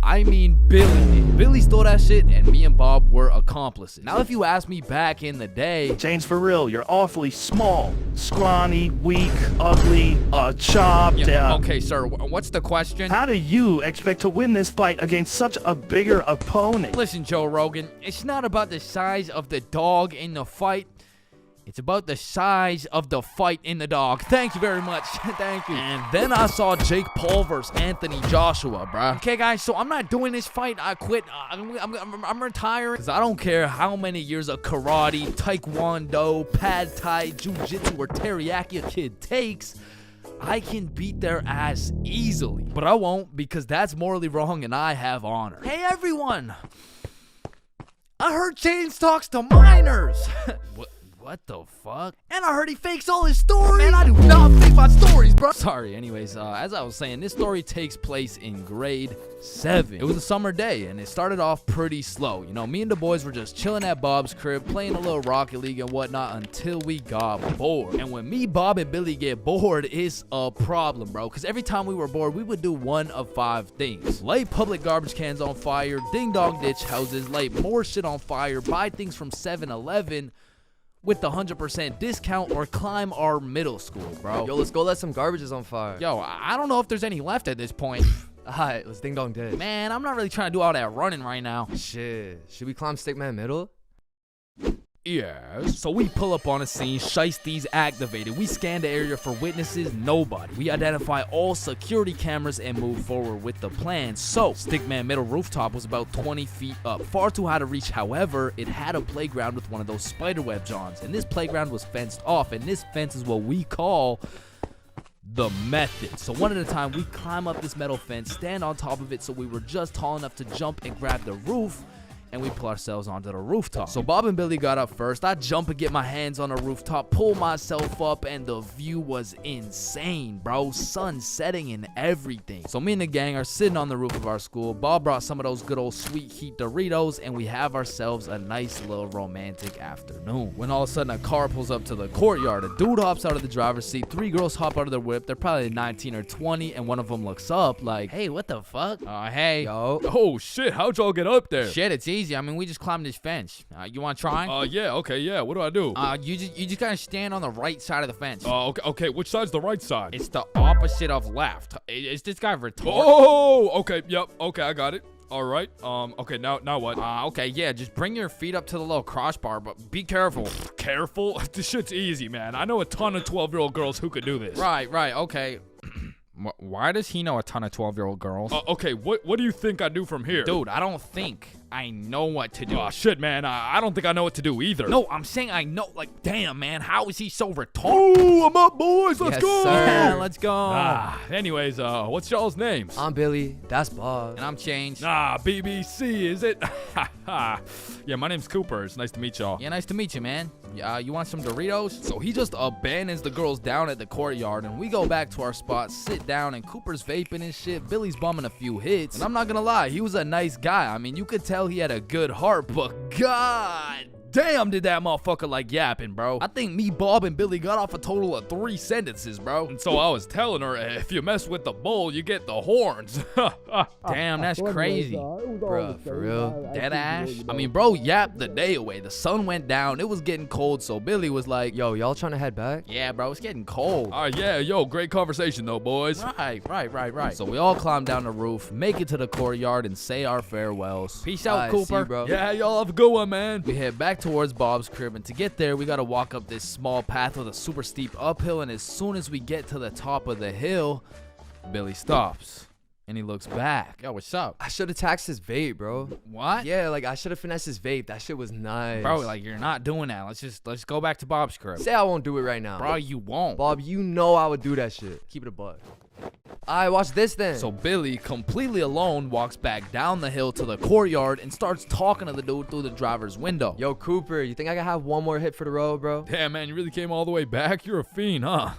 I mean Billy. Billy stole that shit, and me and Bob were accomplices. Now, if you ask me back in the day, ChainsFR, you're awfully small, scrawny, weak, ugly, chopped. Yeah, okay, sir, what's the question? How do you expect to win this fight against such a bigger opponent? Listen, Joe Rogan, it's not about the size of the dog in the fight. It's about the size of the fight in the dog. Thank you very much. Thank you. And then I saw Jake Paul versus Anthony Joshua, bro. Okay, guys, so I'm not doing this fight. I quit. I'm retiring. Because I don't care how many years of karate, taekwondo, pad thai, jujitsu, or teriyaki a kid takes. I can beat their ass easily. But I won't, because that's morally wrong and I have honor. Hey, everyone. I heard Chains talks to minors. What the fuck? And I heard he fakes all his stories. Man, I do not fake my stories, bro. Sorry, anyways, as I was saying, this story takes place in grade 7. It was a summer day, and it started off pretty slow. You know, me and the boys were just chilling at Bob's crib, playing a little Rocket League and whatnot until we got bored. And when me, Bob, and Billy get bored, it's a problem, bro. Because every time we were bored, we would do one of 5 things. Light public garbage cans on fire, ding-dong ditch houses, light more shit on fire, buy things from 7-Eleven, with the 100% discount or climb our middle school, bro. Yo, let's go let some garbages on fire. Yo, I don't know if there's any left at this point. Alright, let's ding dong dead. Man, I'm not really trying to do all that running right now. Shit. Should we climb Stickman Middle? Yes. So we pull up on a scene, shiesties activated. We scan the area for witnesses, nobody. We identify all security cameras and move forward with the plan. So, Stickman Middle rooftop was about 20 feet up, far too high to reach. However, it had a playground with one of those spiderweb johns, and this playground was fenced off, and this fence is what we call the method. So one at a time, we climb up this metal fence, stand on top of it so we were just tall enough to jump and grab the roof, and we pull ourselves onto the rooftop. So Bob and Billy got up first. I jump and get my hands on the rooftop, pull myself up, and the view was insane, bro. Sun setting and everything. So me and the gang are sitting on the roof of our school. Bob brought some of those good old sweet heat Doritos, and we have ourselves a nice little romantic afternoon. When all of a sudden a car pulls up to the courtyard. A dude hops out of the driver's seat. 3 girls hop out of their whip. They're probably 19 or 20, and one of them looks up like, hey, what the fuck? Hey. Yo. Oh shit, how'd y'all get up there? Shit, it's easy. I mean, we just climbed this fence. You want to try? Yeah, okay, yeah. What do I do? You just gotta stand on the right side of the fence. Okay. Which side's the right side? It's the opposite of left. Is this guy retarded? Oh, okay, yep, okay, I got it. All right. Okay, now what? Okay, yeah, just bring your feet up to the little crossbar, but be careful. Careful? This shit's easy, man. I know a ton of 12-year-old girls who could do this. Right, okay. Why does he know a ton of 12-year-old girls? Okay, what do you think I do from here? Dude, I don't think I know what to do. Oh, shit, man. I don't think I know what to do either. No, I'm saying I know. Like, damn, man. How is he so retarded? Oh, I'm up, boys. Let's Yes, go. sir. Yeah, let's go. Anyways, what's y'all's names? I'm Billy. That's Bob. And I'm Change. BBC, is it? Yeah, my name's Cooper. It's nice to meet y'all. Yeah, nice to meet you, man. You want some Doritos? So he just abandons the girls down at the courtyard, and we go back to our spot, sit down, and Cooper's vaping and shit. Billy's bumming a few hits. And I'm not gonna lie, he was a nice guy. I mean, you could tell he had a good heart, but God damn, did that motherfucker like yapping, bro. I think me, Bob, and Billy got off a total of 3 sentences, bro. And so I was telling her, if you mess with the bull, you get the horns. Damn, that's crazy. Bruh, for real? Dead ass? I mean, bro yapped the day away. The sun went down. It was getting cold, so Billy was like, yo, y'all trying to head back? Yeah, bro, it's getting cold. Yeah, yo, great conversation though, boys. Right. So we all climb down the roof, make it to the courtyard, and say our farewells. Peace out, Cooper. See you, bro. Yeah, y'all have a good one, man. We head back towards Bob's crib, and to get there, we gotta walk up this small path with a super steep uphill, and as soon as we get to the top of the hill, Billy stops. And he looks back. Yo, what's up? I should have taxed his vape, bro. What? Yeah, like I should have finessed his vape. That shit was nice. Bro, like you're not doing that. Let's go back to Bob's crib. Say I won't do it right now. Bro, you won't. Bob, you know I would do that shit. Keep it a buck. Alright, watch this then. So Billy, completely alone, walks back down the hill to the courtyard and starts talking to the dude through the driver's window. Yo, Cooper, you think I can have one more hit for the road, bro? Damn, man, you really came all the way back? You're a fiend, huh?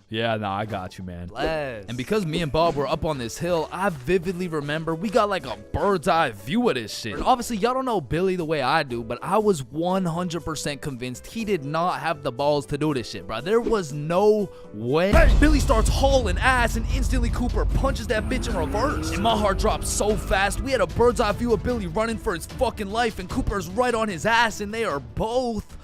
Yeah, nah, I got you, man. Bless. And because me and Bob were up on this hill, I vividly remember we got like a bird's eye view of this shit. And obviously, y'all don't know Billy the way I do, but I was 100% convinced he did not have the balls to do this shit, bro. There was no way. Hey! Billy starts hauling ass, and instantly Cooper punches that bitch in reverse. And my heart dropped so fast. We had a bird's eye view of Billy running for his fucking life, and Cooper's right on his ass, and they are both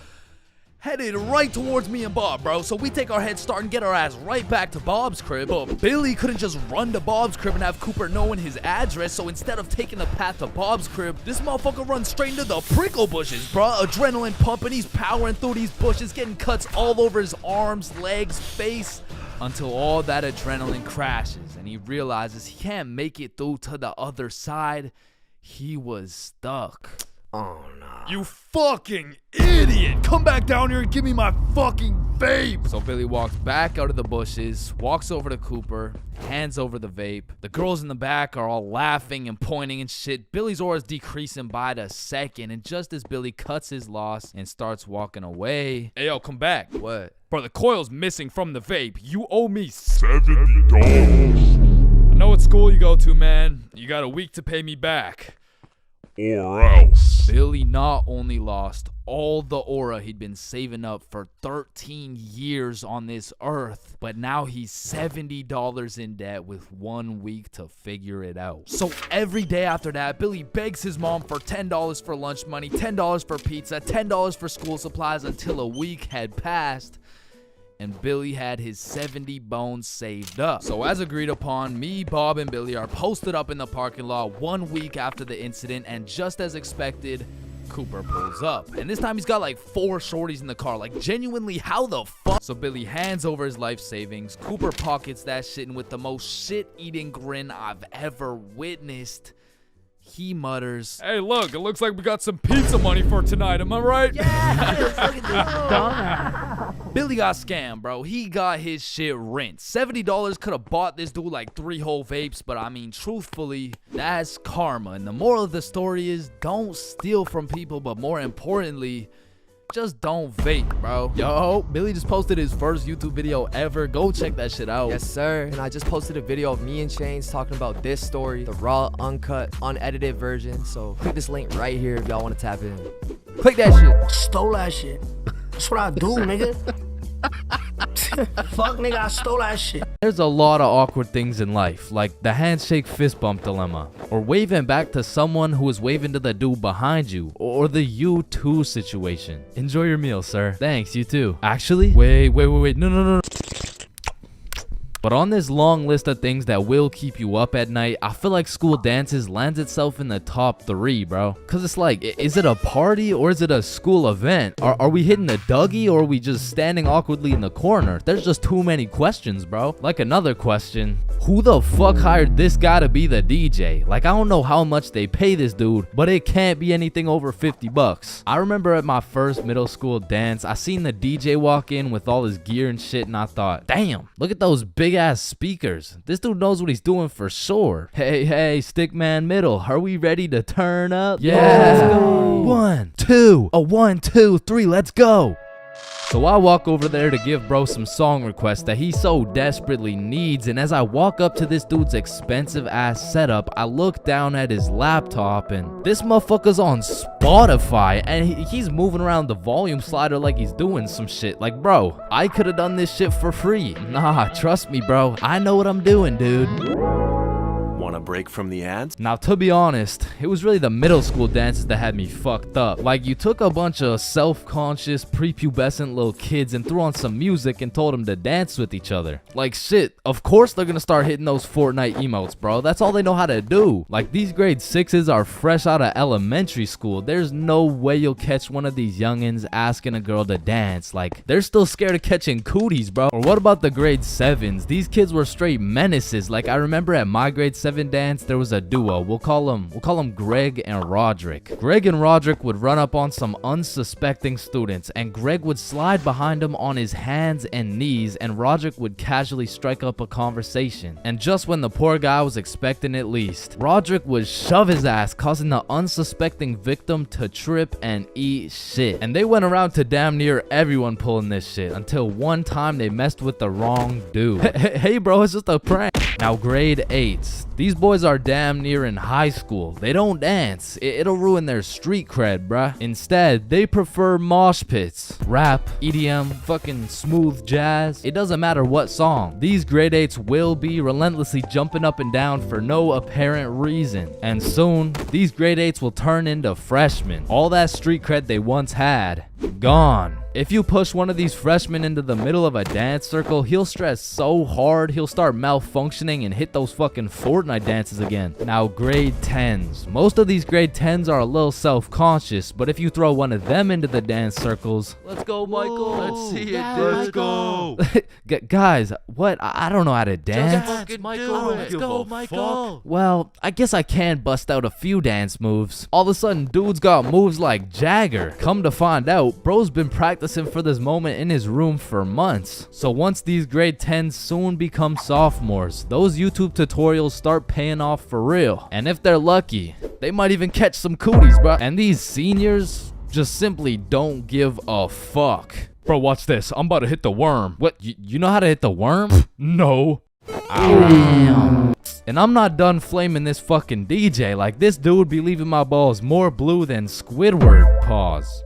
headed right towards me and Bob, bro. So we take our head start and get our ass right back to Bob's crib. But Billy couldn't just run to Bob's crib and have Cooper knowing his address. So instead of taking the path to Bob's crib, this motherfucker runs straight into the prickle bushes, bro. Adrenaline pumping. He's powering through these bushes, getting cuts all over his arms, legs, face, until all that adrenaline crashes and he realizes he can't make it through to the other side. He was stuck. Oh, no. You fucking idiot! Come back down here and give me my fucking vape! So Billy walks back out of the bushes, walks over to Cooper, hands over the vape. The girls in the back are all laughing and pointing and shit. Billy's aura is decreasing by the second, and just as Billy cuts his loss and starts walking away... Hey, yo, come back. What? Bro, the coil's missing from the vape. You owe me $70. I know what school you go to, man. You got a week to pay me back. or else. Billy not only lost all the aura he'd been saving up for 13 years on this earth, but now he's $70 in debt with 1 week to figure it out. So every day after that, Billy begs his mom for $10 for lunch money, $10 for pizza, $10 for school supplies until a week had passed and Billy had his 70 bones saved up. So as agreed upon, me, Bob, and Billy are posted up in the parking lot 1 week after the incident, and just as expected, Cooper pulls up. And this time he's got like 4 shorties in the car. Like, genuinely, how the fuck? So Billy hands over his life savings. Cooper pockets that shit, and with the most shit-eating grin I've ever witnessed, he mutters, "Hey, look, it looks like we got some pizza money for tonight, am I right?" Yes, look at this. Billy got scammed, bro. He got his shit rinsed. $70 could have bought this dude like 3 whole vapes, but I mean, truthfully, that's karma. And the moral of the story is, don't steal from people, but more importantly, just don't vape, bro. Yo, Billy just posted his first YouTube video ever. Go check that shit out. Yes, sir. And I just posted a video of me and Chains talking about this story, the raw, uncut, unedited version. So click this link right here if y'all want to tap in. Click that shit. Stole that shit. That's what I do, nigga. Fuck, nigga, I stole that shit. There's a lot of awkward things in life, like the handshake fist bump dilemma, or waving back to someone who is waving to the dude behind you, or the you too situation. Enjoy your meal, sir. Thanks, you too. Actually, wait, no. But on this long list of things that will keep you up at night, I feel like school dances lands itself in the top 3, bro. Cause it's like, is it a party or is it a school event? Are we hitting a Dougie or are we just standing awkwardly in the corner? There's just too many questions, bro. Like another question, who the fuck hired this guy to be the DJ? Like, I don't know how much they pay this dude, but it can't be anything over 50 bucks. I remember at my first middle school dance, I seen the DJ walk in with all his gear and shit, and I thought, damn, look at those big ass speakers. This dude knows what he's doing for sure. Hey, Stickman Middle, are we ready to turn up? Yeah, let's go. 1, 2, 1, 2, 3, let's go. So I walk over there to give bro some song requests that he so desperately needs, and as I walk up to this dude's expensive ass setup, I look down at his laptop and this motherfucker's on Spotify and he's moving around the volume slider like he's doing some shit. Like, bro, I could have done this shit for free. Nah, trust me, bro, I know what I'm doing, dude. Want a break from the ads? Now, to be honest, it was really the middle school dances that had me fucked up. Like, you took a bunch of self-conscious, prepubescent little kids and threw on some music and told them to dance with each other. Like, shit, of course they're gonna start hitting those Fortnite emotes, bro. That's all they know how to do. Like, these grade 6s are fresh out of elementary school. There's no way you'll catch one of these youngins asking a girl to dance. Like, they're still scared of catching cooties, bro. Or what about the grade 7s? These kids were straight menaces. Like, I remember at my grade 7 dance, there was a duo. We'll call them Greg and Roderick. Greg and Roderick would run up on some unsuspecting students, and Greg would slide behind him on his hands and knees, and Roderick would casually strike up a conversation. And just when the poor guy was expecting it least, Roderick would shove his ass, causing the unsuspecting victim to trip and eat shit. And they went around to damn near everyone pulling this shit, until one time they messed with the wrong dude. Hey bro, it's just a prank. Now, grade 8s. These boys are damn near in high school. They don't dance. It'll ruin their street cred, bruh. Instead, they prefer mosh pits, rap, EDM, fucking smooth jazz. It doesn't matter what song. These grade 8s will be relentlessly jumping up and down for no apparent reason. And soon, these grade 8s will turn into freshmen. All that street cred they once had, gone. If you push one of these freshmen into the middle of a dance circle, he'll stress so hard he'll start malfunctioning and hit those fucking Fortnite dances again. Now, grade 10s. Most of these grade 10s are a little self-conscious, but if you throw one of them into the dance circles, let's go, Michael. Let's see it. Let's go. Guys, what? I don't know how to dance. Let's go, Michael. Well, I guess I can bust out a few dance moves. All of a sudden, dude's got moves like Jagger. Come to find out, bro's been practicing for this moment in his room for months. So once these grade 10s soon become sophomores, those YouTube tutorials start paying off for real. And if they're lucky, they might even catch some cooties, bro. And these seniors just simply don't give a fuck. Bro, watch this. I'm about to hit the worm. What? You know how to hit the worm? No. Damn. And I'm not done flaming this fucking DJ. Like, this dude be leaving my balls more blue than Squidward. Pause.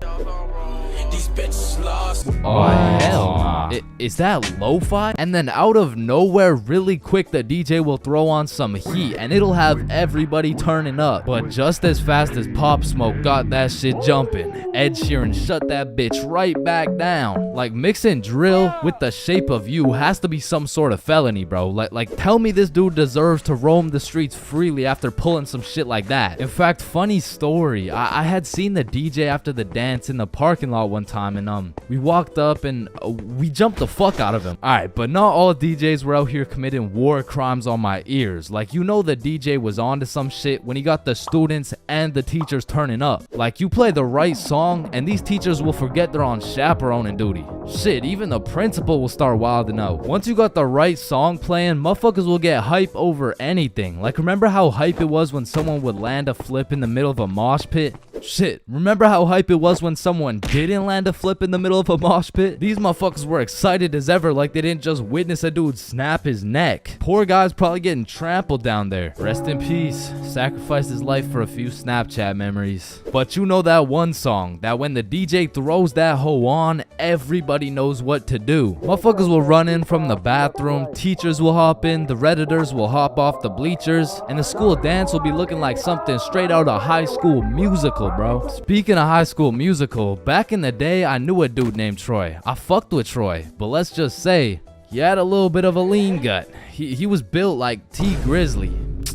Oh, hell nah. Is that lo-fi? And then out of nowhere, really quick, the DJ will throw on some heat and it'll have everybody turning up. But just as fast as Pop Smoke got that shit jumping, Ed Sheeran shut that bitch right back down. Like, mixing drill with The Shape of You has to be some sort of felony, bro. Like tell me this dude deserves to roam the streets freely after pulling some shit like that. In fact, funny story, I had seen the DJ after the dance in the parking lot one time, and we walked up and we jumped the fuck out of him. Alright, but not all DJs were out here committing war crimes on my ears. Like, you know, the DJ was onto some shit when he got the students and the teachers turning up. Like, you play the right song and these teachers will forget they're on chaperoning duty. Shit, even the principal will start wilding out. Once you got the right song playing, motherfuckers will get hype over anything. Like, remember how hype it was when someone would land a flip in the middle of a mosh pit? Shit, remember how hype it was when someone didn't land a flip in the middle of a mosh pit? These motherfuckers were excited as ever, like they didn't just witness a dude snap his neck. Poor guy's probably getting trampled down there. Rest in peace. Sacrificed his life for a few Snapchat memories. But you know that one song, that when the DJ throws that hoe on, everybody knows what to do. Motherfuckers will run in from the bathroom, teachers will hop in, the Redditors will hop off the bleachers, and the school dance will be looking like something straight out of High School Musical, bro. Speaking of High School Musical, back in the day, I knew a dude named Troy. I fucked with Troy, but let's just say, he had a little bit of a lean gut. He was built like T Grizzly.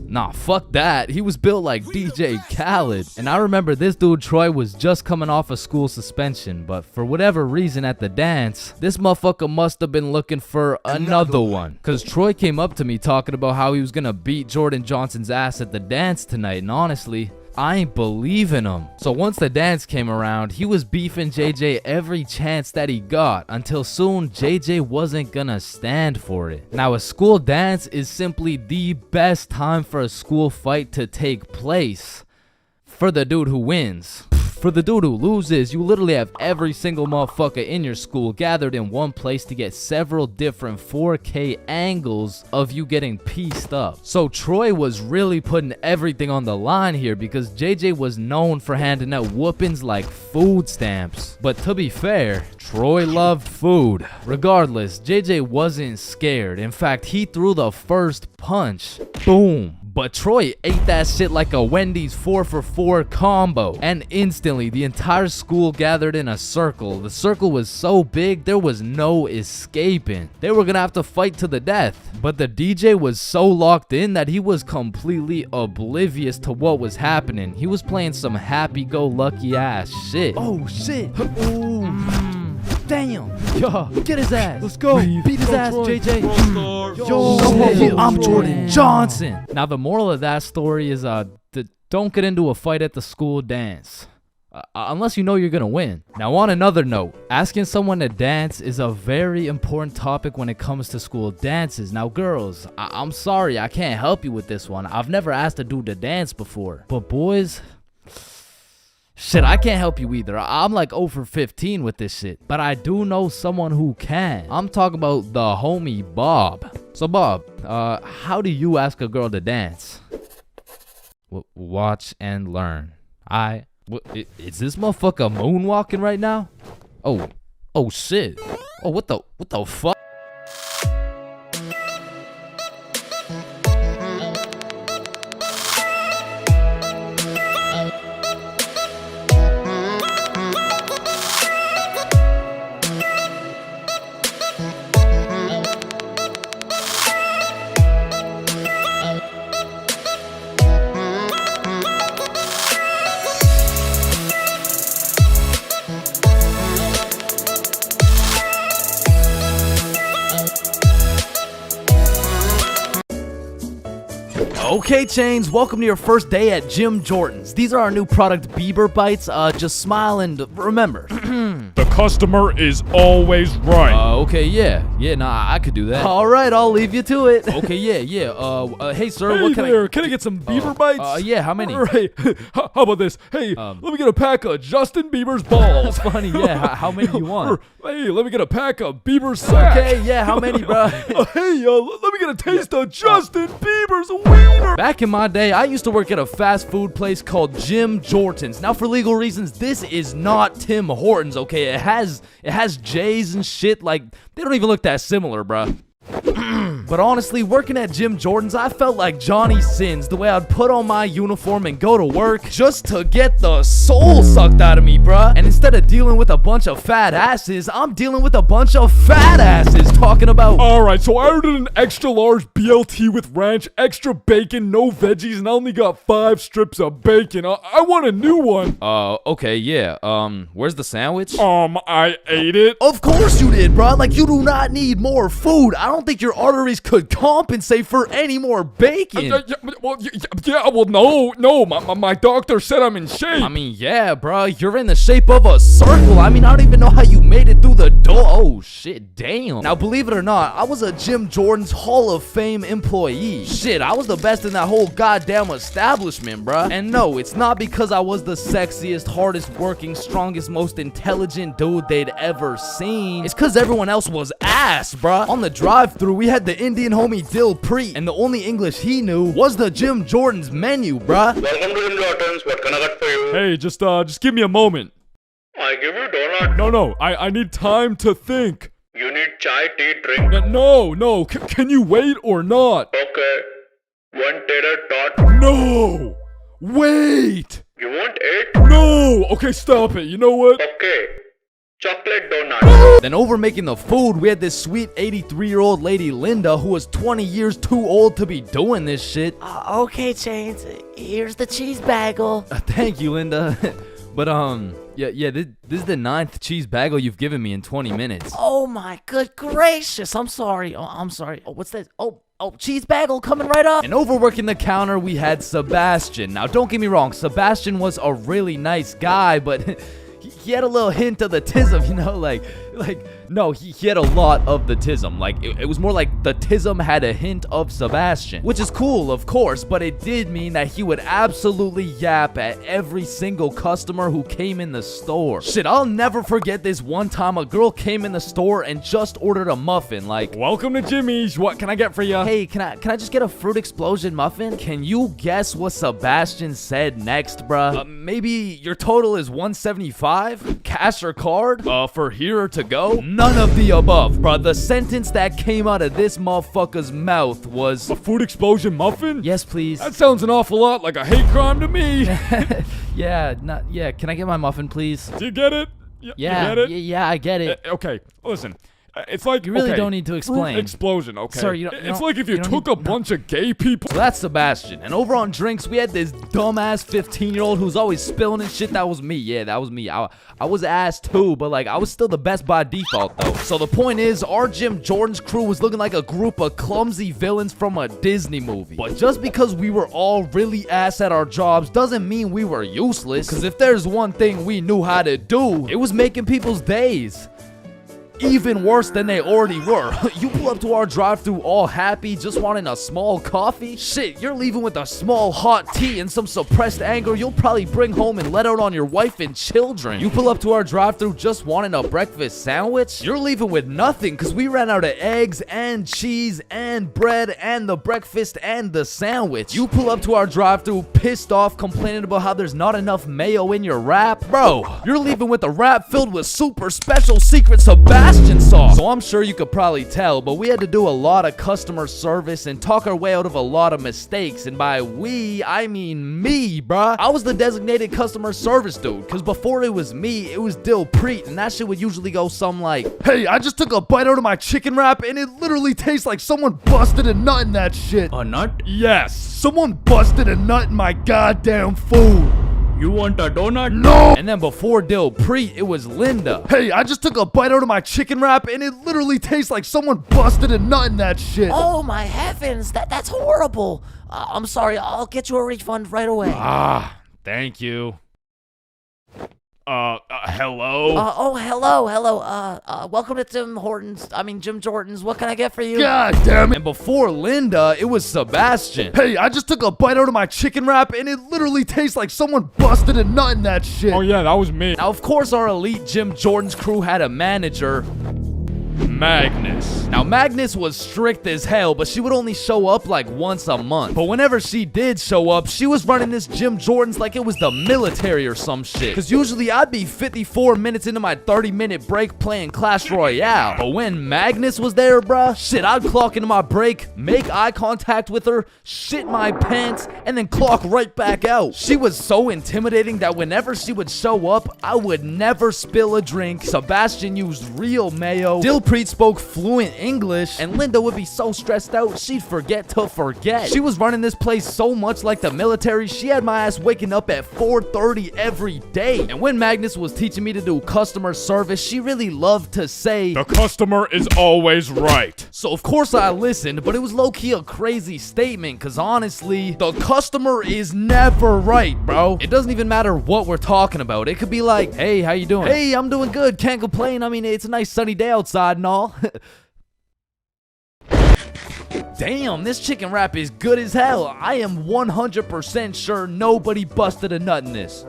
Nah, fuck that. He was built like DJ Khaled. And I remember this dude Troy was just coming off a school suspension, but for whatever reason at the dance, this motherfucker must have been looking for another one. Cause Troy came up to me talking about how he was gonna beat Jordan Johnson's ass at the dance tonight, and honestly, I ain't believing him. So once the dance came around, he was beefing JJ every chance that he got, until soon JJ wasn't gonna stand for it. Now, a school dance is simply the best time for a school fight to take place for the dude who wins. For the dude who loses, you literally have every single motherfucker in your school gathered in one place to get several different 4K angles of you getting pieced up. So Troy was really putting everything on the line here because JJ was known for handing out whoopings like food stamps. But to be fair, Troy loved food. Regardless, JJ wasn't scared. In fact, he threw the first punch. Boom. But Troy ate that shit like a Wendy's 4-for-4 combo. And instantly, the entire school gathered in a circle. The circle was so big, there was no escaping. They were gonna have to fight to the death. But the DJ was so locked in that he was completely oblivious to what was happening. He was playing some happy-go-lucky ass shit. Oh, shit. Ooh. Damn. Yo, get his ass. Let's go. Beat his ass, JJ. Yo, I'm Jordan Johnson. Now, the moral of that story is don't get into a fight at the school dance. Unless you know you're gonna win. Now, on another note, asking someone to dance is a very important topic when it comes to school dances. Now, girls, I'm sorry, I can't help you with this one. I've never asked a dude to dance before. But boys, shit, I can't help you either. I'm like 0 for 15 with this shit. But I do know someone who can. I'm talking about the homie Bob. So Bob, how do you ask a girl to dance? Watch and learn. Is this motherfucker moonwalking right now? Oh shit. Oh, what the fuck? Okay, Chains, welcome to your first day at Jim Jordan's. These are our new product, Bieber Bites. Just smile and remember, The customer is always right. Okay, yeah, nah, I could do that. All right, I'll leave you to it. Okay, yeah. Hey, sir, Hey what can there, can I get some beaver bites? Yeah, how many? Right. How about this? Hey, let me get a pack of Justin Bieber's balls. Funny, yeah. How many you want? Hey, let me get a pack of Bieber's sack. Okay, yeah, how many, bro? Hey, let me get a taste of Justin Bieber's wiener. Back in my day, I used to work at a fast food place called Jim Jordan's. Now, for legal reasons, this is not Tim Hortons, okay? It has J's and shit. Like, they don't even look that similar, bruh. But honestly, working at Jim Jordan's, I felt like Johnny Sins, the way I'd put on my uniform and go to work just to get the soul sucked out of me, bruh. And instead of dealing with a bunch of fat asses, I'm dealing with a bunch of fat asses talking about... Alright, so I ordered an extra large BLT with ranch, extra bacon, no veggies, and I only got 5 strips of bacon. I want a new one. Okay, yeah. Where's the sandwich? I ate it. Of course you did, bruh. Like, you do not need more food. I don't think your arteries could compensate for any more bacon. No, my doctor said I'm in shape. I mean, yeah, bro, you're in the shape of a circle. I mean, I don't even know how you made it through the door. Oh, shit, damn. Now, believe it or not, I was a Jim Jordan's Hall of Fame employee. Shit, I was the best in that whole goddamn establishment, bruh. And no, it's not because I was the sexiest, hardest working, strongest, most intelligent dude they'd ever seen. It's because everyone else was ass, bruh. On the drive-thru, we had the Indian homie Dill Preet, and the only English he knew was the Jim Jordan's menu, bruh. Welcome to Jim Jordan's. What can I get for you? Hey, just give me a moment. I give you donut. No, I need time to think. You need chai, tea, drink. No, can you wait or not? Okay. 1 tater tot. No! Wait! You want 8? No! Okay, stop it. You know what? Okay. Chocolate donut. Then over making the food, we had this sweet 83-year-old lady Linda who was 20 years too old to be doing this shit. Okay, Chains, here's the cheese bagel. Thank you, Linda. But yeah, this is the 9th cheese bagel you've given me in 20 minutes. Oh my good gracious, I'm sorry. I'm sorry. Oh, what's that? Oh, cheese bagel coming right up. And overworking the counter, we had Sebastian. Now, don't get me wrong, Sebastian was a really nice guy, but he had a little hint of the tism, you know, no, he had a lot of the tism. Like, it was more like the tism had a hint of Sebastian, which is cool, of course, but it did mean that he would absolutely yap at every single customer who came in the store. Shit, I'll never forget this one time a girl came in the store and just ordered a muffin, like, welcome to Jimmy's, what can I get for you? Hey, can I just get a fruit explosion muffin? Can you guess what Sebastian said next, bruh? Maybe your total is $175? Cash or card? For here or to go? None of the above, bruh. The sentence that came out of this motherfucker's mouth was... A food explosion muffin? Yes, please. That sounds an awful lot like a hate crime to me. Yeah, can I get my muffin, please? Do you get it? Yeah, you get it? Yeah, I get it. Okay, listen. It's like, you really don't need to explain. Explosion, okay? Sir, it's like if you took a bunch of gay people. So that's Sebastian. And over on drinks, we had this dumbass 15-year-old who's always spilling and shit. That was me. Yeah, that was me. I was ass too, but like I was still the best by default though. So the point is, our Jim Jordan's crew was looking like a group of clumsy villains from a Disney movie. But just because we were all really ass at our jobs doesn't mean we were useless. Because if there's one thing we knew how to do, it was making people's days even worse than they already were. You pull up to our drive-thru all happy, just wanting a small coffee? Shit, you're leaving with a small hot tea and some suppressed anger you'll probably bring home and let out on your wife and children. You pull up to our drive-thru just wanting a breakfast sandwich? You're leaving with nothing because we ran out of eggs and cheese and bread and the breakfast and the sandwich. You pull up to our drive-thru pissed off, complaining about how there's not enough mayo in your wrap? Bro, you're leaving with a wrap filled with super special secret Sebastian sauce. So I'm sure you could probably tell, but we had to do a lot of customer service and talk our way out of a lot of mistakes. And by we, I mean me, bruh. I was the designated customer service dude, because before it was me, it was Dill Preet, and that shit would usually go something like, hey, I just took a bite out of my chicken wrap, and it literally tastes like someone busted a nut in that shit. A nut? Yes, someone busted a nut in my goddamn food. You want a donut? No! And then before Dill Preet, it was Linda. Hey, I just took a bite out of my chicken wrap, and it literally tastes like someone busted a nut in that shit. Oh my heavens, that's horrible. I'm sorry, I'll get you a refund right away. Thank you. Hello? Hello. Welcome to Jim Jordan's. What can I get for you? God damn it. And before Linda, it was Sebastian. Hey, I just took a bite out of my chicken wrap and it literally tastes like someone busted a nut in that shit. Oh yeah, that was me. Now, of course, our elite Jim Jordan's crew had a manager, Magnus. Now, Magnus was strict as hell, but she would only show up like once a month. But whenever she did show up, she was running this Jim Jordan's like it was the military or some shit. Cause usually I'd be 54 minutes into my 30-minute break playing Clash Royale. But when Magnus was there, bruh, shit, I'd clock into my break, make eye contact with her, shit my pants, and then clock right back out. She was so intimidating that whenever she would show up, I would never spill a drink. Sebastian used real mayo. Dilpreet spoke fluent English, and Linda would be so stressed out she'd forget to forget. She was running this place so much like the military, she had my ass waking up at 4:30 every day. And when Magnus was teaching me to do customer service, she really loved to say, "The customer is always right." So of course I listened, but it was low-key a crazy statement, cause honestly, the customer is never right, bro. It doesn't even matter what we're talking about. It could be like, "Hey, how you doing?" "Hey, I'm doing good, can't complain. I mean, it's a nice sunny day outside and all." Damn, this chicken wrap is good as hell. I am 100% sure nobody busted a nut in this.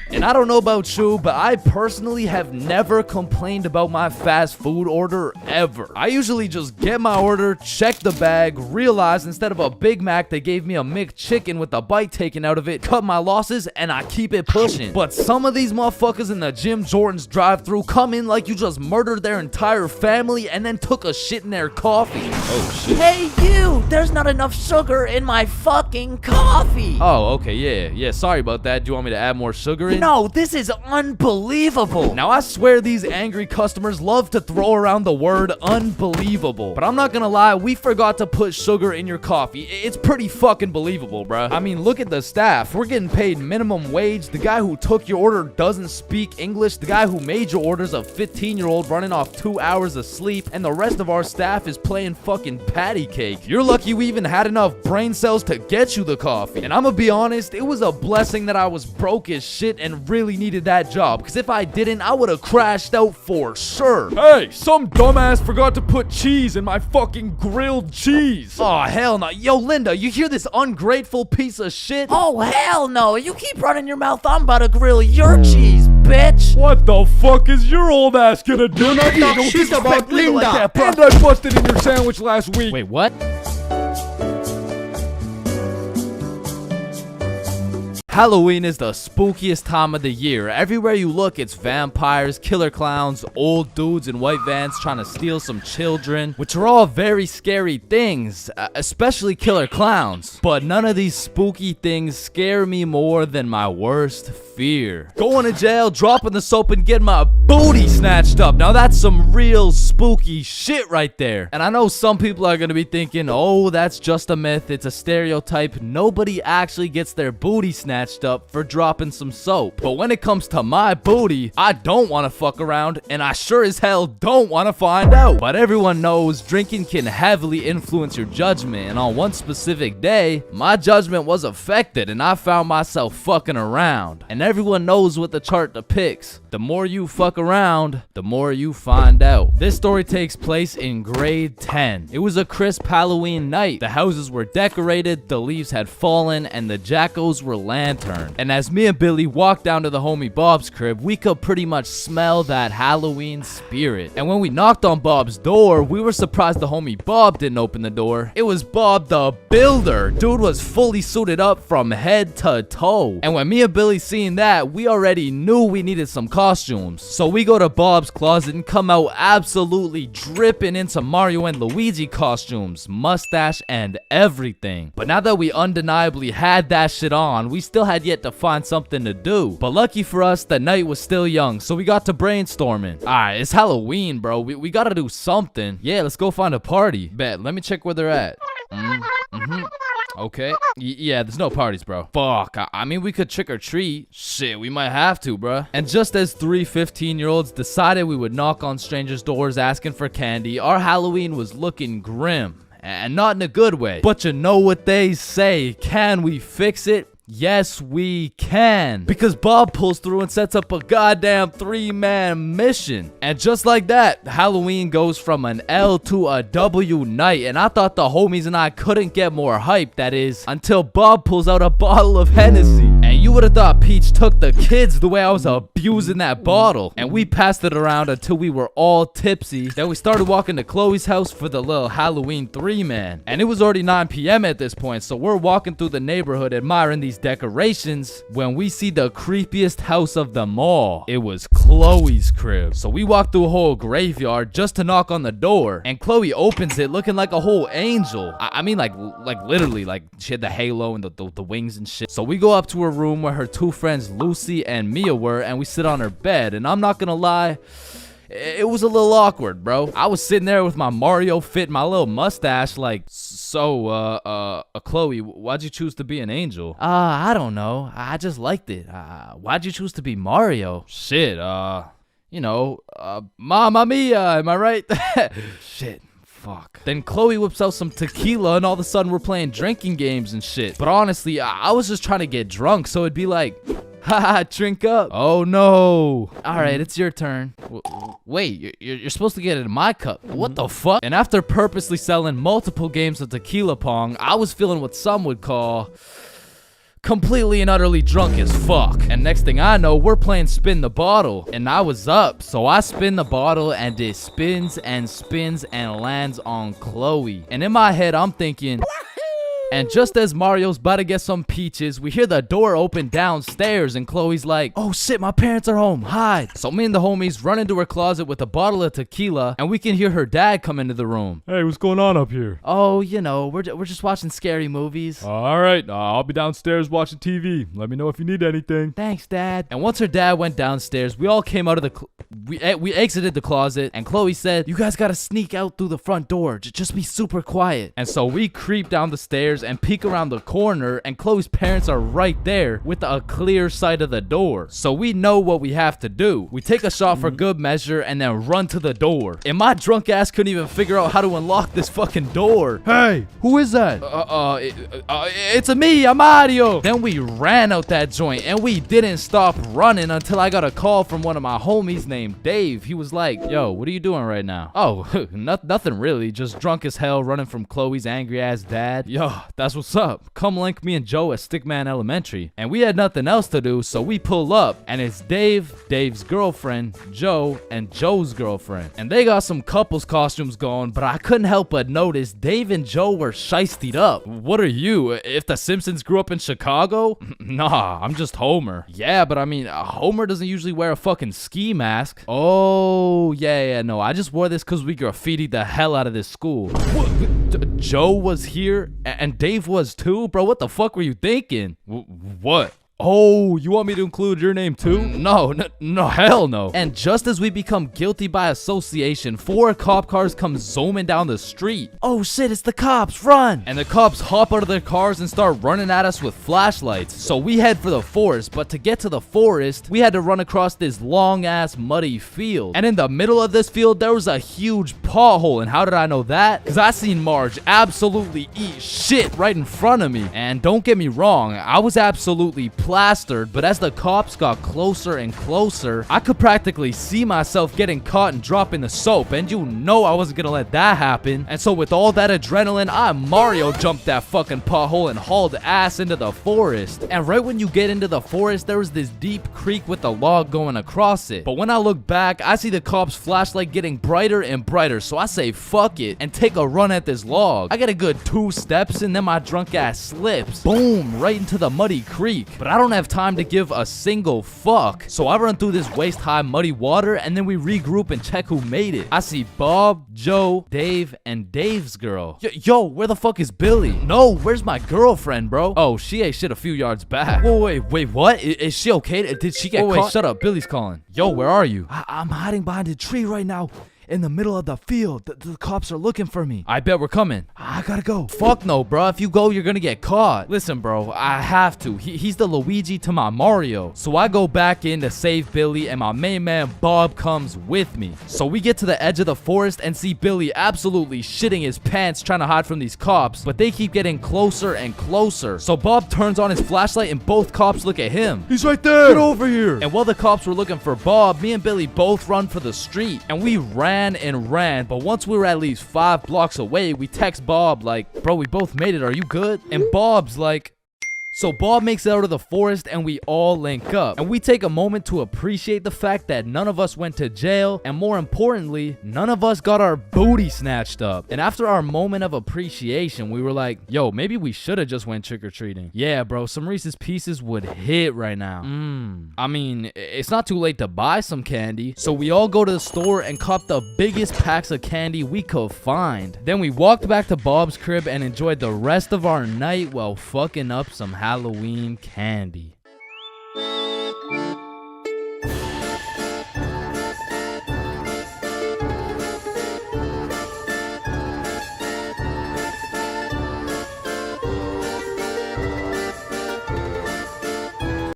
And I don't know about you, but I personally have never complained about my fast food order ever. I usually just get my order, check the bag, realize instead of a Big Mac, they gave me a McChicken with a bite taken out of it, cut my losses, and I keep it pushing. But some of these motherfuckers in the Jim Jordan's drive-thru come in like you just murdered their entire family and then took a shit in their coffee. Oh shit. Hey you! There's not enough sugar in my fucking coffee! Oh, okay, yeah, sorry about that. Do you want me to add more sugar in? No, this is unbelievable. Now, I swear these angry customers love to throw around the word unbelievable. But I'm not gonna lie, we forgot to put sugar in your coffee. It's pretty fucking believable, bruh. I mean, look at the staff. We're getting paid minimum wage. The guy who took your order doesn't speak English. The guy who made your order's a 15-year-old running off 2 hours of sleep. And the rest of our staff is playing fucking patty cake. You're lucky we even had enough brain cells to get you the coffee. And I'm gonna be honest, it was a blessing that I was broke as shit and really needed that job, because if I didn't, I would have crashed out for sure. Hey, some dumbass forgot to put cheese in my fucking grilled cheese. Oh, hell no. Yo, Linda, you hear this ungrateful piece of shit? Oh, hell no. You keep running your mouth, I'm about to grill your cheese, bitch. What the fuck is your old ass gonna do? Don't talk shit about Linda. Like that, and I busted in your sandwich last week. Wait, what? Halloween is the spookiest time of the year. Everywhere you look, it's vampires, killer clowns, old dudes in white vans trying to steal some children, which are all very scary things, especially killer clowns. But none of these spooky things scare me more than my worst fear. Going to jail, dropping the soap, and getting my booty snatched up. Now that's some real spooky shit right there. And I know some people are gonna be thinking, oh, that's just a myth, it's a stereotype. Nobody actually gets their booty snatched up for dropping some soap. But when it comes to my booty, I don't want to fuck around, and I sure as hell don't want to find out. But everyone knows drinking can heavily influence your judgment, and on one specific day, my judgment was affected and I found myself fucking around. And everyone knows what the chart depicts. The more you fuck around, the more you find out. This story takes place in grade 10. It was a crisp Halloween night. The houses were decorated, the leaves had fallen, and the jackos were lanterned. And as me and Billy walked down to the homie Bob's crib, we could pretty much smell that Halloween spirit. And when we knocked on Bob's door, we were surprised the homie Bob didn't open the door. It was Bob the Builder. Dude was fully suited up from head to toe. And when me and Billy seen that, we already knew we needed some costumes. So we go to Bob's closet and come out absolutely dripping into Mario and Luigi costumes, mustache and everything. But now that we undeniably had that shit on, we still had yet to find something to do. But lucky for us, the night was still young, so we got to brainstorming. Alright, it's Halloween, bro. We gotta do something. Yeah, let's go find a party. Bet, let me check where they're at. Okay. Yeah, there's no parties, bro. Fuck. I mean, we could trick or treat. Shit, we might have to, bruh. And just as 3 15-year-olds decided we would knock on strangers' doors asking for candy, our Halloween was looking grim. And not in a good way. But you know what they say. Can we fix it? Yes, we can. Because Bob pulls through and sets up a goddamn 3-man mission. And just like that, Halloween goes from an L to a W night. And I thought the homies and I couldn't get more hype, that is, until Bob pulls out a bottle of Hennessy. And you would have thought Peach took the kids the way I was abusing that bottle. And we passed it around until we were all tipsy. Then we started walking to Chloe's house for the little Halloween 3-man. And it was already 9 p.m. at this point, so we're walking through the neighborhood admiring these decorations when we see the creepiest house of them all. It was Chloe's crib. So we walked through a whole graveyard just to knock on the door, and Chloe opens it looking like a whole angel. I mean like literally, like she had the halo and the wings and shit. So we go up to her room where her 2 friends Lucy and Mia were, and we sit on her bed, and I'm not gonna lie, it was a little awkward, bro. I was sitting there with my Mario fit, my little mustache, like, so, Chloe, why'd you choose to be an angel? I don't know. I just liked it. Why'd you choose to be Mario? Shit, you know, Mamma Mia, am I right? Shit. Fuck. Then Chloe whips out some tequila and all of a sudden we're playing drinking games and shit. But honestly, I was just trying to get drunk, so it'd be like, haha, drink up. Oh no. Alright, it's your turn. Wait, you're supposed to get it in my cup. What the fuck? And after purposely selling multiple games of tequila pong, I was feeling what some would call completely and utterly drunk as fuck. And next thing I know, we're playing spin the bottle. And I was up, so I spin the bottle and it spins and spins and lands on Chloe. And in my head, I'm thinking... And just as Mario's about to get some peaches, we hear the door open downstairs and Chloe's like, oh shit, my parents are home, hide. So me and the homies run into her closet with a bottle of tequila and we can hear her dad come into the room. Hey, what's going on up here? Oh, you know, we're just watching scary movies. All right, I'll be downstairs watching TV. Let me know if you need anything. Thanks, Dad. And once her dad went downstairs, we all came out of the we exited the closet and Chloe said, you guys gotta sneak out through the front door. Just be super quiet. And so we creep down the stairs and peek around the corner, and Chloe's parents are right there with a clear sight of the door. So we know what we have to do. We take a shot for good measure and then run to the door. And my drunk ass couldn't even figure out how to unlock this fucking door. Hey, who is that? It's me, I'm Mario. Then we ran out that joint and we didn't stop running until I got a call from one of my homies named Dave. He was like, yo, what are you doing right now? Oh, nothing really, just drunk as hell running from Chloe's angry ass dad. Yo, that's what's up. Come link me and Joe at Stickman Elementary. And we had nothing else to do, so we pull up, and it's Dave, Dave's girlfriend, Joe, and Joe's girlfriend. And they got some couples costumes going, but I couldn't help but notice Dave and Joe were shiestied up. What are you, if the Simpsons grew up in Chicago? Nah, I'm just Homer. Yeah, but I mean, Homer doesn't usually wear a fucking ski mask. Oh, yeah, no, I just wore this because we graffitied the hell out of this school. What? Joe was here, and Dave was too? Bro, what the fuck were you thinking? What? Oh, you want me to include your name too? No, hell no. And just as we become guilty by association, 4 cop cars come zooming down the street. Oh shit, it's the cops, run! And the cops hop out of their cars and start running at us with flashlights. So we head for the forest, but to get to the forest, we had to run across this long ass muddy field. And in the middle of this field, there was a huge pothole. And how did I know that? Because I seen Marge absolutely eat shit right in front of me. And don't get me wrong, I was absolutely plastered, but as the cops got closer and closer, I could practically see myself getting caught and dropping the soap, and you know I wasn't gonna let that happen. And so with all that adrenaline, I Mario jumped that fucking pothole and hauled ass into the forest. And right when you get into the forest, there was this deep creek with a log going across it. But when I look back, I see the cops' flashlight getting brighter and brighter, so I say fuck it and take a run at this log. I get a good 2 steps and then my drunk ass slips. Boom, right into the muddy creek. But I don't have time to give a single fuck. So I run through this waist-high muddy water and then we regroup and check who made it. I see Bob, Joe, Dave, and Dave's girl. Yo, where the fuck is Billy? No, where's my girlfriend, bro? Oh, she ate shit a few yards back. Whoa, wait, what? Is she okay? Did she get caught? Wait, shut up. Billy's calling. Yo, where are you? I'm hiding behind a tree right now. in the middle of the field. The cops are looking for me. I bet we're coming. I gotta go. Fuck no, bro. If you go, you're gonna get caught. Listen, bro, I have to. He's the Luigi to my Mario. So I go back in to save Billy, and my main man Bob comes with me. So we get to the edge of the forest and see Billy absolutely shitting his pants trying to hide from these cops, but they keep getting closer and closer. So Bob turns on his flashlight and both cops look at him. He's right there. Get over here. And while the cops were looking for Bob, me and Billy both run for the street. And we ran and ran, but once we were at least 5 blocks away, we text Bob like, bro, we both made it, are you good? And Bob's like, so Bob makes it out of the forest and we all link up. And we take a moment to appreciate the fact that none of us went to jail. And more importantly, none of us got our booty snatched up. And after our moment of appreciation, we were like, yo, maybe we should have just went trick-or-treating. Yeah, bro, some Reese's Pieces would hit right now. I mean, it's not too late to buy some candy. So we all go to the store and cop the biggest packs of candy we could find. Then we walked back to Bob's crib and enjoyed the rest of our night while fucking up some Halloween candy.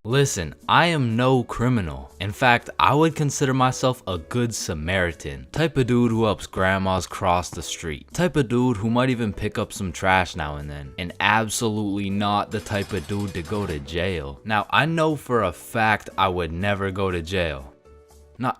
Listen, I am no criminal. In fact, I would consider myself a good Samaritan. Type of dude who helps grandmas cross the street. Type of dude who might even pick up some trash now and then. And absolutely not the type of dude to go to jail. Now, I know for a fact I would never go to jail.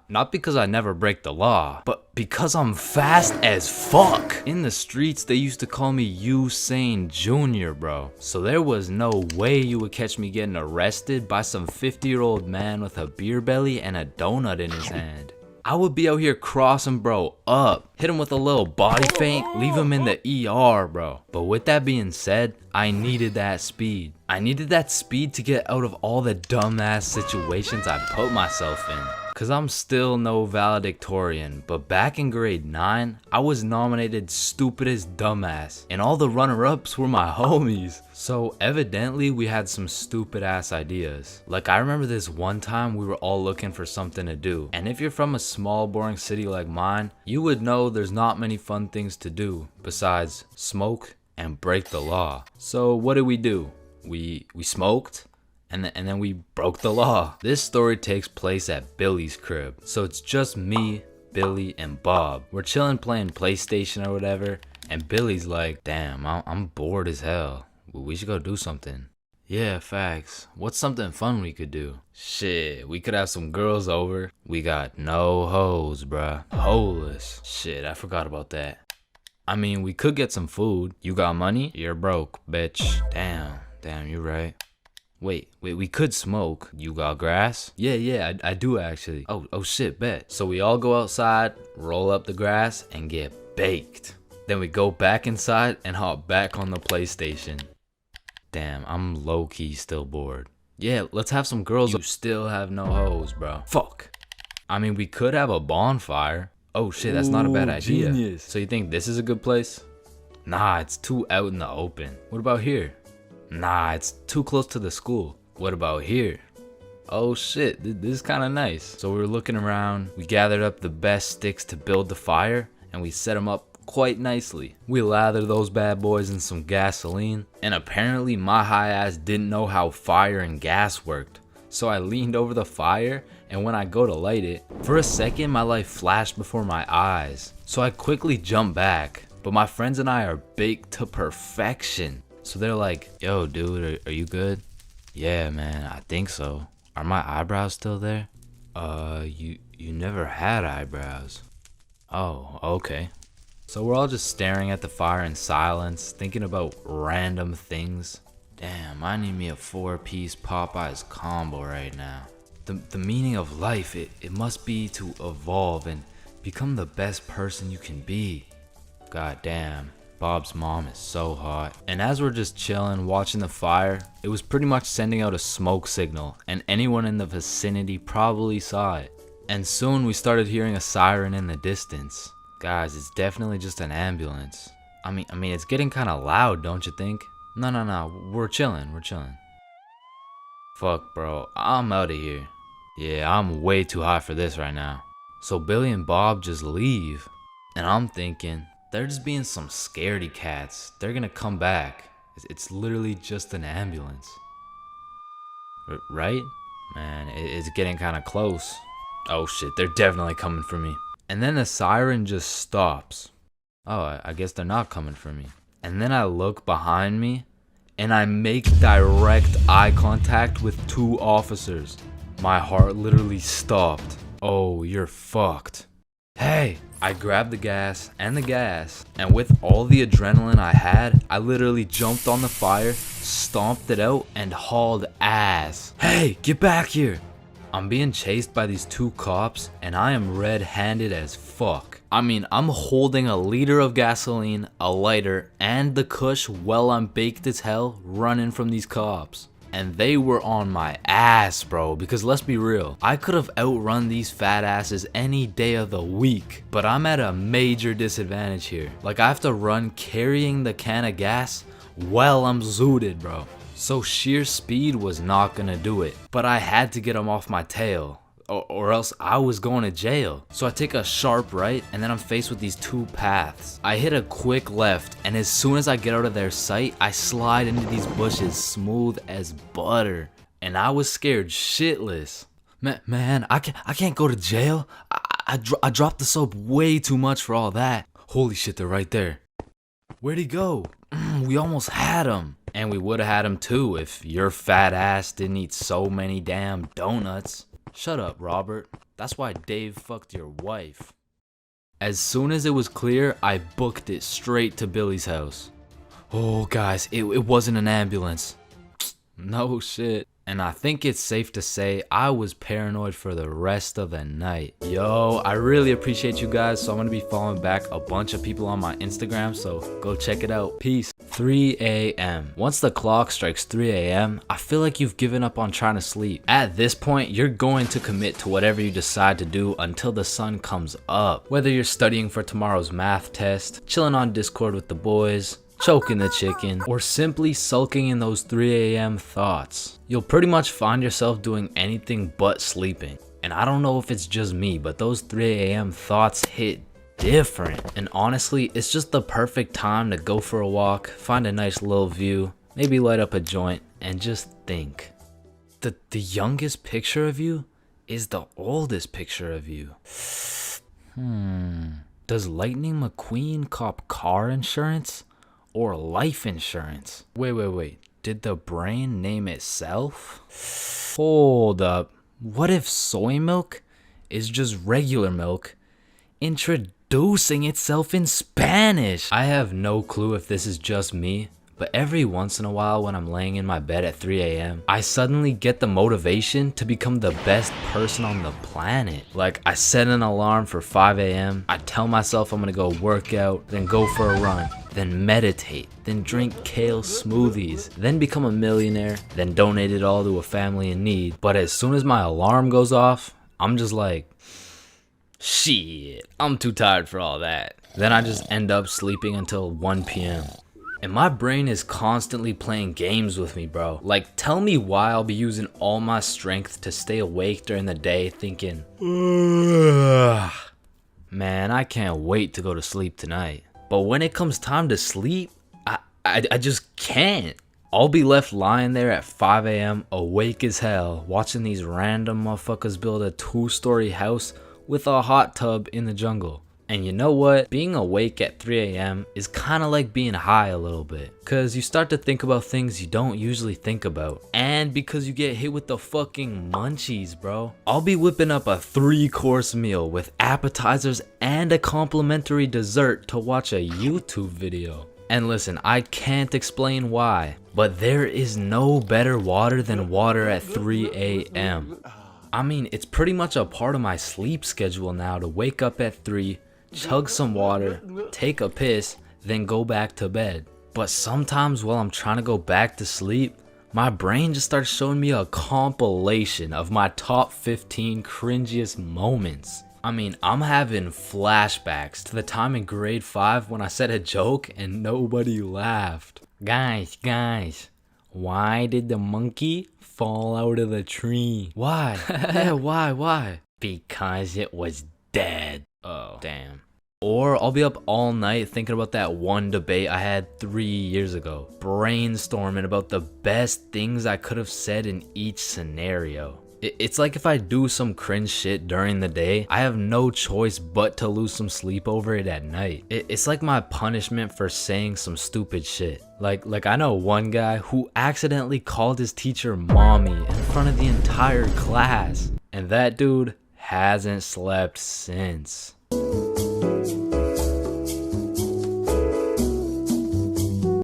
Not because I never break the law, but because I'm fast as fuck. In the streets, they used to call me Usain Jr., bro. So there was no way you would catch me getting arrested by some 50-year-old man with a beer belly and a donut in his hand. I would be out here crossing bro up, hit him with a little body feint, leave him in the ER, bro. But with that being said, I needed that speed. I needed that speed to get out of all the dumbass situations I put myself in. Cause I'm still no valedictorian, but back in grade 9, I was nominated stupidest dumbass, and all the runner-ups were my homies. So evidently we had some stupid ass ideas. Like I remember this one time we were all looking for something to do, and if you're from a small boring city like mine, you would know there's not many fun things to do besides smoke and break the law. So what did we do? We smoked. And then we broke the law. This story takes place at Billy's crib. So it's just me, Billy, and Bob. We're chilling playing PlayStation or whatever. And Billy's like, damn, I'm bored as hell. We should go do something. Yeah, facts. What's something fun we could do? Shit, we could have some girls over. We got no hoes, bruh. Holeless. Shit, I forgot about that. I mean, we could get some food. You got money? You're broke, bitch. Damn, you're right. Wait, we could smoke. You got grass? Yeah, I do actually. Oh shit, bet. So we all go outside, roll up the grass, and get baked. Then we go back inside and hop back on the PlayStation. Damn, I'm low-key still bored. Yeah, let's have some girls. You still have no hoes, bro. Fuck. I mean, we could have a bonfire. Oh shit, that's not a bad idea. Genius. So you think this is a good place? Nah, it's too out in the open. What about here? Nah, it's too close to the school. What about here? Oh shit, this is kind of nice. So we were looking around, we gathered up the best sticks to build the fire, and we set them up quite nicely. We lathered those bad boys in some gasoline, and apparently my high ass didn't know how fire and gas worked. So I leaned over the fire, and when I go to light it, for a second my life flashed before my eyes. So I quickly jumped back, but my friends and I are baked to perfection. So they're like, yo dude, are you good? Yeah man, I think so. Are my eyebrows still there? You never had eyebrows. Oh, okay. So we're all just staring at the fire in silence, thinking about random things. Damn, I need me a 4-piece Popeyes combo right now. The meaning of life, it must be to evolve and become the best person you can be. God damn. Bob's mom is so hot. And as we're just chilling, watching the fire, it was pretty much sending out a smoke signal, and anyone in the vicinity probably saw it. And soon we started hearing a siren in the distance. Guys, it's definitely just an ambulance. I mean, it's getting kind of loud, don't you think? No, we're chilling. Fuck, bro, I'm out of here. Yeah, I'm way too high for this right now. So Billy and Bob just leave. And I'm thinking, they're just being some scaredy cats. They're gonna come back. It's literally just an ambulance. Right? Man, it's getting kind of close. Oh shit, they're definitely coming for me. And then the siren just stops. Oh, I guess they're not coming for me. And then I look behind me, and I make direct eye contact with 2 officers. My heart literally stopped. Oh, you're fucked. Hey! I grabbed the gas, and with all the adrenaline I had, I literally jumped on the fire, stomped it out, and hauled ass. Hey, get back here! I'm being chased by these 2 cops, and I am red-handed as fuck. I mean, I'm holding a liter of gasoline, a lighter, and the kush while I'm baked as hell running from these cops. And they were on my ass, bro, because let's be real, I could have outrun these fat asses any day of the week, but I'm at a major disadvantage here. Like, I have to run carrying the can of gas while I'm zooted, bro. So sheer speed was not gonna do it, but I had to get them off my tail, or else I was going to jail. So I take a sharp right, and then I'm faced with these 2 paths. I hit a quick left, and as soon as I get out of their sight, I slide into these bushes smooth as butter. And I was scared shitless. Man, I can't go to jail. I dropped the soap way too much for all that. Holy shit, they're right there. Where'd he go? We almost had him. And we would've had him too if your fat ass didn't eat so many damn donuts. Shut up, Robert. That's why Dave fucked your wife. As soon as it was clear, I booked it straight to Billy's house. Oh, guys, it wasn't an ambulance. No shit. And I think it's safe to say I was paranoid for the rest of the night. Yo, I really appreciate you guys, so I'm gonna be following back a bunch of people on my Instagram, so go check it out. Peace. 3 a.m. Once the clock strikes 3 a.m., I feel like you've given up on trying to sleep. At this point, you're going to commit to whatever you decide to do until the sun comes up. Whether you're studying for tomorrow's math test, chilling on Discord with the boys, choking the chicken, or simply sulking in those 3 a.m. thoughts. You'll pretty much find yourself doing anything but sleeping. And I don't know if it's just me, but those 3 a.m. thoughts hit different. And honestly, it's just the perfect time to go for a walk, find a nice little view, maybe light up a joint, and just think. The youngest picture of you is the oldest picture of you. Does Lightning McQueen cop car insurance? Or life insurance? Wait. Did the brain name itself? Hold up. What if soy milk is just regular milk introducing itself in Spanish? I have no clue if this is just me, but every once in a while when I'm laying in my bed at 3 a.m., I suddenly get the motivation to become the best person on the planet. Like, I set an alarm for 5 a.m., I tell myself I'm gonna go work out, then go for a run, then meditate, then drink kale smoothies, then become a millionaire, then donate it all to a family in need. But as soon as my alarm goes off, I'm just like, shit, I'm too tired for all that. Then I just end up sleeping until 1 p.m. And my brain is constantly playing games with me, bro. Like, tell me why I'll be using all my strength to stay awake during the day thinking, ugh, man, I can't wait to go to sleep tonight. But when it comes time to sleep, I just can't. I'll be left lying there at 5 a.m. awake as hell, watching these random motherfuckers build a 2-story house with a hot tub in the jungle. And you know what? Being awake at 3 a.m. is kind of like being high a little bit. Cause you start to think about things you don't usually think about. And because you get hit with the fucking munchies, bro. I'll be whipping up a 3-course meal with appetizers and a complimentary dessert to watch a YouTube video. And listen, I can't explain why, but there is no better water than water at 3 a.m. I mean, it's pretty much a part of my sleep schedule now to wake up at 3, chug some water, take a piss, then go back to bed. But sometimes while I'm trying to go back to sleep, my brain just starts showing me a compilation of my top 15 cringiest moments. I mean, I'm having flashbacks to the time in grade 5 when I said a joke and nobody laughed. Guys, why did the monkey fall out of the tree? Why? Yeah, why? Because it was dead. Oh, damn. Or I'll be up all night thinking about that one debate I had 3 years ago, brainstorming about the best things I could have said in each scenario. It's like if I do some cringe shit during the day, I have no choice but to lose some sleep over it at night. It's like my punishment for saying some stupid shit. Like I know one guy who accidentally called his teacher mommy in front of the entire class. And that dude hasn't slept since.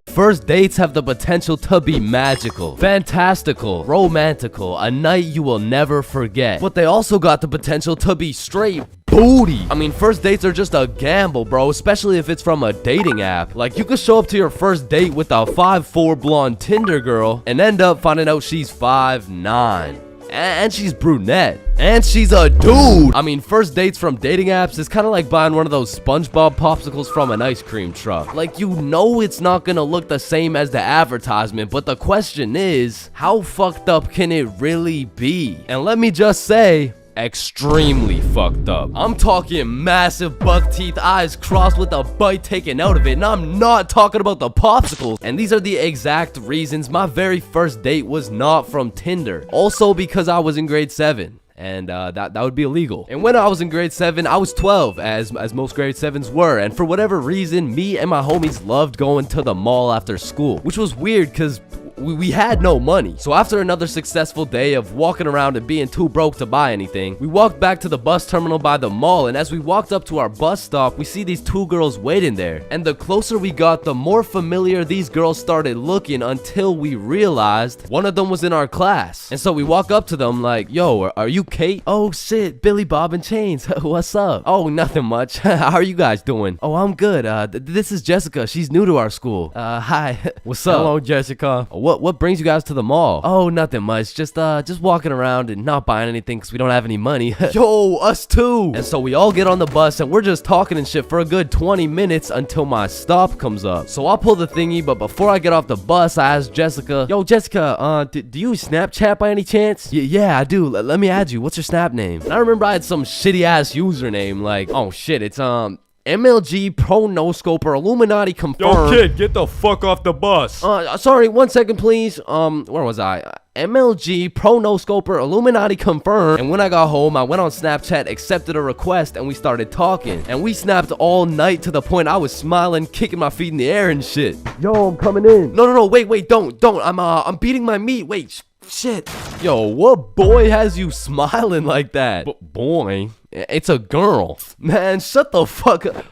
First dates have the potential to be magical, fantastical, romantical, a night you will never forget. But they also got the potential to be straight booty. I mean, first dates are just a gamble, bro, especially if it's from a dating app. Like, you could show up to your first date with a 5'4" blonde Tinder girl and end up finding out she's 5'9". And she's brunette. And she's a dude. I mean, first dates from dating apps is kind of like buying one of those SpongeBob popsicles from an ice cream truck. Like, you know it's not gonna look the same as the advertisement, but the question is, how fucked up can it really be? And let me just say, extremely fucked up. I'm talking massive buck teeth, eyes crossed with a bite taken out of it, and I'm not talking about the popsicles. And these are the exact reasons my very first date was not from Tinder. Also because I was in grade 7. And that would be illegal. And when I was in grade 7, I was 12, as most grade 7s were. And for whatever reason, me and my homies loved going to the mall after school, which was weird because we had no money. So after another successful day of walking around and being too broke to buy anything, we walked back to the bus terminal by the mall, and as we walked up to our bus stop, we see these two girls waiting there. And the closer we got, the more familiar these girls started looking, until we realized one of them was in our class. And so we walk up to them like, yo, are you Kate? Oh shit, Billy, Bob, and Chains. What's up? Oh, nothing much. How are you guys doing? Oh, I'm good. This is Jessica. She's new to our school. Hi. What's up? Hello, Jessica. What brings you guys to the mall? Oh, nothing much. Just walking around and not buying anything because we don't have any money. Yo, us too. And so we all get on the bus and we're just talking and shit for a good 20 minutes until my stop comes up. So I'll pull the thingy, but before I get off the bus, I ask Jessica, yo, Jessica, do you Snapchat by any chance? Yeah, I do. Let me add you. What's your Snap name? And I remember I had some shitty ass username like, oh shit, it's MLG Pro No Scoper Illuminati confirmed. Yo, kid, get the fuck off the bus. Sorry, 1 second, please. Where was I? MLG Pro No Scoper Illuminati confirmed. And when I got home, I went on Snapchat, accepted a request, and we started talking. And we snapped all night to the point I was smiling, kicking my feet in the air and shit. Yo, I'm coming in. No, wait, don't. I'm beating my meat. Wait, shit. Yo, what boy has you smiling like that? Boy, it's a girl. Man, shut the fuck up.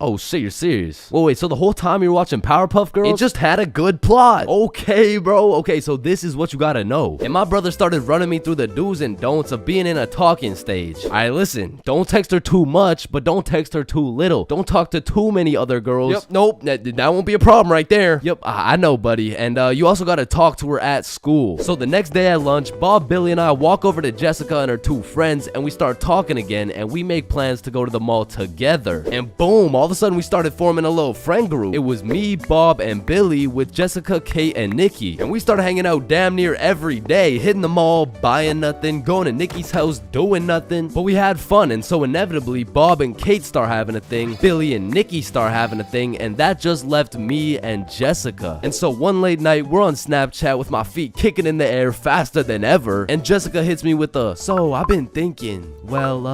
Oh shit, you're serious? Wait, so the whole time you were watching Powerpuff Girls? It just had a good plot. Okay, bro. Okay, so this is what you gotta know. And my brother started running me through the do's and don'ts of being in a talking stage. Alright, listen. Don't text her too much, but don't text her too little. Don't talk to too many other girls. Yep, nope. That won't be a problem right there. Yep, I know, buddy. And you also gotta talk to her at school. So the next day at lunch, Bob, Billy, and I walk over to Jessica and her two friends, and we start talking again, and we make plans to go to the mall together. And boom, all of a sudden we started forming a little friend group. It was me, Bob, and Billy with Jessica, Kate, and Nikki. And we started hanging out damn near every day, hitting the mall, buying nothing, going to Nikki's house, doing nothing. But we had fun, and so inevitably, Bob and Kate start having a thing, Billy and Nikki start having a thing, and that just left me and Jessica. And so one late night, we're on Snapchat with my feet kicking in the air faster than ever, and Jessica hits me with a, so I've been thinking, well,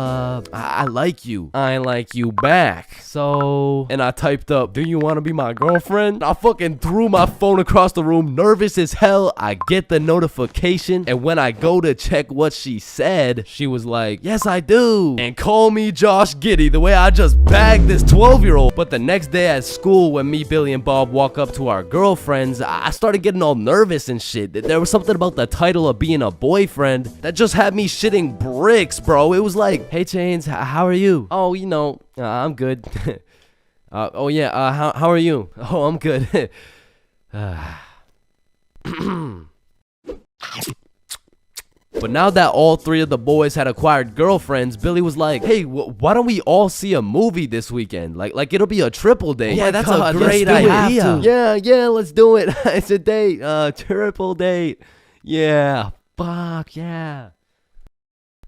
I like you. I like you back. So, and I typed up, do you want to be my girlfriend? I fucking threw my phone across the room, nervous as hell. I get the notification, and when I go to check what she said, she was like, yes, I do. And call me Josh Giddy, the way I just bagged this 12-year-old. But the next day at school, when me, Billy, and Bob walk up to our girlfriends, I started getting all nervous and shit. There was something about the title of being a boyfriend that just had me shitting bricks, bro. It was like, hey, Chains, how are you? Oh, you know, I'm good. Oh yeah, how are you? Oh, I'm good. But now that all three of the boys had acquired girlfriends, Billy was like, hey, why don't we all see a movie this weekend? Like it'll be a triple date. Yeah, that's a great idea. Yeah, let's do it. It's a date, triple date. Yeah, fuck yeah.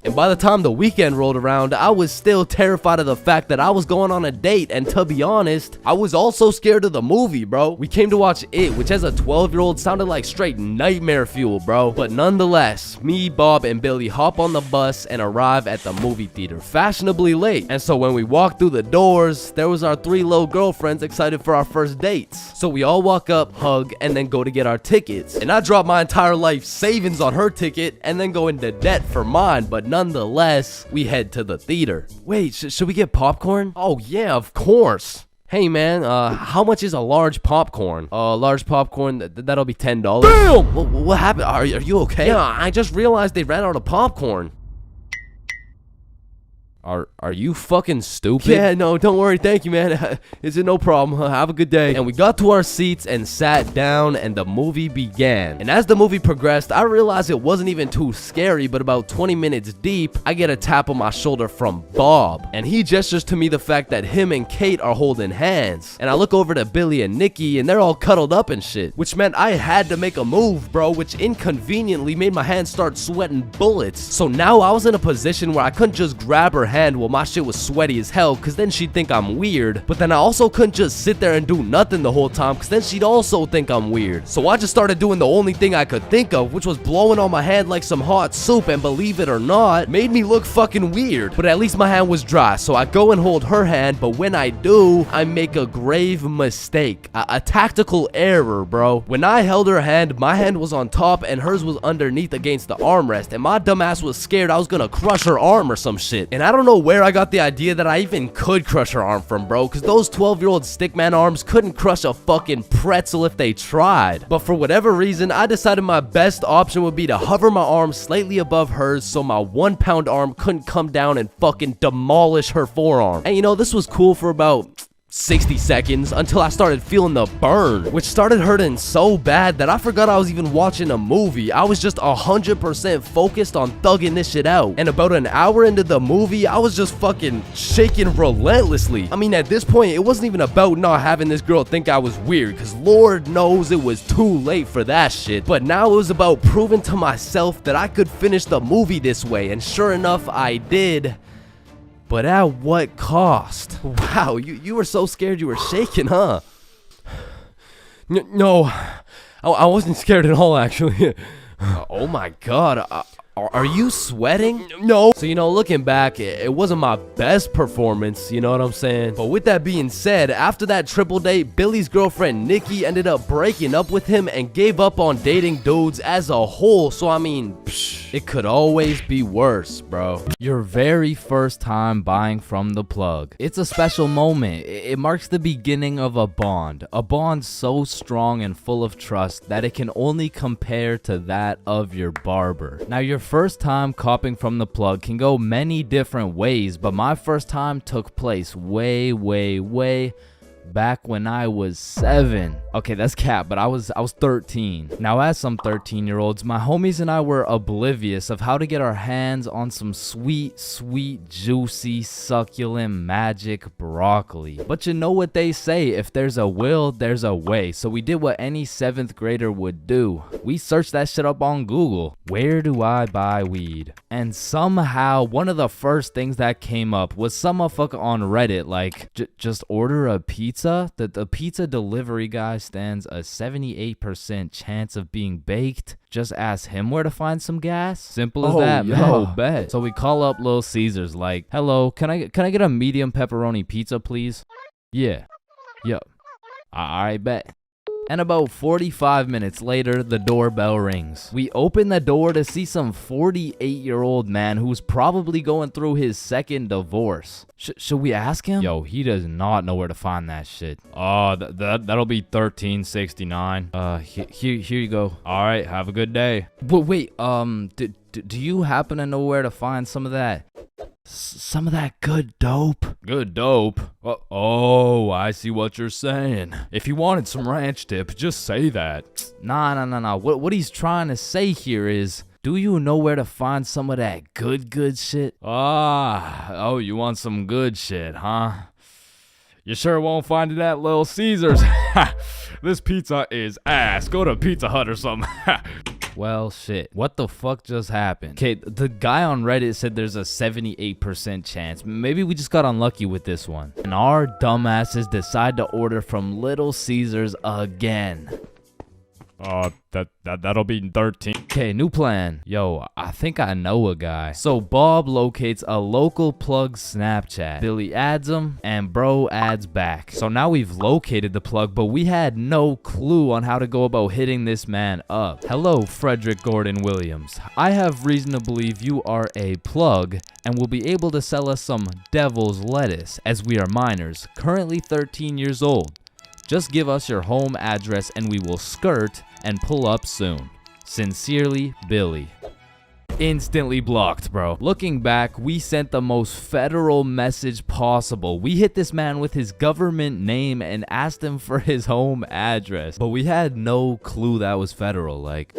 And by the time the weekend rolled around, I was still terrified of the fact that I was going on a date, and to be honest, I was also scared of the movie, bro. We came to watch It, which as a 12-year-old sounded like straight nightmare fuel, bro. But nonetheless, me, Bob, and Billy hop on the bus and arrive at the movie theater fashionably late. And so when we walked through the doors, there was our 3 little girlfriends excited for our first dates. So we all walk up, hug, and then go to get our tickets. And I dropped my entire life savings on her ticket and then go into debt for mine, but nonetheless, we head to the theater. Wait, should we get popcorn? Oh yeah, of course. Hey man, how much is a large popcorn? Large popcorn, that'll be $10. Damn! What happened? Are you okay? Yeah, I just realized they ran out of popcorn. Are you fucking stupid? Yeah, no, don't worry. Thank you, man. Is it no problem? Have a good day. And we got to our seats and sat down, and the movie began. And as the movie progressed, I realized it wasn't even too scary, but about 20 minutes deep, I get a tap on my shoulder from Bob. And he gestures to me the fact that him and Kate are holding hands. And I look over to Billy and Nikki, and they're all cuddled up and shit. Which meant I had to make a move, bro, which inconveniently made my hands start sweating bullets. So now I was in a position where I couldn't just grab her hand while my shit was sweaty as hell, cause then she'd think I'm weird. But then I also couldn't just sit there and do nothing the whole time, cause then she'd also think I'm weird. So I just started doing the only thing I could think of, which was blowing on my hand like some hot soup, and believe it or not, made me look fucking weird. But at least my hand was dry, so I go and hold her hand, but when I do, I make a grave mistake. A tactical error, bro. When I held her hand, my hand was on top and hers was underneath against the armrest, and my dumbass was scared I was gonna crush her arm or some shit. And I don't know where I got the idea that I even could crush her arm from, bro, because those 12-year-old stickman arms couldn't crush a fucking pretzel if they tried. But for whatever reason, I decided my best option would be to hover my arm slightly above hers so my 1-pound arm couldn't come down and fucking demolish her forearm. And you know, this was cool for about 60 seconds until I started feeling the burn, which started hurting so bad that I forgot I was even watching a movie. I was just 100% focused on thugging this shit out. And about an hour into the movie, I was just fucking shaking relentlessly. I mean, at this point, it wasn't even about not having this girl think I was weird, because Lord knows it was too late for that shit. But now it was about proving to myself that I could finish the movie this way, and sure enough, I did. But at what cost? Wow, you were so scared you were shaking, huh? No, I wasn't scared at all, actually. Oh my god, are you sweating? No. So, you know, looking back, it wasn't my best performance, you know what I'm saying? But with that being said, after that triple date, Billy's girlfriend Nikki ended up breaking up with him and gave up on dating dudes as a whole. So, I mean, it could always be worse, bro. Your very first time buying from the plug. It's a special moment. It marks the beginning of a bond so strong and full of trust that it can only compare to that of your barber. Now, your first time copping from the plug can go many different ways, but my first time took place way back when I was 7. Okay, that's cap, but I was 13. Now, as some 13-year-olds, my homies and I were oblivious of how to get our hands on some sweet, juicy, succulent, magic broccoli. But you know what they say, if there's a will, there's a way. So we did what any 7th grader would do. We searched that shit up on Google. Where do I buy weed? And somehow, one of the first things that came up was some motherfucker on Reddit like, just order a pizza. The pizza delivery guy stands a 78% chance of being baked. Just ask him where to find some gas. Simple as that, man. Yo. Bet. So we call up Little Caesars like, hello, can I get a medium pepperoni pizza, please? Yeah. Yup. Alright, bet. And about 45 minutes later, the doorbell rings. We open the door to see some 48-year-old man who's probably going through his 2nd divorce. Should we ask him? Yo, he does not know where to find that shit. Oh, that'll be $13.69. Here you go. All right, have a good day. But wait, do you happen to know where to find some of that? Some of that good dope? Good dope? Oh, I see what you're saying. If you wanted some ranch dip, just say that. Nah. What he's trying to say here is, do you know where to find some of that good shit? Oh, you want some good shit, huh? You sure won't find it at Little Caesars. This pizza is ass. Go to Pizza Hut or something. Well, shit. What the fuck just happened? Okay, the guy on Reddit said there's a 78% chance. Maybe we just got unlucky with this one. And our dumbasses decide to order from Little Caesars again. That'll be 13. Okay, new plan. Yo, I think I know a guy. So Bob locates a local plug Snapchat. Billy adds him, and bro adds back. So now we've located the plug, but we had no clue on how to go about hitting this man up. Hello, Frederick Gordon Williams. I have reason to believe you are a plug and will be able to sell us some devil's lettuce, as we are minors, currently 13 years old. Just give us your home address and we will skirt and pull up soon. Sincerely, Billy. Instantly blocked, bro. Looking back, we sent the most federal message possible. We hit this man with his government name and asked him for his home address. But we had no clue that was federal. Like,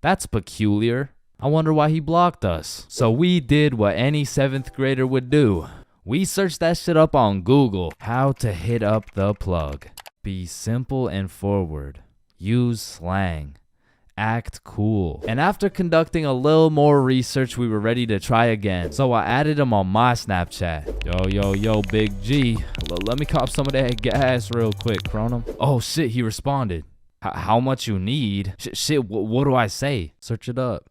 that's peculiar. I wonder why he blocked us. So we did what any 7th grader would do. We searched that shit up on Google. How to hit up the plug. Be simple and forward. Use slang. Act cool. And after conducting a little more research, we were ready to try again. So I added him on my Snapchat. Yo, Big G. Let me cop some of that gas real quick, Cronum. Oh shit, he responded. How much you need? Shit, what do I say? Search it up.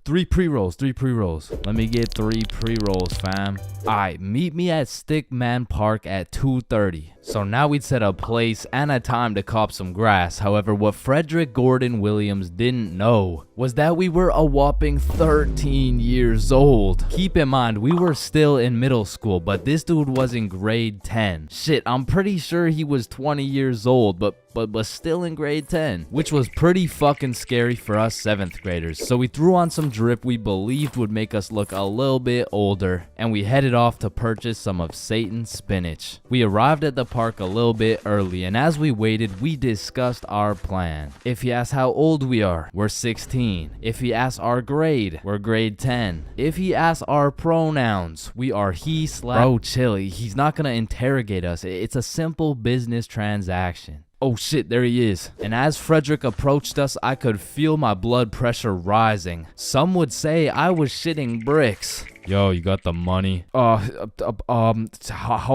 3 pre-rolls. Let me get 3 pre-rolls, fam. Alright, meet me at Stickman Park at 2:30. So now we'd set a place and a time to cop some grass. However, what Frederick Gordon Williams didn't know was that we were a whopping 13 years old. Keep in mind, we were still in middle school, but this dude was in grade 10. Shit, I'm pretty sure he was 20 years old, but still in grade 10, which was pretty fucking scary for us 7th graders. So we threw on some drip we believed would make us look a little bit older, and we headed off to purchase some of Satan's spinach. We arrived at the park a little bit early, and as we waited, we discussed our plan. If he asks how old we are, we're 16. If he asks our grade, we're grade 10. If he asks our pronouns, we are he/. Bro, chill, he's not gonna interrogate us. It's a simple business transaction. Oh shit, there he is. And as Frederick approached us, I could feel my blood pressure rising. Some would say I was shitting bricks. Yo, you got the money? How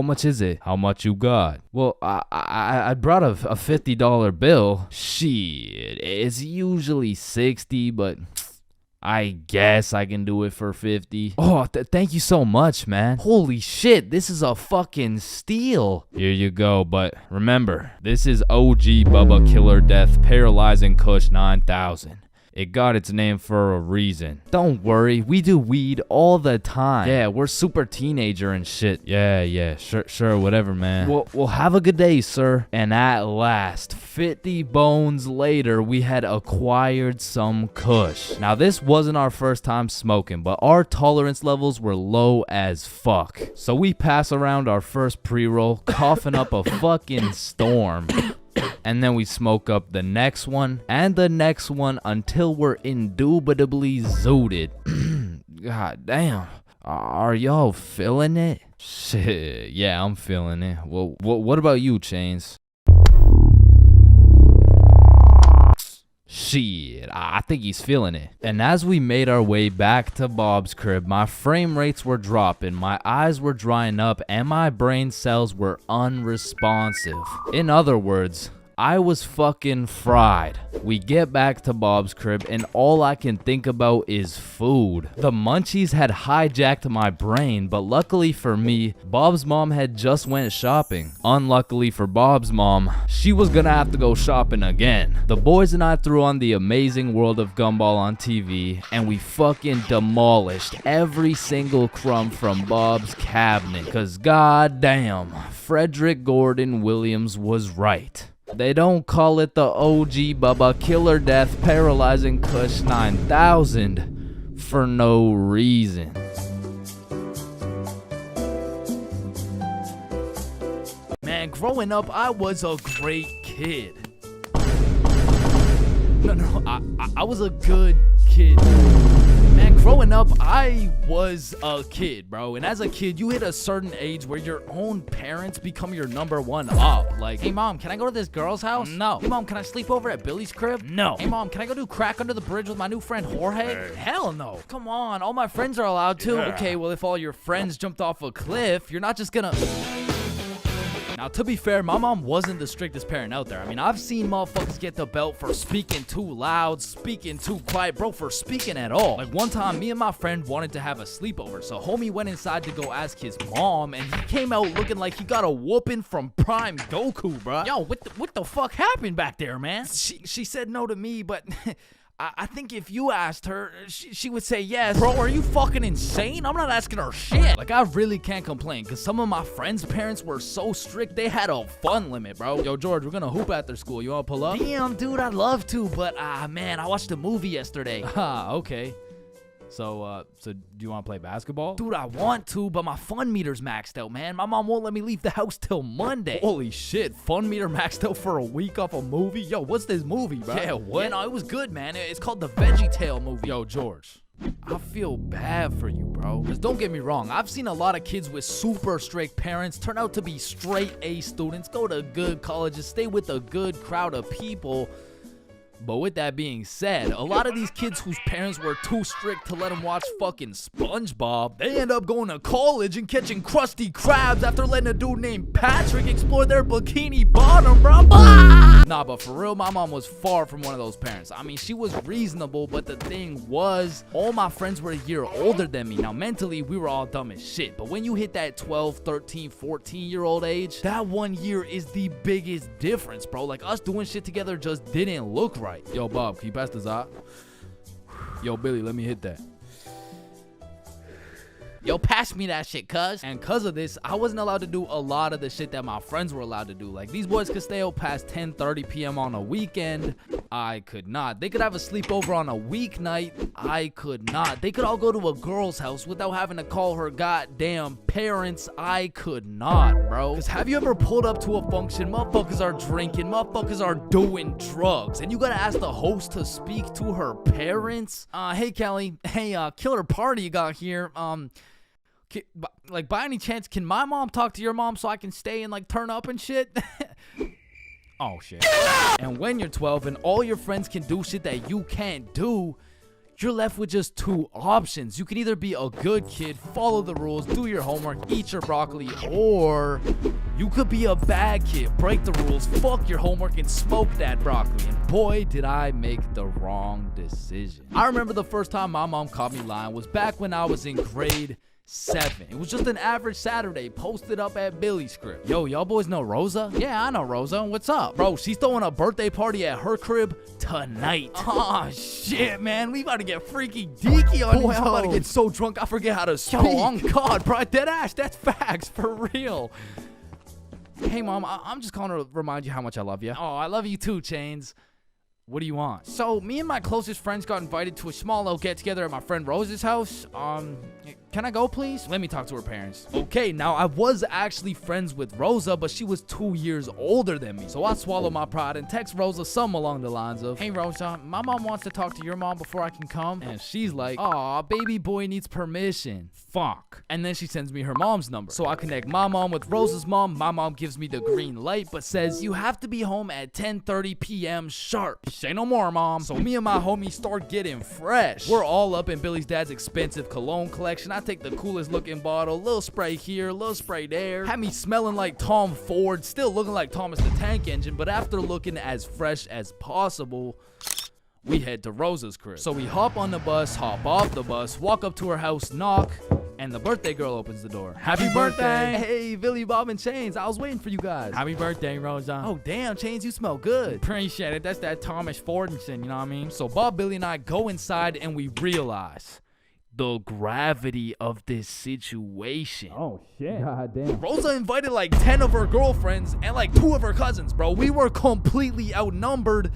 much is it? How much you got? Well, I brought a $50 bill. Shit, it's usually 60, but I guess I can do it for 50. Oh, thank you so much, man. Holy shit, this is a fucking steal. Here you go, but remember, this is OG Bubba Killer Death Paralyzing Kush 9000. It got its name for a reason. Don't worry, we do weed all the time. Yeah, we're super teenager and shit. Yeah, sure, whatever, man. Well, have a good day, sir. And at last, 50 bones later, we had acquired some kush. Now, this wasn't our first time smoking, but our tolerance levels were low as fuck. So we pass around our first pre-roll, coughing up a fucking storm. And then we smoke up the next one and the next one until we're indubitably zooted. God damn. Are y'all feeling it? Shit, yeah, I'm feeling it. Well, what about you, Chains? Shit, I think he's feeling it. And as we made our way back to Bob's crib, my frame rates were dropping, my eyes were drying up, and my brain cells were unresponsive. In other words, I was fucking fried. We get back to Bob's crib and all I can think about is food. The munchies had hijacked my brain, but luckily for me, Bob's mom had just went shopping. Unluckily for Bob's mom, she was gonna have to go shopping again. The boys and I threw on The Amazing World of Gumball on TV and we fucking demolished every single crumb from Bob's cabinet. Cause goddamn, Frederick Gordon Williams was right. They don't call it the OG Bubba Killer Death Paralyzing Kush 9000 for no reason. Man, growing up, I was a great kid. No, I was a good kid. Man, growing up, I was a kid, bro. And as a kid, you hit a certain age where your own parents become your number one up. Like, hey, mom, can I go to this girl's house? No. Hey, mom, can I sleep over at Billy's crib? No. Hey, mom, can I go do crack under the bridge with my new friend Jorge? Hell no. Come on, all my friends are allowed to. Okay, well, if all your friends jumped off a cliff, you're not just gonna... Now, to be fair, my mom wasn't the strictest parent out there. I mean, I've seen motherfuckers get the belt for speaking too loud, speaking too quiet, bro, for speaking at all. Like, one time, me and my friend wanted to have a sleepover, so homie went inside to go ask his mom, and he came out looking like he got a whooping from Prime Goku, bro. Yo, what the fuck happened back there, man? She said no to me, but... I think if you asked her, she would say yes. Bro, are you fucking insane? I'm not asking her shit. Like, I really can't complain, because some of my friends' parents were so strict, they had a fun limit, bro. Yo, George, we're gonna hoop after school. You wanna pull up? Damn, dude, I'd love to, but, man, I watched a movie yesterday. Okay. So do you want to play basketball? Dude, I want to, but my fun meter's maxed out, man. My mom won't let me leave the house till Monday. Holy shit, fun meter maxed out for a week off a movie? Yo, what's this movie, bro? Yeah, what? Yeah, no, it was good, man. It's called the VeggieTale movie. Yo, George, I feel bad for you, bro. Because don't get me wrong, I've seen a lot of kids with super strict parents turn out to be straight A students, go to good colleges, stay with a good crowd of people. But with that being said, a lot of these kids whose parents were too strict to let them watch fucking SpongeBob, they end up going to college and catching Krusty Krabs after letting a dude named Patrick explore their bikini bottom, bro. Nah, but for real, my mom was far from one of those parents. I mean, she was reasonable, but the thing was, all my friends were a year older than me. Now, mentally, we were all dumb as shit. But when you hit that 12, 13, 14-year-old age, that 1 year is the biggest difference, bro. Like, us doing shit together just didn't look right. Yo, Bob, can you pass the Zot? Yo, Billy, let me hit that. Yo, pass me that shit, cuz. And cuz of this, I wasn't allowed to do a lot of the shit that my friends were allowed to do. Like, these boys could stay out past 10:30 p.m. on a weekend. I could not. They could have a sleepover on a weeknight. I could not. They could all go to a girl's house without having to call her goddamn parents. I could not, bro. Because have you ever pulled up to a function, motherfuckers are drinking, motherfuckers are doing drugs, and you gotta ask the host to speak to her parents? Hey, Kelly. Hey, killer party you got here. Like, by any chance, can my mom talk to your mom so I can stay and, like, turn up and shit? Oh, shit. And when you're 12 and all your friends can do shit that you can't do, you're left with just two options. You can either be a good kid, follow the rules, do your homework, eat your broccoli, or you could be a bad kid, break the rules, fuck your homework, and smoke that broccoli. And boy, did I make the wrong decision. I remember the first time my mom caught me lying was back when I was in grade 7. It was just an average Saturday posted up at Billy's crib. Yo, y'all boys know Rosa? Yeah, I know Rosa. What's up? Bro, she's throwing a birthday party at her crib tonight. Oh, shit, man. We about to get freaky deaky on these. I'm about to get so drunk I forget how to speak. Yo, on God, bro. Dead ass. That's facts. For real. Hey, Mom. I'm just calling to remind you how much I love you. Oh, I love you too, Chains. What do you want? So, me and my closest friends got invited to a small little get-together at my friend Rose's house. Can I go, please? Let me talk to her parents. Okay, now, I was actually friends with Rosa, but she was 2 years older than me. So, I swallowed my pride and text Rosa something along the lines of, hey, Rosa, my mom wants to talk to your mom before I can come. And she's like, aw, baby boy needs permission. Fuck. And then she sends me her mom's number. So, I connect my mom with Rosa's mom. My mom gives me the green light, but says, you have to be home at 10:30 p.m. sharp. Say no more, Mom. So me and my homies start getting fresh. We're all up in Billy's dad's expensive cologne collection. I take the coolest looking bottle, little spray here, little spray there. Had me smelling like Tom Ford, still looking like Thomas the Tank Engine, but after looking as fresh as possible, we head to Rosa's crib. So we hop on the bus, hop off the bus, walk up to her house, knock, and the birthday girl opens the door. Happy birthday! Hey, Billy, Bob, and Chains. I was waiting for you guys. Happy birthday, Rosa. Oh, damn, Chains, you smell good. Appreciate it. That's that Thomas Fordinson, you know what I mean? So Bob, Billy, and I go inside, and we realize the gravity of this situation. Oh, shit. God damn. Rosa invited like 10 of her girlfriends and like 2 of her cousins, bro. We were completely outnumbered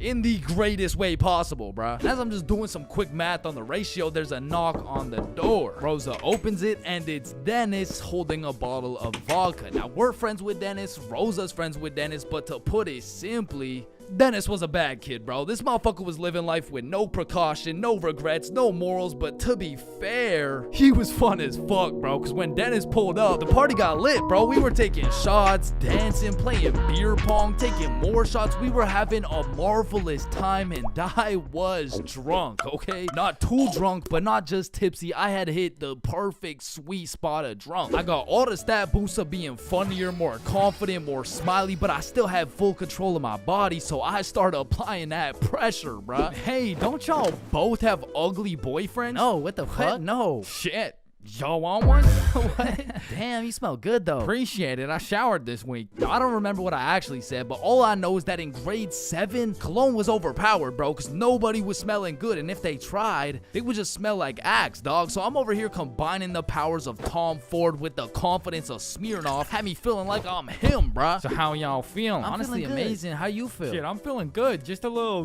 in the greatest way possible, bruh. And as I'm just doing some quick math on the ratio, there's a knock on the door. Rosa opens it, and it's Dennis holding a bottle of vodka. Now, we're friends with Dennis, Rosa's friends with Dennis, but to put it simply, Dennis was a bad kid, bro. This motherfucker was living life with no precaution, no regrets, no morals, but to be fair, he was fun as fuck, bro, because when Dennis pulled up, the party got lit, bro. We were taking shots, dancing, playing beer pong, taking more shots. We were having a marvelous time, and I was drunk, okay? Not too drunk, but not just tipsy. I had hit the perfect sweet spot of drunk. I got all the stat boosts of being funnier, more confident, more smiley, but I still had full control of my body, so I started applying that pressure, bruh. Hey, don't y'all both have ugly boyfriends? No, what the fuck? No. Shit. Y'all want one? What? Damn, you smell good though. Appreciate it. I showered this week. I don't remember what I actually said, but all I know is that in grade 7, cologne was overpowered, bro, because nobody was smelling good, and if they tried, they would just smell like Axe, dog. So I'm over here combining the powers of Tom Ford with the confidence of Smirnoff, had me feeling like I'm him, bruh. So how y'all feeling? Honestly, amazing. How you feel? Shit, I'm feeling good. Just a little,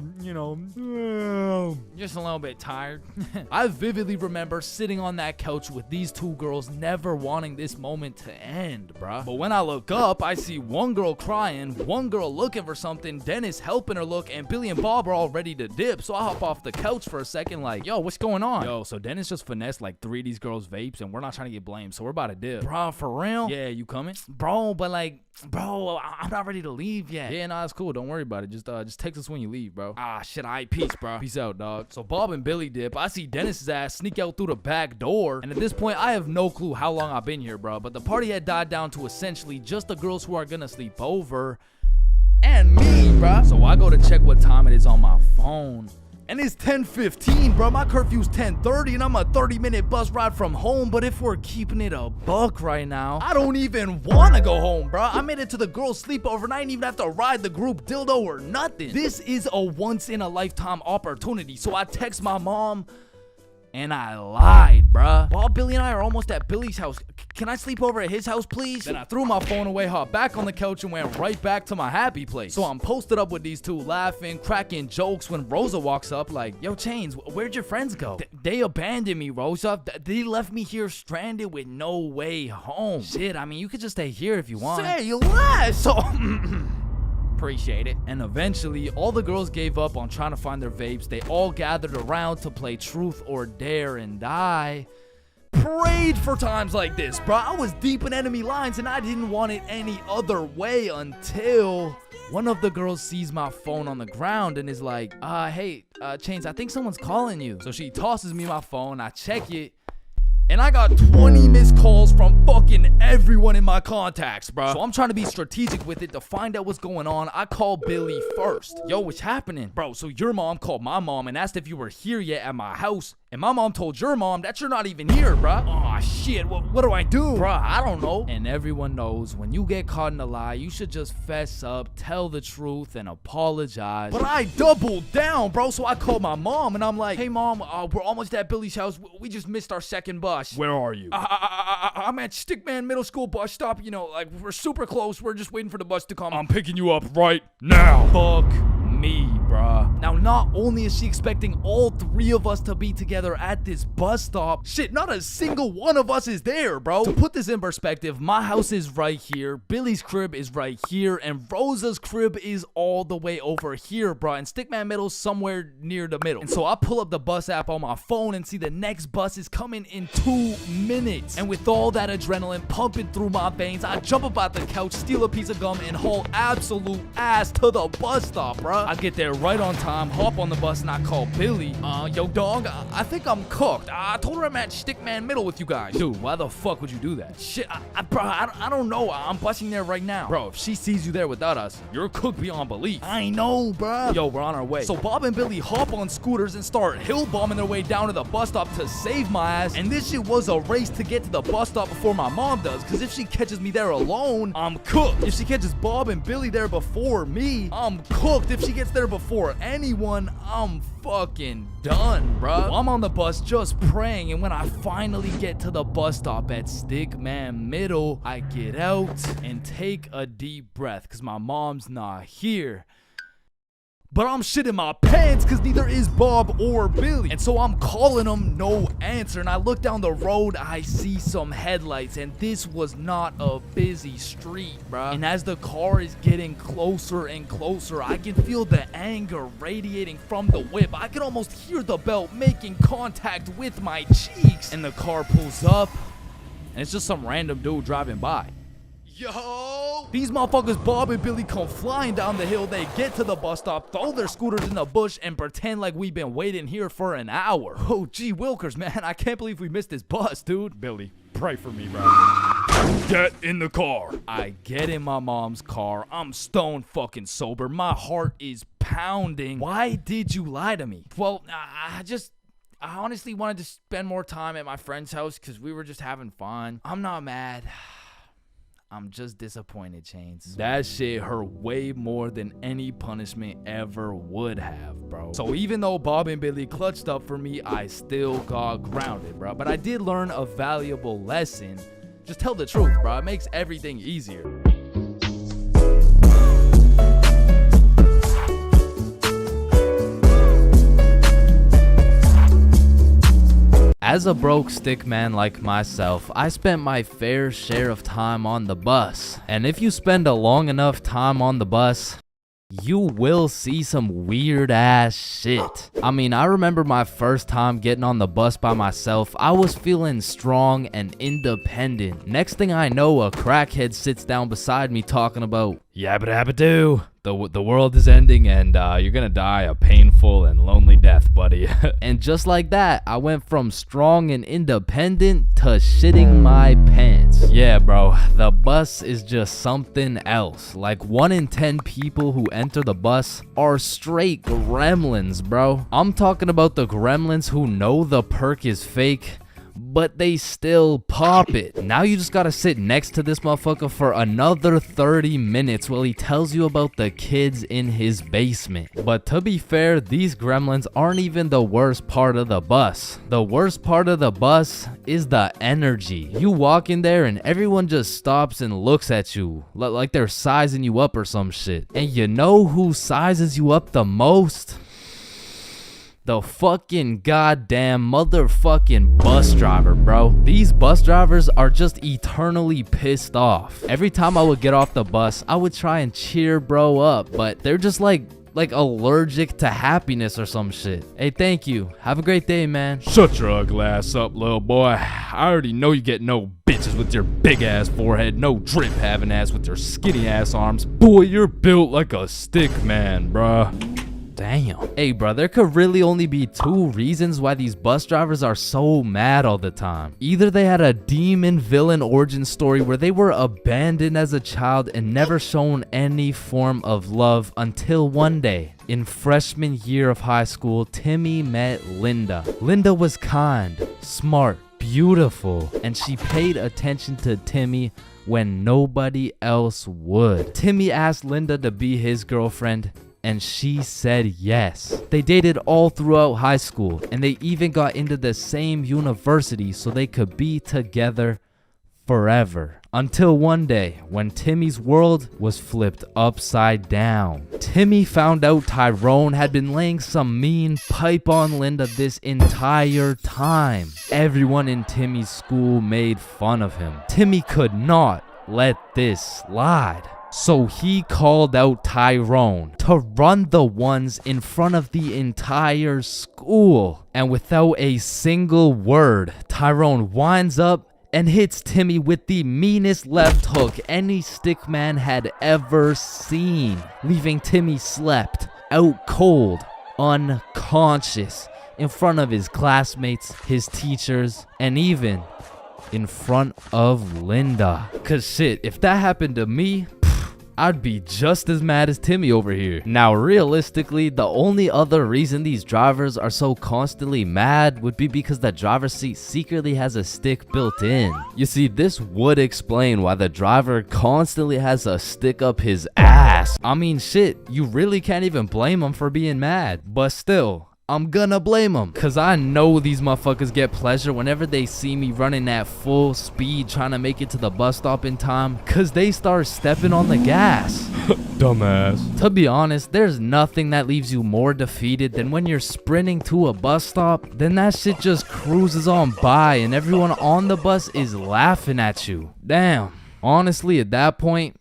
Just a little bit tired. I vividly remember sitting on that couch with these two girls, never wanting this moment to end, bruh. But when I look up, I see one girl crying, one girl looking for something, Dennis helping her look, and Billy and Bob are all ready to dip. So I hop off the couch for a second like, yo, what's going on? Yo, so Dennis just finessed like 3 of these girls' vapes, and we're not trying to get blamed, so we're about to dip. Bruh, for real? Yeah, you coming? Bro, but like, bro, I'm not ready to leave yet. Yeah, nah, it's cool. Don't worry about it. Just text us when you leave, bro. Ah, shit, all right, peace, bro. Peace out, dog. So Bob and Billy dip. I see Dennis's ass sneak out through the back door, and at this point, I have no clue how long I've been here, bro. But the party had died down to essentially just the girls who are gonna sleep over and me, bro. So I go to check what time it is on my phone. And it's 10:15, bro. My curfew's 10:30, and I'm a 30-minute bus ride from home. But if we're keeping it a buck right now, I don't even want to go home, bro. I made it to the girls' sleepover, and I didn't even have to ride the group dildo or nothing. This is a once-in-a-lifetime opportunity. So I text my mom, and I lied, bruh. While Billy and I are almost at Billy's house, can I sleep over at his house, please? Then I threw my phone away, hopped back on the couch, and went right back to my happy place. So I'm posted up with these two, laughing, cracking jokes when Rosa walks up like, yo, Chains, where'd your friends go? They abandoned me, Rosa. They left me here stranded with no way home. Shit, I mean, you could just stay here if you want. Say less! So... appreciate it. And eventually, all the girls gave up on trying to find their vapes. They all gathered around to play Truth or Dare, and I prayed for times like this, bro. I was deep in enemy lines, and I didn't want it any other way until one of the girls sees my phone on the ground and is like, hey, Chains, I think someone's calling you. So she tosses me my phone, I check it, and I got 20 missed calls from fucking everyone in my contacts, bro. So I'm trying to be strategic with it to find out what's going on. I call Billy first. Yo, what's happening? Bro, so your mom called my mom and asked if you were here yet at my house. And my mom told your mom that you're not even here, bruh. Aw, shit, what do I do? Bruh, I don't know. And everyone knows when you get caught in a lie, you should just fess up, tell the truth, and apologize. But I doubled down, bro, so I called my mom, and I'm like, hey, mom, we're almost at Billy's house. We just missed our second bus. Where are you? I'm at Stickman Middle School bus stop. You know, like, we're super close. We're just waiting for the bus to come. I'm picking you up right now. Fuck me, bruh. Now, not only is she expecting all 3 of us to be together at this bus stop, shit, not a single one of us is there, bro. To put this in perspective, my house is right here, Billy's crib is right here, and Rosa's crib is all the way over here, bro, and Stickman Middle's somewhere near the middle. And so I pull up the bus app on my phone and see the next bus is coming in 2 minutes. And with all that adrenaline pumping through my veins, I jump up out the couch, steal a piece of gum, and haul absolute ass to the bus stop, bro. I get there right on time, hop on the bus, and I call Billy. Yo, dog, I think I'm cooked. I told her I'm at Stickman Middle with you guys. Dude, why the fuck would you do that? Shit, bro, I don't know. I'm busting there right now. Bro, if she sees you there without us, you're cooked beyond belief. I know, bro. Yo, we're on our way. So Bob and Billy hop on scooters and start hill bombing their way down to the bus stop to save my ass. And this shit was a race to get to the bus stop before my mom does, because if she catches me there alone, I'm cooked. If she catches Bob and Billy there before me, I'm cooked. If she gets there before anyone, I'm fucking done, bro. I'm on the bus just praying, and when I finally get to the bus stop at Stickman Middle, I get out and take a deep breath because my mom's not here. But I'm shitting my pants because neither is Bob or Billy. And so I'm calling them, no answer. And I look down the road, I see some headlights. And this was not a busy street, bruh. And as the car is getting closer and closer, I can feel the anger radiating from the whip. I can almost hear the belt making contact with my cheeks. And the car pulls up, and it's just some random dude driving by. Yo! These motherfuckers, Bob and Billy, come flying down the hill. They get to the bus stop, throw their scooters in the bush, and pretend like we've been waiting here for an hour. Oh, gee wilkers, man. I can't believe we missed this bus, dude. Billy, pray for me, bro. Get in the car. I get in my mom's car. I'm stone fucking sober. My heart is pounding. Why did you lie to me? Well, I honestly wanted to spend more time at my friend's house because we were just having fun. I'm not mad. I'm just disappointed, Chains. That shit hurt way more than any punishment ever would have, bro. So even though Bob and Billy clutched up for me, I still got grounded, bro. But I did learn a valuable lesson. Just tell the truth, bro. It makes everything easier. As a broke stick man like myself, I spent my fair share of time on the bus. And if you spend a long enough time on the bus, you will see some weird ass shit. I mean, I remember my first time getting on the bus by myself. I was feeling strong and independent. Next thing I know, a crackhead sits down beside me talking about yabba dabba doo. The world is ending and you're gonna die a painful and lonely death, buddy. And just like that, I went from strong and independent to shitting my pants. Yeah, bro, the bus is just something else. Like 1 in 10 people who enter the bus are straight gremlins, bro. I'm talking about the gremlins who know the perk is fake, but they still pop it. Now you just gotta sit next to this motherfucker for another 30 minutes while he tells you about the kids in his basement. But to be fair, these gremlins aren't even the worst part of the bus. The worst part of the bus is the energy. You walk in there and everyone just stops and looks at you like they're sizing you up or some shit. And you know who sizes you up the most? The fucking goddamn motherfucking bus driver, bro. These bus drivers are just eternally pissed off. Every time I would get off the bus, I would try and cheer bro up, but they're just like allergic to happiness or some shit. Hey, thank you. Have a great day, man. Shut your ugly ass up, little boy. I already know you get no bitches with your big ass forehead, no drip having ass with your skinny ass arms. Boy, you're built like a stick man, bruh. Damn. Hey, bro, there could really only be 2 reasons why these bus drivers are so mad all the time. Either they had a demon villain origin story where they were abandoned as a child and never shown any form of love until one day. In freshman year of high school, Timmy met Linda. Linda was kind, smart, beautiful, and she paid attention to Timmy when nobody else would. Timmy asked Linda to be his girlfriend, and she said yes. They dated all throughout high school, and they even got into the same university so they could be together forever. Until one day, when Timmy's world was flipped upside down. Timmy found out Tyrone had been laying some mean pipe on Linda this entire time. Everyone in Timmy's school made fun of him. Timmy could not let this slide. So he called out Tyrone to run the ones in front of the entire school. And without a single word, Tyrone winds up and hits Timmy with the meanest left hook any stickman had ever seen, leaving Timmy slept out cold, unconscious, in front of his classmates, his teachers, and even in front of Linda. Cause shit, if that happened to me, I'd be just as mad as Timmy over here. Now, realistically, the only other reason these drivers are so constantly mad would be because the driver's seat secretly has a stick built in. You see, this would explain why the driver constantly has a stick up his ass. I mean, shit, you really can't even blame him for being mad. But still, I'm gonna blame them, cause I know these motherfuckers get pleasure whenever they see me running at full speed trying to make it to the bus stop in time, cause they start stepping on the gas. Dumbass. To be honest, there's nothing that leaves you more defeated than when you're sprinting to a bus stop, then that shit just cruises on by and everyone on the bus is laughing at you. Damn. Honestly, at that point,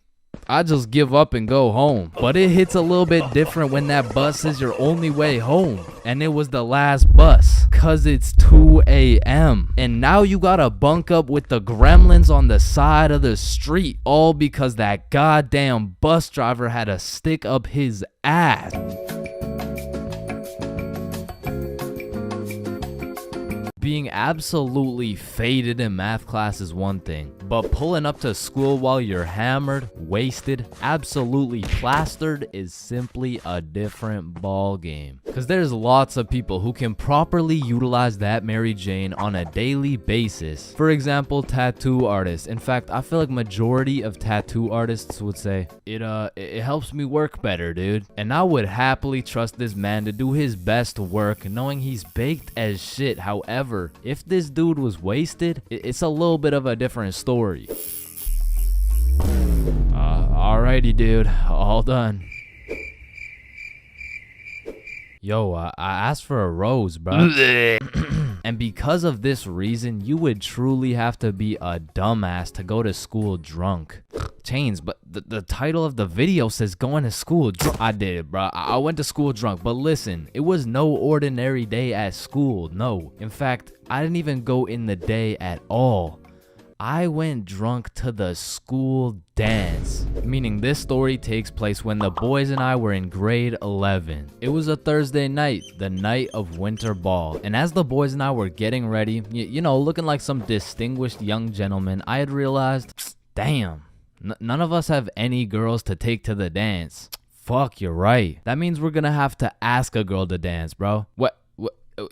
I just give up and go home. But it hits a little bit different when that bus is your only way home. And it was the last bus. Cause it's 2 a.m. And now you gotta bunk up with the gremlins on the side of the street. All because that goddamn bus driver had a stick up his ass. Being absolutely faded in math class is one thing, but pulling up to school while you're hammered, wasted, absolutely plastered is simply a different ball game. Cause there's lots of people who can properly utilize that Mary Jane on a daily basis. For example, tattoo artists. In fact, I feel like majority of tattoo artists would say, it helps me work better, dude. And I would happily trust this man to do his best work knowing he's baked as shit. However, if this dude was wasted, it's a little bit of a different story. Alrighty, dude. All done. Yo, I asked for a rose, bro. And because of this reason, you would truly have to be a dumbass to go to school drunk. Chains, but the title of the video says going to school drunk. I did, bro. I went to school drunk, but listen, it was no ordinary day at school. No, in fact, I didn't even go in the day at all. I went drunk to the school dance, meaning this story takes place when the boys and I were in grade 11. It was a Thursday night, the night of winter ball, and as the boys and I were getting ready, you know, looking like some distinguished young gentlemen, I had realized, damn, none of us have any girls to take to the dance. Fuck, you're right. That means we're gonna have to ask a girl to dance, bro. What?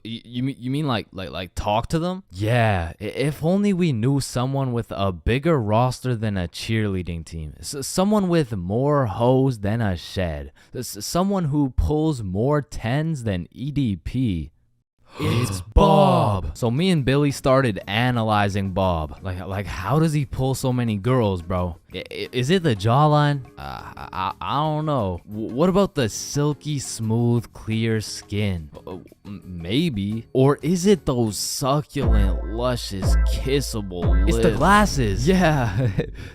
You mean like talk to them? Yeah, if only we knew someone with a bigger roster than a cheerleading team. Someone with more hoes than a shed. Someone who pulls more tens than EDP. It's Bob. So me and Billy started analyzing Bob. Like how does he pull so many girls, bro? Is it the jawline? I don't know. What about the silky smooth clear skin? Maybe. Or is it those succulent luscious kissable lips? It's the glasses. Yeah.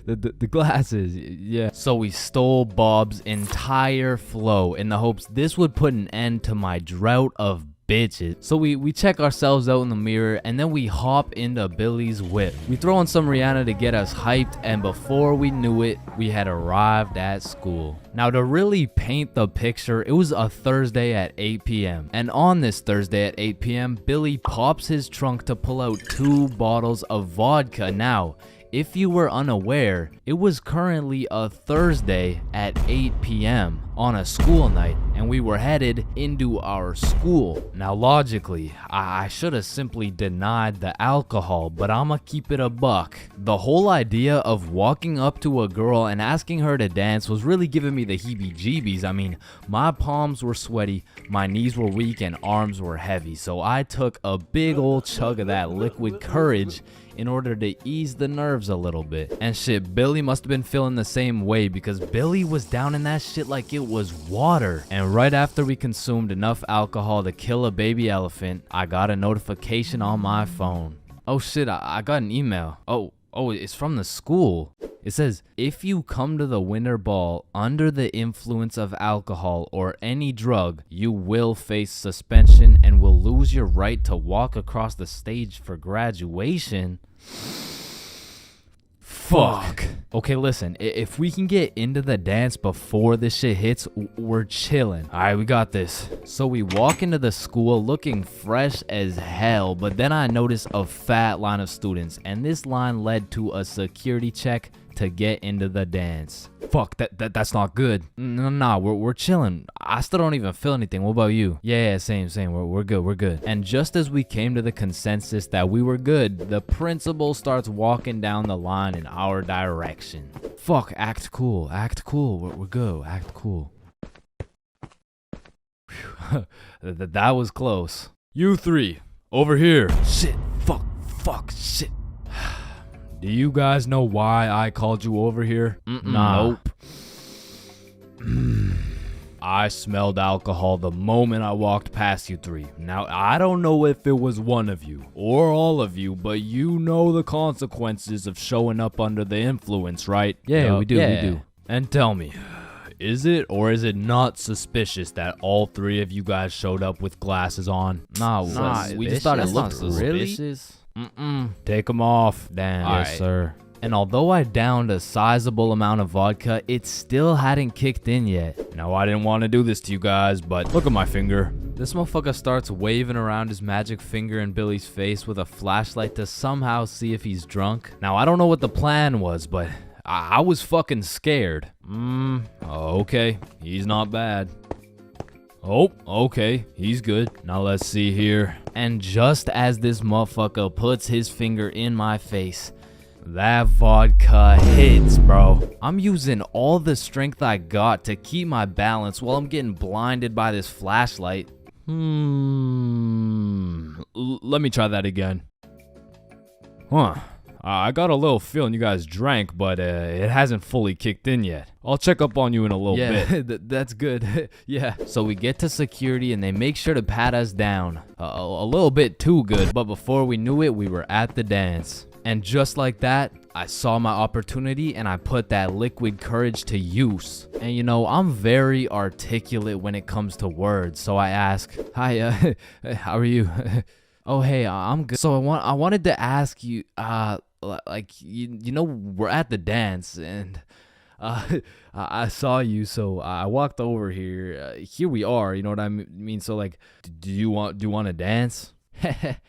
the glasses. Yeah. So we stole Bob's entire flow in the hopes this would put an end to my drought of bitches. So we check ourselves out in the mirror and then we hop into Billy's whip. We throw on some Rihanna to get us hyped, and before we knew it, we had arrived at school. Now to really paint the picture, it was a Thursday at 8 p.m. and on this Thursday at 8 p.m. Billy pops his trunk to pull out 2 bottles of vodka. Now, if you were unaware, it was currently a Thursday at 8 p.m. on a school night, and we were headed into our school. Now logically, I should have simply denied the alcohol, but I'ma keep it a buck. The whole idea of walking up to a girl and asking her to dance was really giving me the heebie-jeebies. I mean, my palms were sweaty, my knees were weak, and arms were heavy, so I took a big old chug of that liquid courage in order to ease the nerves a little bit. And shit, Billy must have been feeling the same way because Billy was down in that shit like it was water. And right after we consumed enough alcohol to kill a baby elephant, I got a notification on my phone. Oh shit, I got an email. Oh, it's from the school. It says, if you come to the winter ball under the influence of alcohol or any drug, you will face suspension and will lose your right to walk across the stage for graduation. Fuck. Okay, listen, if we can get into the dance before this shit hits, we're chilling. Alright, we got this. So we walk into the school looking fresh as hell, but then I noticed a fat line of students, and this line led to a security check to get into the dance. Fuck, that's not good. Nah, we're chilling. I still don't even feel anything. What about you? Yeah, same. We're good. And just as we came to the consensus that we were good, the principal starts walking down the line in our direction. Fuck, act cool. We're good. Act cool. That was close. You 3, over here. Shit, fuck, shit. Do you guys know why I called you over here? Nah. Nope. I smelled alcohol the moment I walked past you three. Now, I don't know if it was one of you or all of you, but you know the consequences of showing up under the influence, right? Yeah, we do. And tell me, is it or is it not suspicious that all three of you guys showed up with glasses on? Nah, we just thought it looked suspicious. Take them off, Dan. Yes, sir. And although I downed a sizable amount of vodka, it still hadn't kicked in yet. Now, I didn't want to do this to you guys, but look at my finger. This motherfucker starts waving around his magic finger in Billy's face with a flashlight to somehow see if he's drunk. Now, I don't know what the plan was, but I was fucking scared. Okay, he's not bad. Oh, okay, he's good. Now let's see here. And just as this motherfucker puts his finger in my face, that vodka hits, bro. I'm using all the strength I got to keep my balance while I'm getting blinded by this flashlight. Let me try that again. I got a little feeling you guys drank, but it hasn't fully kicked in yet. I'll check up on you in a little bit. Yeah, that's good. Yeah. So we get to security and they make sure to pat us down. A little bit too good, but before we knew it, we were at the dance. And just like that, I saw my opportunity and I put that liquid courage to use. And you know, I'm very articulate when it comes to words, so I ask, "Hi, how are you?" "Oh, hey, I'm good." So I wanted to ask you, like, you know, we're at the dance and I saw you, so I walked over here. Here we are, you know what I mean? So like, do you want to dance?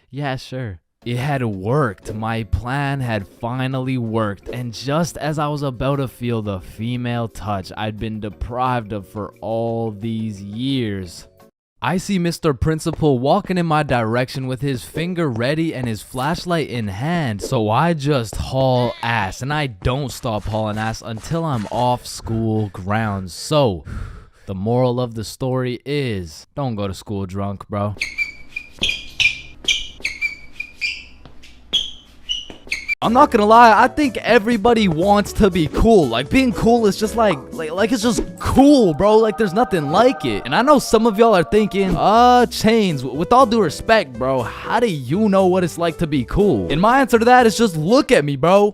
Yeah, sure. It had worked. My plan had finally worked. And just as I was about to feel the female touch I'd been deprived of for all these years, I see Mr. Principal walking in my direction with his finger ready and his flashlight in hand. So I just haul ass, and I don't stop hauling ass until I'm off school grounds. So the moral of the story is, don't go to school drunk, bro. I'm not gonna lie, I think everybody wants to be cool. Like, being cool is just like it's just cool, bro. Like, there's nothing like it. And I know some of y'all are thinking, Chains, with all due respect, bro, how do you know what it's like to be cool? And my answer to that is just look at me, bro.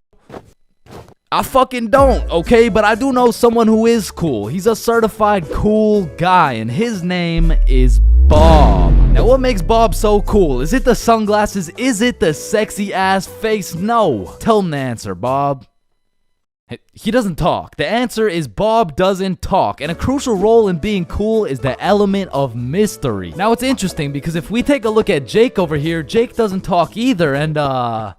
I fucking don't, okay? But I do know someone who is cool. He's a certified cool guy, and his name is Bob. Now, what makes Bob so cool? Is it the sunglasses? Is it the sexy ass face? No. Tell him the answer, Bob. He doesn't talk. The answer is Bob doesn't talk. And a crucial role in being cool is the element of mystery. Now, it's interesting because if we take a look at Jake over here, Jake doesn't talk either, and I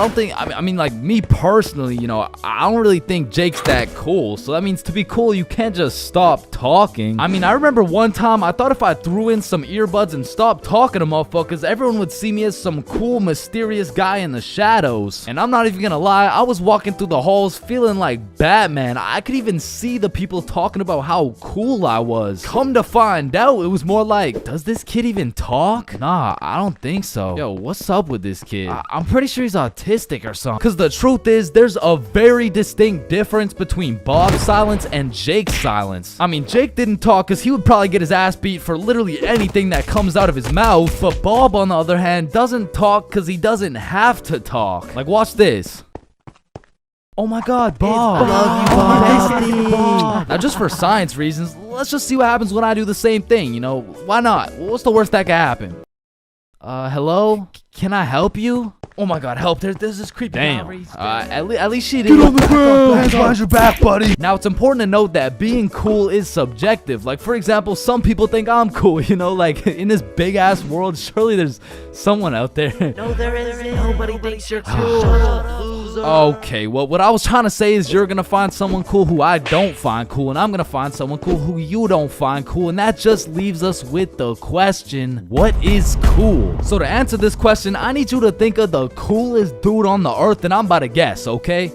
don't think, I mean, like, me personally, you know, I don't really think Jake's that cool. So that means to be cool, you can't just stop talking. I mean, I remember one time, I thought if I threw in some earbuds and stopped talking to motherfuckers, everyone would see me as some cool, mysterious guy in the shadows. And I'm not even gonna lie, I was walking through the halls feeling like Batman. I could even see the people talking about how cool I was. Come to find out, it was more like, does this kid even talk? Nah, I don't think so. Yo, what's up with this kid? I'm pretty sure he's autistic or something. Because the truth is, there's a very distinct difference between Bob's silence and Jake's silence. I mean, Jake didn't talk because he would probably get his ass beat for literally anything that comes out of his mouth. But Bob, on the other hand, doesn't talk because he doesn't have to talk. Like, watch this. Oh my god, Bob. I love you, Bob. Now, just for science reasons, let's just see what happens when I do the same thing, you know? Why not? What's the worst that could happen? Hello? Can I help you? Oh my god, help. There's this creepy guy. Damn. At least she did. Get on the ground. Hands behind your back, buddy. Now, it's important to note that being cool is subjective. Like, for example, some people think I'm cool, you know? Like, in this big-ass world, surely there's someone out there. No, there isn't. Nobody thinks you're cool. Shut up, loser. Okay, well, what I was trying to say is you're gonna find someone cool who I don't find cool, and I'm gonna find someone cool who you don't find cool, and that just leaves us with the question, what is cool? So to answer this question, I need you to think of the coolest dude on the earth, and I'm about to guess, okay?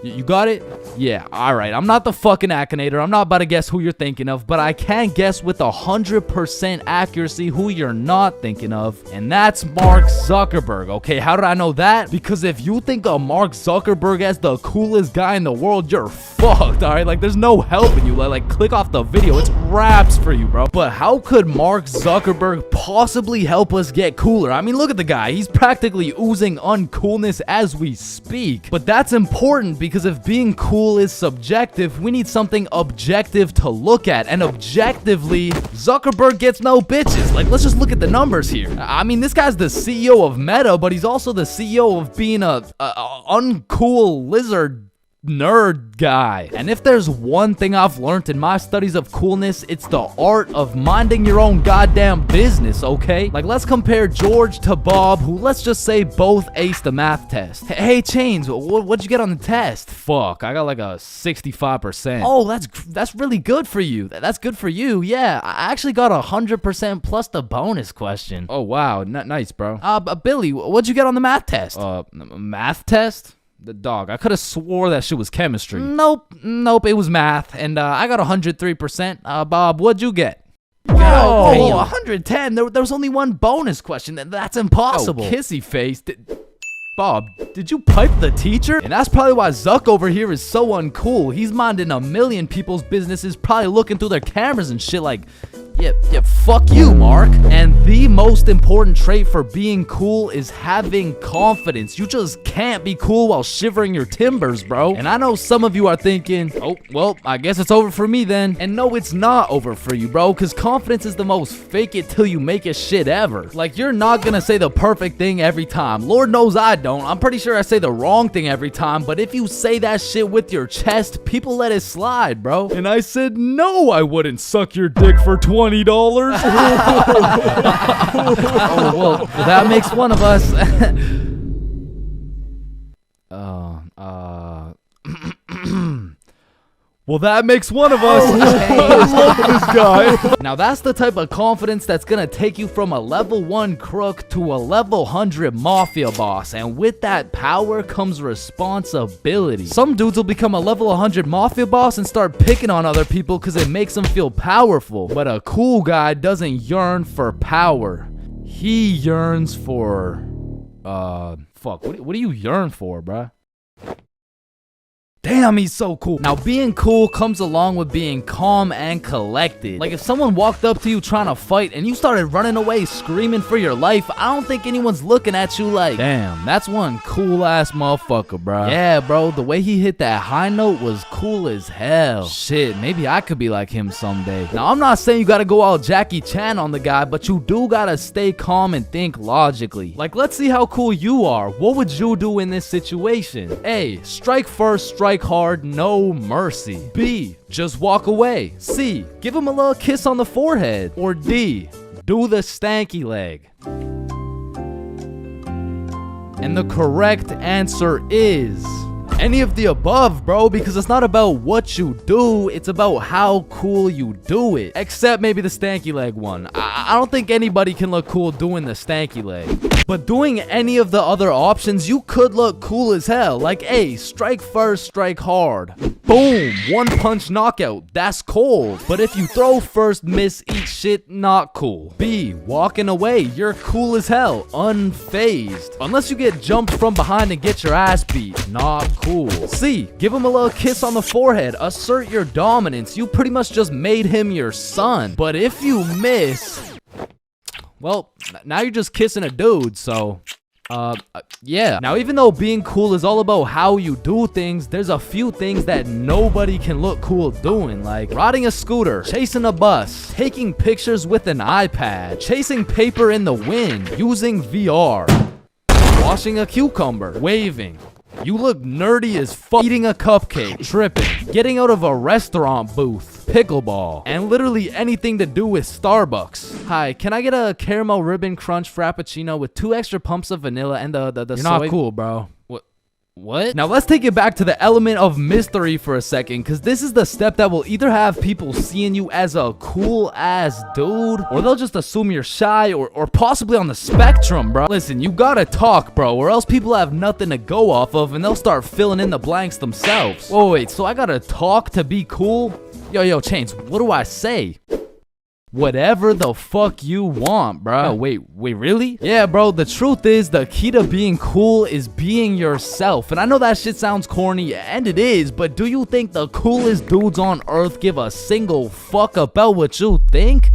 You got it? Yeah, alright. I'm not the fucking Akinator. I'm not about to guess who you're thinking of, but I can guess with 100% accuracy who you're not thinking of, and that's Mark Zuckerberg, okay? How did I know that? Because if you think of Mark Zuckerberg as the coolest guy in the world, you're fucked, alright? Like, there's no helping you. Like, click off the video. It's raps for you, bro. But how could Mark Zuckerberg possibly help us get cooler? I mean, look at the guy. He's practically oozing uncoolness as we speak. But that's important because if being cool is subjective, we need something objective to look at. And objectively, Zuckerberg gets no bitches. Like, let's just look at the numbers here. I mean, this guy's the CEO of Meta, but he's also the CEO of being a uncool lizard nerd guy. And if there's one thing I've learned in my studies of coolness, it's the art of minding your own goddamn business, okay? Like, let's compare George to Bob, who, let's just say, both aced the math test. Hey, Chains, what'd you get on the test? Fuck, I got like a 65%. Oh, that's really good for you. That's good for you. Yeah, I actually got 100% plus the bonus question. Oh, wow, nice, bro. Billy, what'd you get on the math test? Math test? The dog. I could have swore that shit was chemistry. Nope, it was math, and I got 103%. Bob, what'd you get? Whoa, 110. There was only one bonus question. That's impossible. Oh, kissy face. Bob, did you pipe the teacher? And that's probably why Zuck over here is so uncool. He's minding a million people's businesses, probably looking through their cameras and shit like, yeah, fuck you, Mark. And the most important trait for being cool is having confidence. You just can't be cool while shivering your timbers, bro. And I know some of you are thinking, oh, well, I guess it's over for me then. And no, it's not over for you, bro, because confidence is the most fake it till you make it shit ever. Like, you're not gonna say the perfect thing every time. Lord knows I don't. I'm pretty sure I say the wrong thing every time, but if you say that shit with your chest, people let it slide, bro. And I said, no, I wouldn't suck your dick for $20. Oh, well, that makes one of us. Well, that makes one of us. I love this guy. Now, that's the type of confidence that's gonna take you from a level 1 crook to a level 100 mafia boss. And with that power comes responsibility. Some dudes will become a level 100 mafia boss and start picking on other people because it makes them feel powerful. But a cool guy doesn't yearn for power. He yearns for... fuck, what do you yearn for, bruh? Damn, he's so cool. Now, being cool comes along with being calm and collected. Like, if someone walked up to you trying to fight and you started running away screaming for your life, I don't think anyone's looking at you like, damn, that's one cool-ass motherfucker, bro. Yeah, bro, the way he hit that high note was cool as hell. Shit, maybe I could be like him someday. Now, I'm not saying you gotta go all Jackie Chan on the guy, but you do gotta stay calm and think logically. Like, let's see how cool you are. What would you do in this situation? A, strike first, strike hard, no mercy. B, just walk away. C, give him a little kiss on the forehead. Or D, do the stanky leg. And the correct answer is any of the above, bro, because it's not about what you do, it's about how cool you do it. Except maybe the stanky leg one. I don't think anybody can look cool doing the stanky leg. But doing any of the other options, you could look cool as hell. Like, A, strike first, strike hard. Boom, one punch knockout. That's cold. But if you throw first, miss, eat shit, not cool. B, walking away. You're cool as hell, unfazed. Unless you get jumped from behind and get your ass beat. Not cool. C, give him a little kiss on the forehead. Assert your dominance. You pretty much just made him your son. But if you miss, well, now you're just kissing a dude, so... yeah. Now, even though being cool is all about how you do things, there's a few things that nobody can look cool doing, like riding a scooter, chasing a bus, taking pictures with an iPad, chasing paper in the wind, using VR, washing a cucumber, waving. You look nerdy as fuck, eating a cupcake, tripping, getting out of a restaurant booth, pickleball, and literally anything to do with Starbucks. Hi, can I get a caramel ribbon crunch frappuccino with 2 extra pumps of vanilla and the You're soy? not cool, bro. What? Now let's take it back to the element of mystery for a second, because this is the step that will either have people seeing you as a cool ass dude, or they'll just assume you're shy or possibly on the spectrum, bro. Listen, you gotta talk, bro, or else people have nothing to go off of and they'll start filling in the blanks themselves. Whoa, wait, so I gotta talk to be cool? Yo, Chains, what do I say? Whatever the fuck you want, bro. Oh, wait, really? Yeah, bro, the truth is the key to being cool is being yourself. And I know that shit sounds corny, and it is, but do you think the coolest dudes on earth give a single fuck about what you think?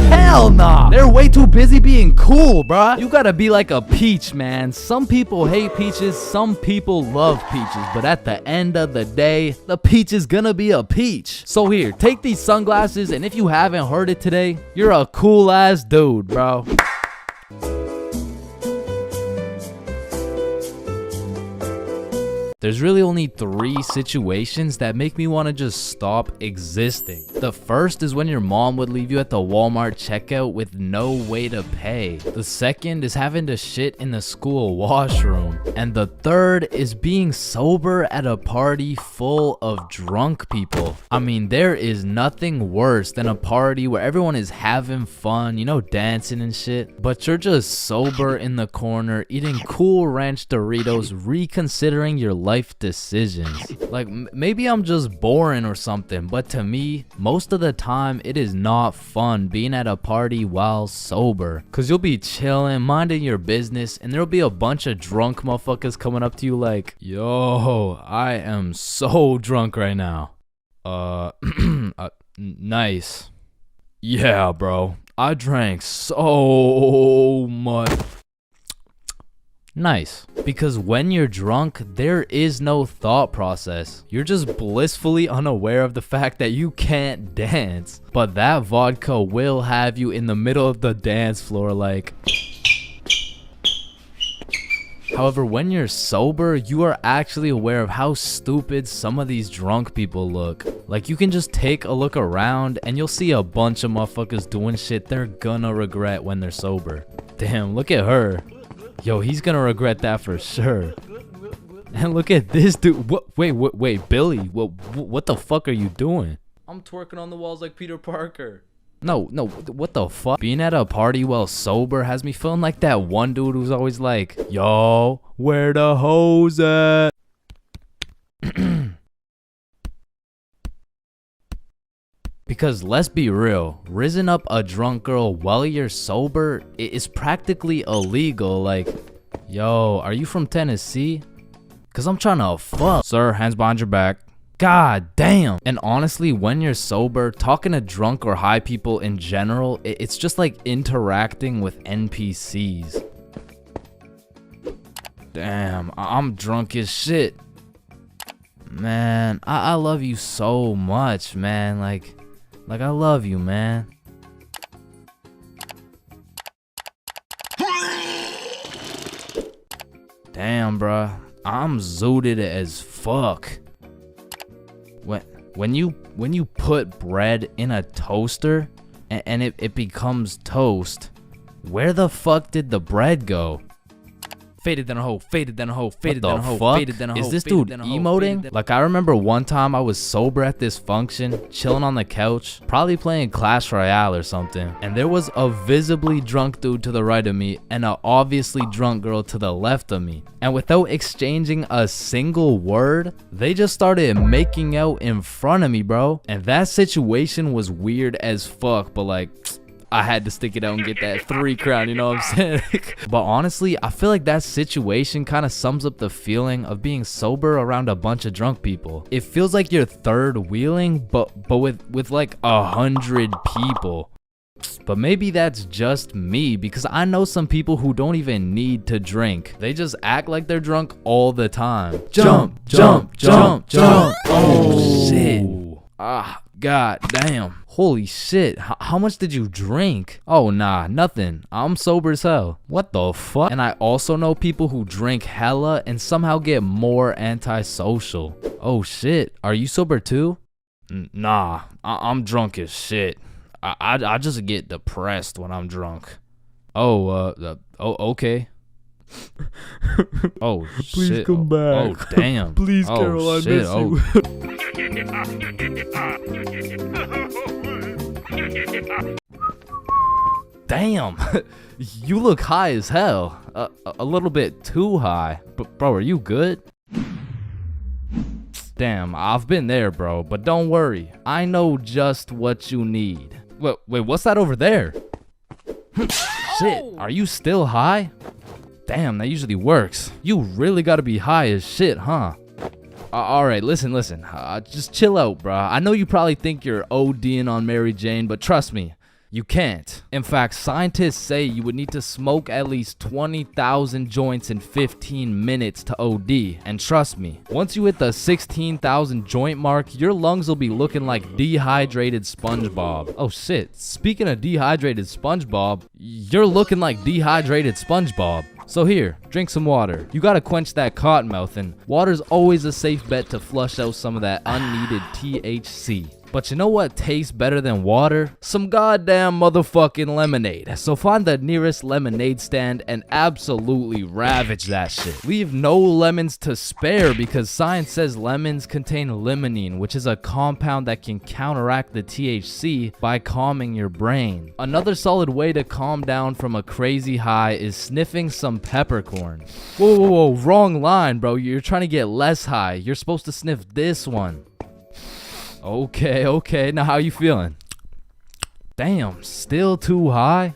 Hell nah. They're way too busy being cool, bruh. You gotta be like a peach, man. Some people hate peaches, some people love peaches, but at the end of the day, the peach is gonna be a peach. So here, take these sunglasses, and if you haven't heard it today, you're a cool ass dude, bro. There's really only 3 situations that make me want to just stop existing. The first is when your mom would leave you at the Walmart checkout with no way to pay. The second is having to shit in the school washroom. And the third is being sober at a party full of drunk people. I mean, there is nothing worse than a party where everyone is having fun, you know, dancing and shit, but you're just sober in the corner, eating Cool Ranch Doritos, reconsidering your life decisions. Like, maybe I'm just boring or something, but to me, most of the time, it is not fun being at a party while sober. Cause you'll be chilling, minding your business, and there'll be a bunch of drunk motherfuckers coming up to you like, yo, I am so drunk right now. Nice. Yeah, bro. I drank so much. Nice. Because when you're drunk, there is no thought process. You're just blissfully unaware of the fact that you can't dance. But that vodka will have you in the middle of the dance floor like... However, when you're sober, you are actually aware of how stupid some of these drunk people look. Like, you can just take a look around and you'll see a bunch of motherfuckers doing shit they're gonna regret when they're sober. Damn, look at her. Yo, he's gonna regret that for sure. And look at this dude. Wait, Billy. What the fuck are you doing? I'm twerking on the walls like Peter Parker. No, what the fuck? Being at a party while sober has me feeling like that one dude who's always like, yo, where the hoes at? Because let's be real, rizzing up a drunk girl while you're sober is practically illegal. Like, yo, are you from Tennessee? Cause I'm trying to fuck. Sir, hands behind your back. God damn. And honestly, when you're sober, talking to drunk or high people in general, it's just like interacting with NPCs. Damn, I'm drunk as shit. Man, I love you so much, man. Like I love you, man. Damn, bruh. I'm zooted as fuck. When you put bread in a toaster and it becomes toast, where the fuck did the bread go? Faded then a hoe, faded then a hoe, faded then a hoe, faded then a hoe. Is this dude emoting? Like, I remember one time I was sober at this function, chilling on the couch, probably playing Clash Royale or something, and there was a visibly drunk dude to the right of me and a obviously drunk girl to the left of me. And without exchanging a single word, they just started making out in front of me, bro. And that situation was weird as fuck, but like, I had to stick it out and get that 3 crown, you know what I'm saying? But honestly, I feel like that situation kind of sums up the feeling of being sober around a bunch of drunk people. It feels like you're third wheeling, but with like 100 people. But maybe that's just me, because I know some people who don't even need to drink. They just act like they're drunk all the time. Jump, jump, jump, jump. Oh, shit. Ah, god damn. Holy shit, how much did you drink? Oh nah, nothing. I'm sober as hell. What the fuck? And I also know people who drink hella and somehow get more antisocial. Oh shit, are you sober too? Nah, I'm drunk as shit. I just get depressed when I'm drunk. Oh, okay. Oh Please shit. come Oh back. damn. Please, Oh, Carol, I shit. miss Oh. Damn. You look high as hell. A little bit too high. But bro, are you good? Damn, I've been there, bro. But don't worry. I know just what you need. Wait, what's that over there? Shit, are you still high? Damn, that usually works. You really gotta be high as shit, huh? Alright, listen. Just chill out, bruh. I know you probably think you're ODing on Mary Jane, but trust me, you can't. In fact, scientists say you would need to smoke at least 20,000 joints in 15 minutes to OD. And trust me, once you hit the 16,000 joint mark, your lungs will be looking like dehydrated SpongeBob. Oh shit, speaking of dehydrated SpongeBob, you're looking like dehydrated SpongeBob. So here, drink some water. You gotta quench that cotton mouth, and water's always a safe bet to flush out some of that unneeded THC. But you know what tastes better than water? Some goddamn motherfucking lemonade. So find the nearest lemonade stand and absolutely ravage that shit. Leave no lemons to spare because science says lemons contain limonene, which is a compound that can counteract the THC by calming your brain. Another solid way to calm down from a crazy high is sniffing some peppercorn. Whoa, wrong line, bro. You're trying to get less high. You're supposed to sniff this one. Okay, now how you feeling? Damn, still too high?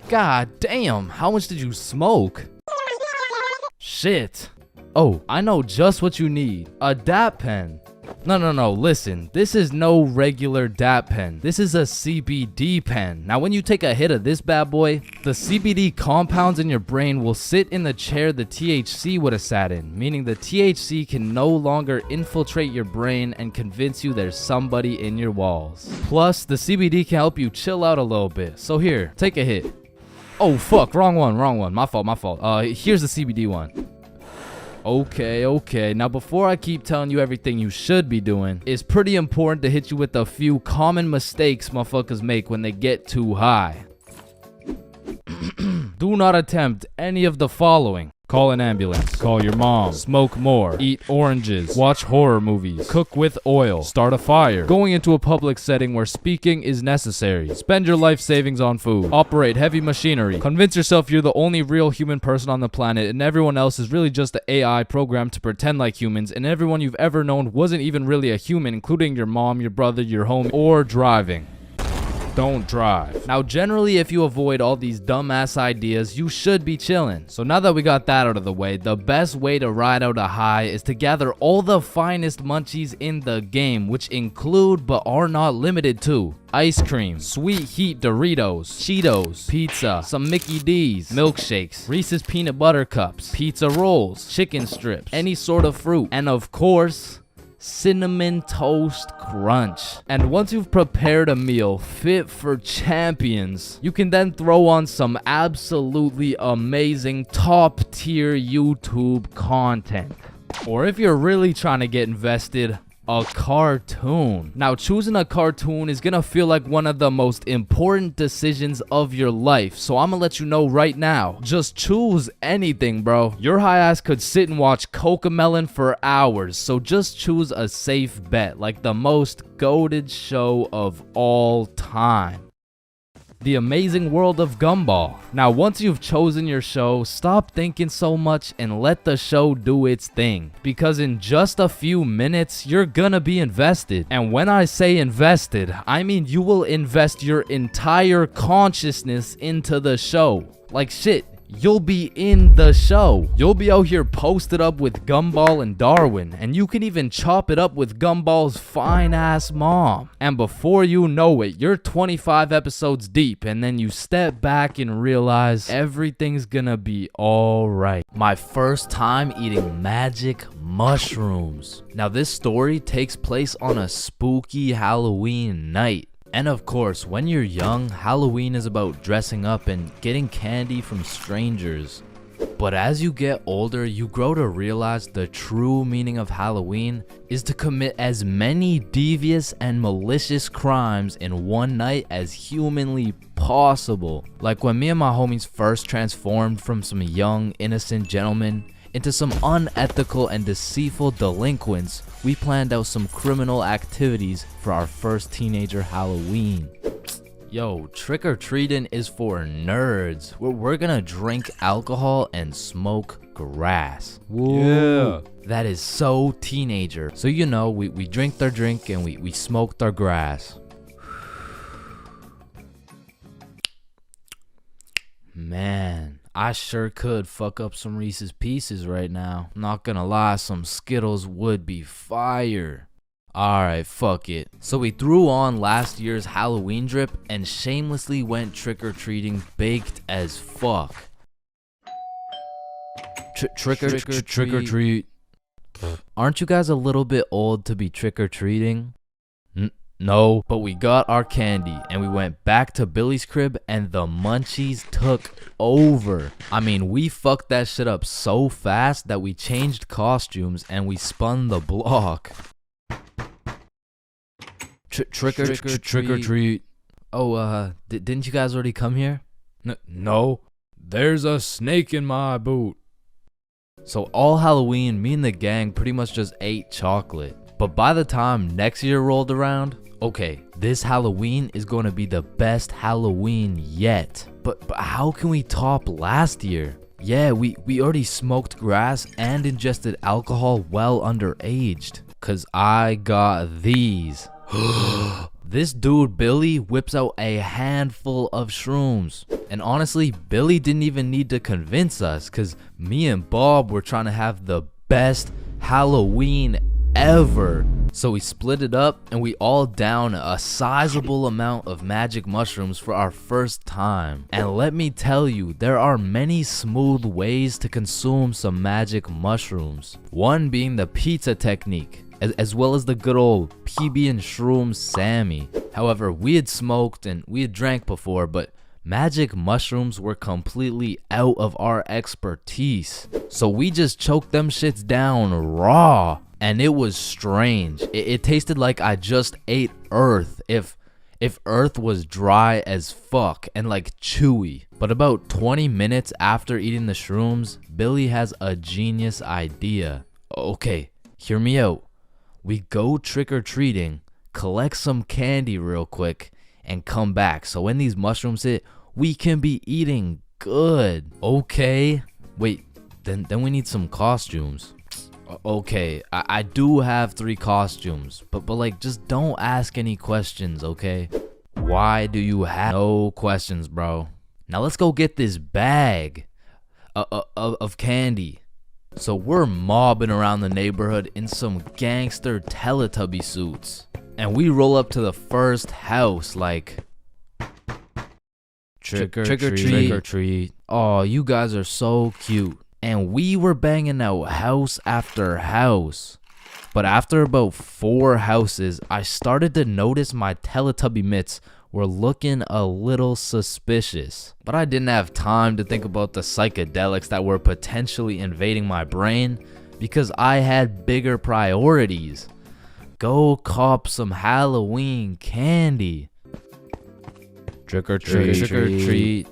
God damn, how much did you smoke? Shit. Oh, I know just what you need. A DAP pen. No, listen. This is no regular DAP pen. This is a CBD pen. Now, when you take a hit of this bad boy, the CBD compounds in your brain will sit in the chair the THC would have sat in, meaning the THC can no longer infiltrate your brain and convince you there's somebody in your walls. Plus, the CBD can help you chill out a little bit. So here, take a hit. Oh, fuck. Wrong one. My fault. Here's the CBD one. Okay. Now, before I keep telling you everything you should be doing, it's pretty important to hit you with a few common mistakes motherfuckers make when they get too high. Do not attempt any of the following. Call an ambulance. Call your mom. Smoke more. Eat oranges. Watch horror movies. Cook with oil. Start a fire. Going into a public setting where speaking is necessary. Spend your life savings on food. Operate heavy machinery. Convince yourself you're the only real human person on the planet and everyone else is really just an AI programmed to pretend like humans, and everyone you've ever known wasn't even really a human, including your mom, your brother, your homie, or driving. Don't drive. Now, generally, if you avoid all these dumbass ideas, you should be chilling. So now that we got that out of the way, the best way to ride out a high is to gather all the finest munchies in the game, which include but are not limited to ice cream, sweet heat Doritos, Cheetos, pizza, some Mickey D's, milkshakes, Reese's peanut butter cups, pizza rolls, chicken strips, any sort of fruit, and of course, Cinnamon Toast Crunch. And once you've prepared a meal fit for champions, you can then throw on some absolutely amazing top tier YouTube content. Or if you're really trying to get invested, a cartoon. Now, choosing a cartoon is gonna feel like one of the most important decisions of your life, so I'm gonna let you know right now, just choose anything, bro. Your high ass could sit and watch Cocomelon for hours, so just choose a safe bet, like the most goated show of all time. The Amazing World of Gumball. Now, once you've chosen your show, stop thinking so much and let the show do its thing. Because in just a few minutes, you're gonna be invested. And when I say invested, I mean you will invest your entire consciousness into the show. Like shit. You'll be in the show. You'll be out here posted up with Gumball and Darwin, and you can even chop it up with Gumball's fine ass mom. And before you know it, you're 25 episodes deep, and then you step back and realize everything's gonna be alright. My first time eating magic mushrooms. Now, this story takes place on a spooky Halloween night. And of course, when you're young, Halloween is about dressing up and getting candy from strangers. But as you get older, you grow to realize the true meaning of Halloween is to commit as many devious and malicious crimes in one night as humanly possible. Like when me and my homies first transformed from some young, innocent gentlemen into some unethical and deceitful delinquents, we planned out some criminal activities for our first teenager Halloween. Yo, trick-or-treating is for nerds. We're gonna drink alcohol and smoke grass. Yeah. That is so teenager. So you know, we drink their drink and we smoke their grass. Man, I sure could fuck up some Reese's Pieces right now. Not gonna lie, some Skittles would be fire. Alright, fuck it. So we threw on last year's Halloween drip and shamelessly went trick-or-treating baked as fuck. Trick or treat. Aren't you guys a little bit old to be trick-or-treating? No, but we got our candy and we went back to Billy's crib and the munchies took over. I mean, we fucked that shit up so fast that we changed costumes and we spun the block. Trick or treat. Oh, didn't you guys already come here? No, there's a snake in my boot. So all Halloween, me and the gang pretty much just ate chocolate. But by the time next year rolled around, okay, this Halloween is going to be the best Halloween yet. But how can we top last year? Yeah, we already smoked grass and ingested alcohol well underaged. Cause I got these. This dude Billy whips out a handful of shrooms, and honestly Billy didn't even need to convince us, cause me and Bob were trying to have the best Halloween ever. So we split it up and we all down a sizable amount of magic mushrooms for our first time. And let me tell you, there are many smooth ways to consume some magic mushrooms, one being the pizza technique, as well as the good old PB and Shrooms Sammy. However, we had smoked and we had drank before, but magic mushrooms were completely out of our expertise. So we just choked them shits down raw, and it was strange. It tasted like I just ate earth, if earth was dry as fuck and like chewy. But about 20 minutes after eating the shrooms, Billy has a genius idea. Okay, hear me out. We go trick-or-treating, collect some candy real quick, and come back. So when these mushrooms hit, we can be eating good. Okay. Wait, then we need some costumes. Okay, I do have 3 costumes, but like just don't ask any questions, okay? Why do you have no questions, bro? Now let's go get this bag of candy. So we're mobbing around the neighborhood in some gangster Teletubby suits. And we roll up to the first house like, trick or treat. Oh, you guys are so cute. And we were banging out house after house. But after about 4 houses, I started to notice my Teletubby mitts were looking a little suspicious. But I didn't have time to think about the psychedelics that were potentially invading my brain because I had bigger priorities. Go cop some Halloween candy. Trick or treat. Trick or treat.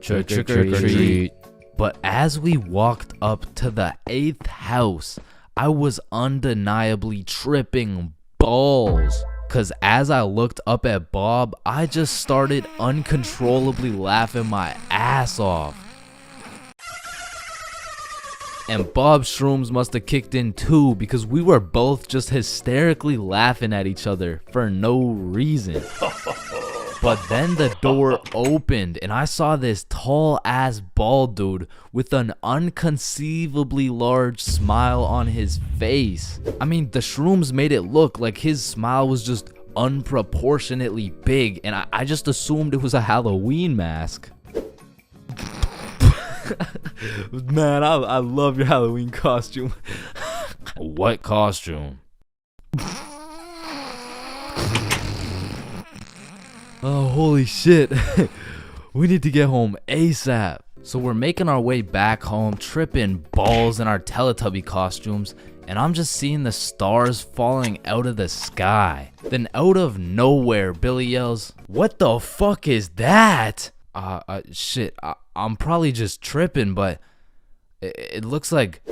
Trick or treat. But as we walked up to the 8th house, I was undeniably tripping balls. Cause as I looked up at Bob, I just started uncontrollably laughing my ass off. And Bob's shrooms must have kicked in too, because we were both just hysterically laughing at each other for no reason. But then the door opened and I saw this tall ass bald dude with an unconceivably large smile on his face. I mean, the shrooms made it look like his smile was just unproportionately big, and I just assumed it was a Halloween mask. Man, I love your Halloween costume. What costume? Oh, holy shit. We need to get home ASAP. So we're making our way back home, tripping balls in our Teletubby costumes, and I'm just seeing the stars falling out of the sky. Then out of nowhere, Billy yells, "What the fuck is that?" Shit, I'm probably just tripping, but it looks like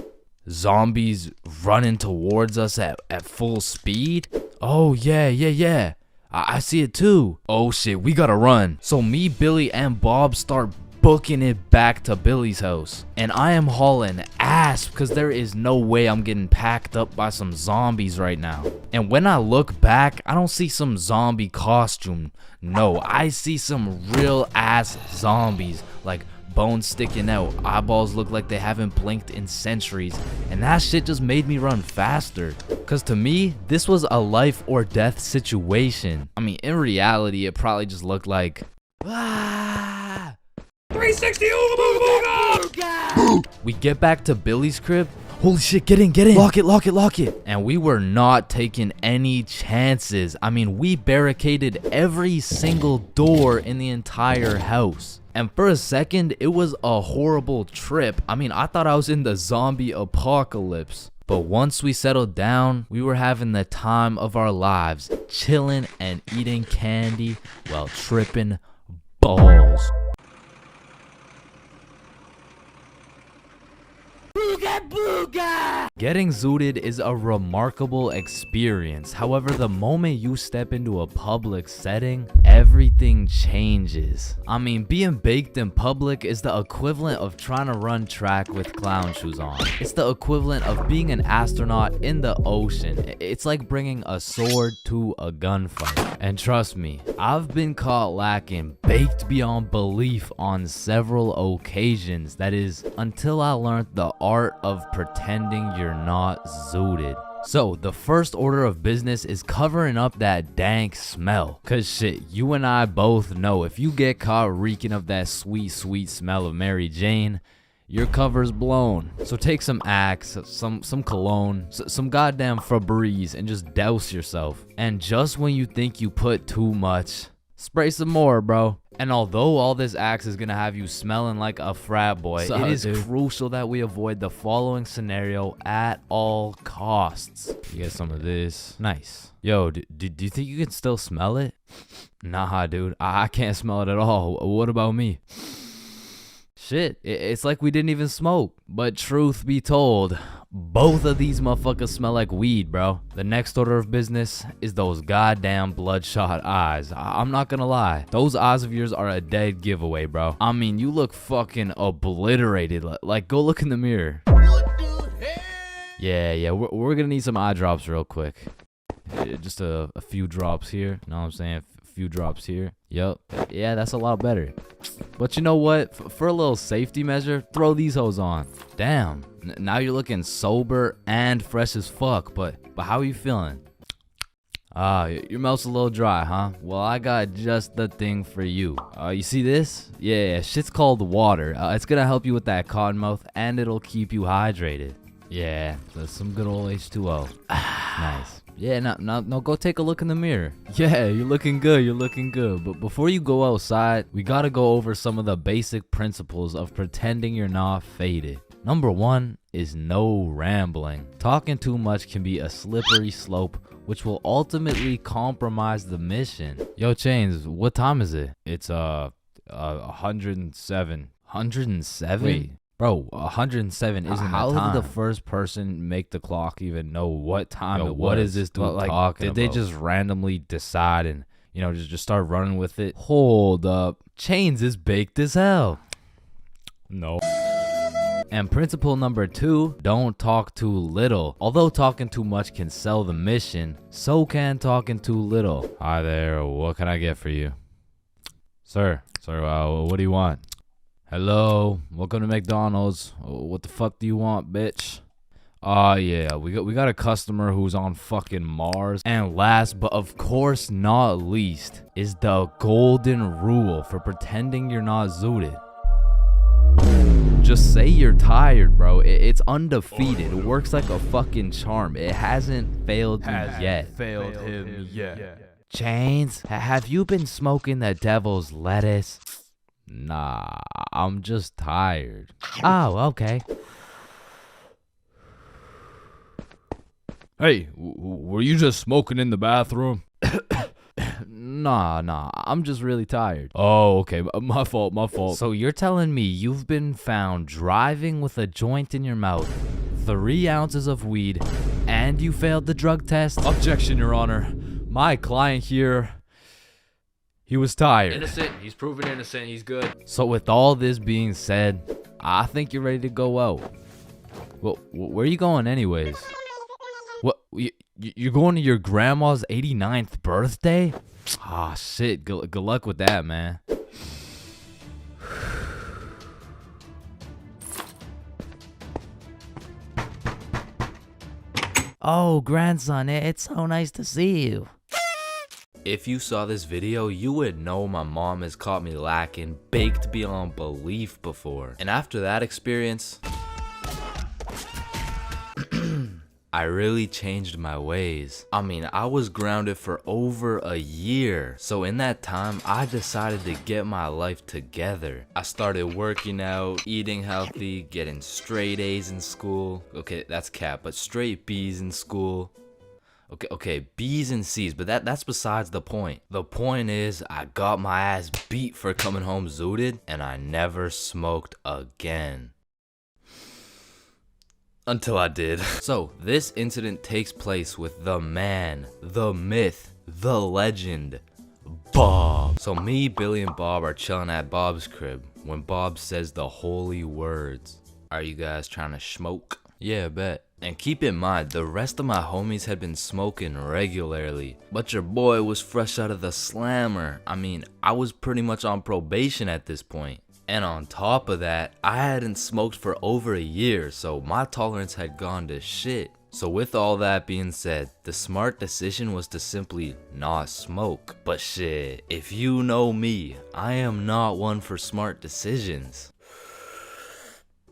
zombies running towards us at full speed. Oh, yeah. I see it too. Oh shit, we gotta run. So me, Billy, and Bob start booking it back to Billy's house. And I am hauling ass because there is no way I'm getting packed up by some zombies right now. And when I look back, I don't see some zombie costume. No, I see some real ass zombies, like bones sticking out, eyeballs look like they haven't blinked in centuries, and that shit just made me run faster. Cause to me, this was a life or death situation. I mean, in reality, it probably just looked like 360 ooga booga! We get back to Billy's crib. Holy shit, get in. Lock it. And we were not taking any chances. I mean, we barricaded every single door in the entire house. And for a second, it was a horrible trip. I mean, I thought I was in the zombie apocalypse. But once we settled down, we were having the time of our lives, chilling and eating candy while tripping balls. Getting zooted is a remarkable experience. However, the moment you step into a public setting, everything changes. I mean, being baked in public is the equivalent of trying to run track with clown shoes on. It's the equivalent of being an astronaut in the ocean. It's like bringing a sword to a gunfight. And trust me, I've been caught lacking baked beyond belief on several occasions. That is, until I learned the art of pretending you're not zooted. So the first order of business is covering up that dank smell. Cause shit, you and I both know if you get caught reeking of that sweet smell of Mary Jane, your cover's blown. So take some Axe, some cologne, some goddamn Febreze, and just douse yourself. And just when you think you put too much, spray some more, bro. And although all this Axe is gonna have you smelling like a frat boy, it is crucial that we avoid the following scenario at all costs. You get some of this. Nice. Yo, do you think you can still smell it? Nah, dude. I can't smell it at all. What about me? Shit, it's like we didn't even smoke. But truth be told, both of these motherfuckers smell like weed, bro. The next order of business is those goddamn bloodshot eyes. I'm not gonna lie. Those eyes of yours are a dead giveaway, bro. I mean, you look fucking obliterated. Like, go look in the mirror. What the hell? Yeah, we're gonna need some eye drops real quick. Just a few drops here. You know what I'm saying? Few drops here. Yup. Yeah, that's a lot better. But you know what? For a little safety measure, throw these hoes on. Damn. Now you're looking sober and fresh as fuck. But how are you feeling? Your mouth's a little dry, huh? Well, I got just the thing for you. You see this? Yeah, shit's called water. It's gonna help you with that cotton mouth, and it'll keep you hydrated. Yeah, that's some good old H2O. Nice. Yeah, now go take a look in the mirror. Yeah, you're looking good. But before you go outside, we gotta go over some of the basic principles of pretending you're not faded. Number 1 is no rambling. Talking too much can be a slippery slope, which will ultimately compromise the mission. Yo, Chains, what time is it? It's 107. 107? Wait. Bro, 107 isn't how did the first person make the clock even know what time it was? What is this dude talking about? Did they just randomly decide and, you know, just start running with it? Hold up. Chains is baked as hell. No. And principle number 2, don't talk too little. Although talking too much can sell the mission, so can talking too little. Hi there, what can I get for you? Sir, what do you want? Hello, welcome to McDonald's. What the fuck do you want, bitch? Yeah, we got a customer who's on fucking Mars. And last but of course not least is the golden rule for pretending you're not zooted. Just say you're tired, bro. It's undefeated. It works like a fucking charm. It hasn't failed you yet. Failed him yet. Chains, have you been smoking the devil's lettuce? Nah, I'm just tired. Oh, okay. Hey, were you just smoking in the bathroom? Nah, I'm just really tired. Oh, okay, my fault. So you're telling me you've been found driving with a joint in your mouth, 3 ounces of weed, and you failed the drug test? Objection, Your Honor. My client here, he was tired. Innocent. He's proven innocent. He's good. So with all this being said, I think you're ready to go out. Well, where are you going anyways? What, you're going to your grandma's 89th birthday? Ah, shit. Good luck with that, man. Oh, grandson, it's so nice to see you. If you saw this video, you would know my mom has caught me lacking baked beyond belief before. And after that experience, I really changed my ways. I mean, I was grounded for over a year. So in that time, I decided to get my life together. I started working out, eating healthy, getting straight A's in school. Okay, that's cap, but straight B's in school. Okay, B's and C's, but that's besides the point. The point is, I got my ass beat for coming home zooted, and I never smoked again. Until I did. So, this incident takes place with the man, the myth, the legend, Bob. So me, Billy, and Bob are chilling at Bob's crib when Bob says the holy words. Are you guys trying to smoke? Yeah, bet. And keep in mind, the rest of my homies had been smoking regularly, but your boy was fresh out of the slammer. I mean, I was pretty much on probation at this point. And on top of that, I hadn't smoked for over a year, so my tolerance had gone to shit. So with all that being said, the smart decision was to simply not smoke. But shit, if you know me, I am not one for smart decisions.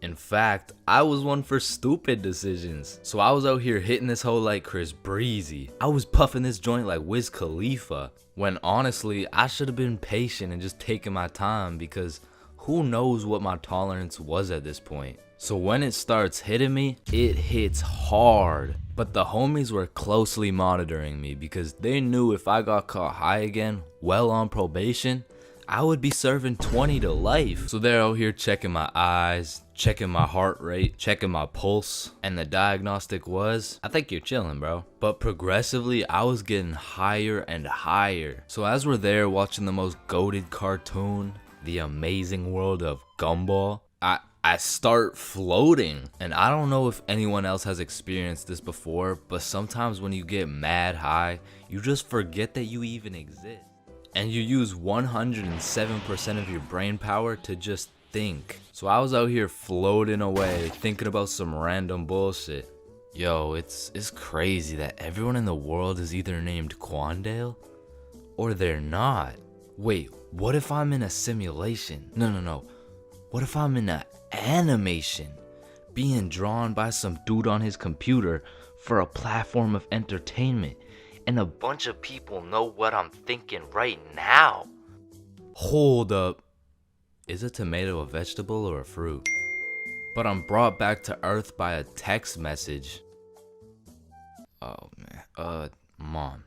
In fact, I was one for stupid decisions. So I was out here hitting this hoe like Chris Breezy. I was puffing this joint like Wiz Khalifa. When honestly, I should have been patient and just taken my time, because who knows what my tolerance was at this point. So when it starts hitting me, it hits hard. But the homies were closely monitoring me because they knew if I got caught high again, well on probation, I would be serving 20 to life. So they're out here checking my eyes, checking my heart rate, checking my pulse, and the diagnostic was, I think you're chilling, bro. But progressively, I was getting higher and higher. So as we're there watching the most goated cartoon, The Amazing World of Gumball, I start floating. And I don't know if anyone else has experienced this before, but sometimes when you get mad high, you just forget that you even exist. And you use 107% of your brain power to just think. So I was out here floating away, thinking about some random bullshit. Yo, it's crazy that everyone in the world is either named Quandale or they're not. Wait, what if I'm in a simulation? No. What if I'm in an animation, being drawn by some dude on his computer for a platform of entertainment, and a bunch of people know what I'm thinking right now? Hold up. Is a tomato a vegetable or a fruit? But I'm brought back to Earth by a text message. Oh man. Mom,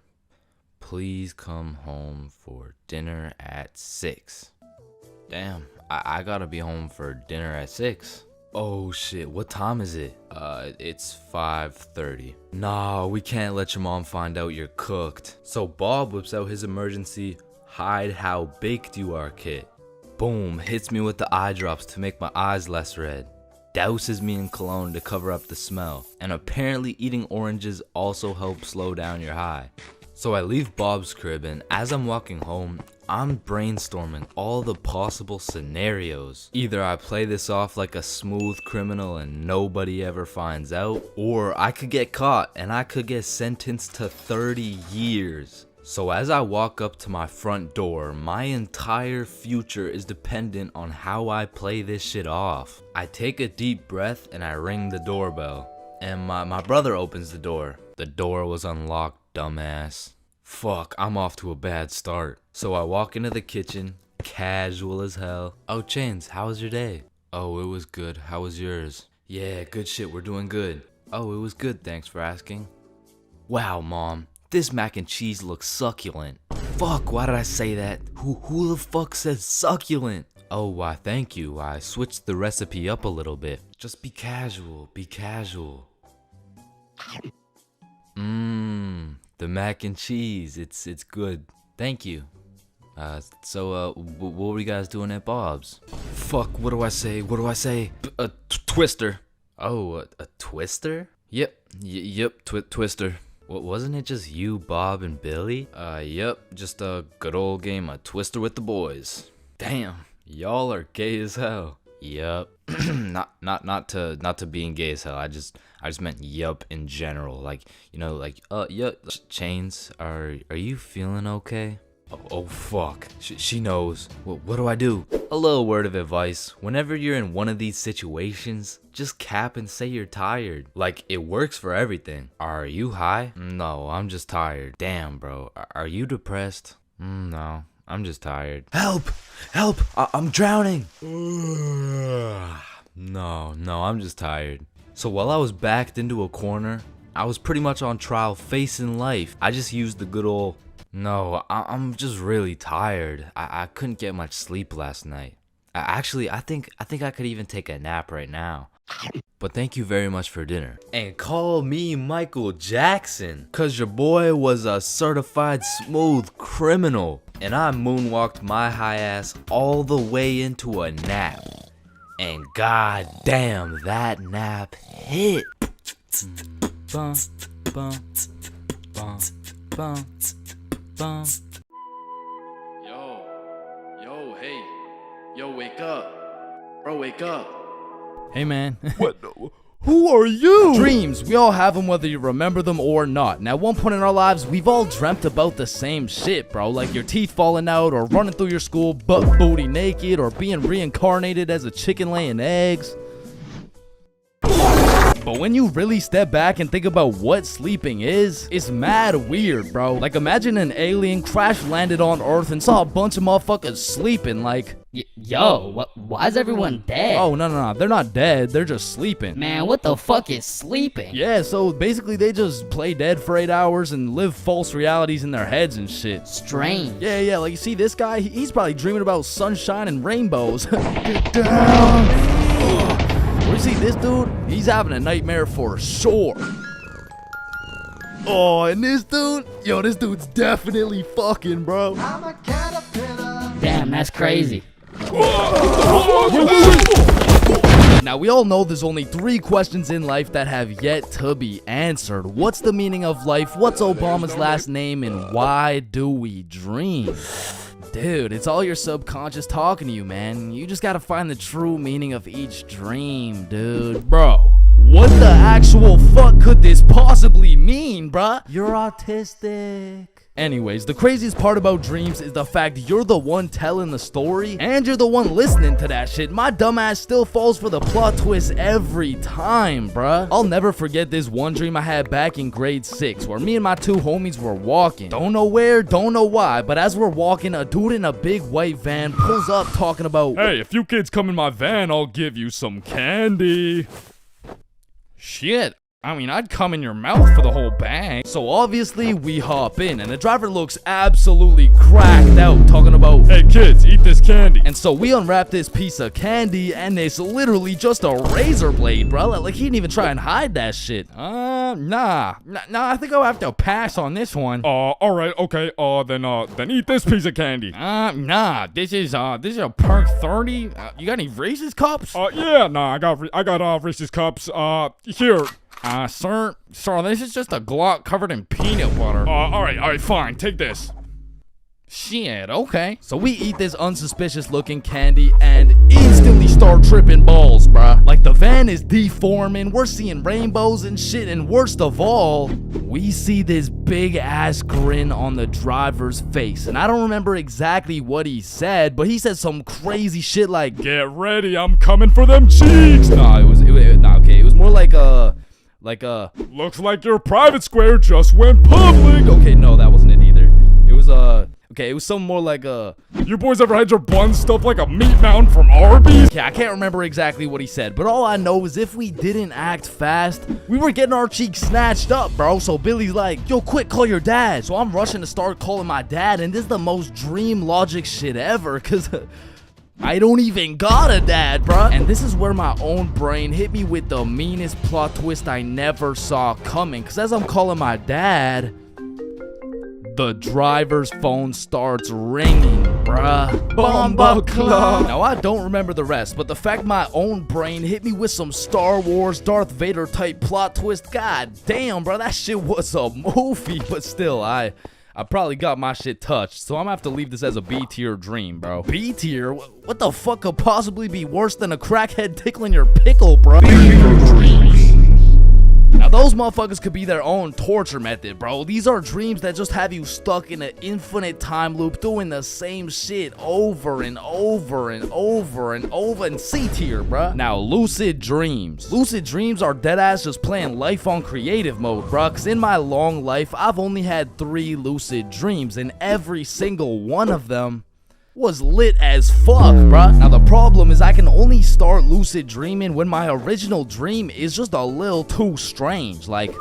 please come home for dinner at 6. Damn, I gotta be home for dinner at 6. Oh shit, what time is it? It's 5:30. Nah, we can't let your mom find out you're cooked. So Bob whips out his emergency hide how baked you are kit. Boom, hits me with the eye drops to make my eyes less red. Douses me in cologne to cover up the smell. And apparently eating oranges also helps slow down your high. So I leave Bob's crib, and as I'm walking home, I'm brainstorming all the possible scenarios. Either I play this off like a smooth criminal and nobody ever finds out, or I could get caught and I could get sentenced to 30 years. So as I walk up to my front door, my entire future is dependent on how I play this shit off. I take a deep breath and I ring the doorbell. And my brother opens the door. The door was unlocked, dumbass. Fuck, I'm off to a bad start. So I walk into the kitchen, Casual as hell. Oh, Chains, how was your day? Oh, it was good. How was yours? Yeah, good shit. We're doing good. Oh, it was good. Thanks for asking. Wow, Mom. This mac and cheese looks succulent. Fuck, why did I say that? Who the fuck says succulent? Oh, why, thank you. I switched the recipe up a little bit. Just be casual. Be casual. The mac and cheese. It's good. Thank you. So, what were you guys doing at Bob's? Fuck, what do I say? What do I say? A twister. Oh, a twister? Yep, twister. What, wasn't it just you, Bob, and Billy? Yep, just a good old game of Twister with the boys. Damn, y'all are gay as hell. Yup. not to being gay as hell. I just meant yup in general. Like, you know, like, yup. Chains, are you feeling okay? Oh fuck, she knows. What do I do? A little word of advice. Whenever you're in one of these situations, just cap and say you're tired. Like, it works for everything. Are you high? No, I'm just tired. Damn, bro. Are you depressed? No, I'm just tired. Help! Help! I'm drowning! No, I'm just tired. So while I was backed into a corner, I was pretty much on trial facing life. I just used the good old... No, I'm just really tired. I couldn't get much sleep last night. Actually, I think I could even take a nap right now. But thank you very much for dinner. And call me Michael Jackson, cause your boy was a certified smooth criminal. And I moonwalked my high ass all the way into a nap. And god damn, that nap hit. Bum, bum, bum, bum. Hey. Yo, wake up. Bro, wake up. Hey, man. What? Who are you? Dreams. We all have them whether you remember them or not. Now, at one point in our lives, we've all dreamt about the same shit, bro. Like your teeth falling out, or running through your school butt booty naked, or being reincarnated as a chicken laying eggs. But when you really step back and think about what sleeping is, it's mad weird, bro. Like, imagine an alien crash landed on Earth and saw a bunch of motherfuckers sleeping, like... Yo, why is everyone dead? Oh, no, they're not dead, they're just sleeping. Man, what the fuck is sleeping? Yeah, so basically they just play dead for 8 hours and live false realities in their heads and shit. Strange. Yeah, like, you see this guy? He's probably dreaming about sunshine and rainbows. Get down! You see this dude? He's having a nightmare for sure. Oh, and this dude? Yo, this dude's definitely fucking, bro. I'm a caterpillar. Damn, that's crazy. Now, we all know there's only 3 questions in life that have yet to be answered. What's the meaning of life? What's Obama's last name? And why do we dream? Dude, it's all your subconscious talking to you, man. You just gotta find the true meaning of each dream, dude. Bro, what the actual fuck could this possibly mean, bruh? You're autistic. Anyways, the craziest part about dreams is the fact you're the one telling the story and you're the one listening to that shit. My dumbass still falls for the plot twist every time, bruh. I'll never forget this one dream I had back in grade 6 where me and my 2 homies were walking. Don't know where, don't know why, but as we're walking, a dude in a big white van pulls up talking about, "Hey, if you kids come in my van, I'll give you some candy." Shit. I mean, I'd come in your mouth for the whole bag. So obviously, we hop in, and the driver looks absolutely cracked out, talking about, "Hey kids, eat this candy." And so we unwrap this piece of candy, and it's literally just a razor blade, bro. Like, he didn't even try and hide that shit. Nah, I think I'll have to pass on this one. Alright, okay, then eat this piece of candy. Nah, this is a perk 30. You got any Reese's cups? Yeah, nah, I got Reese's cups. Here. Sir, this is just a Glock covered in peanut butter. Alright, fine, take this. Shit, okay. So we eat this unsuspicious looking candy and instantly start tripping balls, bruh. Like, the van is deforming, we're seeing rainbows and shit, and worst of all, we see this big ass grin on the driver's face. And I don't remember exactly what he said, but he said some crazy shit like, "Get ready, I'm coming for them cheeks." Nah, it was more like "Looks like your private square just went public." Okay, no, that wasn't it either. It was Okay, it was something more like You boys ever had your buns stuffed like a meat mountain from Arby's? Yeah, I can't remember exactly what he said, but all I know is if we didn't act fast, we were getting our cheeks snatched up, bro. So Billy's like, yo, quick, call your dad. So I'm rushing to start calling my dad, and this is the most dream logic shit ever, because I don't even got a dad, bruh. And this is where my own brain hit me with the meanest plot twist I never saw coming. Because as I'm calling my dad, the driver's phone starts ringing, bruh. Bomba Club. Now, I don't remember the rest, but the fact my own brain hit me with some Star Wars Darth Vader type plot twist, god damn, bro, that shit was a movie. But still, I probably got my shit touched, so I'm gonna have to leave this as a B tier dream, bro. B tier? What the fuck could possibly be worse than a crackhead tickling your pickle, bro? Now, those motherfuckers could be their own torture method, bro. These are dreams that just have you stuck in an infinite time loop doing the same shit over and over and over and over in C tier, bro. Now, lucid dreams. Lucid dreams are deadass just playing life on creative mode, bro. Cause in my long life, I've only had 3 lucid dreams, and every single one of them was lit as fuck, bruh. Now the problem is I can only start lucid dreaming when my original dream is just a little too strange. Like,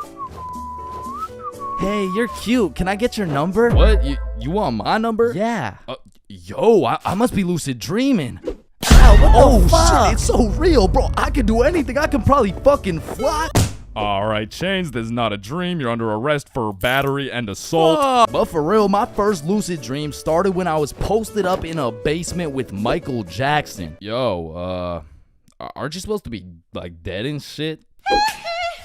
hey, you're cute. Can I get your number? What? You want my number? Yeah. Yo, I must be lucid dreaming. Ow, what the fuck? Shit, it's so real, bro. I can do anything. I can probably fucking fly. Alright, Chains, this is not a dream. You're under arrest for battery and assault. But for real, my first lucid dream started when I was posted up in a basement with Michael Jackson. Yo, aren't you supposed to be, like, dead and shit?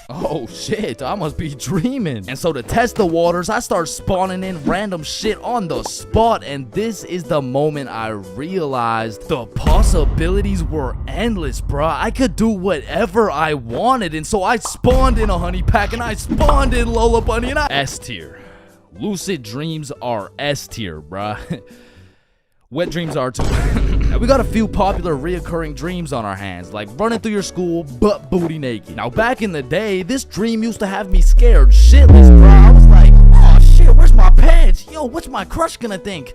Oh shit, I must be dreaming. And so to test the waters, I start spawning in random shit on the spot, and this is the moment I realized the possibilities were endless, bruh. I could do whatever I wanted, and so I spawned in a honey pack, and I spawned in Lola Bunny, and I S tier. Lucid dreams are S tier, bruh. Wet dreams are too. Now, we got a few popular reoccurring dreams on our hands, like running through your school butt booty naked. Now, back in the day, this dream used to have me scared shitless, bro. I was like, oh shit, where's my pants? Yo, what's my crush gonna think?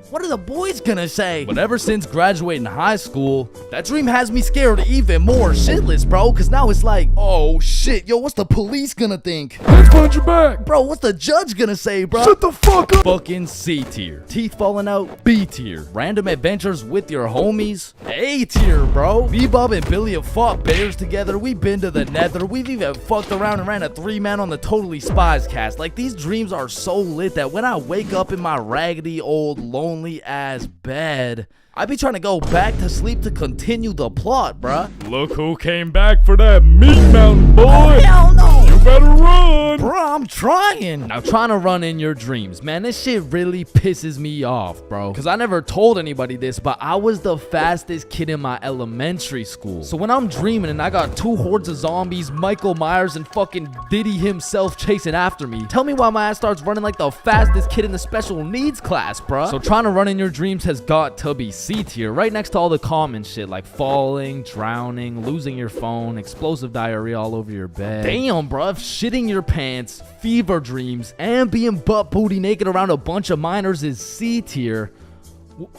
What are the boys gonna say? But ever since graduating high school, that dream has me scared even more shitless, bro. Cause now it's like, oh shit, yo, what's the police gonna think? Let's punch your back. Bro, what's the judge gonna say, bro? Shut the fuck up. Fucking C tier. Teeth falling out, B tier. Random adventures with your homies, A tier, bro. Me, Bob, and Billy have fought bears together. We've been to the nether. We've even fucked around and ran a 3-man on the Totally Spies cast. Like, these dreams are so lit that when I wake up in my raggedy old lonely ass bed, I be trying to go back to sleep to continue the plot, bruh. Look who came back for that meat mountain, boy. Oh, hell no. You better run. Bruh, I'm trying. Now, trying to run in your dreams, man, this shit really pisses me off, bro. Because I never told anybody this, but I was the fastest kid in my elementary school. So when I'm dreaming and I got 2 hordes of zombies, Michael Myers, and fucking Diddy himself chasing after me, tell me why my ass starts running like the fastest kid in the special needs class, bruh. So trying to run in your dreams has got to be C tier, right next to all the common shit like falling, drowning, losing your phone, explosive diarrhea all over your bed. Damn, bruh, shitting your pants, fever dreams, and being butt booty naked around a bunch of minors is C tier.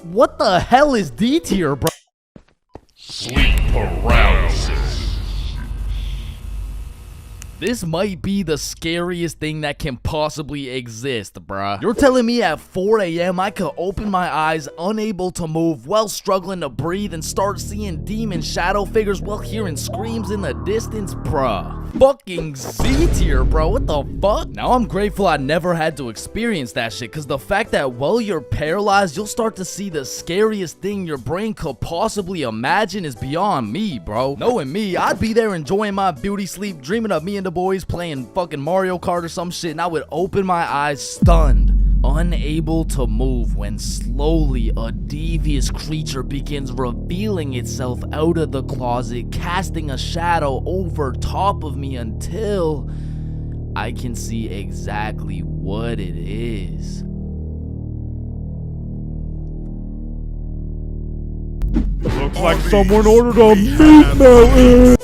What the hell is D tier, bro? Sleep paralysis. This might be the scariest thing that can possibly exist, bruh. You're telling me at 4 a.m. I could open my eyes, unable to move, while struggling to breathe, and start seeing demon shadow figures while hearing screams in the distance, bruh. Fucking Z tier, bro. What the fuck? Now, I'm grateful I never had to experience that shit, because the fact that while you're paralyzed, you'll start to see the scariest thing your brain could possibly imagine is beyond me, bro. Knowing me, I'd be there enjoying my beauty sleep, dreaming of me and the boys playing fucking Mario Kart or some shit, and I would open my eyes stunned, unable to move, when slowly a devious creature begins revealing itself out of the closet, casting a shadow over top of me until I can see exactly what it is. Looks like someone ordered a meat mountain.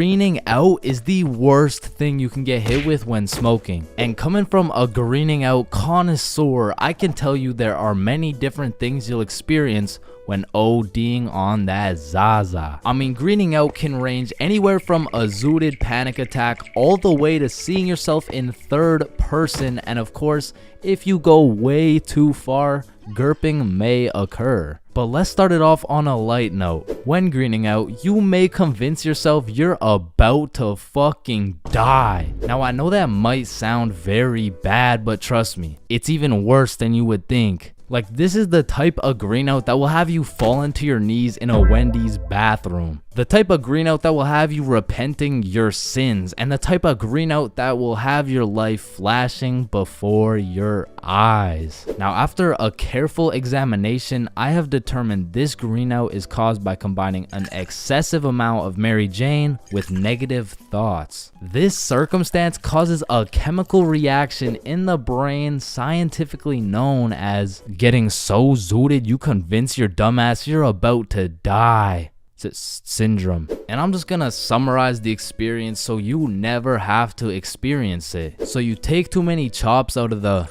greening out is the worst thing you can get hit with when smoking. And coming from a greening out connoisseur, I can tell you there are many different things you'll experience when ODing on that Zaza. I mean, greening out can range anywhere from a zooted panic attack all the way to seeing yourself in third person, and of course, if you go way too far, gurping may occur. But let's start it off on a light note. When greening out, you may convince yourself you're about to fucking die. Now, I know that might sound very bad, but trust me, it's even worse than you would think. Like, this is the type of green out that will have you fall into your knees in a Wendy's bathroom. The type of green out that will have you repenting your sins. And the type of green out that will have your life flashing before your eyes. Now, after a careful examination, I have determined this green out is caused by combining an excessive amount of Mary Jane with negative thoughts. This circumstance causes a chemical reaction in the brain scientifically known as getting so zooted you convince your dumbass you're about to die syndrome. And I'm just gonna summarize the experience so you never have to experience it. So you take too many chops out of the...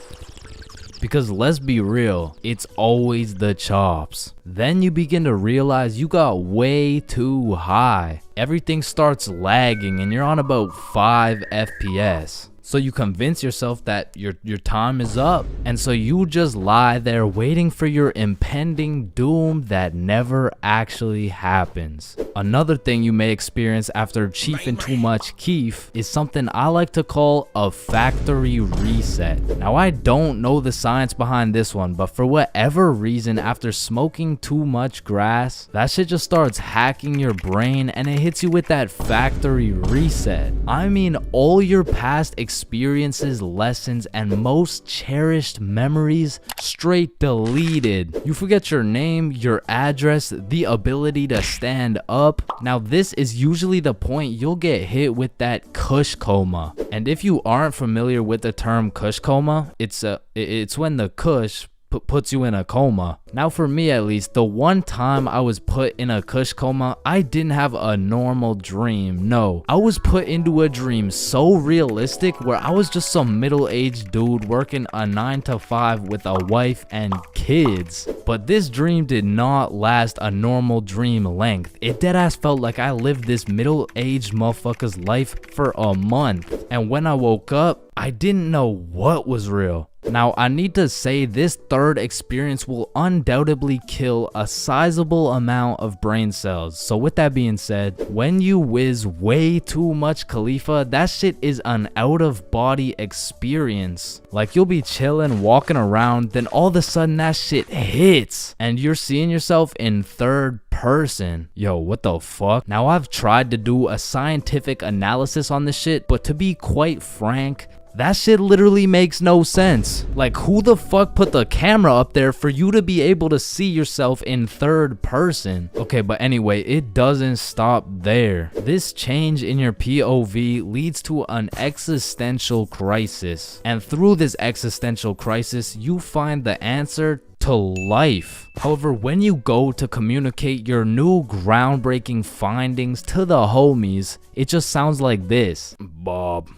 Because let's be real, it's always the chops. Then you begin to realize you got way too high. Everything starts lagging and you're on about 5 FPS. So you convince yourself that your time is up. And so you just lie there waiting for your impending doom that never actually happens. Another thing you may experience after chiefing too much keef is something I like to call a factory reset. Now, I don't know the science behind this one, but for whatever reason, after smoking too much grass, that shit just starts hacking your brain and it hits you with that factory reset. I mean, all your past experiences, lessons, and most cherished memories straight deleted. You forget your name, your address, the ability to stand up. Now, this is usually the point you'll get hit with that kush coma. And if you aren't familiar with the term kush coma, it's when the kush puts you in a coma. Now, for me at least, the one time I was put in a kush coma, I didn't have a normal dream. No, I was put into a dream so realistic where I was just some middle-aged dude working a 9 to 5 with a wife and kids. But this dream did not last a normal dream length. It deadass felt like I lived this middle-aged motherfucker's life for a month. And when I woke up, I didn't know what was real. Now, I need to say this third experience will undoubtedly kill a sizable amount of brain cells. So with that being said, when you whiz way too much Khalifa, that shit is an out-of-body experience. Like, you'll be chilling, walking around, then all of a sudden that shit hits and you're seeing yourself in third person. Yo, what the fuck? Now, I've tried to do a scientific analysis on this shit, but to be quite frank, that shit literally makes no sense. Like, who the fuck put the camera up there for you to be able to see yourself in third person? Okay, but anyway, it doesn't stop there. This change in your POV leads to an existential crisis. And through this existential crisis, you find the answer to life. However, when you go to communicate your new groundbreaking findings to the homies, it just sounds like this. Bob.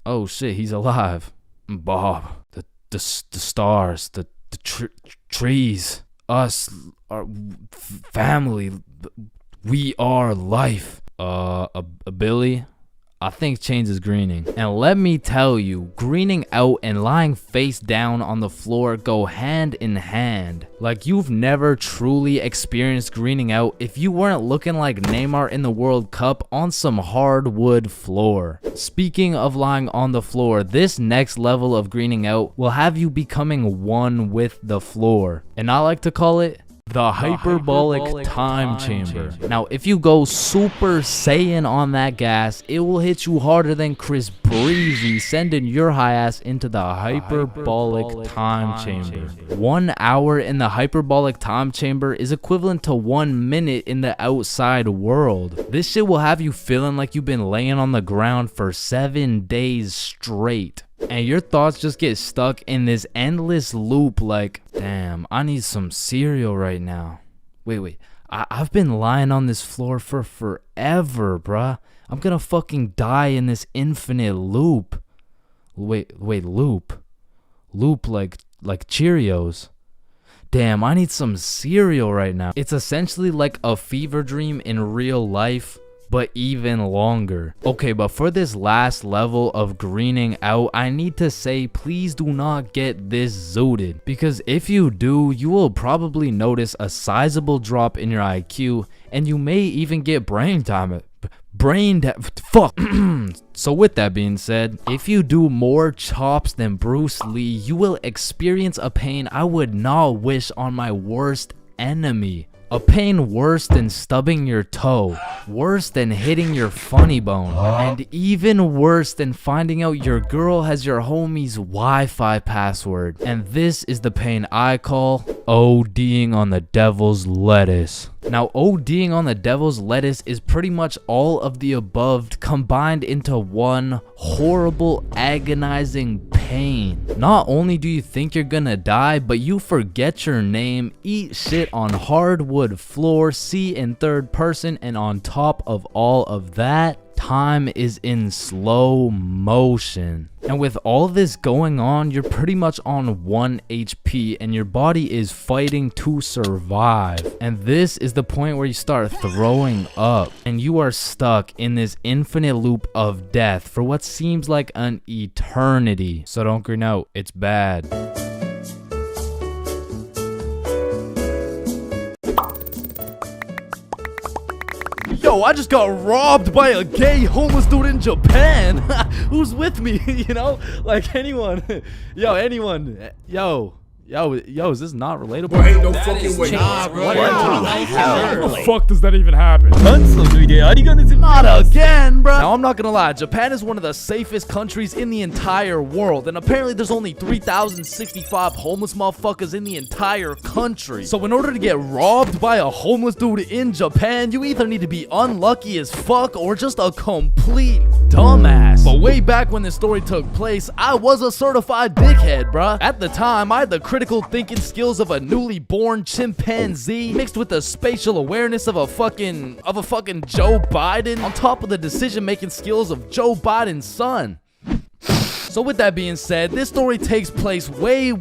Oh shit, he's alive. Bob, the stars, the trees, us, our family, we are life. Billy, I think Chains is greening. And let me tell you, greening out and lying face down on the floor go hand in hand. Like, you've never truly experienced greening out if you weren't looking like Neymar in the World Cup on some hardwood floor. Speaking of lying on the floor, this next level of greening out will have you becoming one with the floor. And I like to call it the hyperbolic time chamber. Now, if you go Super Saiyan on that gas, it will hit you harder than Chris Breezy, sending your high ass into the hyperbolic time chamber. 1 hour in the hyperbolic time chamber is equivalent to 1 minute in the outside world. This shit will have you feeling like you've been laying on the ground for 7 days straight. And your thoughts just get stuck in this endless loop like, damn, I need some cereal right now. Wait, I've been lying on this floor for forever, bruh. I'm gonna fucking die in this infinite loop. Wait, loop? Loop like Cheerios. Damn, I need some cereal right now. It's essentially like a fever dream in real life, but even longer. Okay, but for this last level of greening out, I need to say, please do not get this zooted. Because if you do, you will probably notice a sizable drop in your IQ, and you may even get fuck. So with that being said, if you do more chops than Bruce Lee, you will experience a pain I would not wish on my worst enemy. A pain worse than stubbing your toe, worse than hitting your funny bone, and even worse than finding out your girl has your homie's Wi-Fi password. And this is the pain I call ODing on the devil's lettuce. Now, ODing on the devil's lettuce is pretty much all of the above combined into one horrible, agonizing pain. Not only do you think you're gonna die, but you forget your name, eat shit on hardwood floor, see in third person, and on top of all of that, time is in slow motion. And with all this going on, you're pretty much on 1 HP and your body is fighting to survive. And this is the point where you start throwing up and you are stuck in this infinite loop of death for what seems like an eternity. So don't green out, it's bad. Yo, I just got robbed by a gay homeless dude in Japan. Who's with me? You know, like anyone. Yo, anyone. Yo, is this not relatable? Bro, ain't no fucking way. Nah, bro. What the fuck does that even happen? Not again, bro. Now, I'm not gonna lie. Japan is one of the safest countries in the entire world. And apparently there's only 3,065 homeless motherfuckers in the entire country. So in order to get robbed by a homeless dude in Japan, you either need to be unlucky as fuck or just a complete dumbass. But way back when this story took place, I was a certified dickhead, bruh. At the time, I had the critical thinking skills of a newly born chimpanzee mixed with the spatial awareness of a fucking Joe Biden on top of the decision-making skills of Joe Biden's son. So with that being said, this story takes place way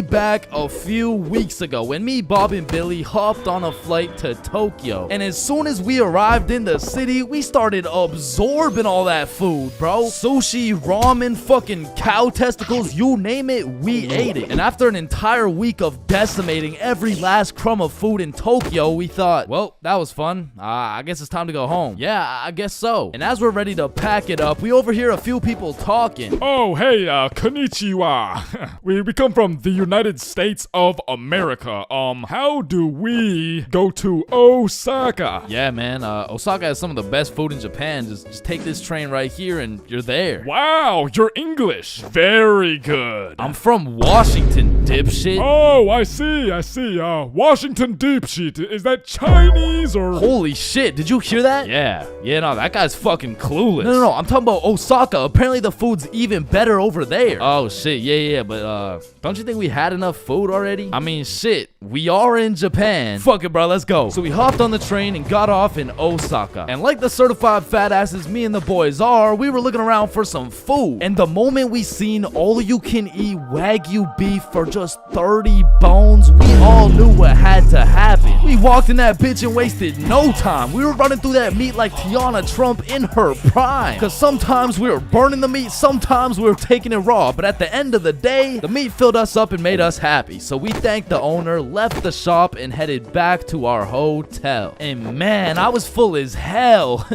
back a few weeks ago when me, Bob, and Billy hopped on a flight to Tokyo. And as soon as we arrived in the city, we started absorbing all that food, bro. Sushi, ramen, fucking cow testicles, you name it, we ate it. And after an entire week of decimating every last crumb of food in Tokyo, we thought, well, that was fun. I guess it's time to go home. Yeah, I guess so. And as we're ready to pack it up, we overhear a few people talking. Oh, hey, konnichiwa. we come from the United States of America. How do we go to Osaka? Yeah, man, Osaka has some of the best food in Japan. Just take this train right here and you're there. Wow, you're English. Very good. I'm from Washington, dipshit. Oh, I see. Washington dipshit. Is that Chinese or? Holy shit, did you hear that? Yeah, no, that guy's fucking clueless. No, I'm talking about Osaka. Apparently the food's even better over there. Oh shit, yeah, but don't you think we had enough food already? I mean, shit, we are in Japan. Fuck it, bro, let's go. So we hopped on the train and got off in Osaka. And like the certified fat asses me and the boys are, we were looking around for some food. And the moment we seen all you can eat Wagyu beef for just 30 bones, we all knew what had to happen. We walked in that bitch and wasted no time. We were running through that meat like Tiana Trump in her prime. Cause sometimes we were burning the meat, sometimes we were taking it raw, but at the end of the day, the meat filled us up and made us happy. So we thanked the owner, left the shop, and headed back to our hotel. And man, I was full as hell.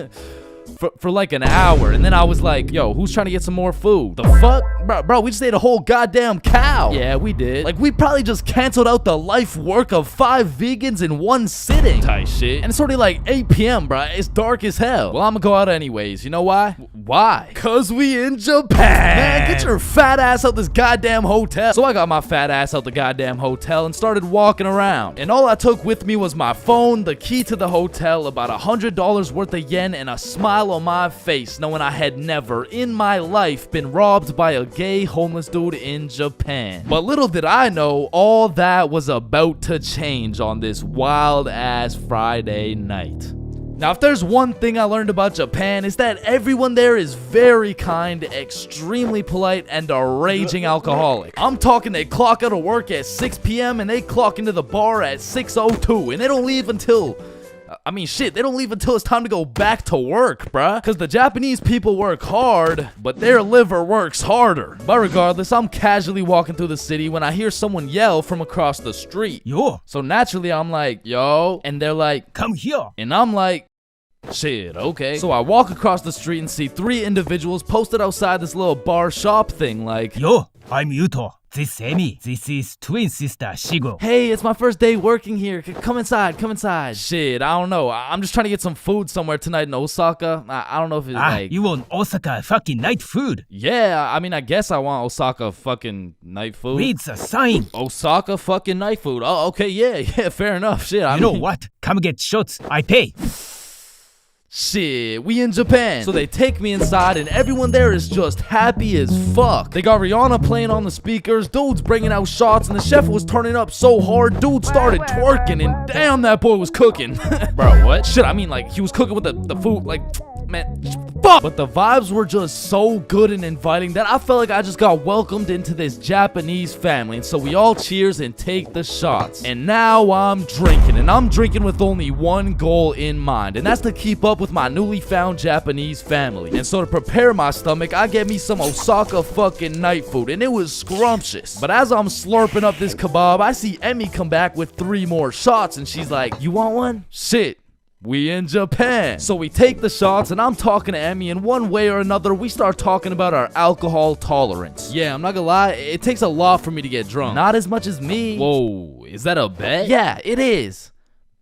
For like an hour, and then I was like, yo, who's trying to get some more food? The fuck? Bro, we just ate a whole goddamn cow. Yeah, we did. Like, we probably just canceled out the life work of 5 vegans in one sitting. Type shit. And it's already like 8 p.m, bro. It's dark as hell. Well, I'm gonna go out anyways. You know why? Why? Cause we in Japan. Man, get your fat ass out this goddamn hotel. So I got my fat ass out the goddamn hotel and started walking around. And all I took with me was my phone, the key to the hotel, about $100 worth of yen, and a smile on my face, knowing I had never in my life been robbed by a gay homeless dude in Japan. But little did I know, all that was about to change on this wild ass Friday night. Now, if there's one thing I learned about Japan, it's that everyone there is very kind, extremely polite, and a raging alcoholic. I'm talking they clock out of work at 6 p.m. and they clock into the bar at 6:02, and they don't leave until... I mean, shit, they don't leave until it's time to go back to work, bruh. Because the Japanese people work hard, but their liver works harder. But regardless, I'm casually walking through the city when I hear someone yell from across the street. Yo. So naturally, I'm like, yo. And they're like, come here. And I'm like, shit, okay. So I walk across the street and see 3 individuals posted outside this little bar shop thing like, yo, I'm Yuto. This Emi. This is twin sister Shigo. Hey, it's my first day working here. Come inside, come inside. Shit, I don't know. I'm just trying to get some food somewhere tonight in Osaka. I don't know if it's like... You want Osaka fucking night food? Yeah, I mean, I guess I want Osaka fucking night food. Read the sign. Osaka fucking night food. Oh, okay, yeah, fair enough. Shit, I mean... You know what? Come get shots. I pay. Shit, we in Japan. So they take me inside and everyone there is just happy as fuck. They got Rihanna playing on the speakers, dudes bringing out shots, and the chef was turning up so hard, dude started twerking, and damn, that boy was cooking. Bro, what? Shit, I mean, like, he was cooking with the food, like, man, fuck. But the vibes were just so good and inviting that I felt like I just got welcomed into this Japanese family. And so we all cheers and take the shots. And now I'm drinking, and I'm drinking with only one goal in mind, and that's to keep up with my newly found Japanese family. And so to prepare my stomach, I get me some Osaka fucking night food, and it was scrumptious. But as I'm slurping up this kebab, I see Emmy come back with 3 more shots, and she's like, you want one? Shit. We in Japan. So we take the shots, and I'm talking to Emmy, and one way or another, we start talking about our alcohol tolerance. Yeah, I'm not gonna lie, it takes a lot for me to get drunk. Not as much as me. Whoa, is that a bet? Yeah, it is.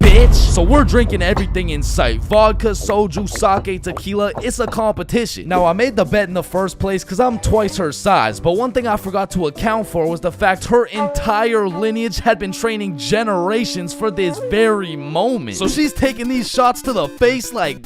Bitch. So we're drinking everything in sight. Vodka, soju, sake, tequila. It's a competition. Now, I made the bet in the first place because I'm twice her size. But one thing I forgot to account for was the fact her entire lineage had been training generations for this very moment. So she's taking these shots to the face like...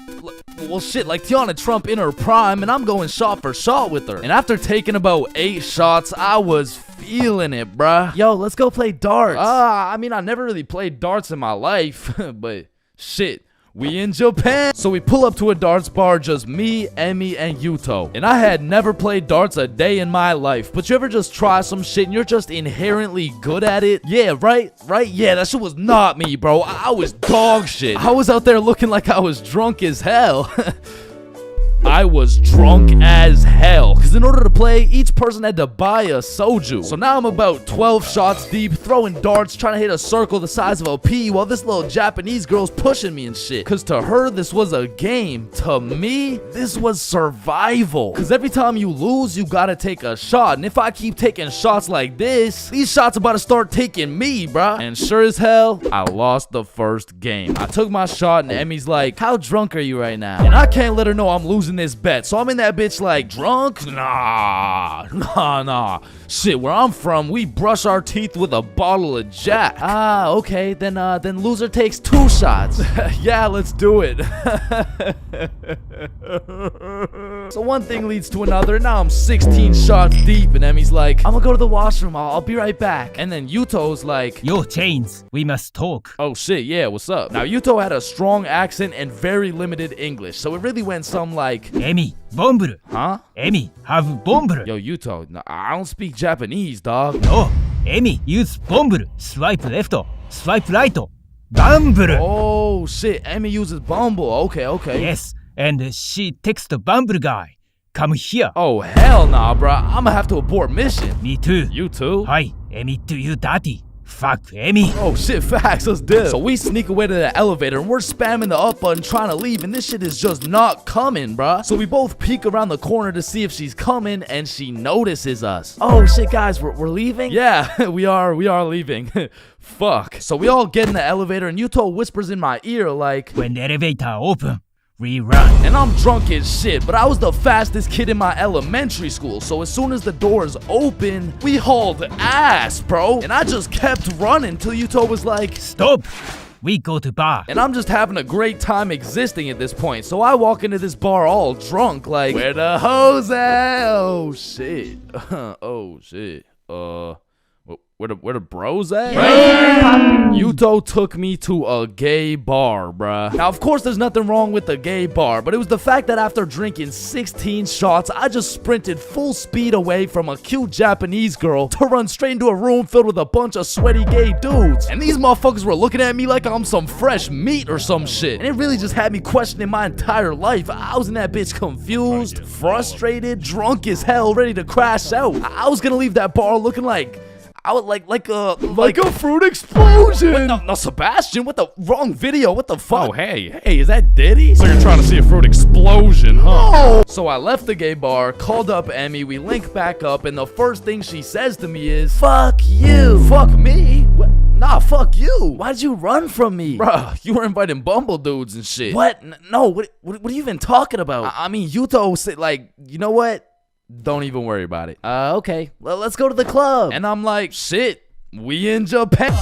well, shit, like Tiana Trump in her prime, and I'm going shot for shot with her. And after taking about 8 shots, I was feeling it, bruh. Yo, let's go play darts. I mean, I never really played darts in my life, but shit. We in Japan. So we pull up to a darts bar, just me, Emmy, and Yuto. And I had never played darts a day in my life. But you ever just try some shit and you're just inherently good at it? Yeah, right? Yeah, that shit was not me, bro. I was dog shit. I was out there looking like I was drunk as hell. I was drunk as hell, because in order to play, each person had to buy a soju. So now I'm about 12 shots deep, throwing darts, trying to hit a circle the size of a pea, while this little Japanese girl's pushing me and shit. Because to her, this was a game. To me, this was survival. Because every time you lose, you gotta take a shot. And if I keep taking shots like this, these shots about to start taking me, bruh. And sure as hell, I lost the first game. I took my shot, and Emmy's like, how drunk are you right now? And I can't let her know I'm losing this bet. So I'm in that bitch like, drunk? Nah. Shit, where I'm from, we brush our teeth with a bottle of Jack. Ah, okay, then loser takes 2 shots. Yeah, let's do it. So one thing leads to another. Now I'm 16 shots deep, and Emmy's like, I'm gonna go to the washroom. I'll be right back. And then Yuto's like, yo, Chains, we must talk. Oh shit, yeah, what's up? Now Yuto had a strong accent and very limited English, so it really went some like, Emmy, bomburu. Huh? Emmy, have bomburu. Yo, Yuto, no, I don't speak Japanese, dog. No, Emmy, use bomburu. Swipe left, swipe right. Bumble. Oh shit, Emmy uses Bumble. Okay. Yes, and she texts the Bumble guy. Come here. Oh hell nah, bruh. I'ma have to abort mission. Me too. You too? Hi, Emmy to you, daddy. Fuck, Emmy. Oh shit, facts, let's dip. So we sneak away to the elevator and we're spamming the up button trying to leave, and this shit is just not coming, bruh. So we both peek around the corner to see if she's coming, and she notices us. Oh shit, guys, we're leaving? Yeah, we are leaving. Fuck. So we all get in the elevator and Yuto whispers in my ear like, when the elevator open, we run. And I'm drunk as shit, but I was the fastest kid in my elementary school, so as soon as the doors open, we hauled ass, bro. And I just kept running till Yuto was like, stop, we go to bar. And I'm just having a great time existing at this point, so I walk into this bar all drunk like, where the hoes at? Oh shit. Oh shit. where the bros at? Yuto took me to a gay bar, bruh. Now, of course, there's nothing wrong with the gay bar, but it was the fact that after drinking 16 shots, I just sprinted full speed away from a cute Japanese girl to run straight into a room filled with a bunch of sweaty gay dudes. And these motherfuckers were looking at me like I'm some fresh meat or some shit. And it really just had me questioning my entire life. I was in that bitch confused, frustrated, drunk as hell, ready to crash out. I was gonna leave that bar looking like I would like a fruit explosion. No, Sebastian, what the wrong video? What the fuck? Oh, Hey, is that Diddy? So you're trying to see a fruit explosion, huh? No. So I left the gay bar, called up Emmy, we link back up, and the first thing she says to me is, "Fuck you." Fuck me? What? Nah, fuck you. Why'd you run from me? Bruh, you were inviting bumble dudes and shit. What? No, what are you even talking about? I mean, Yuto said, like, you know what? Don't even worry about it. Okay. Well, let's go to the club. And I'm like, shit, we in Japan.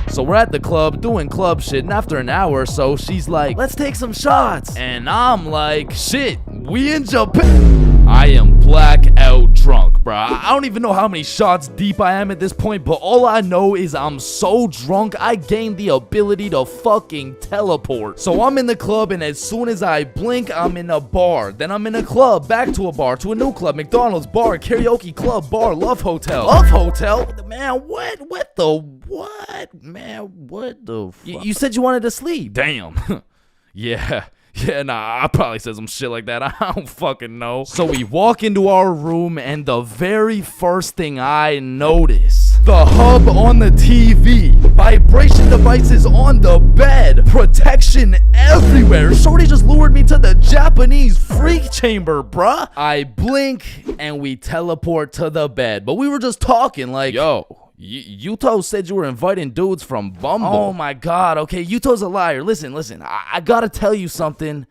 So we're at the club doing club shit, and after an hour or so, she's like, let's take some shots. And I'm like, shit, we in Japan. I am blackout drunk, bro. I don't even know how many shots deep I am at this point, but all I know is I'm so drunk, I gained the ability to fucking teleport. So I'm in the club, and as soon as I blink, I'm in a bar. Then I'm in a club, back to a bar, to a new club, McDonald's, bar, karaoke club, bar, love hotel. Love hotel? Man, what? Man, what the fuck? You said you wanted to sleep. Damn. Yeah, nah, I probably said some shit like that. I don't fucking know. So we walk into our room, and the very first thing I notice, the hub on the TV, vibration devices on the bed, protection everywhere. Shorty just lured me to the Japanese freak chamber, bruh. I blink, and we teleport to the bed. But we were just talking like, yo, Yuto said you were inviting dudes from Bumble. Oh my god, okay, Yuto's a liar. Listen, I gotta tell you something,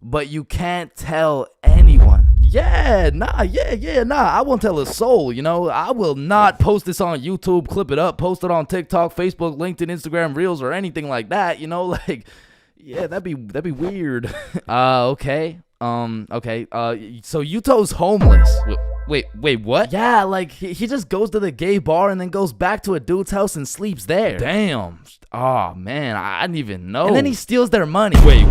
but you can't tell anyone. Nah, I won't tell a soul, you know. I will not post this on YouTube, clip it up, post it on TikTok, Facebook, LinkedIn, Instagram, Reels, or anything like that, you know, like, yeah, that'd be weird. Okay. So Yuto's homeless. Wait, what? Yeah, like, he just goes to the gay bar and then goes back to a dude's house and sleeps there. Damn. Oh, man, I didn't even know. And then he steals their money. Wait,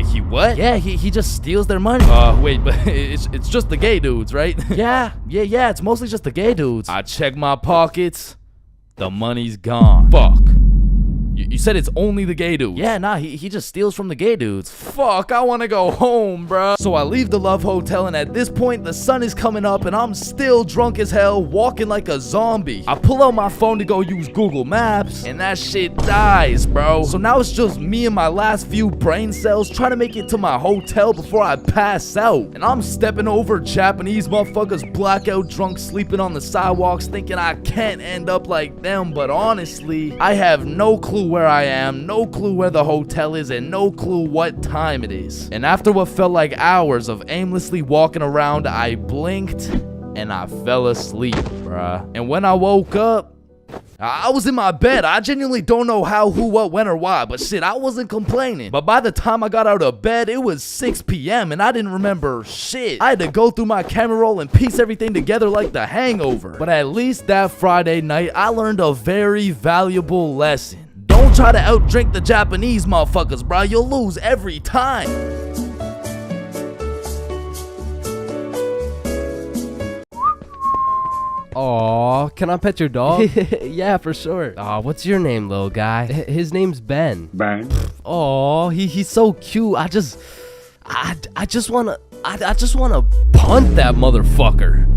he what? Yeah, he just steals their money. Wait, but it's just the gay dudes, right? Yeah, it's mostly just the gay dudes. I check my pockets. The money's gone. Fuck. You said it's only the gay dudes. Yeah, nah, he just steals from the gay dudes. Fuck, I wanna go home, bruh. So I leave the love hotel, and at this point, the sun is coming up, and I'm still drunk as hell, walking like a zombie. I pull out my phone to go use Google Maps, and that shit dies, bro. So now it's just me and my last few brain cells trying to make it to my hotel before I pass out. And I'm stepping over Japanese motherfuckers blackout drunk, sleeping on the sidewalks, thinking I can't end up like them, but honestly, I have no clue where I am, no clue where the hotel is, and no clue what time it is. And after what felt like hours of aimlessly walking around, I blinked and I fell asleep, bruh. And when I woke up, I was in my bed. I genuinely don't know how, who, what, when, or why, but shit, I wasn't complaining. But by the time I got out of bed, it was 6 p.m. and I didn't remember shit. I had to go through my camera roll and piece everything together like The Hangover. But at least that Friday night, I learned a very valuable lesson. Don't try to outdrink the Japanese motherfuckers, bro. You'll lose every time. Aw, can I pet your dog? Yeah, for sure. Aw, what's your name, little guy? His name's Ben. Ben. Aw, he's so cute. I just wanna punt that motherfucker.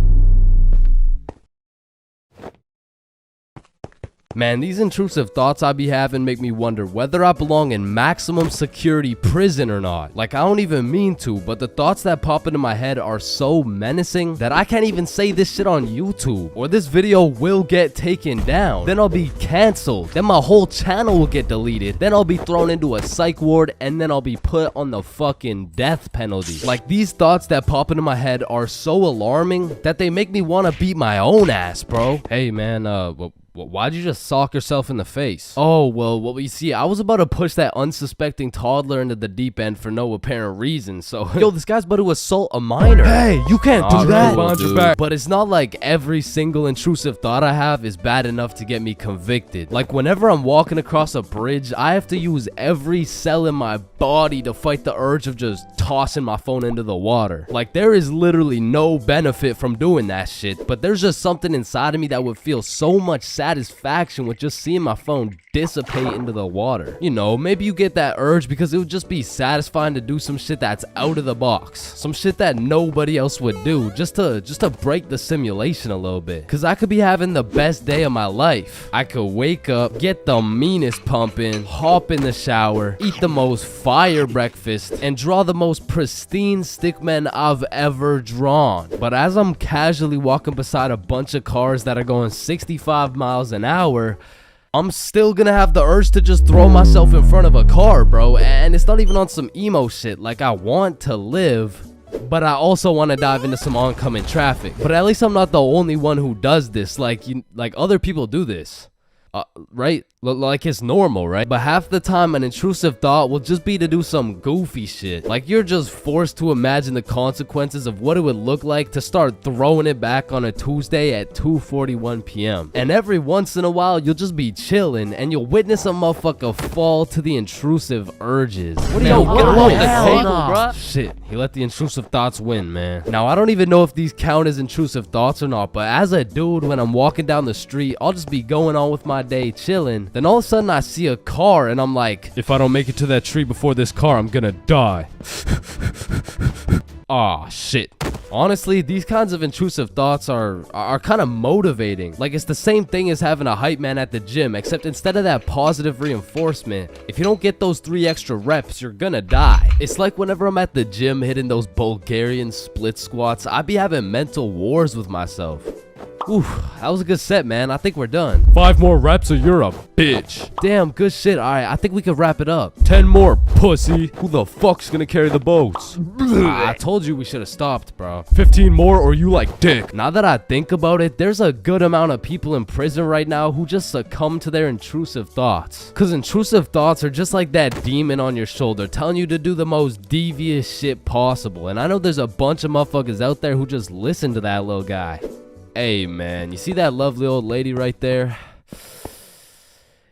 Man, these intrusive thoughts I be having make me wonder whether I belong in maximum security prison or not. Like, I don't even mean to, but the thoughts that pop into my head are so menacing that I can't even say this shit on YouTube, or this video will get taken down. Then I'll be canceled. Then my whole channel will get deleted. Then I'll be thrown into a psych ward, and then I'll be put on the fucking death penalty. Like, these thoughts that pop into my head are so alarming that they make me want to beat my own ass, bro. Hey, man, Why'd you just sock yourself in the face? Oh, well, you see, I was about to push that unsuspecting toddler into the deep end for no apparent reason, so... Yo, this guy's about to assault a minor. Hey, you can't do that. Cool, but it's not like every single intrusive thought I have is bad enough to get me convicted. Like, whenever I'm walking across a bridge, I have to use every cell in my body to fight the urge of just tossing my phone into the water. Like, there is literally no benefit from doing that shit, but there's just something inside of me that would feel so much satisfaction with just seeing my phone dissipate into the water. You know, maybe you get that urge because it would just be satisfying to do some shit that's out of the box, some shit that nobody else would do, just to break the simulation a little bit. Cause I could be having the best day of my life. I could wake up, get the meanest pump in, hop in the shower, eat the most fire breakfast, and draw the most pristine stickmen I've ever drawn. But as I'm casually walking beside a bunch of cars that are going 65 miles an hour, I'm still gonna have the urge to just throw myself in front of a car, bro. And it's not even on some emo shit. Like, I want to live, but I also want to dive into some oncoming traffic. But at least I'm not the only one who does this. Like other people do this. Right? Like, it's normal, right? But half the time an intrusive thought will just be to do some goofy shit. Like, you're just forced to imagine the consequences of what it would look like to start throwing it back on a Tuesday at 2:41 p.m. And every once in a while, you'll just be chilling and you'll witness a motherfucker fall to the intrusive urges. What are you get along the table, bruh? Shit, he let the intrusive thoughts win, man. Now, I don't even know if these count as intrusive thoughts or not, but as a dude, when I'm walking down the street, I'll just be going on with my day chilling. Then all of a sudden I see a car and I'm like, if I don't make it to that tree before this car, I'm gonna die. Aw, shit. Honestly, these kinds of intrusive thoughts are kind of motivating. Like, it's the same thing as having a hype man at the gym, except instead of that positive reinforcement, if you don't get those 3 extra reps, you're gonna die. It's like whenever I'm at the gym hitting those Bulgarian split squats, I be having mental wars with myself. Oof, that was a good set, man. I think we're done. 5 more reps or you're a bitch. Damn, good shit. All right, I think we could wrap it up. 10 more, pussy. Who the fuck's gonna carry the boats? I told you we should have stopped, bro. 15 more or you like dick. Now that I think about it, there's a good amount of people in prison right now who just succumb to their intrusive thoughts. Cause intrusive thoughts are just like that demon on your shoulder telling you to do the most devious shit possible. And I know there's a bunch of motherfuckers out there who just listen to that little guy. Hey, man, you see that lovely old lady right there?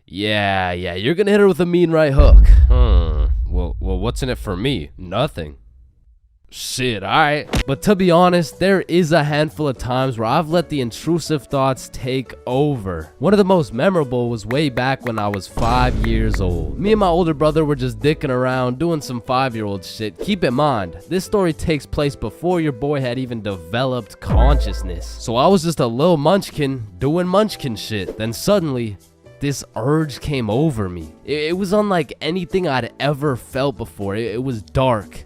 Yeah, you're gonna hit her with a mean right hook. Well, what's in it for me? Nothing. Shit, alright. But to be honest, there is a handful of times where I've let the intrusive thoughts take over. One of the most memorable was way back when I was 5 years old. Me and my older brother were just dicking around, doing some 5-year-old shit. Keep in mind, this story takes place before your boy had even developed consciousness. So I was just a little munchkin doing munchkin shit. Then suddenly, this urge came over me. It was unlike anything I'd ever felt before. It was dark,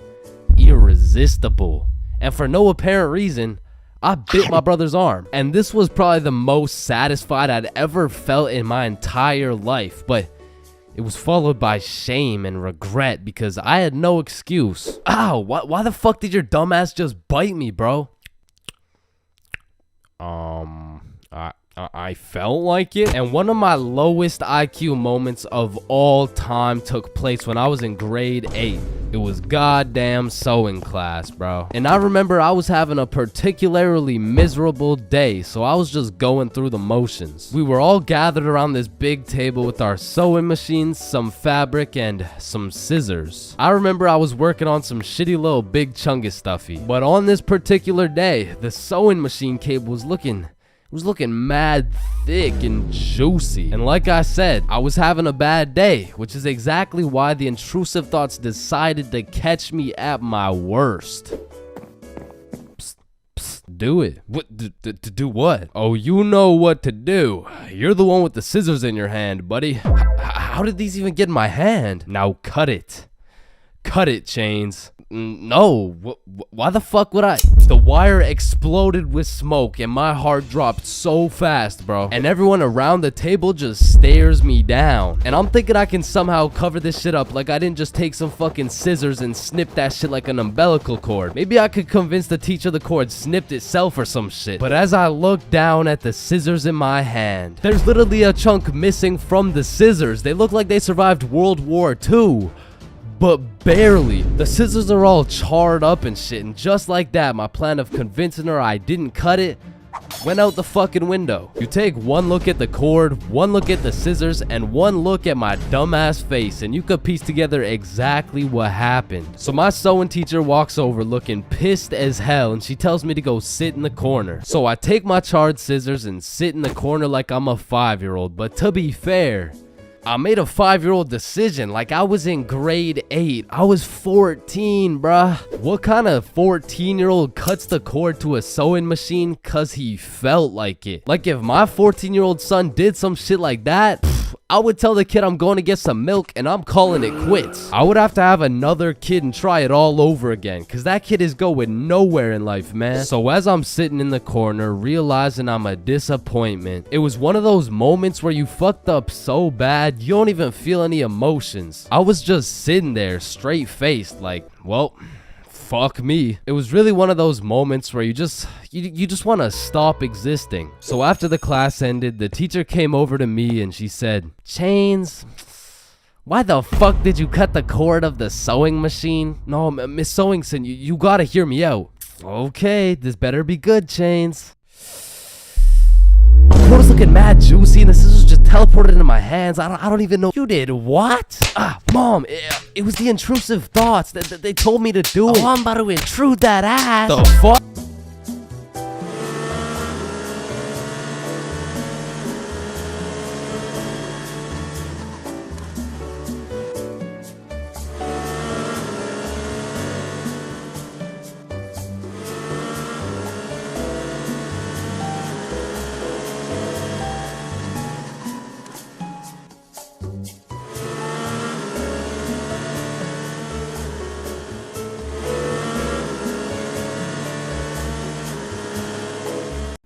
irresistible, and for no apparent reason, I bit my brother's arm. And this was probably the most satisfied I'd ever felt in my entire life, but it was followed by shame and regret because I had no excuse. Ow, why the fuck did your dumbass just bite me, bro? I felt like it. And one of my lowest IQ moments of all time took place when I was in grade 8. It was goddamn sewing class, bro. And I remember I was having a particularly miserable day, so I was just going through the motions. We were all gathered around this big table with our sewing machines, some fabric, and some scissors. I remember I was working on some shitty little big chungus stuffy. But on this particular day, the sewing machine cable was looking mad thick and juicy. And like I said, I was having a bad day, which is exactly why the intrusive thoughts decided to catch me at my worst. Psst, do it. What? To do what? Oh, you know what to do. You're the one with the scissors in your hand, buddy. How did these even get in my hand? Now cut it. Cut it, Chains. No. Why the fuck would I? The wire exploded with smoke and my heart dropped so fast, bro. And everyone around the table just stares me down. And I'm thinking I can somehow cover this shit up like I didn't just take some fucking scissors and snip that shit like an umbilical cord. Maybe I could convince the teacher the cord snipped itself or some shit. But as I look down at the scissors in my hand, there's literally a chunk missing from the scissors. They look like they survived World War II. But barely. The scissors are all charred up and shit, and just like that, my plan of convincing her I didn't cut it went out the fucking window. You take one look at the cord, one look at the scissors, and one look at my dumbass face, and you could piece together exactly what happened. So my sewing teacher walks over looking pissed as hell, and she tells me to go sit in the corner. So I take my charred scissors and sit in the corner like I'm a 5-year-old, but to be fair, I made a 5-year-old decision like I was in grade 8. I was 14, bruh. What kind of 14-year-old cuts the cord to a sewing machine cause he felt like it? Like if my 14-year-old son did some shit like that, I would tell the kid I'm going to get some milk and I'm calling it quits. I would have to have another kid and try it all over again, cause that kid is going nowhere in life, man. So as I'm sitting in the corner realizing I'm a disappointment, it was one of those moments where you fucked up so bad you don't even feel any emotions. I was just sitting there straight faced like, well, fuck me. It was really one of those moments where you just want to stop existing. So after the class ended, the teacher came over to me and she said, Chains, why the fuck did you cut the cord of the sewing machine? No, Miss Sewingson, you gotta hear me out. Okay, this better be good, Chains. The cord was looking mad juicy and the scissors just teleported into my hands. I don't even know. You did what? Mom, it was the intrusive thoughts that they told me to do. Oh, I'm about to intrude that ass. The fuck?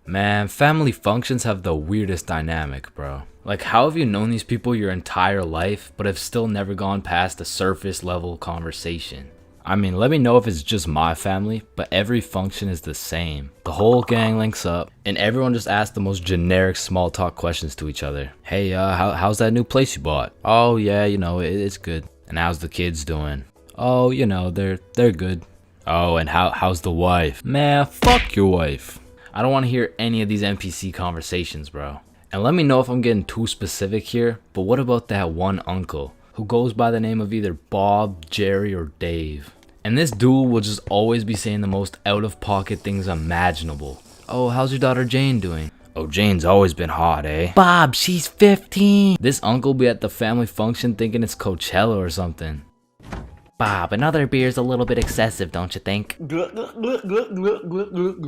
Man, family functions have the weirdest dynamic, bro. Like, how have you known these people your entire life, but have still never gone past the surface level conversation? I mean, let me know if it's just my family, but every function is the same. The whole gang links up, and everyone just asks the most generic small talk questions to each other. Hey, how's that new place you bought? Oh yeah, you know, it's good. And how's the kids doing? Oh, you know, they're good. Oh, and how's the wife? Man, fuck your wife. I don't want to hear any of these NPC conversations, bro. And let me know if I'm getting too specific here, but what about that one uncle who goes by the name of either Bob, Jerry, or Dave? And this dude will just always be saying the most out-of-pocket things imaginable. Oh, how's your daughter Jane doing? Oh, Jane's always been hot, eh? Bob, she's 15. This uncle be at the family function thinking it's Coachella or something. Bob, another beer's a little bit excessive, don't you think?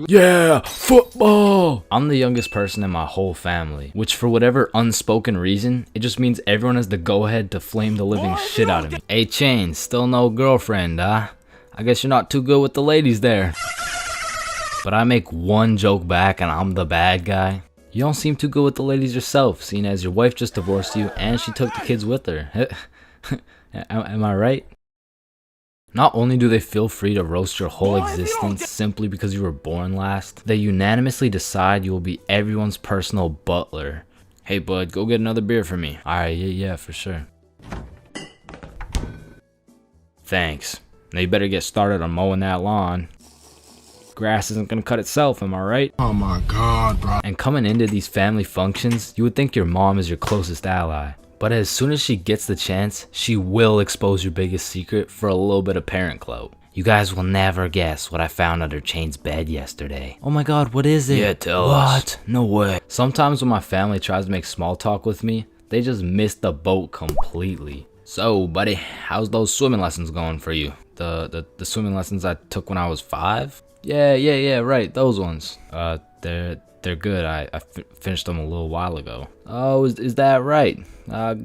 Yeah, football! I'm the youngest person in my whole family, which for whatever unspoken reason, it just means everyone has the go-ahead to flame the living shit out of me. Hey, Chains, still no girlfriend, huh? I guess you're not too good with the ladies there. But I make one joke back and I'm the bad guy. You don't seem too good with the ladies yourself, seeing as your wife just divorced you and she took the kids with her. Am I right? Not only do they feel free to roast your whole existence simply because you were born last, they unanimously decide you will be everyone's personal butler. Hey bud, go get another beer for me. Alright, yeah, for sure. Thanks. Now you better get started on mowing that lawn. Grass isn't gonna cut itself, am I right? Oh my god, bro. And coming into these family functions, you would think your mom is your closest ally. But as soon as she gets the chance, she will expose your biggest secret for a little bit of parent clout. You guys will never guess what I found under Chain's bed yesterday. Oh my god, what is it? Yeah, tell us. What? No way. Sometimes when my family tries to make small talk with me, they just miss the boat completely. So, buddy, how's those swimming lessons going for you? The swimming lessons I took when I was 5? Yeah, right, those ones. They're good. I finished them a little while ago. Oh, is that right?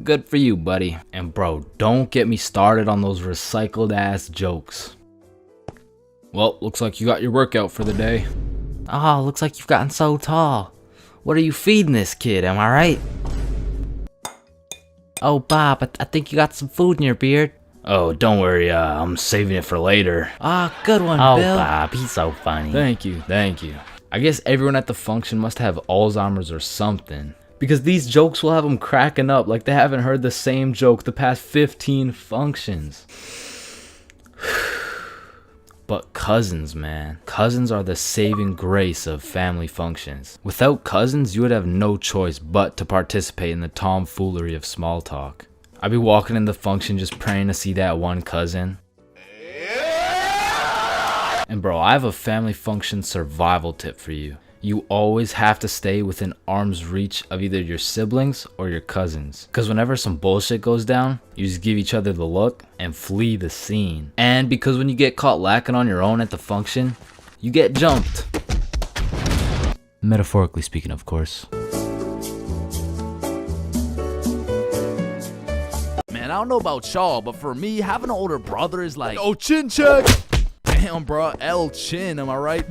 Good for you, buddy. And bro, don't get me started on those recycled ass jokes. Well, looks like you got your workout for the day. Oh, looks like you've gotten so tall. What are you feeding this kid, am I right? Oh, Bob, I think you got some food in your beard. Oh, don't worry, I'm saving it for later. Ah, good one, Oh, Bill. Bob, he's so funny. Thank you. I guess everyone at the function must have Alzheimer's or something, because these jokes will have them cracking up like they haven't heard the same joke the past 15 functions. But cousins, man. Cousins are the saving grace of family functions. Without cousins, you would have no choice but to participate in the tomfoolery of small talk. I'd be walking in the function just praying to see that one cousin. And bro, I have a family function survival tip for you. You always have to stay within arm's reach of either your siblings or your cousins. Because whenever some bullshit goes down, you just give each other the look and flee the scene. And because when you get caught lacking on your own at the function, you get jumped. Metaphorically speaking, of course. Man, I don't know about y'all, but for me, having an older brother is like, oh, chin check. Damn, bro, L Chin, am I right?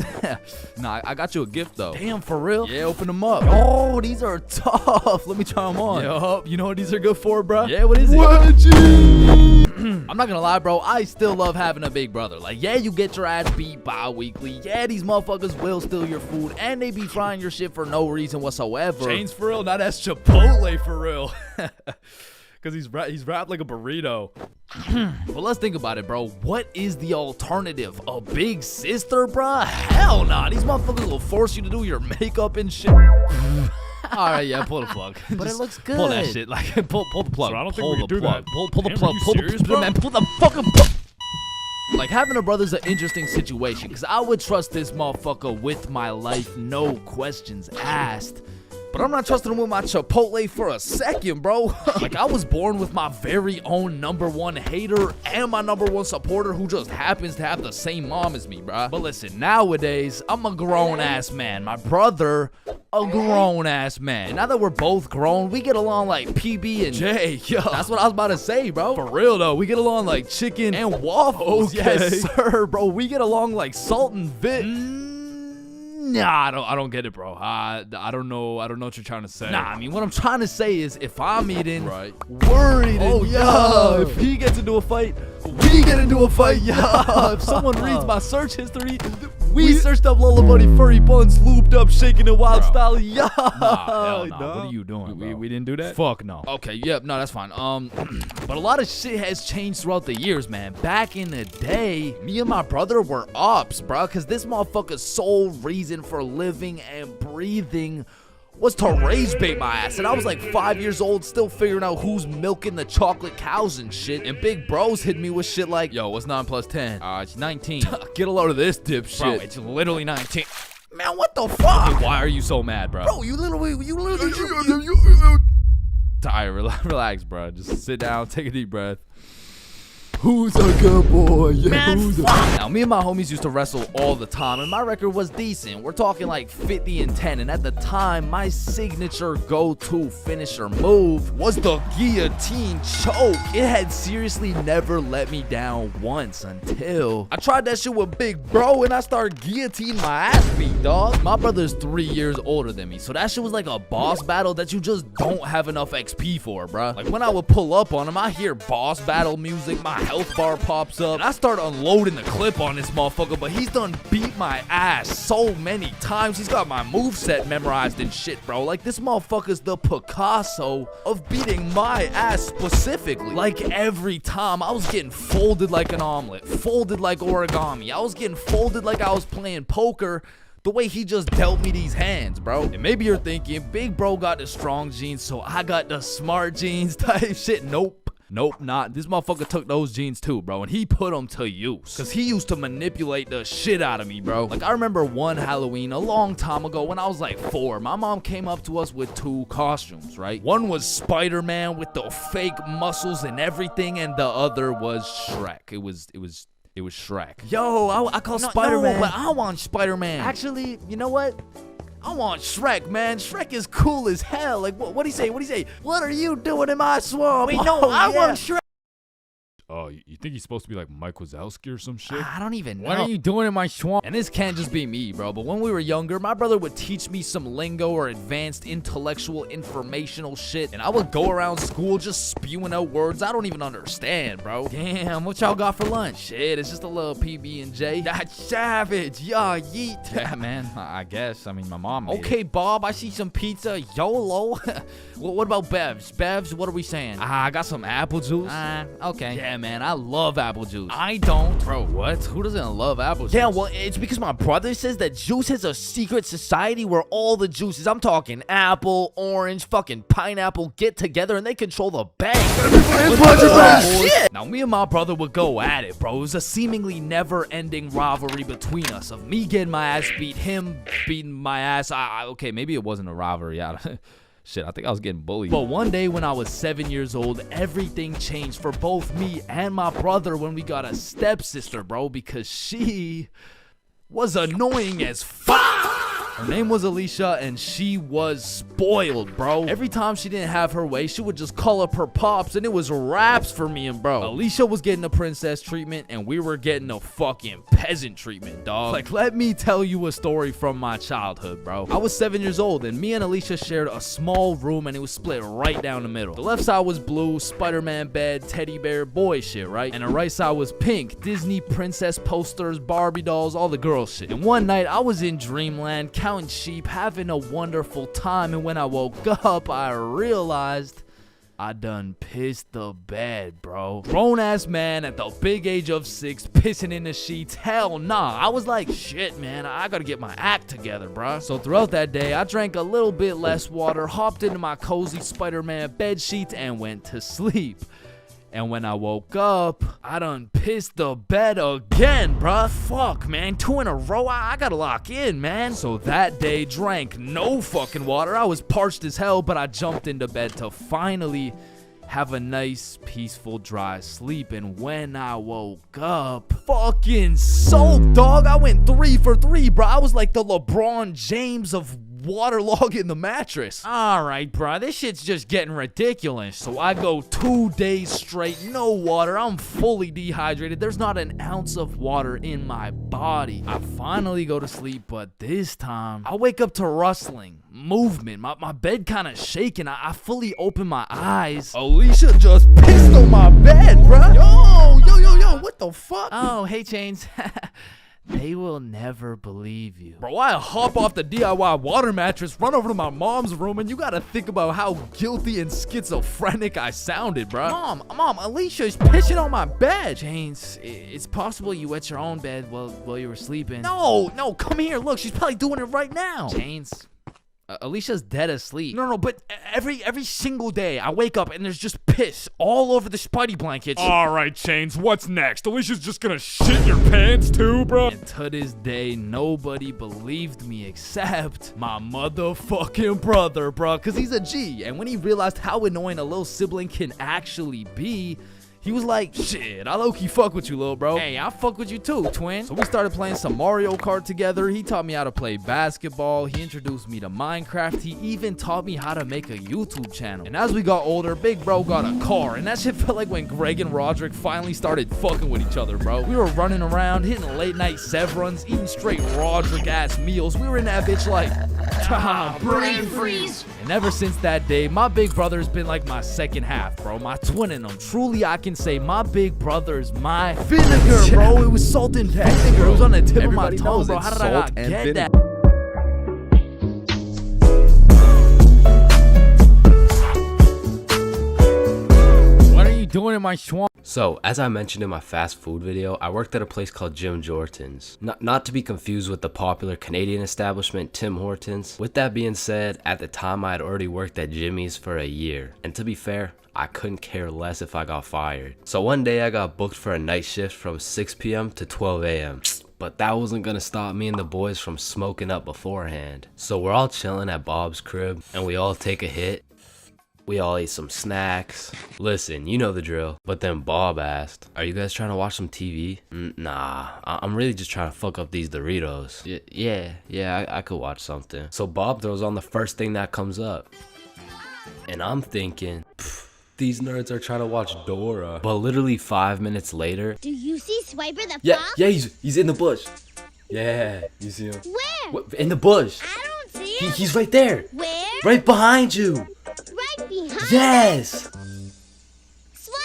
Nah, I got you a gift though. Damn, for real? Yeah, open them up. Oh, these are tough. Let me try them on. Yup, you know what these are good for, bro? Yeah, what is it? I'm not gonna lie, bro, I still love having a big brother. Like, yeah, you get your ass beat bi-weekly. Yeah, these motherfuckers will steal your food, and they be frying your shit for no reason whatsoever. Chains for real, not as Chipotle for real. Because he's wrapped like a burrito. But let's think about it, bro. What is the alternative? A big sister, bro? Hell nah. These motherfuckers will force you to do your makeup and shit. Alright, yeah, pull the plug. But it looks good. Pull that shit. Like, pull the plug. So I don't think we can do that. Pull the Damn, plug. are you Pull serious, the bro? man. Pull the fucking plug. Like, having a brother's an interesting situation, because I would trust this motherfucker with my life, no questions asked. But I'm not trusting him with my Chipotle for a second, bro. Like, I was born with my very own #1 hater and my #1 supporter who just happens to have the same mom as me, bro. But listen, nowadays, I'm a grown-ass man. My brother, a grown-ass man. Now that we're both grown, we get along like PB and J. Yo, that's what I was about to say, bro. For real, though, we get along like chicken and waffles. Okay. Yes, sir, bro. We get along like salt and vit. Nah, I don't get it, bro. I don't know what you're trying to say. Nah, I mean, what I'm trying to say is if I'm eating, worried, if he gets into a fight, we get into a fight, if someone reads my search history, we searched up Lola Bunny furry buns, looped up, shaking it wild style, Nah, hell nah. What are you doing, bro? We didn't do that? Fuck no. Okay, yep, no, that's fine. But a lot of shit has changed throughout the years, man. Back in the day, me and my brother were ops, bro, because this motherfucker's sole reason for living and breathing was to rage bait my ass. And I was like 5 years old, still figuring out who's milking the chocolate cows and shit. And big bros hit me with shit like, yo, what's 9 plus 10? It's 19. Get a load of this dipshit. Bro, it's literally 19. Man, what the fuck? Okay, why are you so mad, bro? Bro, you literally tired. Relax, bro. Just sit down, take a deep breath. Who's a good boy? Yeah, man, now, me and my homies used to wrestle all the time, and my record was decent. We're talking like 50-10, and at the time, my signature go-to finisher move was the guillotine choke. It had seriously never let me down once until I tried that shit with Big Bro, and I started guillotining my ass beat, dog. My brother's 3 years older than me, so that shit was like a boss battle that you just don't have enough XP for, bruh. Like, when I would pull up on him, I hear boss battle music, my health bar pops up, and I start unloading the clip on this motherfucker, but he's done beat my ass so many times. He's got my moveset memorized and shit, bro. Like, this motherfucker's the Picasso of beating my ass specifically. Like, every time, I was getting folded like an omelet, folded like origami. I was getting folded like I was playing poker, the way he just dealt me these hands, bro. And maybe you're thinking, Big Bro got the strong genes, so I got the smart genes type shit. Nope, not. This motherfucker took those genes too, bro, and he put them to use. Because he used to manipulate the shit out of me, bro. Like, I remember one Halloween a long time ago when I was like 4. My mom came up to us with 2 costumes, right? One was Spider-Man with the fake muscles and everything, and the other was Shrek. It was Shrek. Yo, I call Spider-Man. No, but I want Spider-Man. Actually, you know what? I want Shrek, man. Shrek is cool as hell. Like, what'd he say? What are you doing in my swamp? Wait, no, I want Shrek. Oh, you think he's supposed to be like Mike Wazowski or some shit? I don't even know. What are you doing in my swamp? And this can't just be me, bro. But when we were younger, my brother would teach me some lingo or advanced intellectual informational shit. And I would go around school just spewing out words I don't even understand, bro. Damn, what y'all got for lunch? Shit, it's just a little PB&J. That's savage. Yeah, yeet. Yeah, man, I guess. I mean, my mom made Okay, it. Bob, I see some pizza. YOLO. What about Bevs? Bevs, what are we saying? I got some apple juice. Okay. Yeah, man, I love apple juice. I don't. Bro, what? Who doesn't love apple juice? Yeah, well, it's because my brother says that Juice has a secret society where all the juices, I'm talking apple, orange, fucking pineapple, get together and they control the bank. Shit! Now, me and my brother would go at it, bro. It was a seemingly never-ending rivalry between us of me getting my ass beat, him beating my ass. Okay, maybe it wasn't a rivalry. Shit, I think I was getting bullied. But one day when I was 7 years old, everything changed for both me and my brother when we got a stepsister, bro, because she was annoying as fuck. Her name was Alicia, and she was spoiled, bro. Every time she didn't have her way, she would just call up her pops, and it was raps for me and bro. Alicia was getting the princess treatment, and we were getting the fucking peasant treatment, dog. Like, let me tell you a story from my childhood, bro. I was 7 years old, and me and Alicia shared a small room, and it was split right down the middle. The left side was blue, Spider-Man bed, teddy bear, boy shit, right? And the right side was pink, Disney princess posters, Barbie dolls, all the girl shit. And one night, I was in dreamland, counting sheep, having a wonderful time, and when I woke up, I realized I done pissed the bed, bro. Grown-ass man at the big age of 6 pissing in the sheets. Hell nah. I was like, shit, man, I gotta get my act together, bro. So throughout that day, I drank a little bit less water, hopped into my cozy Spider-Man bed sheets, and went to sleep. And when I woke up, I done pissed the bed again, bruh. Fuck, man. 2 in a row? I gotta lock in, man. So that day, drank no fucking water. I was parched as hell, but I jumped into bed to finally have a nice, peaceful, dry sleep. And when I woke up, fucking soaked, dog. I went 3 for 3, bro. I was like the LeBron James of waterlogging the mattress. Alright, bro, this shit's just getting ridiculous. So I go 2 days straight, no water. I'm fully dehydrated. There's not an ounce of water in my body. I finally go to sleep, but this time I wake up to rustling, movement, my bed kind of shaking. I fully open my eyes. Alicia just pissed on my bed, bro. Yo, what the fuck? Oh, hey, Chains. They will never believe you. Bro, I hop off the DIY water mattress, run over to my mom's room, and you gotta think about how guilty and schizophrenic I sounded, bro. Mom, Alicia's pissing on my bed. Chains, it's possible you wet your own bed while you were sleeping. No, come here. Look, she's probably doing it right now. Chains. Alicia's dead asleep. No, but every single day I wake up and there's just piss all over the Spidey blankets. Alright, Chains, what's next? Alicia's just gonna shit your pants too, bro? And to this day, nobody believed me except my motherfucking brother, bro, because he's a G. And when he realized how annoying a little sibling can actually be, he was like, shit, I low-key fuck with you, little bro. Hey, I fuck with you too, twin. So we started playing some Mario Kart together. He taught me how to play basketball. He introduced me to Minecraft. He even taught me how to make a YouTube channel. And as we got older, big bro got a car. And that shit felt like when Greg and Roderick finally started fucking with each other, bro. We were running around, hitting late-night Severons, eating straight Roderick-ass meals. We were in that bitch like, brain freeze. And ever since that day, my big brother's been like my second half, bro. My twin in him. Truly, I can say my big brother's my vinegar, bro. It was salt and vinegar. It was on the tip of my tongue, bro. How did I not get that? What are you doing in my swamp? So, as I mentioned in my fast food video, I worked at a place called Jim Jordan's. Not to be confused with the popular Canadian establishment Tim Hortons. With that being said, at the time I had already worked at Jimmy's for a year. And to be fair, I couldn't care less if I got fired. So one day I got booked for a night shift from 6 p.m. to 12 a.m. But that wasn't gonna stop me and the boys from smoking up beforehand. So we're all chilling at Bob's crib and we all take a hit. We all ate some snacks. Listen, you know the drill. But then Bob asked, are you guys trying to watch some TV? Nah, I'm really just trying to fuck up these Doritos. Yeah, I could watch something. So Bob throws on the first thing that comes up. And I'm thinking, These nerds are trying to watch Dora. But literally 5 minutes later. Do you see Swiper the Yeah, fox? yeah, he's in the bush. Yeah, you see him? Where? What, in the bush. I don't see him. He's right there. Where? Right behind you. Right behind. Yes.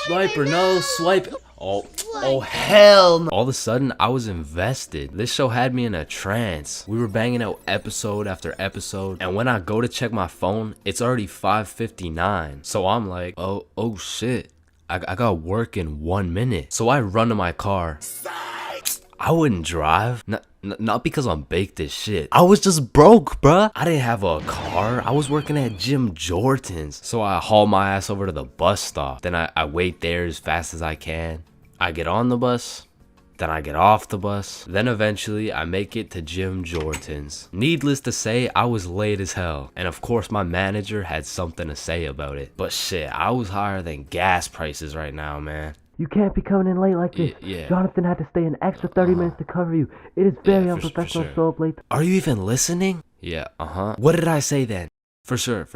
Swiper, no, swipe. Oh, hell no. All of a sudden, I was invested. This show had me in a trance. We were banging out episode after episode. And when I go to check my phone, it's already 5:59. So I'm like, oh shit. I got work in 1 minute. So I run to my car. I wouldn't drive. Not because I'm baked as shit. I was just broke, bruh. I didn't have a car. I was working at Jim Jordan's. So I haul my ass over to the bus stop. Then I wait there as fast as I can. I get on the bus. Then I get off the bus. Then eventually I make it to Jim Jordan's. Needless to say, I was late as hell. And of course my manager had something to say about it. But shit, I was higher than gas prices right now, man. You can't be coming in late like this. Yeah. Jonathan had to stay an extra 30 minutes to cover you. It is very unprofessional to show up late. Are you even listening? Yeah, What did I say then? For sure.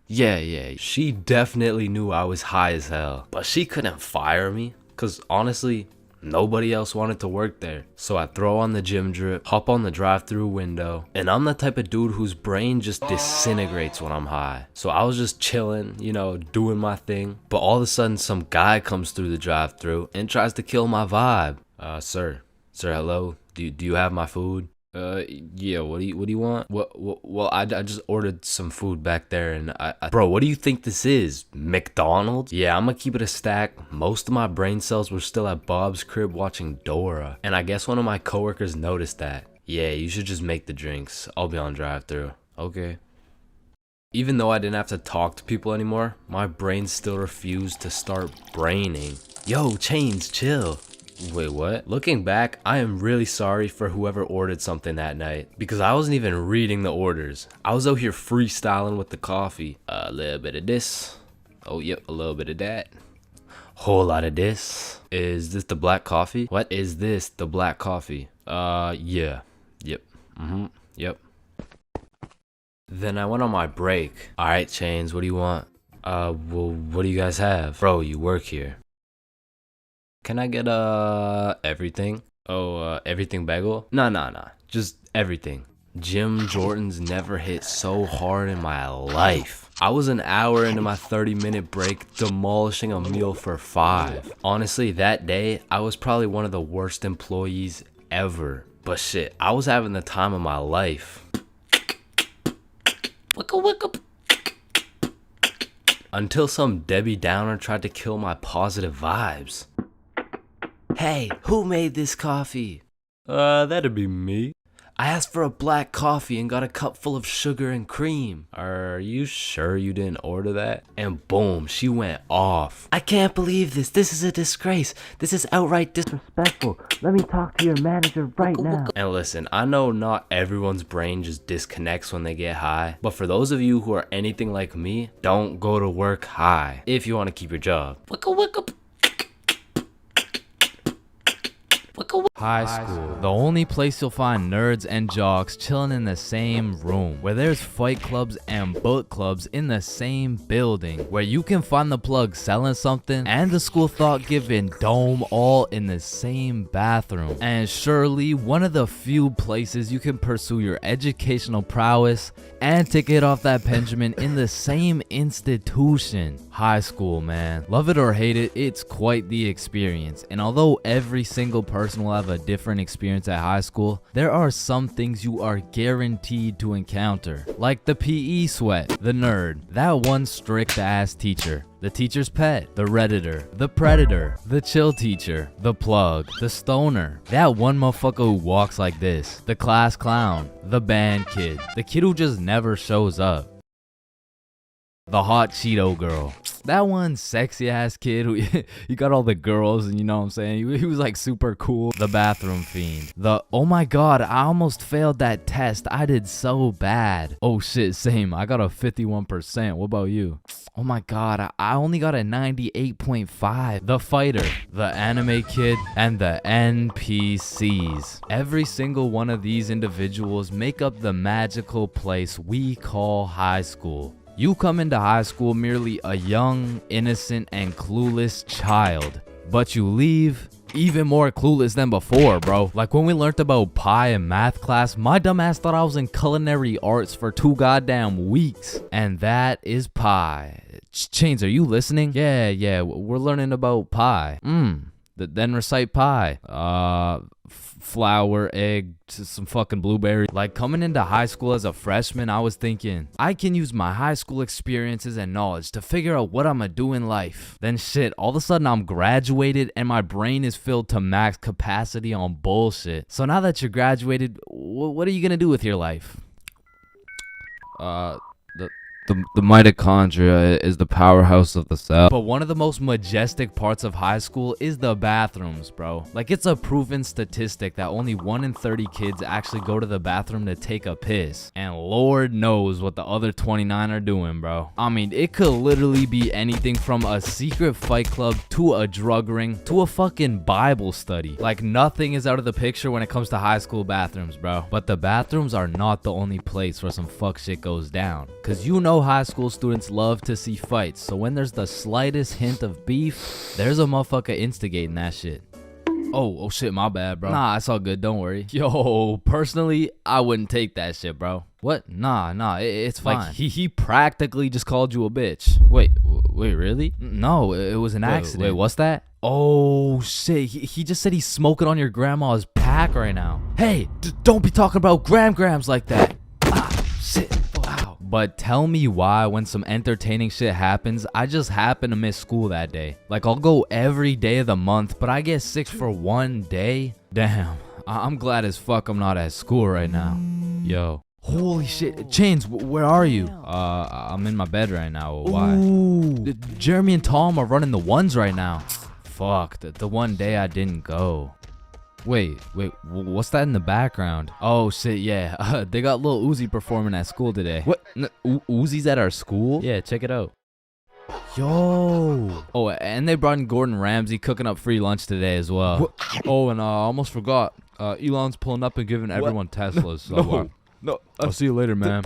Yeah. She definitely knew I was high as hell. But she couldn't fire me. Cause honestly, nobody else wanted to work there. So I throw on the gym drip, hop on the drive-through window, and I'm the type of dude whose brain just disintegrates when I'm high. So I was just chilling, doing my thing. But all of a sudden, some guy comes through the drive-through and tries to kill my vibe. Sir, hello? Do you have my food? Yeah, what do you want? Well, I just ordered some food back there, and bro, what do you think this is? McDonald's? Yeah, I'm gonna keep it a stack. Most of my brain cells were still at Bob's crib watching Dora, and I guess one of my coworkers noticed that. Yeah, you should just make the drinks. I'll be on drive-through. Okay. Even though I didn't have to talk to people anymore, my brain still refused to start braining. Yo, Chains, chill. Wait, what? Looking back, I am really sorry for whoever ordered something that night, because I wasn't even reading the orders. I was out here freestyling with the coffee. A little bit of this. Oh, yep, a little bit of that. Whole lot of this. Is this the black coffee? What is this, the black coffee? Yeah. Yep. Yep. Then I went on my break. Alright, Chains, what do you want? Well, what do you guys have? Bro, you work here. Can I get, everything? Oh, everything bagel? Nah. Just everything. Jim Jordan's never hit so hard in my life. I was an hour into my 30-minute break demolishing a meal for 5. Honestly, that day, I was probably one of the worst employees ever. But shit, I was having the time of my life. Wicka. Until some Debbie Downer tried to kill my positive vibes. Hey, who made this coffee? That'd be me. I asked for a black coffee and got a cup full of sugar and cream. Are you sure you didn't order that? And boom, she went off. I can't believe this. This is a disgrace. This is outright disrespectful. Let me talk to your manager right now. And listen, I know not everyone's brain just disconnects when they get high. But for those of you who are anything like me, don't go to work high if you want to keep your job. High school, the only place you'll find nerds and jocks chilling in the same room, where there's fight clubs and book clubs in the same building, where you can find the plug selling something and the school thought-giving dome all in the same bathroom, and surely one of the few places you can pursue your educational prowess and take it off that Benjamin in the same institution. High school, man. Love it or hate it, it's quite the experience. And although every single person will have a different experience at high school, there are some things you are guaranteed to encounter. Like the PE sweat, the nerd, that one strict ass teacher, the teacher's pet, the redditor, the predator, the chill teacher, the plug, the stoner, that one motherfucker who walks like this, the class clown, the band kid, the kid who just never shows up, the hot Cheeto girl, that one sexy ass kid who he got all the girls, and you know what I'm saying, he was like super cool, the bathroom fiend, the oh my god, I almost failed that test, I did so bad, oh shit, same, I got a 51%, what about you? Oh my god, I only got a 98.5. The fighter, the anime kid, and the NPCs. Every single one of these individuals make up the magical place we call high school. You come into high school merely a young, innocent, and clueless child. But you leave even more clueless than before, bro. Like when we learned about pie in math class, my dumb ass thought I was in culinary arts for 2 goddamn weeks. And that is pie. Chains, are you listening? Yeah, we're learning about pie. Then recite pie. Flour, egg, some fucking blueberry. Like coming into high school as a freshman, I was thinking, I can use my high school experiences and knowledge to figure out what I'm gonna do in life. Then shit, all of a sudden I'm graduated and my brain is filled to max capacity on bullshit. So now that you're graduated, what are you gonna do with your life? The mitochondria is the powerhouse of the cell. But one of the most majestic parts of high school is the bathrooms, bro. Like it's a proven statistic that only 1 in 30 kids actually go to the bathroom to take a piss. And Lord knows what the other 29 are doing, bro. I mean, it could literally be anything from a secret fight club to a drug ring to a fucking Bible study. Like nothing is out of the picture when it comes to high school bathrooms, bro. But the bathrooms are not the only place where some fuck shit goes down. Cause you know high school students love to see fights, so when there's the slightest hint of beef, there's a motherfucker instigating that shit. Oh shit, my bad, bro. Nah, it's all good, don't worry. Yo, personally, I wouldn't take that shit, bro. What? Nah, it's fine. Like, he practically just called you a bitch. Wait, really? No, it was an accident. Wait, what's that? Oh shit, he just said he's smoking on your grandma's pack right now. Hey, don't be talking about grams like that. Shit. But tell me why when some entertaining shit happens, I just happen to miss school that day. Like I'll go every day of the month, but I get sick for 1 day? Damn, I'm glad as fuck I'm not at school right now. Yo. Holy shit, Chains, where are you? I'm in my bed right now. Why? Ooh. Jeremy and Tom are running the ones right now. Fuck, the one day I didn't go. Wait, what's that in the background? Oh shit, yeah, they got Lil Uzi performing at school today. What? Uzi's at our school? Yeah, check it out. Yo. Oh, and they brought in Gordon Ramsay cooking up free lunch today as well. What? Oh, and I almost forgot. Elon's pulling up and giving everyone Teslas. So no, I'll see you later, man.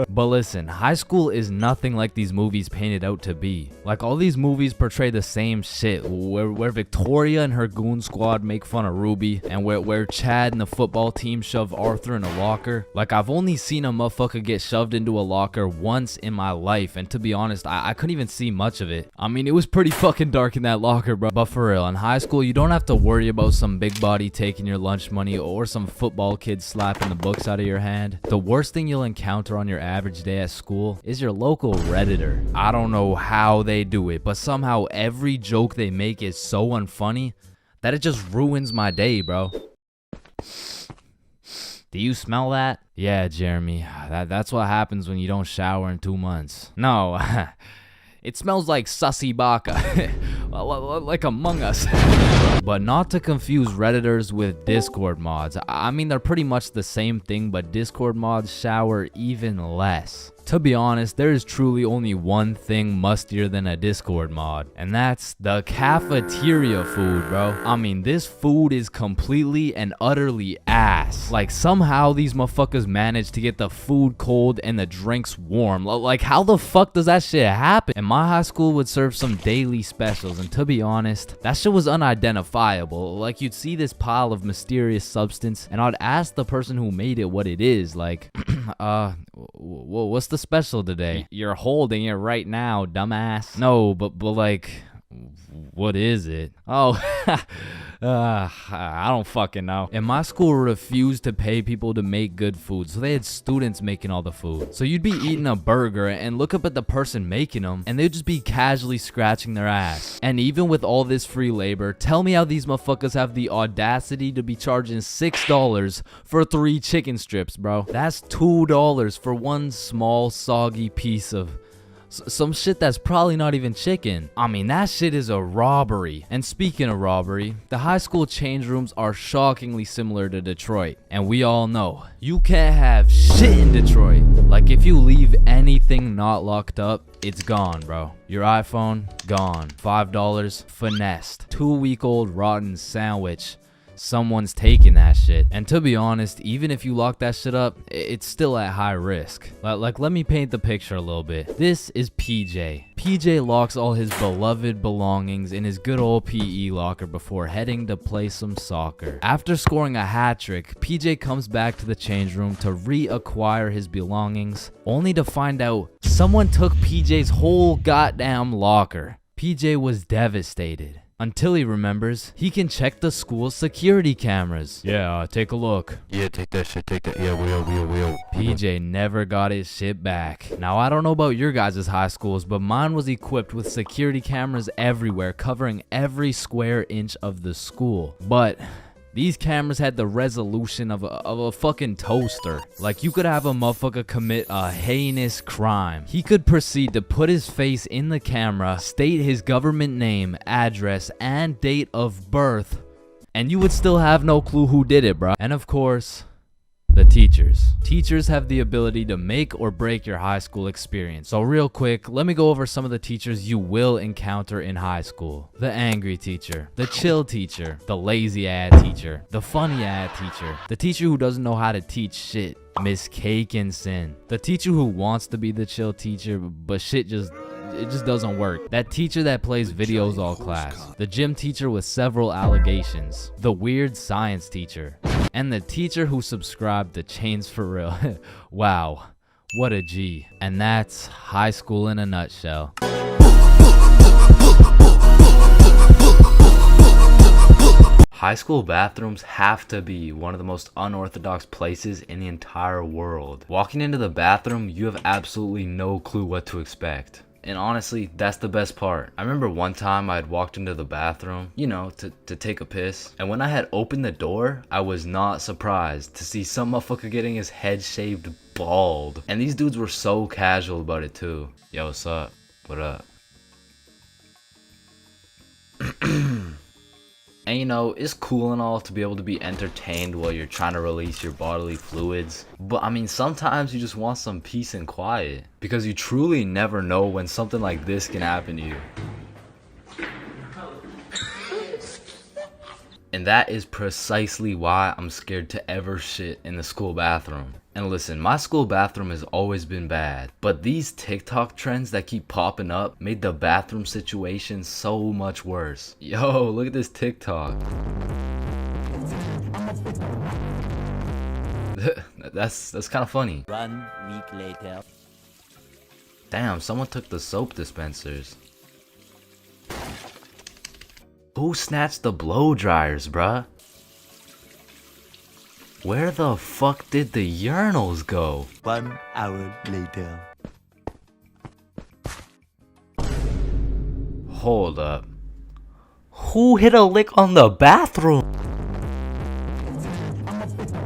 But listen, high school is nothing like these movies paint it out to be. Like all these movies portray the same shit, where Victoria and her goon squad make fun of Ruby, and where Chad and the football team shove Arthur in a locker. Like I've only seen a motherfucker get shoved into a locker once in my life, and to be honest, I couldn't even see much of it. I mean, it was pretty fucking dark in that locker, bro. But for real, in high school, you don't have to worry about some big body taking your lunch money or some football kid slapping the books out of your hand. The worst thing you'll encounter on your average day at school is your local Redditor. I don't know how they do it, but somehow every joke they make is so unfunny that it just ruins my day, bro. Do you smell that? Yeah, Jeremy, that's what happens when you don't shower in 2 months. No, it smells like sussy baka, like Among Us. But not to confuse Redditors with Discord mods. I mean, they're pretty much the same thing, but Discord mods shower even less. To be honest, there is truly only one thing mustier than a Discord mod, and that's the cafeteria food, bro. I mean, this food is completely and utterly ass. Like, somehow these motherfuckers manage to get the food cold and the drinks warm. Like, how the fuck does that shit happen? And my high school would serve some daily specials, and to be honest, that shit was unidentifiable. Like, you'd see this pile of mysterious substance, and I'd ask the person who made it what it is, like, what's the special today? You're holding it right now, dumbass. No, but like, what is it? Oh, I don't fucking know. And my school refused to pay people to make good food, so they had students making all the food. So you'd be eating a burger and look up at the person making them, and they'd just be casually scratching their ass. And even with all this free labor, tell me how these motherfuckers have the audacity to be charging $6 for 3 chicken strips, bro. That's $2 for one small soggy piece of some shit that's probably not even chicken. I mean, that shit is a robbery. And speaking of robbery, the high school change rooms are shockingly similar to Detroit. And we all know, you can't have shit in Detroit. Like, if you leave anything not locked up, it's gone, bro. Your iPhone, gone. $5, finessed. 2-week-old rotten sandwich. someone's taking that shit. And to be honest, even if you lock that shit up, it's still at high risk. Like, let me paint the picture a little bit. This is PJ. PJ locks all his beloved belongings in his good old PE locker before heading to play some soccer. After scoring a hat trick, PJ comes back to the change room to reacquire his belongings, only to find out someone took PJ's whole goddamn locker. PJ was devastated. Until he remembers, he can check the school's security cameras. Yeah, take a look. Yeah, take that shit, take that. Yeah, we'll. PJ never got his shit back. Now, I don't know about your guys' high schools, but mine was equipped with security cameras everywhere, covering every square inch of the school. But these cameras had the resolution of a fucking toaster. Like, you could have a motherfucker commit a heinous crime. He could proceed to put his face in the camera, state his government name, address, and date of birth, and you would still have no clue who did it, bro. And of course, the teachers. Teachers have the ability to make or break your high school experience. So real quick, let me go over some of the teachers you will encounter in high school. The angry teacher, the chill teacher, the lazy ass teacher, the funny ass teacher, the teacher who doesn't know how to teach shit, Miss Cakinson, the teacher who wants to be the chill teacher, but shit just doesn't work. That teacher that plays videos all class. The gym teacher with several allegations. The weird science teacher. And the teacher who subscribed to ChainsFR. Wow, what a G. And that's high school in a nutshell. High school bathrooms have to be one of the most unorthodox places in the entire world. Walking into the bathroom, you have absolutely no clue what to expect. And honestly, that's the best part. I remember one time I had walked into the bathroom, you know, to take a piss. And when I had opened the door, I was not surprised to see some motherfucker getting his head shaved bald. And these dudes were so casual about it too. Yo, what's up? What up? And you know, it's cool and all to be able to be entertained while you're trying to release your bodily fluids. But I mean, sometimes you just want some peace and quiet. Because you truly never know when something like this can happen to you. And that is precisely why I'm scared to ever shit in the school bathroom. And listen, my school bathroom has always been bad, but these TikTok trends that keep popping up made the bathroom situation so much worse. Yo, look at this TikTok. That's kind of funny. 1 week later. Damn, someone took the soap dispensers. Who snatched the blow dryers, bruh? Where the fuck did the urinals go? 1 hour later. Hold up. Who hit a lick on the bathroom?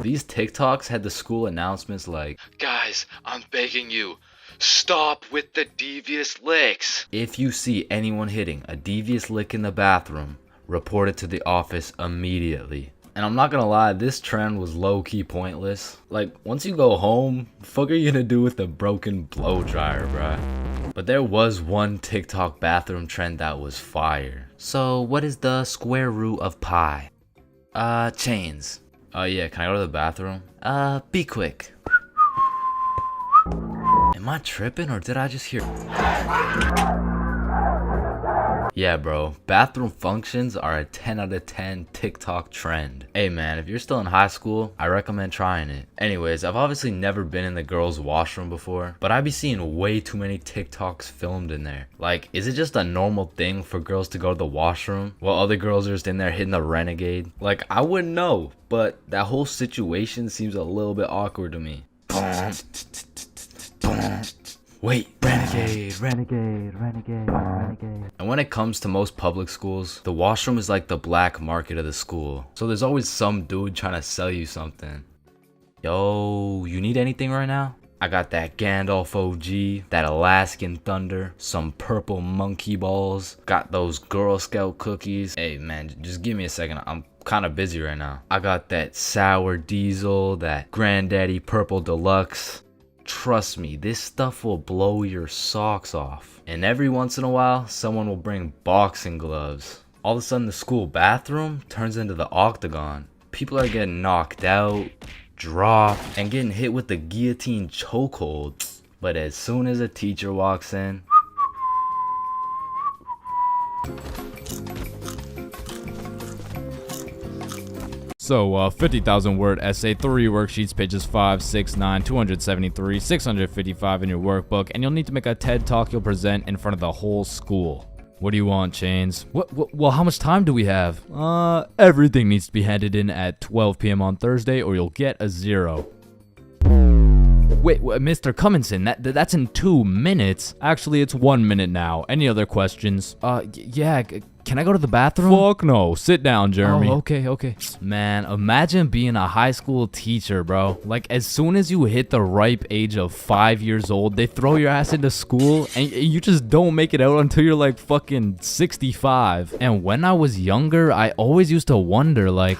These TikToks had the school announcements like, "Guys, I'm begging you, stop with the devious licks. If you see anyone hitting a devious lick in the bathroom, report it to the office immediately." And I'm not gonna lie, this trend was low-key pointless. Like, once you go home, fuck are you gonna do with a broken blow dryer, bruh? But there was one TikTok bathroom trend that was fire. So, what is the square root of pi? Chains. Yeah, can I go to the bathroom? Be quick. Am I tripping or did I just hear? Yeah, bro, bathroom functions are a 10 out of 10 TikTok trend. Hey man, if you're still in high school, I recommend trying it. Anyways, I've obviously never been in the girls' washroom before, but I be seeing way too many TikToks filmed in there. Like, is it just a normal thing for girls to go to the washroom while other girls are just in there hitting the renegade? Like, I wouldn't know, but that whole situation seems a little bit awkward to me. Wait, renegade. And when it comes to most public schools, the washroom is like the black market of the school. So there's always some dude trying to sell you something. Yo, you need anything right now? I got that Gandalf OG, that Alaskan Thunder, some purple monkey balls, got those Girl Scout cookies. Hey man, just give me a second, I'm kind of busy right now. I got that Sour Diesel, that Granddaddy Purple Deluxe. Trust me, this stuff will blow your socks off. And every once in a while, someone will bring boxing gloves. all of a sudden the school bathroom turns into the octagon. People are getting knocked out, dropped, and getting hit with the guillotine chokehold. But as soon as a teacher walks in, So, 50,000 word essay, 3 worksheets, pages 5, 6, 9, 273, 655 in your workbook, and you'll need to make a TED Talk you'll present in front of the whole school. What do you want, Chains? Well, how much time do we have? Everything needs to be handed in at 12 p.m. on Thursday or you'll get a 0. Wait, Mr. Cumminson, that's in 2 minutes. Actually, it's 1 minute now. Any other questions? Yeah, can I go to the bathroom? Fuck no. Sit down, Jeremy. Oh, okay. Man, imagine being a high school teacher, bro. Like, as soon as you hit the ripe age of 5 years old, they throw your ass into school and you just don't make it out until you're like fucking 65. And when I was younger, I always used to wonder, like,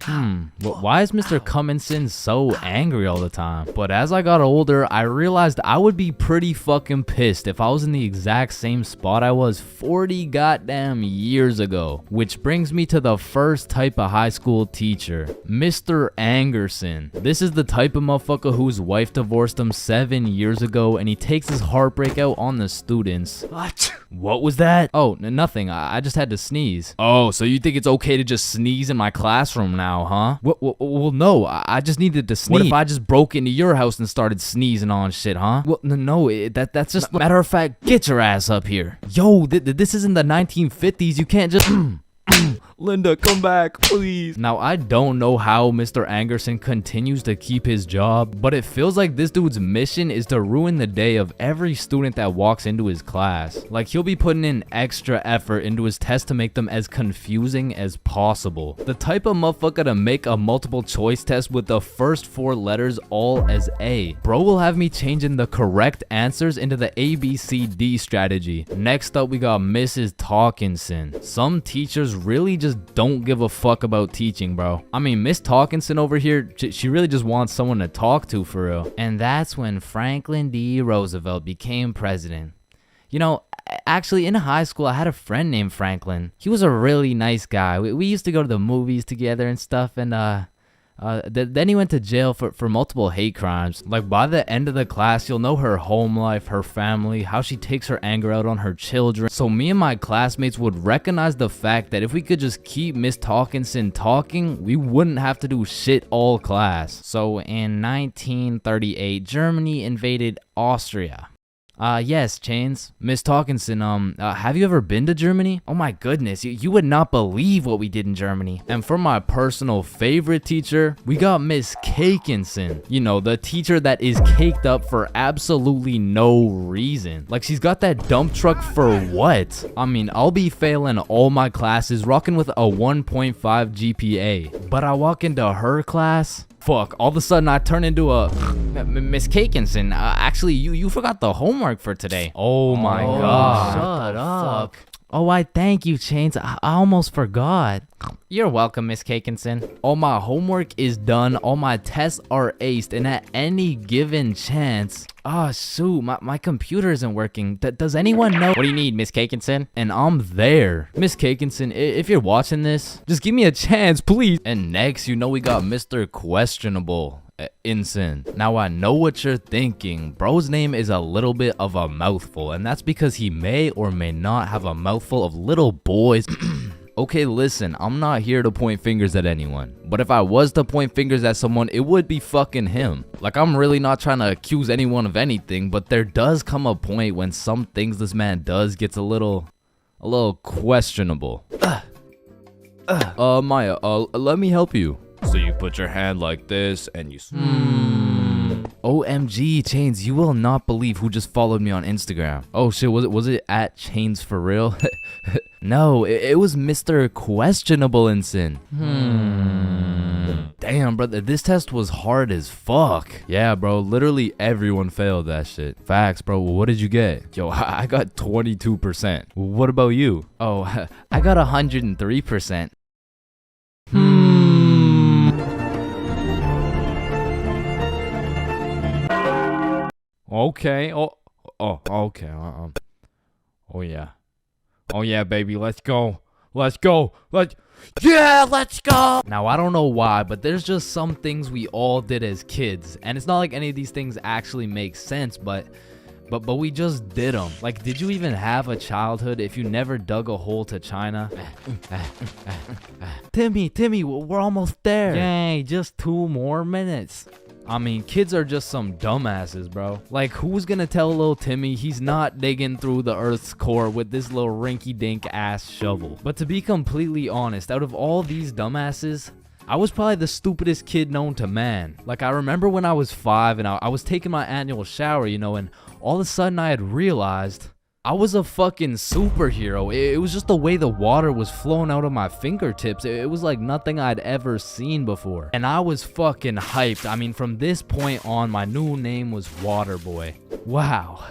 why is Mr. Cumminson so angry all the time? But as I got older, I realized I would be pretty fucking pissed if I was in the exact same spot I was 40 goddamn years ago. Which brings me to the first type of high school teacher, Mr. Angerson. This is the type of motherfucker whose wife divorced him 7 years ago and he takes his heartbreak out on the students. What was that? Oh, nothing. I just had to sneeze. Oh, so you think it's okay to just sneeze in my classroom now, huh? Well, no, I just needed to sneeze. What if I just broke into your house and started sneezing on shit, huh? Well, no, that's just... Matter of fact, get your ass up here. Yo, this isn't the 1950s. You can't just... Linda, come back, please. Now, I don't know how Mr. Angerson continues to keep his job, but it feels like this dude's mission is to ruin the day of every student that walks into his class. Like, he'll be putting in extra effort into his tests to make them as confusing as possible. The type of motherfucker to make a multiple choice test with the first 4 letters all as A. Bro will have me changing the correct answers into the ABCD strategy. Next up, we got Mrs. Talkinson. Some teachers really just don't give a fuck about teaching, bro. I mean, Miss Talkinson over here, she really just wants someone to talk to for real. And that's when Franklin D. Roosevelt became president. You know, actually in high school, I had a friend named Franklin. He was a really nice guy. We used to go to the movies together and stuff, and then he went to jail for multiple hate crimes. Like, by the end of the class, you'll know her home life, her family, how she takes her anger out on her children. So me and my classmates would recognize the fact that if we could just keep Miss Talkinson talking, we wouldn't have to do shit all class. So in 1938, Germany invaded Austria. Yes, Chains. Miss Talkinson, have you ever been to Germany? Oh my goodness, you would not believe what we did in Germany. And for my personal favorite teacher, we got Miss Cakinson. You know, the teacher that is caked up for absolutely no reason. Like, she's got that dump truck for what? I mean, I'll be failing all my classes, rocking with a 1.5 GPA. But I walk into her class, fuck, all of a sudden I turn into a... Miss Cakinson, actually, you forgot the homework for today. Oh my god. Shut up. Oh, I thank you, Chains. I almost forgot. You're welcome, Miss Cakinson. All my homework is done, all my tests are aced, and at any given chance... Oh, shoot, my computer isn't working. Does anyone know? What do you need, Miss Cakinson? And I'm there. Miss Cakinson, if you're watching this, just give me a chance, please. And next, you know we got Mr. Questionable. Ensign. Now I know what you're thinking. Bro's name is a little bit of a mouthful, and that's because he may or may not have a mouthful of little boys. Okay, listen, I'm not here to point fingers at anyone, but if I was to point fingers at someone, it would be fucking him. Like, I'm really not trying to accuse anyone of anything, but there does come a point when some things this man does gets a little questionable. Maya, let me help you. So you put your hand like this and you... OMG, Chains, you will not believe who just followed me on Instagram. Oh shit, was it at ChainsFR? No, it was Mr. Questionable Ensign. Damn, brother, this test was hard as fuck. Yeah, bro, literally everyone failed that shit. Facts, bro. What did you get? Yo, I got 22%. What about you? Oh, I got 103%. Okay. Okay. Oh yeah. Oh yeah, baby. Let's go. Let's go. Yeah, let's go. Now, I don't know why, but there's just some things we all did as kids. And it's not like any of these things actually make sense, but we just did them. Like, did you even have a childhood if you never dug a hole to China? Timmy, we're almost there. Yay, just 2 more minutes. I mean, kids are just some dumbasses, bro. Like, who's gonna tell little Timmy he's not digging through the Earth's core with this little rinky-dink ass shovel? But to be completely honest, out of all these dumbasses, I was probably the stupidest kid known to man. Like, I remember when I was 5 and I was taking my annual shower, you know, and all of a sudden I had realized I was a fucking superhero. It was just the way the water was flowing out of my fingertips. It was like nothing I'd ever seen before. And I was fucking hyped. I mean, from this point on, my new name was Waterboy. Wow.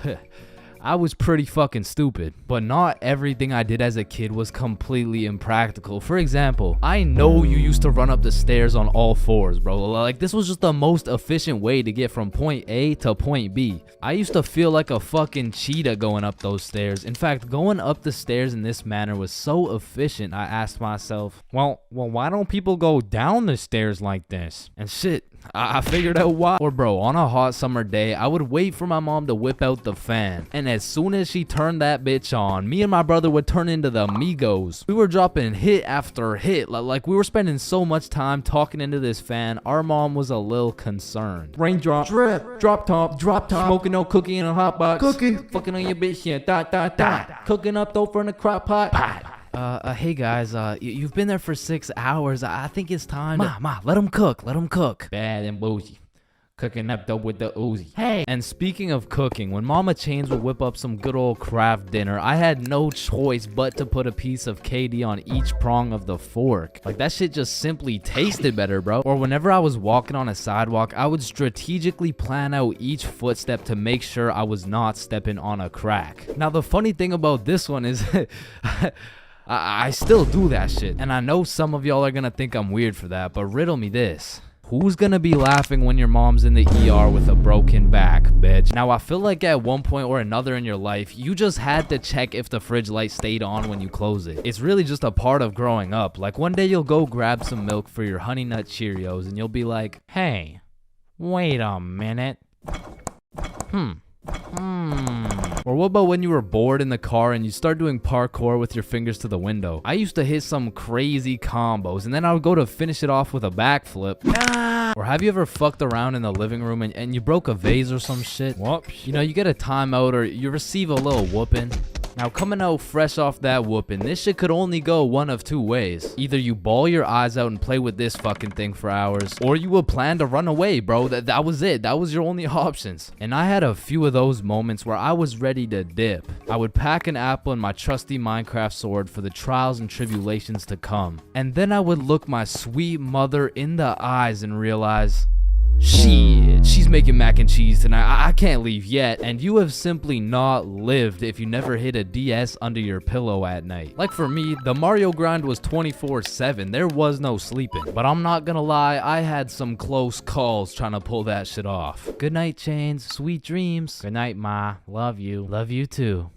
I was pretty fucking stupid, but not everything I did as a kid was completely impractical. For example, I know you used to run up the stairs on all 4s, bro. Like, this was just the most efficient way to get from point A to point B. I used to feel like a fucking cheetah going up those stairs. In fact, going up the stairs in this manner was so efficient, I asked myself, well, why don't people go down the stairs like this? And shit, I figured out why. Or bro, on a hot summer day, I would wait for my mom to whip out the fan. And as soon as she turned that bitch on, me and my brother would turn into the Migos. We were dropping hit after hit. Like, we were spending so much time talking into this fan, our mom was a little concerned. Raindrop, drip, drop top, smoking no cookie in a hot box. Cookie. Fucking on your bitch, yeah, dot. Cooking up dope in a crock pot. Hey guys, you've been there for 6 hours. I think it's time Ma, let him cook. Bad and bougie. Cooking up dope with the Uzi. Hey. And speaking of cooking, when Mama Chains would whip up some good old craft dinner, I had no choice but to put a piece of KD on each prong of the fork. Like, that shit just simply tasted better, bro. Or whenever I was walking on a sidewalk, I would strategically plan out each footstep to make sure I was not stepping on a crack. Now, the funny thing about this one is I still do that shit. And I know some of y'all are gonna think I'm weird for that, but riddle me this. Who's gonna be laughing when your mom's in the ER with a broken back, bitch? Now, I feel like at one point or another in your life, you just had to check if the fridge light stayed on when you close it. It's really just a part of growing up. Like, one day you'll go grab some milk for your Honey Nut Cheerios and you'll be like, hey, wait a minute. Or what about when you were bored in the car and you start doing parkour with your fingers to the window? I used to hit some crazy combos and then I would go to finish it off with a backflip. Or have you ever fucked around in the living room and you broke a vase or some shit? Whoops. You know, you get a timeout or you receive a little whooping. Now, coming out fresh off that whooping, this shit could only go one of 2 ways. Either you bawl your eyes out and play with this fucking thing for hours, or you would plan to run away, bro. That was it. That was your only options. And I had a few of those moments where I was ready to dip. I would pack an apple and my trusty Minecraft sword for the trials and tribulations to come. And then I would look my sweet mother in the eyes and realize, shit, she's making mac and cheese tonight. I can't leave yet. And you have simply not lived if you never hit a DS under your pillow at night. Like for me, the Mario grind was 24/7. There was no sleeping. But I'm not gonna lie, I had some close calls trying to pull that shit off. Good night, Chains. Sweet dreams. Good night, Ma. Love you. Love you too.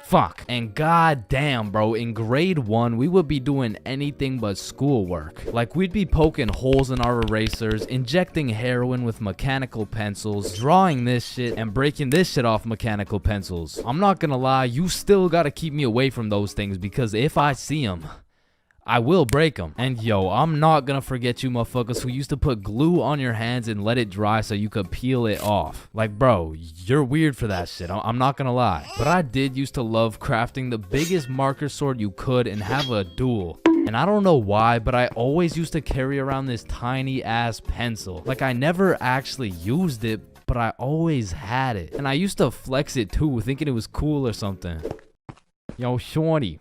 Fuck. And goddamn, bro, in grade 1, we would be doing anything but schoolwork. Like, we'd be poking holes in our erasers, injecting heroin with mechanical pencils, drawing this shit, and breaking this shit off mechanical pencils. I'm not gonna lie, you still gotta keep me away from those things, because if I see them, I will break them. And yo, I'm not gonna forget you motherfuckers who used to put glue on your hands and let it dry so you could peel it off. Like, bro, you're weird for that shit. I'm not gonna lie. But I did used to love crafting the biggest marker sword you could and have a duel. And I don't know why, but I always used to carry around this tiny ass pencil. Like, I never actually used it, but I always had it. And I used to flex it too, thinking it was cool or something. Yo, shorty.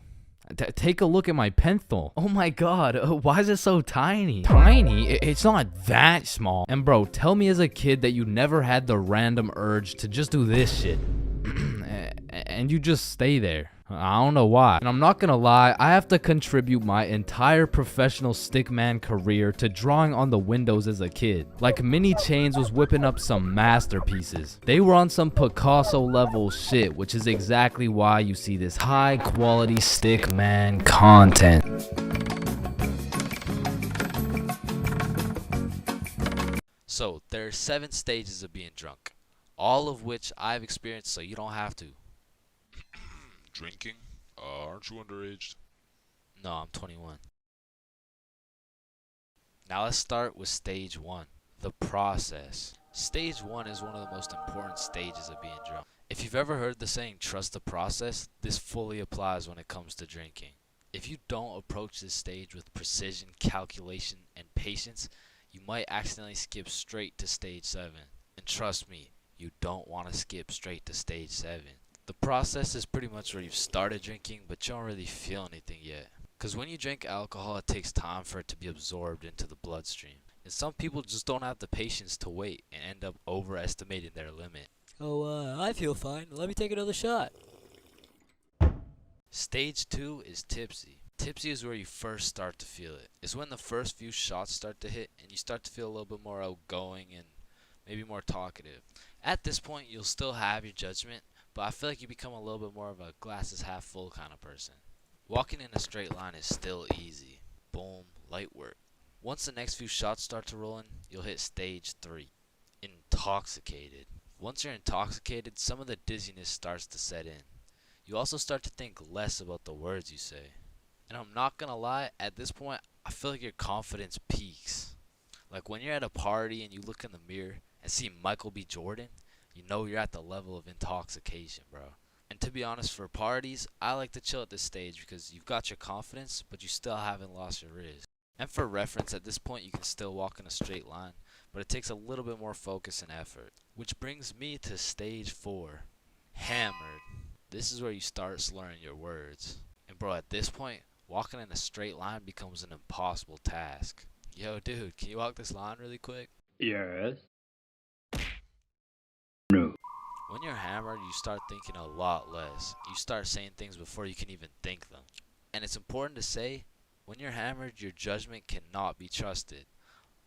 Take a look at my pencil. Oh my god, why is it so tiny? Tiny? It's not that small. And bro, tell me as a kid that you never had the random urge to just do this shit. And you just stay there. I don't know why. And I'm not gonna lie, I have to contribute my entire professional stickman career to drawing on the windows as a kid. Like Mini Chains was whipping up some masterpieces. They were on some Picasso level shit, which is exactly why you see this high quality stickman content. So, there are 7 stages of being drunk, all of which I've experienced, so you don't have to. Drinking? Aren't you underage? No, I'm 21. Now let's start with stage 1, the process. Stage 1 is one of the most important stages of being drunk. If you've ever heard the saying, trust the process, this fully applies when it comes to drinking. If you don't approach this stage with precision, calculation, and patience, you might accidentally skip straight to stage 7. And trust me, you don't want to skip straight to stage 7. The process is pretty much where you've started drinking, but you don't really feel anything yet. Because when you drink alcohol, it takes time for it to be absorbed into the bloodstream. And some people just don't have the patience to wait and end up overestimating their limit. Oh, I feel fine. Let me take another shot. Stage 2 is tipsy. Tipsy is where you first start to feel it. It's when the first few shots start to hit and you start to feel a little bit more outgoing and maybe more talkative. At this point, you'll still have your judgment, but I feel like you become a little bit more of a glasses half full kind of person. Walking in a straight line is still easy. Boom, light work. Once the next few shots start to roll in, you'll hit stage 3, intoxicated. Once you're intoxicated, some of the dizziness starts to set in. You also start to think less about the words you say. And I'm not gonna lie, at this point, I feel like your confidence peaks. Like when you're at a party and you look in the mirror and see Michael B. Jordan, you know you're at the level of intoxication, bro. And to be honest, for parties, I like to chill at this stage because you've got your confidence, but you still haven't lost your riz. And for reference, at this point, you can still walk in a straight line, but it takes a little bit more focus and effort. Which brings me to stage 4, hammered. This is where you start slurring your words. And bro, at this point, walking in a straight line becomes an impossible task. Yo, dude, can you walk this line really quick? Yes. When you're hammered, you start thinking a lot less. You start saying things before you can even think them. And it's important to say, when you're hammered, your judgment cannot be trusted.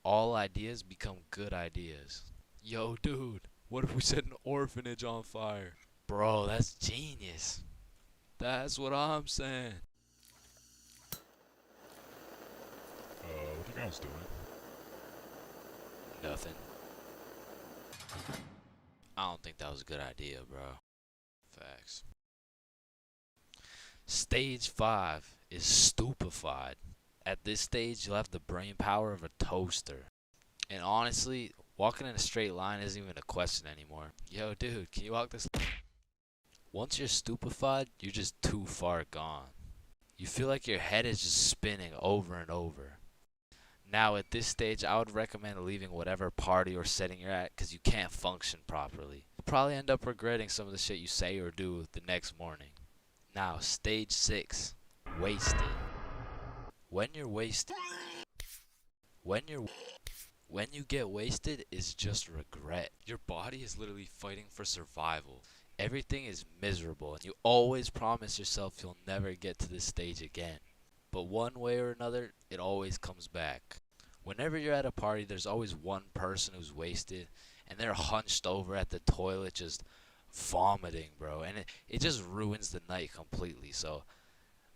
All ideas become good ideas. Yo, dude, what if we set an orphanage on fire? Bro, that's genius. That's what I'm saying. What are you guys doing? Nothing. I don't think that was a good idea, bro. Facts. Stage 5 is stupefied. At this stage, you'll have the brain power of a toaster. And honestly, walking in a straight line isn't even a question anymore. Yo, dude, can you walk this? Once you're stupefied, you're just too far gone. You feel like your head is just spinning over and over. Now, at this stage, I would recommend leaving whatever party or setting you're at because you can't function properly. You'll probably end up regretting some of the shit you say or do the next morning. Now, stage 6, wasted. When you're wasted, when you get wasted, it's just regret. Your body is literally fighting for survival. Everything is miserable, and you always promise yourself you'll never get to this stage again. But one way or another, it always comes back. Whenever you're at a party, there's always one person who's wasted, and they're hunched over at the toilet just vomiting, bro. And it just ruins the night completely. So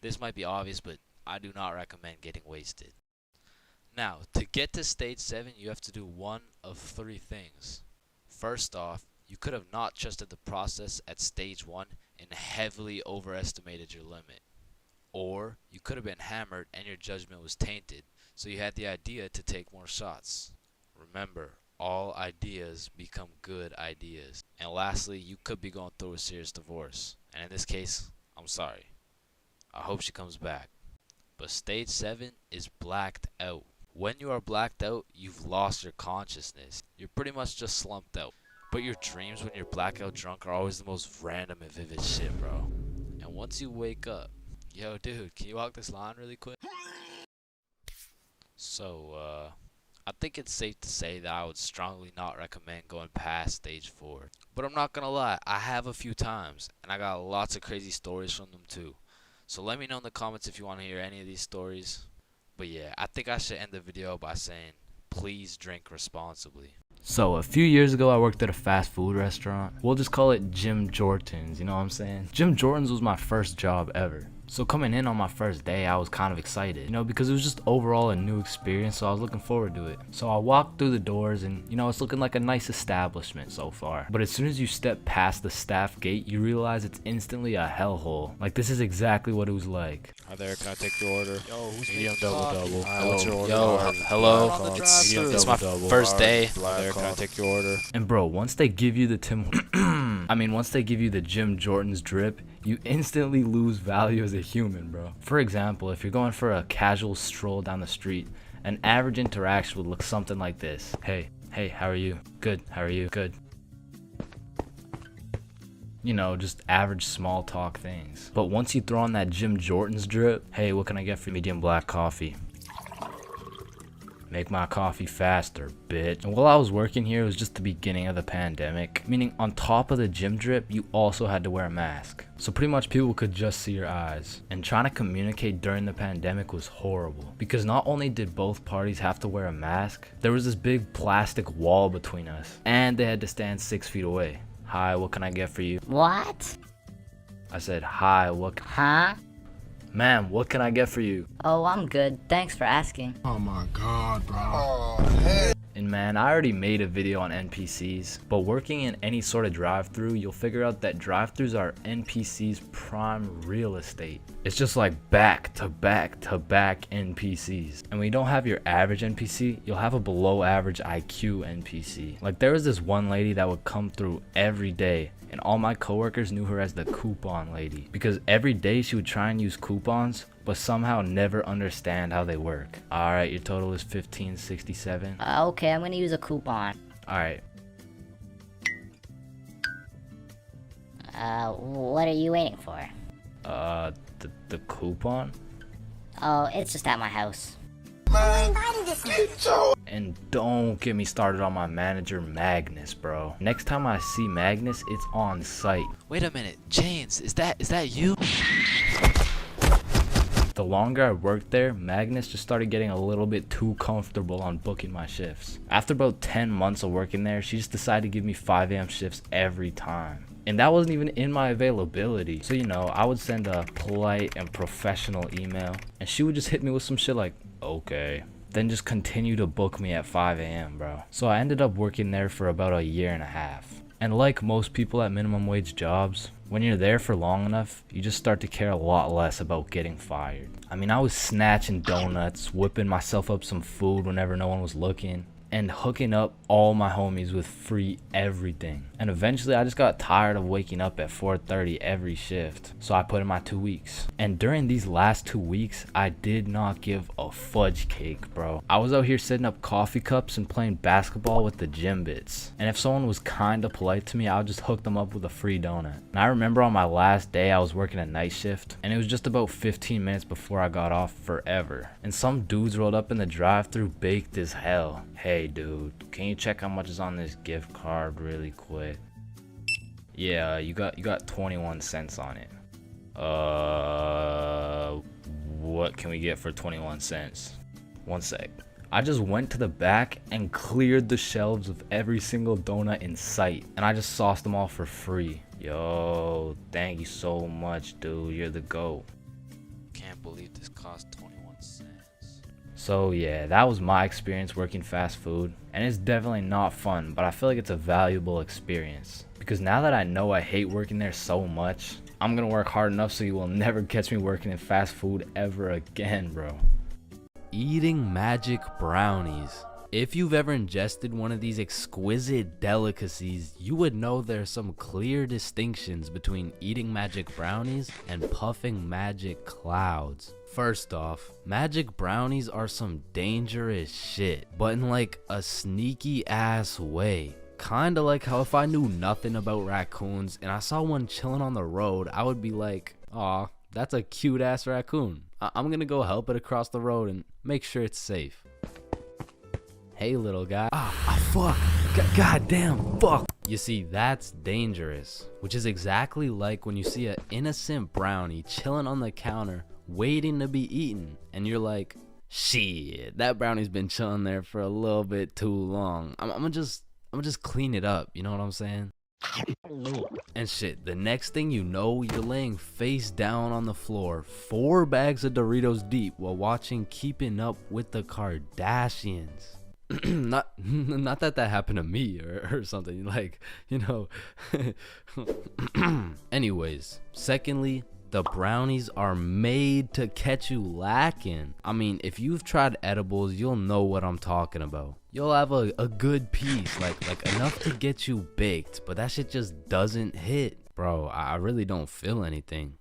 this might be obvious, but I do not recommend getting wasted. Now, to get to stage 7, you have to do one of 3 things. First off, you could have not trusted the process at stage 1 and heavily overestimated your limit. Or you could have been hammered and your judgment was tainted, so you had the idea to take more shots. Remember, all ideas become good ideas. And lastly, you could be going through a serious divorce. And in this case, I'm sorry. I hope she comes back. But stage 7 is blacked out. When you are blacked out, you've lost your consciousness. You're pretty much just slumped out. But your dreams when you're blackout drunk are always the most random and vivid shit, bro. And once you wake up, yo, dude, can you walk this line really quick? So, I think it's safe to say that I would strongly not recommend going past stage 4. But I'm not gonna lie, I have a few times, and I got lots of crazy stories from them too. So let me know in the comments if you want to hear any of these stories. But yeah, I think I should end the video by saying, please drink responsibly. So a few years ago, I worked at a fast food restaurant. We'll just call it Jim Jordan's, you know what I'm saying? Jim Jordan's was my first job ever. So coming in on my first day, I was kind of excited, you know, because it was just overall a new experience, so I was looking forward to it. So I walked through the doors and, you know, it's looking like a nice establishment so far. But as soon as you step past the staff gate, you realize it's instantly a hellhole. Like, this is exactly what it was like. Hi there, can I take your order? Yo, who's medium making coffee? double? What's your order? Yo, hello. Medium It's my double. first day. Hi there, can I take your order? And bro, once they give you the once they give you the Jim Jordan's drip, you instantly lose value as a human, bro. For example, if you're going for a casual stroll down the street, an average interaction would look something like this. Hey, how are you? Good, how are you? Good. You know, just average small talk things. But once you throw on that Jim Jordan's drip, hey, what can I get for medium black coffee? Make my coffee faster, bitch. And while I was working here, it was just the beginning of the pandemic, meaning on top of the gym drip, you also had to wear a mask. So pretty much people could just see your eyes. And trying to communicate during the pandemic was horrible, because not only did both parties have to wear a mask, there was this big plastic wall between us, and they had to stand 6 feet away. Hi, what can I get for you? What? I said, hi, what? Huh? Ma'am, what can I get for you? Oh, I'm good. Thanks for asking. Oh my god, bro. And man, I already made a video on NPCs, but working in any sort of drive-thru, you'll figure out that drive-thrus are NPCs' prime real estate. It's just like back to back to back NPCs. And when you don't have your average NPC, you'll have a below average IQ NPC. Like, there was this one lady that would come through every day, and all my coworkers knew her as the coupon lady, because every day she would try and use coupons, but somehow never understand how they work. Alright, your total is $15.67. Okay, I'm gonna use a coupon. Alright. What are you waiting for? The coupon? Oh, it's just at my house. And don't get me started on my manager Magnus, bro. Next time I see Magnus, it's on site. Wait a minute, Chains, is that you? The longer I worked there, Magnus just started getting a little bit too comfortable on booking my shifts. After about 10 months of working there, she just decided to give me 5 a.m. shifts every time. And that wasn't even in my availability. So, you know, I would send a polite and professional email, and she would just hit me with some shit like, okay. Then just continue to book me at 5 a.m., bro. So I ended up working there for about a year and a half. And like most people at minimum wage jobs, when you're there for long enough, you just start to care a lot less about getting fired. I mean, I was snatching donuts, whipping myself up some food whenever no one was looking, and hooking up all my homies with free everything. And eventually I just got tired of waking up at 4:30 every shift, so I put in my 2 weeks. And during these last 2 weeks, I did not give a fudge cake, bro. I was out here setting up coffee cups and playing basketball with the gym bits. And if someone was kinda polite to me, I would just hook them up with a free donut. And I remember on my last day, I was working a night shift, and it was just about 15 minutes before I got off forever. And some dudes rolled up in the drive-thru baked as hell. Hey dude, can you check how much is on this gift card really quick? Yeah, you got 21 cents on it. What can we get for 21 cents? One sec. I just went to the back and cleared the shelves of every single donut in sight, and I just sauced them all for free. Yo, thank you so much, dude. You're the GOAT. Can't believe this cost 21 cents. So yeah, that was my experience working fast food, and it's definitely not fun, but I feel like it's a valuable experience, because now that I know I hate working there so much, I'm gonna work hard enough so you will never catch me working in fast food ever again, bro. Eating magic brownies. If you've ever ingested one of these exquisite delicacies, you would know there's some clear distinctions between eating magic brownies and puffing magic clouds. First off, magic brownies are some dangerous shit, but in like a sneaky ass way. Kinda like how if I knew nothing about raccoons and I saw one chilling on the road, I would be like, aw, that's a cute ass raccoon. I'm gonna go help it across the road and make sure it's safe. Hey, little guy. Fuck. God damn. Fuck. You see, that's dangerous, which is exactly like when you see an innocent brownie chilling on the counter waiting to be eaten, and you're like, shit, that brownie's been chilling there for a little bit too long. I'm gonna just clean it up, you know what I'm saying? And shit, the next thing you know, you're laying face down on the floor, 4 bags of Doritos deep while watching Keeping Up with the Kardashians. not that happened to me or something, like, you know. Anyways, secondly, the brownies are made to catch you lacking. I mean, if you've tried edibles, you'll know what I'm talking about. You'll have a good piece, like enough to get you baked, but that shit just doesn't hit. Bro, I really don't feel anything.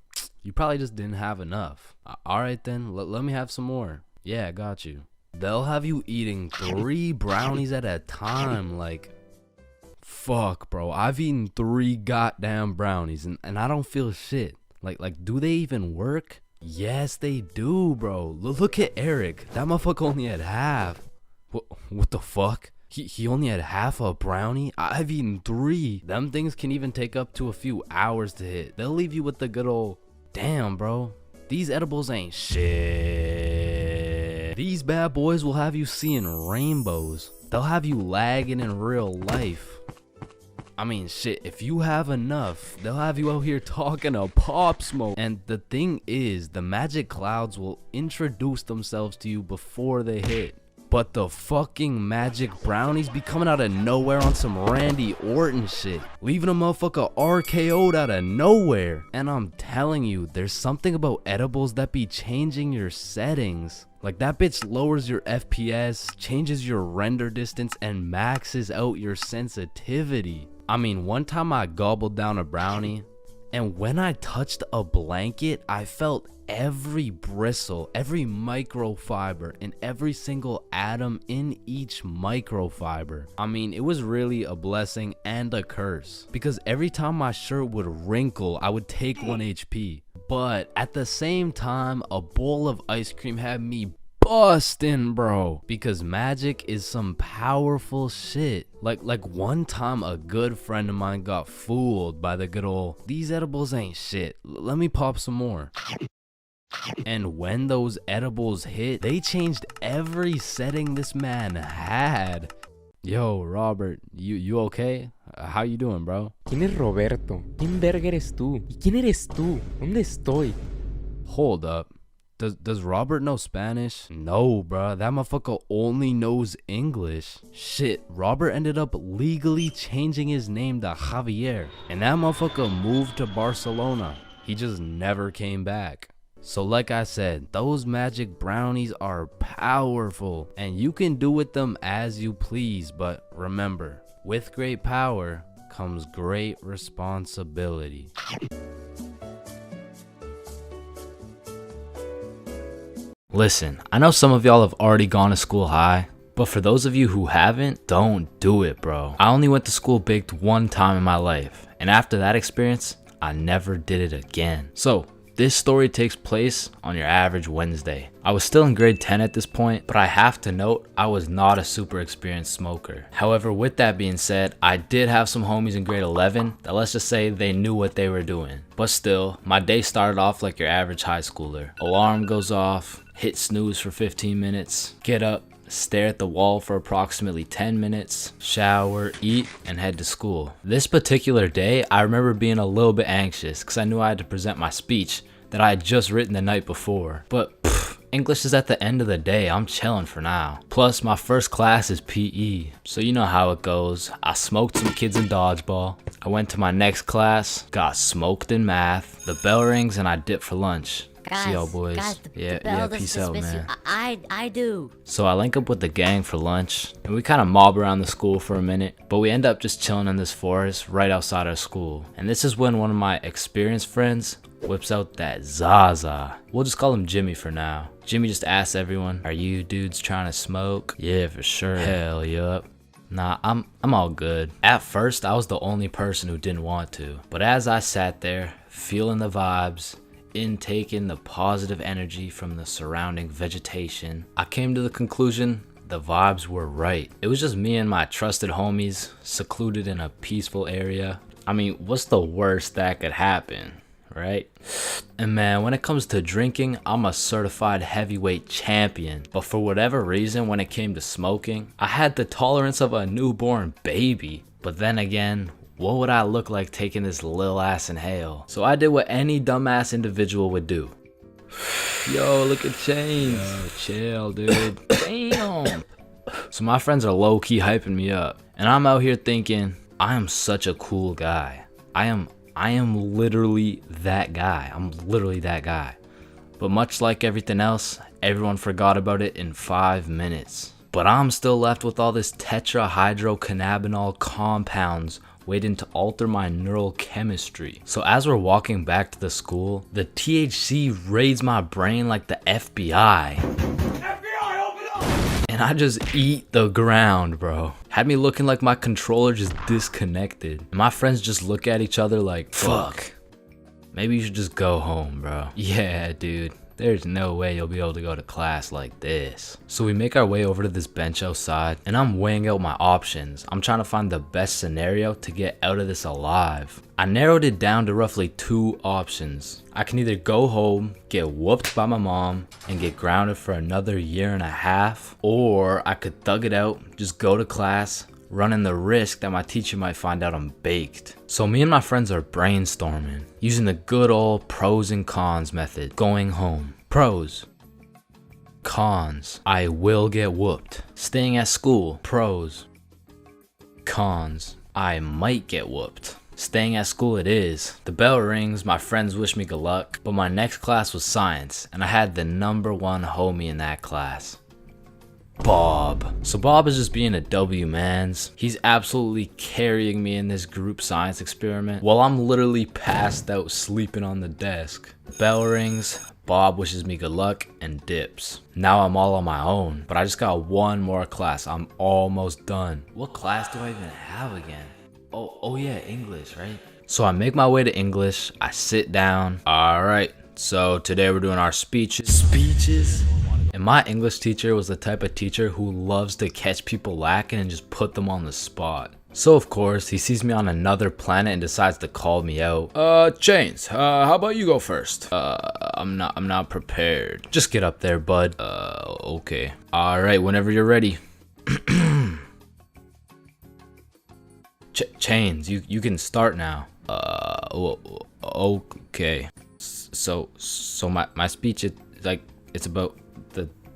You probably just didn't have enough. Alright then, let me have some more. Yeah, I got you. They'll have you eating 3 brownies at a time, like, fuck, bro. I've eaten 3 goddamn brownies and I don't feel shit. Like, do they even work? Yes, they do, bro. Look at Eric. That motherfucker only had half. What the fuck? He only had half a brownie? I've eaten 3. Them things can even take up to a few hours to hit. They'll leave you with the good old, damn, bro. These edibles ain't shit. These bad boys will have you seeing rainbows. They'll have you lagging in real life. I mean, shit, if you have enough, they'll have you out here talking to Pop Smoke. And the thing is, the magic clouds will introduce themselves to you before they hit. But the fucking magic brownies be coming out of nowhere on some Randy Orton shit, leaving a motherfucker RKO'd out of nowhere. And I'm telling you, there's something about edibles that be changing your settings. Like, that bitch lowers your FPS, changes your render distance, and maxes out your sensitivity. I mean, one time I gobbled down a brownie, and when I touched a blanket, I felt every bristle, every microfiber, and every single atom in each microfiber. I mean, it was really a blessing and a curse, because every time my shirt would wrinkle, I would take 1 HP. But at the same time, a bowl of ice cream had me bustin', bro, because magic is some powerful shit. Like one time a good friend of mine got fooled by the good old, these edibles ain't shit, let me pop some more. And when those edibles hit, they changed every setting this man had. Yo, Robert, you okay? How you doing, bro? ¿Quién es Roberto? ¿Quién verga eres tú? ¿Y quién eres tú? ¿Dónde estoy? Hold up. Does Robert know Spanish? No, bruh. That motherfucker only knows English. Shit, Robert ended up legally changing his name to Javier. And that motherfucker moved to Barcelona. He just never came back. So like I said, those magic brownies are powerful. And you can do with them as you please. But remember, with great power comes great responsibility. Listen, I know some of y'all have already gone to school high, but for those of you who haven't, don't do it, bro. I only went to school baked 1 time in my life, and after that experience, I never did it again. So, this story takes place on your average Wednesday. I was still in grade 10 at this point, but I have to note, I was not a super experienced smoker. However, with that being said, I did have some homies in grade 11 that, let's just say, they knew what they were doing. But still, my day started off like your average high schooler. Alarm goes off, hit snooze for 15 minutes, get up, stare at the wall for approximately 10 minutes, shower, eat, and head to school. This particular day, I remember being a little bit anxious because I knew I had to present my speech that I had just written the night before. But English is at the end of the day, I'm chilling for now. Plus, my first class is PE, so you know how it goes. I smoked some kids in dodgeball. I went to my next class, got smoked in math. The bell rings and I dip for lunch. See y'all boys. Yeah, peace out, man. I do. So I link up with the gang for lunch, and we kind of mob around the school for a minute, but we end up just chilling in this forest right outside our school. And this is when one of my experienced friends whips out that Zaza. We'll just call him Jimmy for now. Jimmy just asks everyone, "Are you dudes trying to smoke?" "Yeah, for sure." "Hell yup." "Nah, I'm all good." At first, I was the only person who didn't want to, but as I sat there, feeling the vibes, intaking the positive energy from the surrounding vegetation, I came to the conclusion the vibes were right. It was just me and my trusted homies, secluded in a peaceful area. I mean, what's the worst that could happen, right? And man, when it comes to drinking, I'm a certified heavyweight champion. But for whatever reason, when it came to smoking, I had the tolerance of a newborn baby. But then again, what would I look like taking this lil ass inhale? So I did what any dumbass individual would do. Yo, look at Chains. Yo, chill, dude. Damn. So my friends are low-key hyping me up. And I'm out here thinking, I am such a cool guy. I am literally that guy. I'm literally that guy. But much like everything else, everyone forgot about it in 5 minutes. But I'm still left with all this tetrahydrocannabinol compounds waiting to alter my neural chemistry. So as we're walking back to the school, the THC raids my brain like the FBI. And I just eat the ground, bro. Had me looking like my controller just disconnected. And my friends just look at each other like, fuck. Maybe you should just go home, bro. Yeah, dude. There's no way you'll be able to go to class like this. So we make our way over to this bench outside, and I'm weighing out my options. I'm trying to find the best scenario to get out of this alive. I narrowed it down to roughly 2 options. I can either go home, get whooped by my mom, and get grounded for another 1.5 years, or I could thug it out, just go to class, running the risk that my teacher might find out I'm baked. So me and my friends are brainstorming, using the good old pros and cons method. Going home. Pros. Cons. I will get whooped. Staying at school. Pros. Cons. I might get whooped. Staying at school it is. The bell rings, my friends wish me good luck, but my next class was science, and I had the #1 homie in that class. Bob. So Bob is just being a W mans. He's absolutely carrying me in this group science experiment while I'm literally passed out sleeping on the desk. Bell rings, Bob wishes me good luck and dips. Now I'm all on my own, but I just got 1 more class. I'm almost done. What class do I even have again? Oh yeah, English, right? So I make my way to English, I sit down. All right, so today we're doing our speeches. And my English teacher was the type of teacher who loves to catch people lacking and just put them on the spot. So of course, he sees me on another planet and decides to call me out. Chains, how about you go first? I'm not prepared. Just get up there, bud. Okay. Alright, whenever you're ready. Chains, you can start now. Okay. So my speech is like, it's about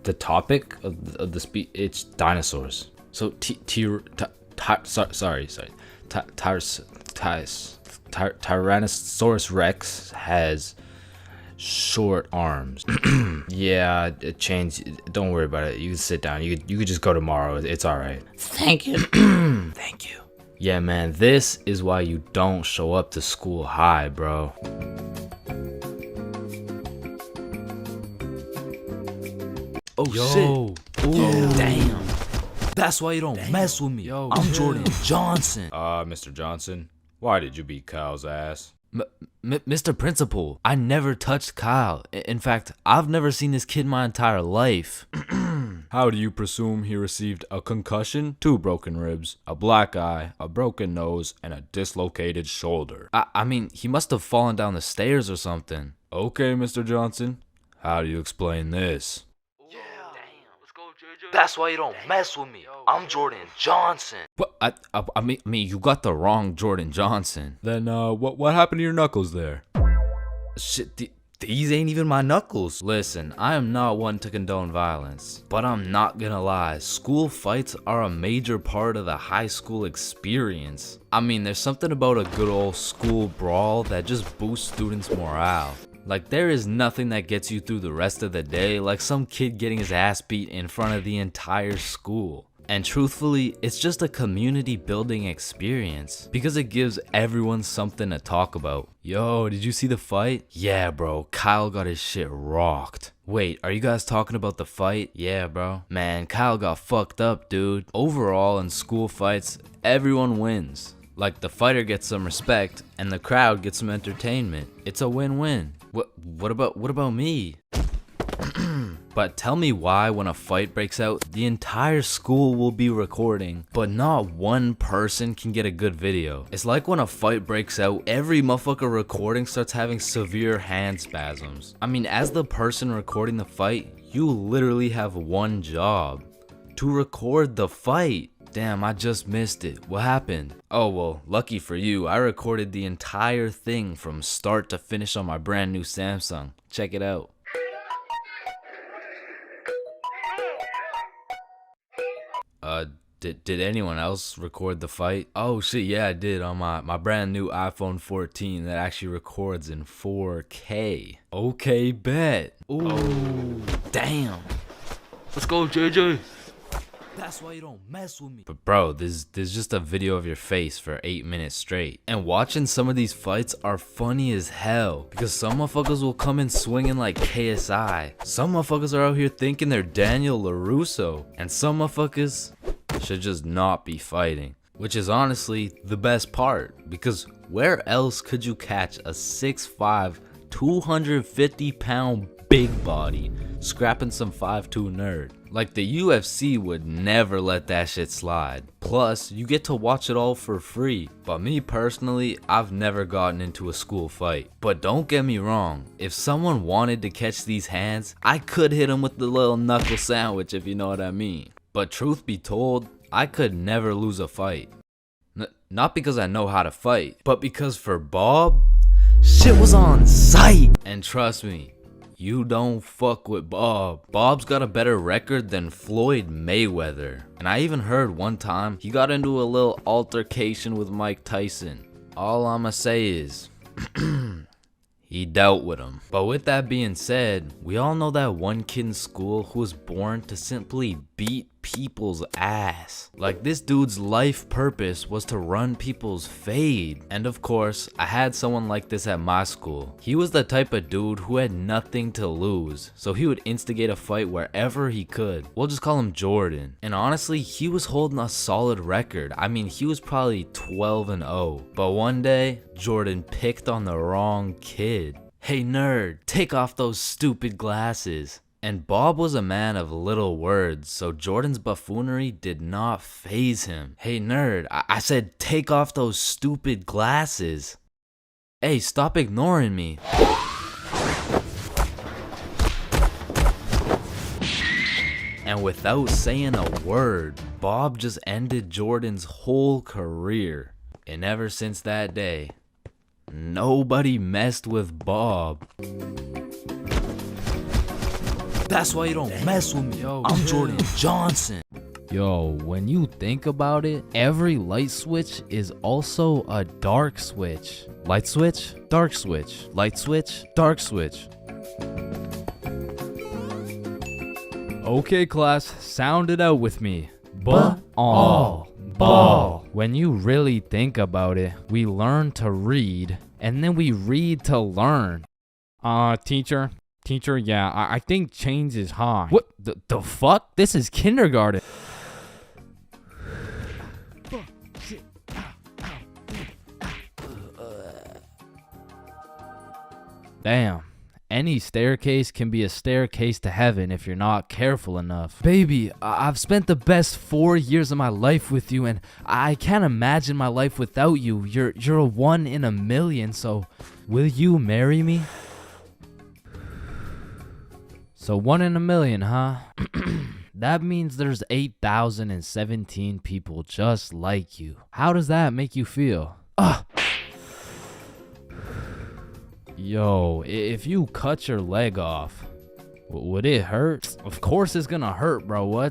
the topic of the speech. It's dinosaurs. So Tyrannosaurus Rex has short arms. Yeah, Chains, don't worry about it. You can sit down. You could just go tomorrow. It's all right. Thank you. Thank you. Yeah, man, this is why you don't show up to school high, bro. Oh, shit. Ooh, damn. That's why you don't mess with me. Yo, I'm Jordan Johnson. Mr. Johnson, why did you beat Kyle's ass? Mr. Principal, I never touched Kyle. In fact, I've never seen this kid my entire life. How do you presume he received a concussion, 2 broken ribs, a black eye, a broken nose, and a dislocated shoulder? I mean, he must have fallen down the stairs or something. Okay, Mr. Johnson, how do you explain this? That's why you don't mess with me. I'm Jordan Johnson. But I mean, you got the wrong Jordan Johnson. Then, what happened to your knuckles there? Shit, these ain't even my knuckles. Listen, I am not one to condone violence, but I'm not gonna lie. School fights are a major part of the high school experience. I mean, there's something about a good old school brawl that just boosts students' morale. Like, there is nothing that gets you through the rest of the day like some kid getting his ass beat in front of the entire school. And truthfully, it's just a community building experience because it gives everyone something to talk about. Yo, did you see the fight? Yeah, bro, Kyle got his shit rocked. Wait, are you guys talking about the fight? Yeah, bro. Man, Kyle got fucked up, dude. Overall, in school fights, everyone wins. Like, the fighter gets some respect and the crowd gets some entertainment. It's a win-win. What about me? But tell me why when a fight breaks out, the entire school will be recording, but not one person can get a good video. It's like when a fight breaks out, every motherfucker recording starts having severe hand spasms. I mean, as the person recording the fight, you literally have one job: to record the fight. Damn, I just missed it. What happened? Oh well, lucky for you, I recorded the entire thing from start to finish on my brand new Samsung. Check it out. Did anyone else record the fight? Oh shit, yeah, I did on my brand new iPhone 14 that actually records in 4K. Okay, bet. Ooh, damn. Let's go, JJ. That's why you don't mess with me. But bro, there's just a video of your face for 8 minutes straight. And watching some of these fights are funny as hell, because some motherfuckers will come in swinging like KSI. Some motherfuckers are out here thinking they're Daniel LaRusso. And some motherfuckers should just not be fighting. Which is honestly the best part, because where else could you catch a 6'5", 250-pound big body scrapping some 5'2" nerd? Like, the UFC would never let that shit slide. Plus, you get to watch it all for free. But me personally, I've never gotten into a school fight. But don't get me wrong, if someone wanted to catch these hands, I could hit them with the little knuckle sandwich, if you know what I mean. But truth be told, I could never lose a fight. Not because I know how to fight, but because for Bob, shit was on sight. And trust me, you don't fuck with Bob. Bob's got a better record than Floyd Mayweather. And I even heard one time he got into a little altercation with Mike Tyson. All I'ma say is, he dealt with him. But with that being said, we all know that one kid in school who was born to simply beat people's ass. Like, this dude's life purpose was to run people's fade. And of course, I had someone like this at my school. He was the type of dude who had nothing to lose, so he would instigate a fight wherever he could. We'll just call him Jordan. And honestly, he was holding a solid record. I mean, he was probably 12-0. But one day, Jordan picked on the wrong kid. Hey nerd, take off those stupid glasses. And Bob was a man of little words, so Jordan's buffoonery did not faze him. Hey nerd, I said take off those stupid glasses. Hey, stop ignoring me. And without saying a word, Bob just ended Jordan's whole career. And ever since that day, nobody messed with Bob. That's why you don't mess with me. Yo, I'm Jordan Johnson. Yo, when you think about it, every light switch is also a dark switch. Light switch, dark switch. Light switch, dark switch. Okay, class, sound it out with me. Ball. When you really think about it, we learn to read, and then we read to learn. Teacher, yeah, I think change is high. What the fuck? This is kindergarten. Damn. Any staircase can be a staircase to heaven if you're not careful enough. Baby, I've spent the best 4 years of my life with you, and I can't imagine my life without you. You're a 1 in a million, so will you marry me? So 1 in a million, huh? That means there's 8,017 people just like you. How does that make you feel? Yo, if you cut your leg off, would it hurt? Of course it's gonna hurt, bro.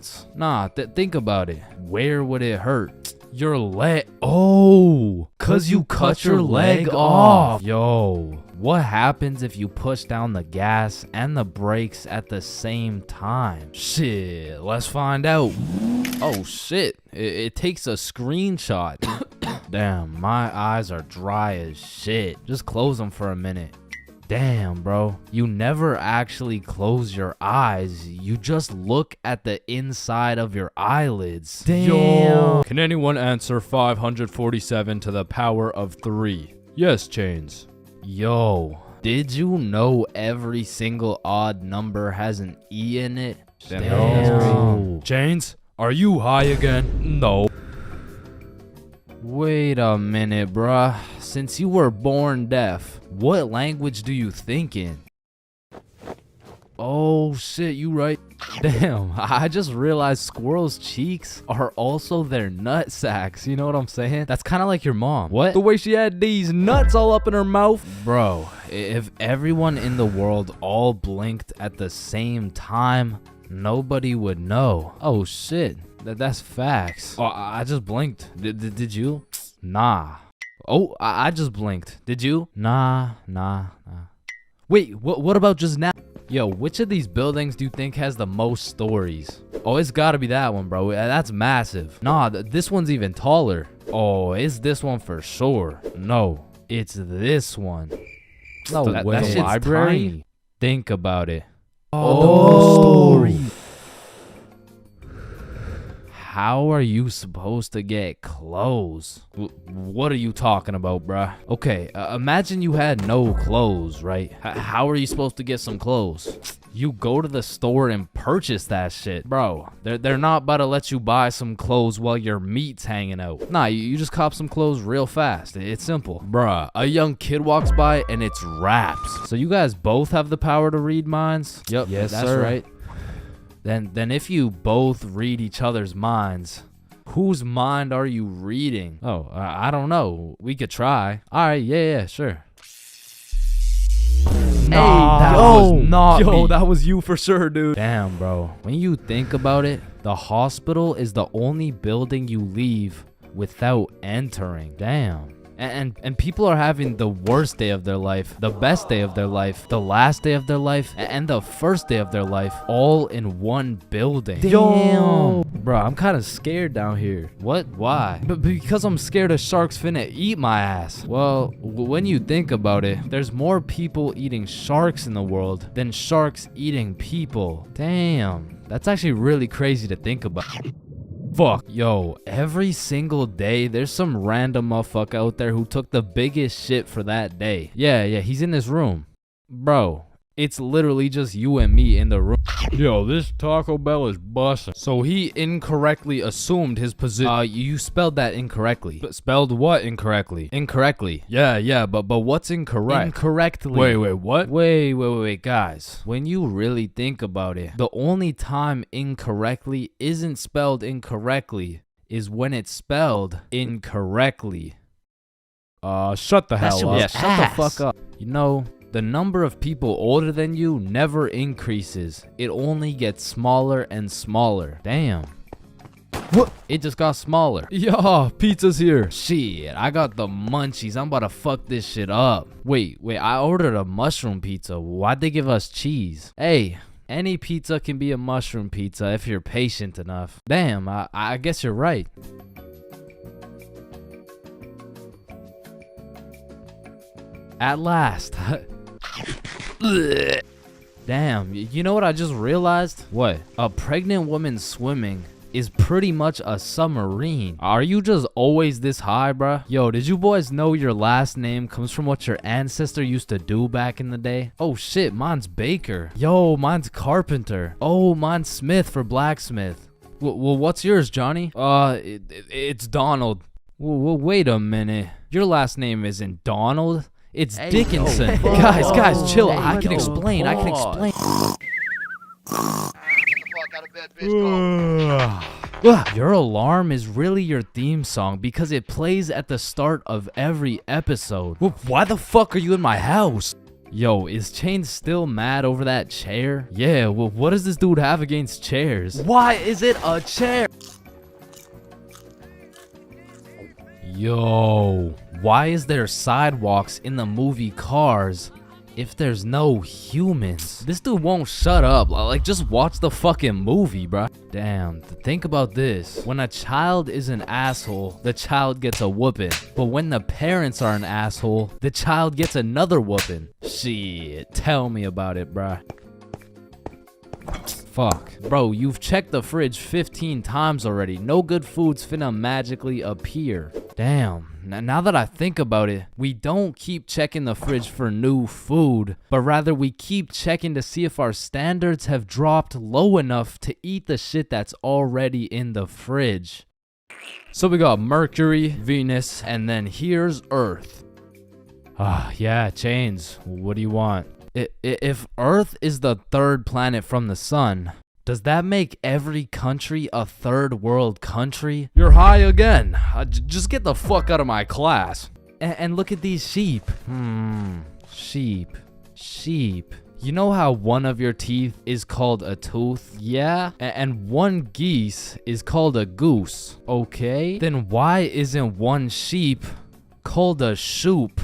Think about it. Where would it hurt? Your leg. Oh, cause you cut your leg off. Yo, what happens if you push down the gas and the brakes at the same time? Shit, let's find out. Oh shit, it takes a screenshot. Damn, my eyes are dry as shit. Just close them for a minute. Damn, bro. You never actually close your eyes. You just look at the inside of your eyelids. Damn. Yo. Can anyone answer 547 to the power of 3? Yes, Chains. Yo, Did you know every single odd number has an E in it? Damn. Chains, are you high again? No. Wait a minute, bruh. Since you were born deaf, what language do you think in? Oh shit, you right. Damn, I just realized squirrels' cheeks are also their nut sacks. You know what I'm saying? That's kind of like your mom. What? The way she had these nuts all up in her mouth. Bro, if everyone in the world all blinked at the same time, nobody would know. Oh shit, that's facts. Oh, I just blinked. Did you? Nah. Oh, I just blinked. Did you? Nah. Wait, what about just now? Yo, which of these buildings do you think has the most stories? Oh, it's gotta be that one, bro. That's massive. Nah, this one's even taller. Oh, it's this one for sure. No, it's this one. No way. That shit's library? Tiny. Think about it. Oh, story. How are you supposed to get clothes? What are you talking about, bruh? Okay, imagine you had no clothes, right? How are you supposed to get some clothes? You go to the store and purchase that shit. Bro, they're not about to let you buy some clothes while your meat's hanging out. Nah, you just cop some clothes real fast. It's simple. Bruh, a young kid walks by and it's raps. So you guys both have the power to read minds? Yep, yes, that's sir. Right. Then if you both read each other's minds, whose mind are you reading? Oh, I don't know. We could try. All right, yeah, sure. Nah, that was not me. That was you for sure, dude. Damn, bro. When you think about it, the hospital is the only building you leave without entering. Damn. And people are having the worst day of their life, the best day of their life, the last day of their life, and the first day of their life, all in one building. Damn. Bro, I'm kind of scared down here. What? Why? But because I'm scared a shark's finna eat my ass. Well, when you think about it, there's more people eating sharks in the world than sharks eating people. Damn. That's actually really crazy to think about. Fuck, yo, every single day there's some random motherfucker out there who took the biggest shit for that day. Yeah, he's in this room. Bro, it's literally just you and me in the room. Yo, this Taco Bell is bussin'. So he incorrectly assumed his position. You spelled that incorrectly. But spelled what incorrectly? Incorrectly. Yeah, but what's incorrect? Incorrectly. Wait, what? Wait, guys. When you really think about it, the only time incorrectly isn't spelled incorrectly is when it's spelled incorrectly. Shut the hell up. Yeah, shut the fuck up. You know, the number of people older than you never increases. It only gets smaller and smaller. Damn. What? It just got smaller. Yeah, pizza's here. Shit, I got the munchies. I'm about to fuck this shit up. Wait, I ordered a mushroom pizza. Why'd they give us cheese? Hey, any pizza can be a mushroom pizza if you're patient enough. Damn, I guess you're right. At last. Damn, you know what I just realized? What? A pregnant woman swimming is pretty much a submarine. Are you just always this high, bruh? Yo, did you boys know your last name comes from what your ancestor used to do back in the day? Oh shit, mine's Baker. Yo, mine's Carpenter. Oh, mine's Smith for blacksmith. Well, what's yours, Johnny? It's Donald. Well, wait a minute. Your last name isn't Donald. It's Dickinson. Guys, chill. I can explain. Your alarm is really your theme song because it plays at the start of every episode. Why the fuck are you in my house? Yo, is Chains still mad over that chair? Yeah, well, what does this dude have against chairs? Why is it a chair? Yo, why is there sidewalks in the movie Cars if there's no humans? This dude won't shut up. Like, just watch the fucking movie, bruh. Damn, think about this. When a child is an asshole, the child gets a whooping. But when the parents are an asshole, the child gets another whooping. Shit, tell me about it, bruh. Fuck. Bro, you've checked the fridge 15 times already. No good food's finna magically appear. Damn. Now that I think about it, we don't keep checking the fridge for new food, but rather we keep checking to see if our standards have dropped low enough to eat the shit that's already in the fridge. So we got Mercury, Venus, and then here's Earth. Yeah, Chains, what do you want? If Earth is the third planet from the sun, does that make every country a third world country? You're high again. Just get the fuck out of my class. And look at these sheep. Sheep. You know how one of your teeth is called a tooth? Yeah? And one geese is called a goose. Okay? Then why isn't one sheep called a shoop?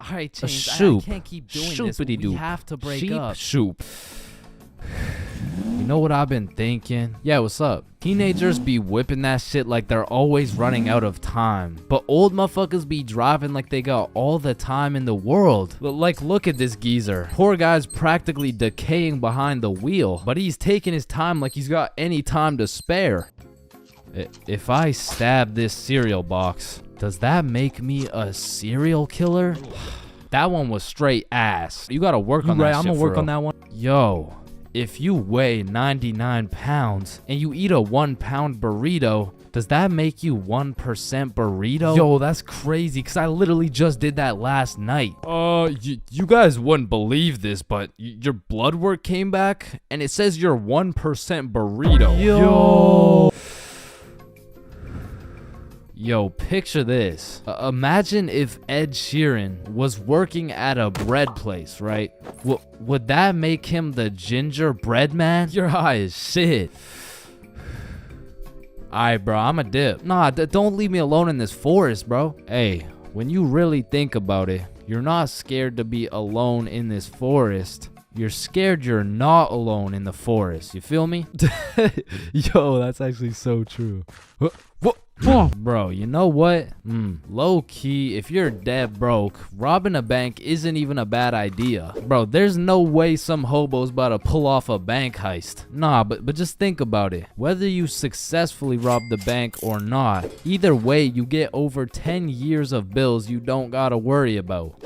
Alright, Chains, I can't keep doing this. We have to break up. Shoop. You know what I've been thinking? Yeah, what's up? Teenagers be whipping that shit like they're always running out of time. But old motherfuckers be driving like they got all the time in the world. Like, look at this geezer. Poor guy's practically decaying behind the wheel. But he's taking his time like he's got any time to spare. If I stab this cereal box, does that make me a serial killer? That one was straight ass. You gotta work on that shit. I'm gonna work on that one. Yo, if you weigh 99 pounds and you eat a 1 pound burrito, does that make you 1% burrito? Yo, that's crazy, because I literally just did that last night. You guys wouldn't believe this, but your blood work came back and it says you're 1% burrito. Yo, picture this. Imagine if Ed Sheeran was working at a bread place, right? Would that make him the gingerbread man? You're high as shit. Alright, bro, I'm a dip. Nah, don't leave me alone in this forest, bro. Hey, when you really think about it, you're not scared to be alone in this forest. You're scared you're not alone in the forest. You feel me? Yo, that's actually so true. Bro, you know what? Low key, if you're dead broke, robbing a bank isn't even a bad idea. Bro, there's no way some hobo's about to pull off a bank heist. Nah, but just think about it. Whether you successfully rob the bank or not, either way, you get over 10 years of bills you don't gotta worry about.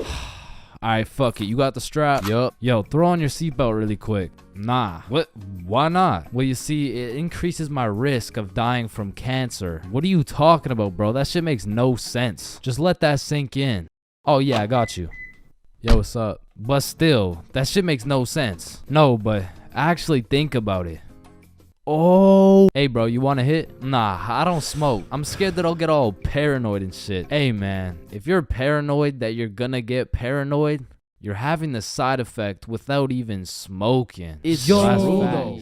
Alright, fuck it. You got the strap? Yup. Yo, throw on your seatbelt really quick. Nah. What? Why not? Well, you see, it increases my risk of dying from cancer. What are you talking about, bro? That shit makes no sense. Just let that sink in. Oh, yeah, I got you. Yo, what's up? But still, that shit makes no sense. No, but actually think about it. Oh, hey bro, you want a hit? Nah, I don't smoke. I'm scared that I'll get all paranoid and shit. Hey man, if you're paranoid that you're gonna get paranoid, you're having the side effect without even smoking. It's true though.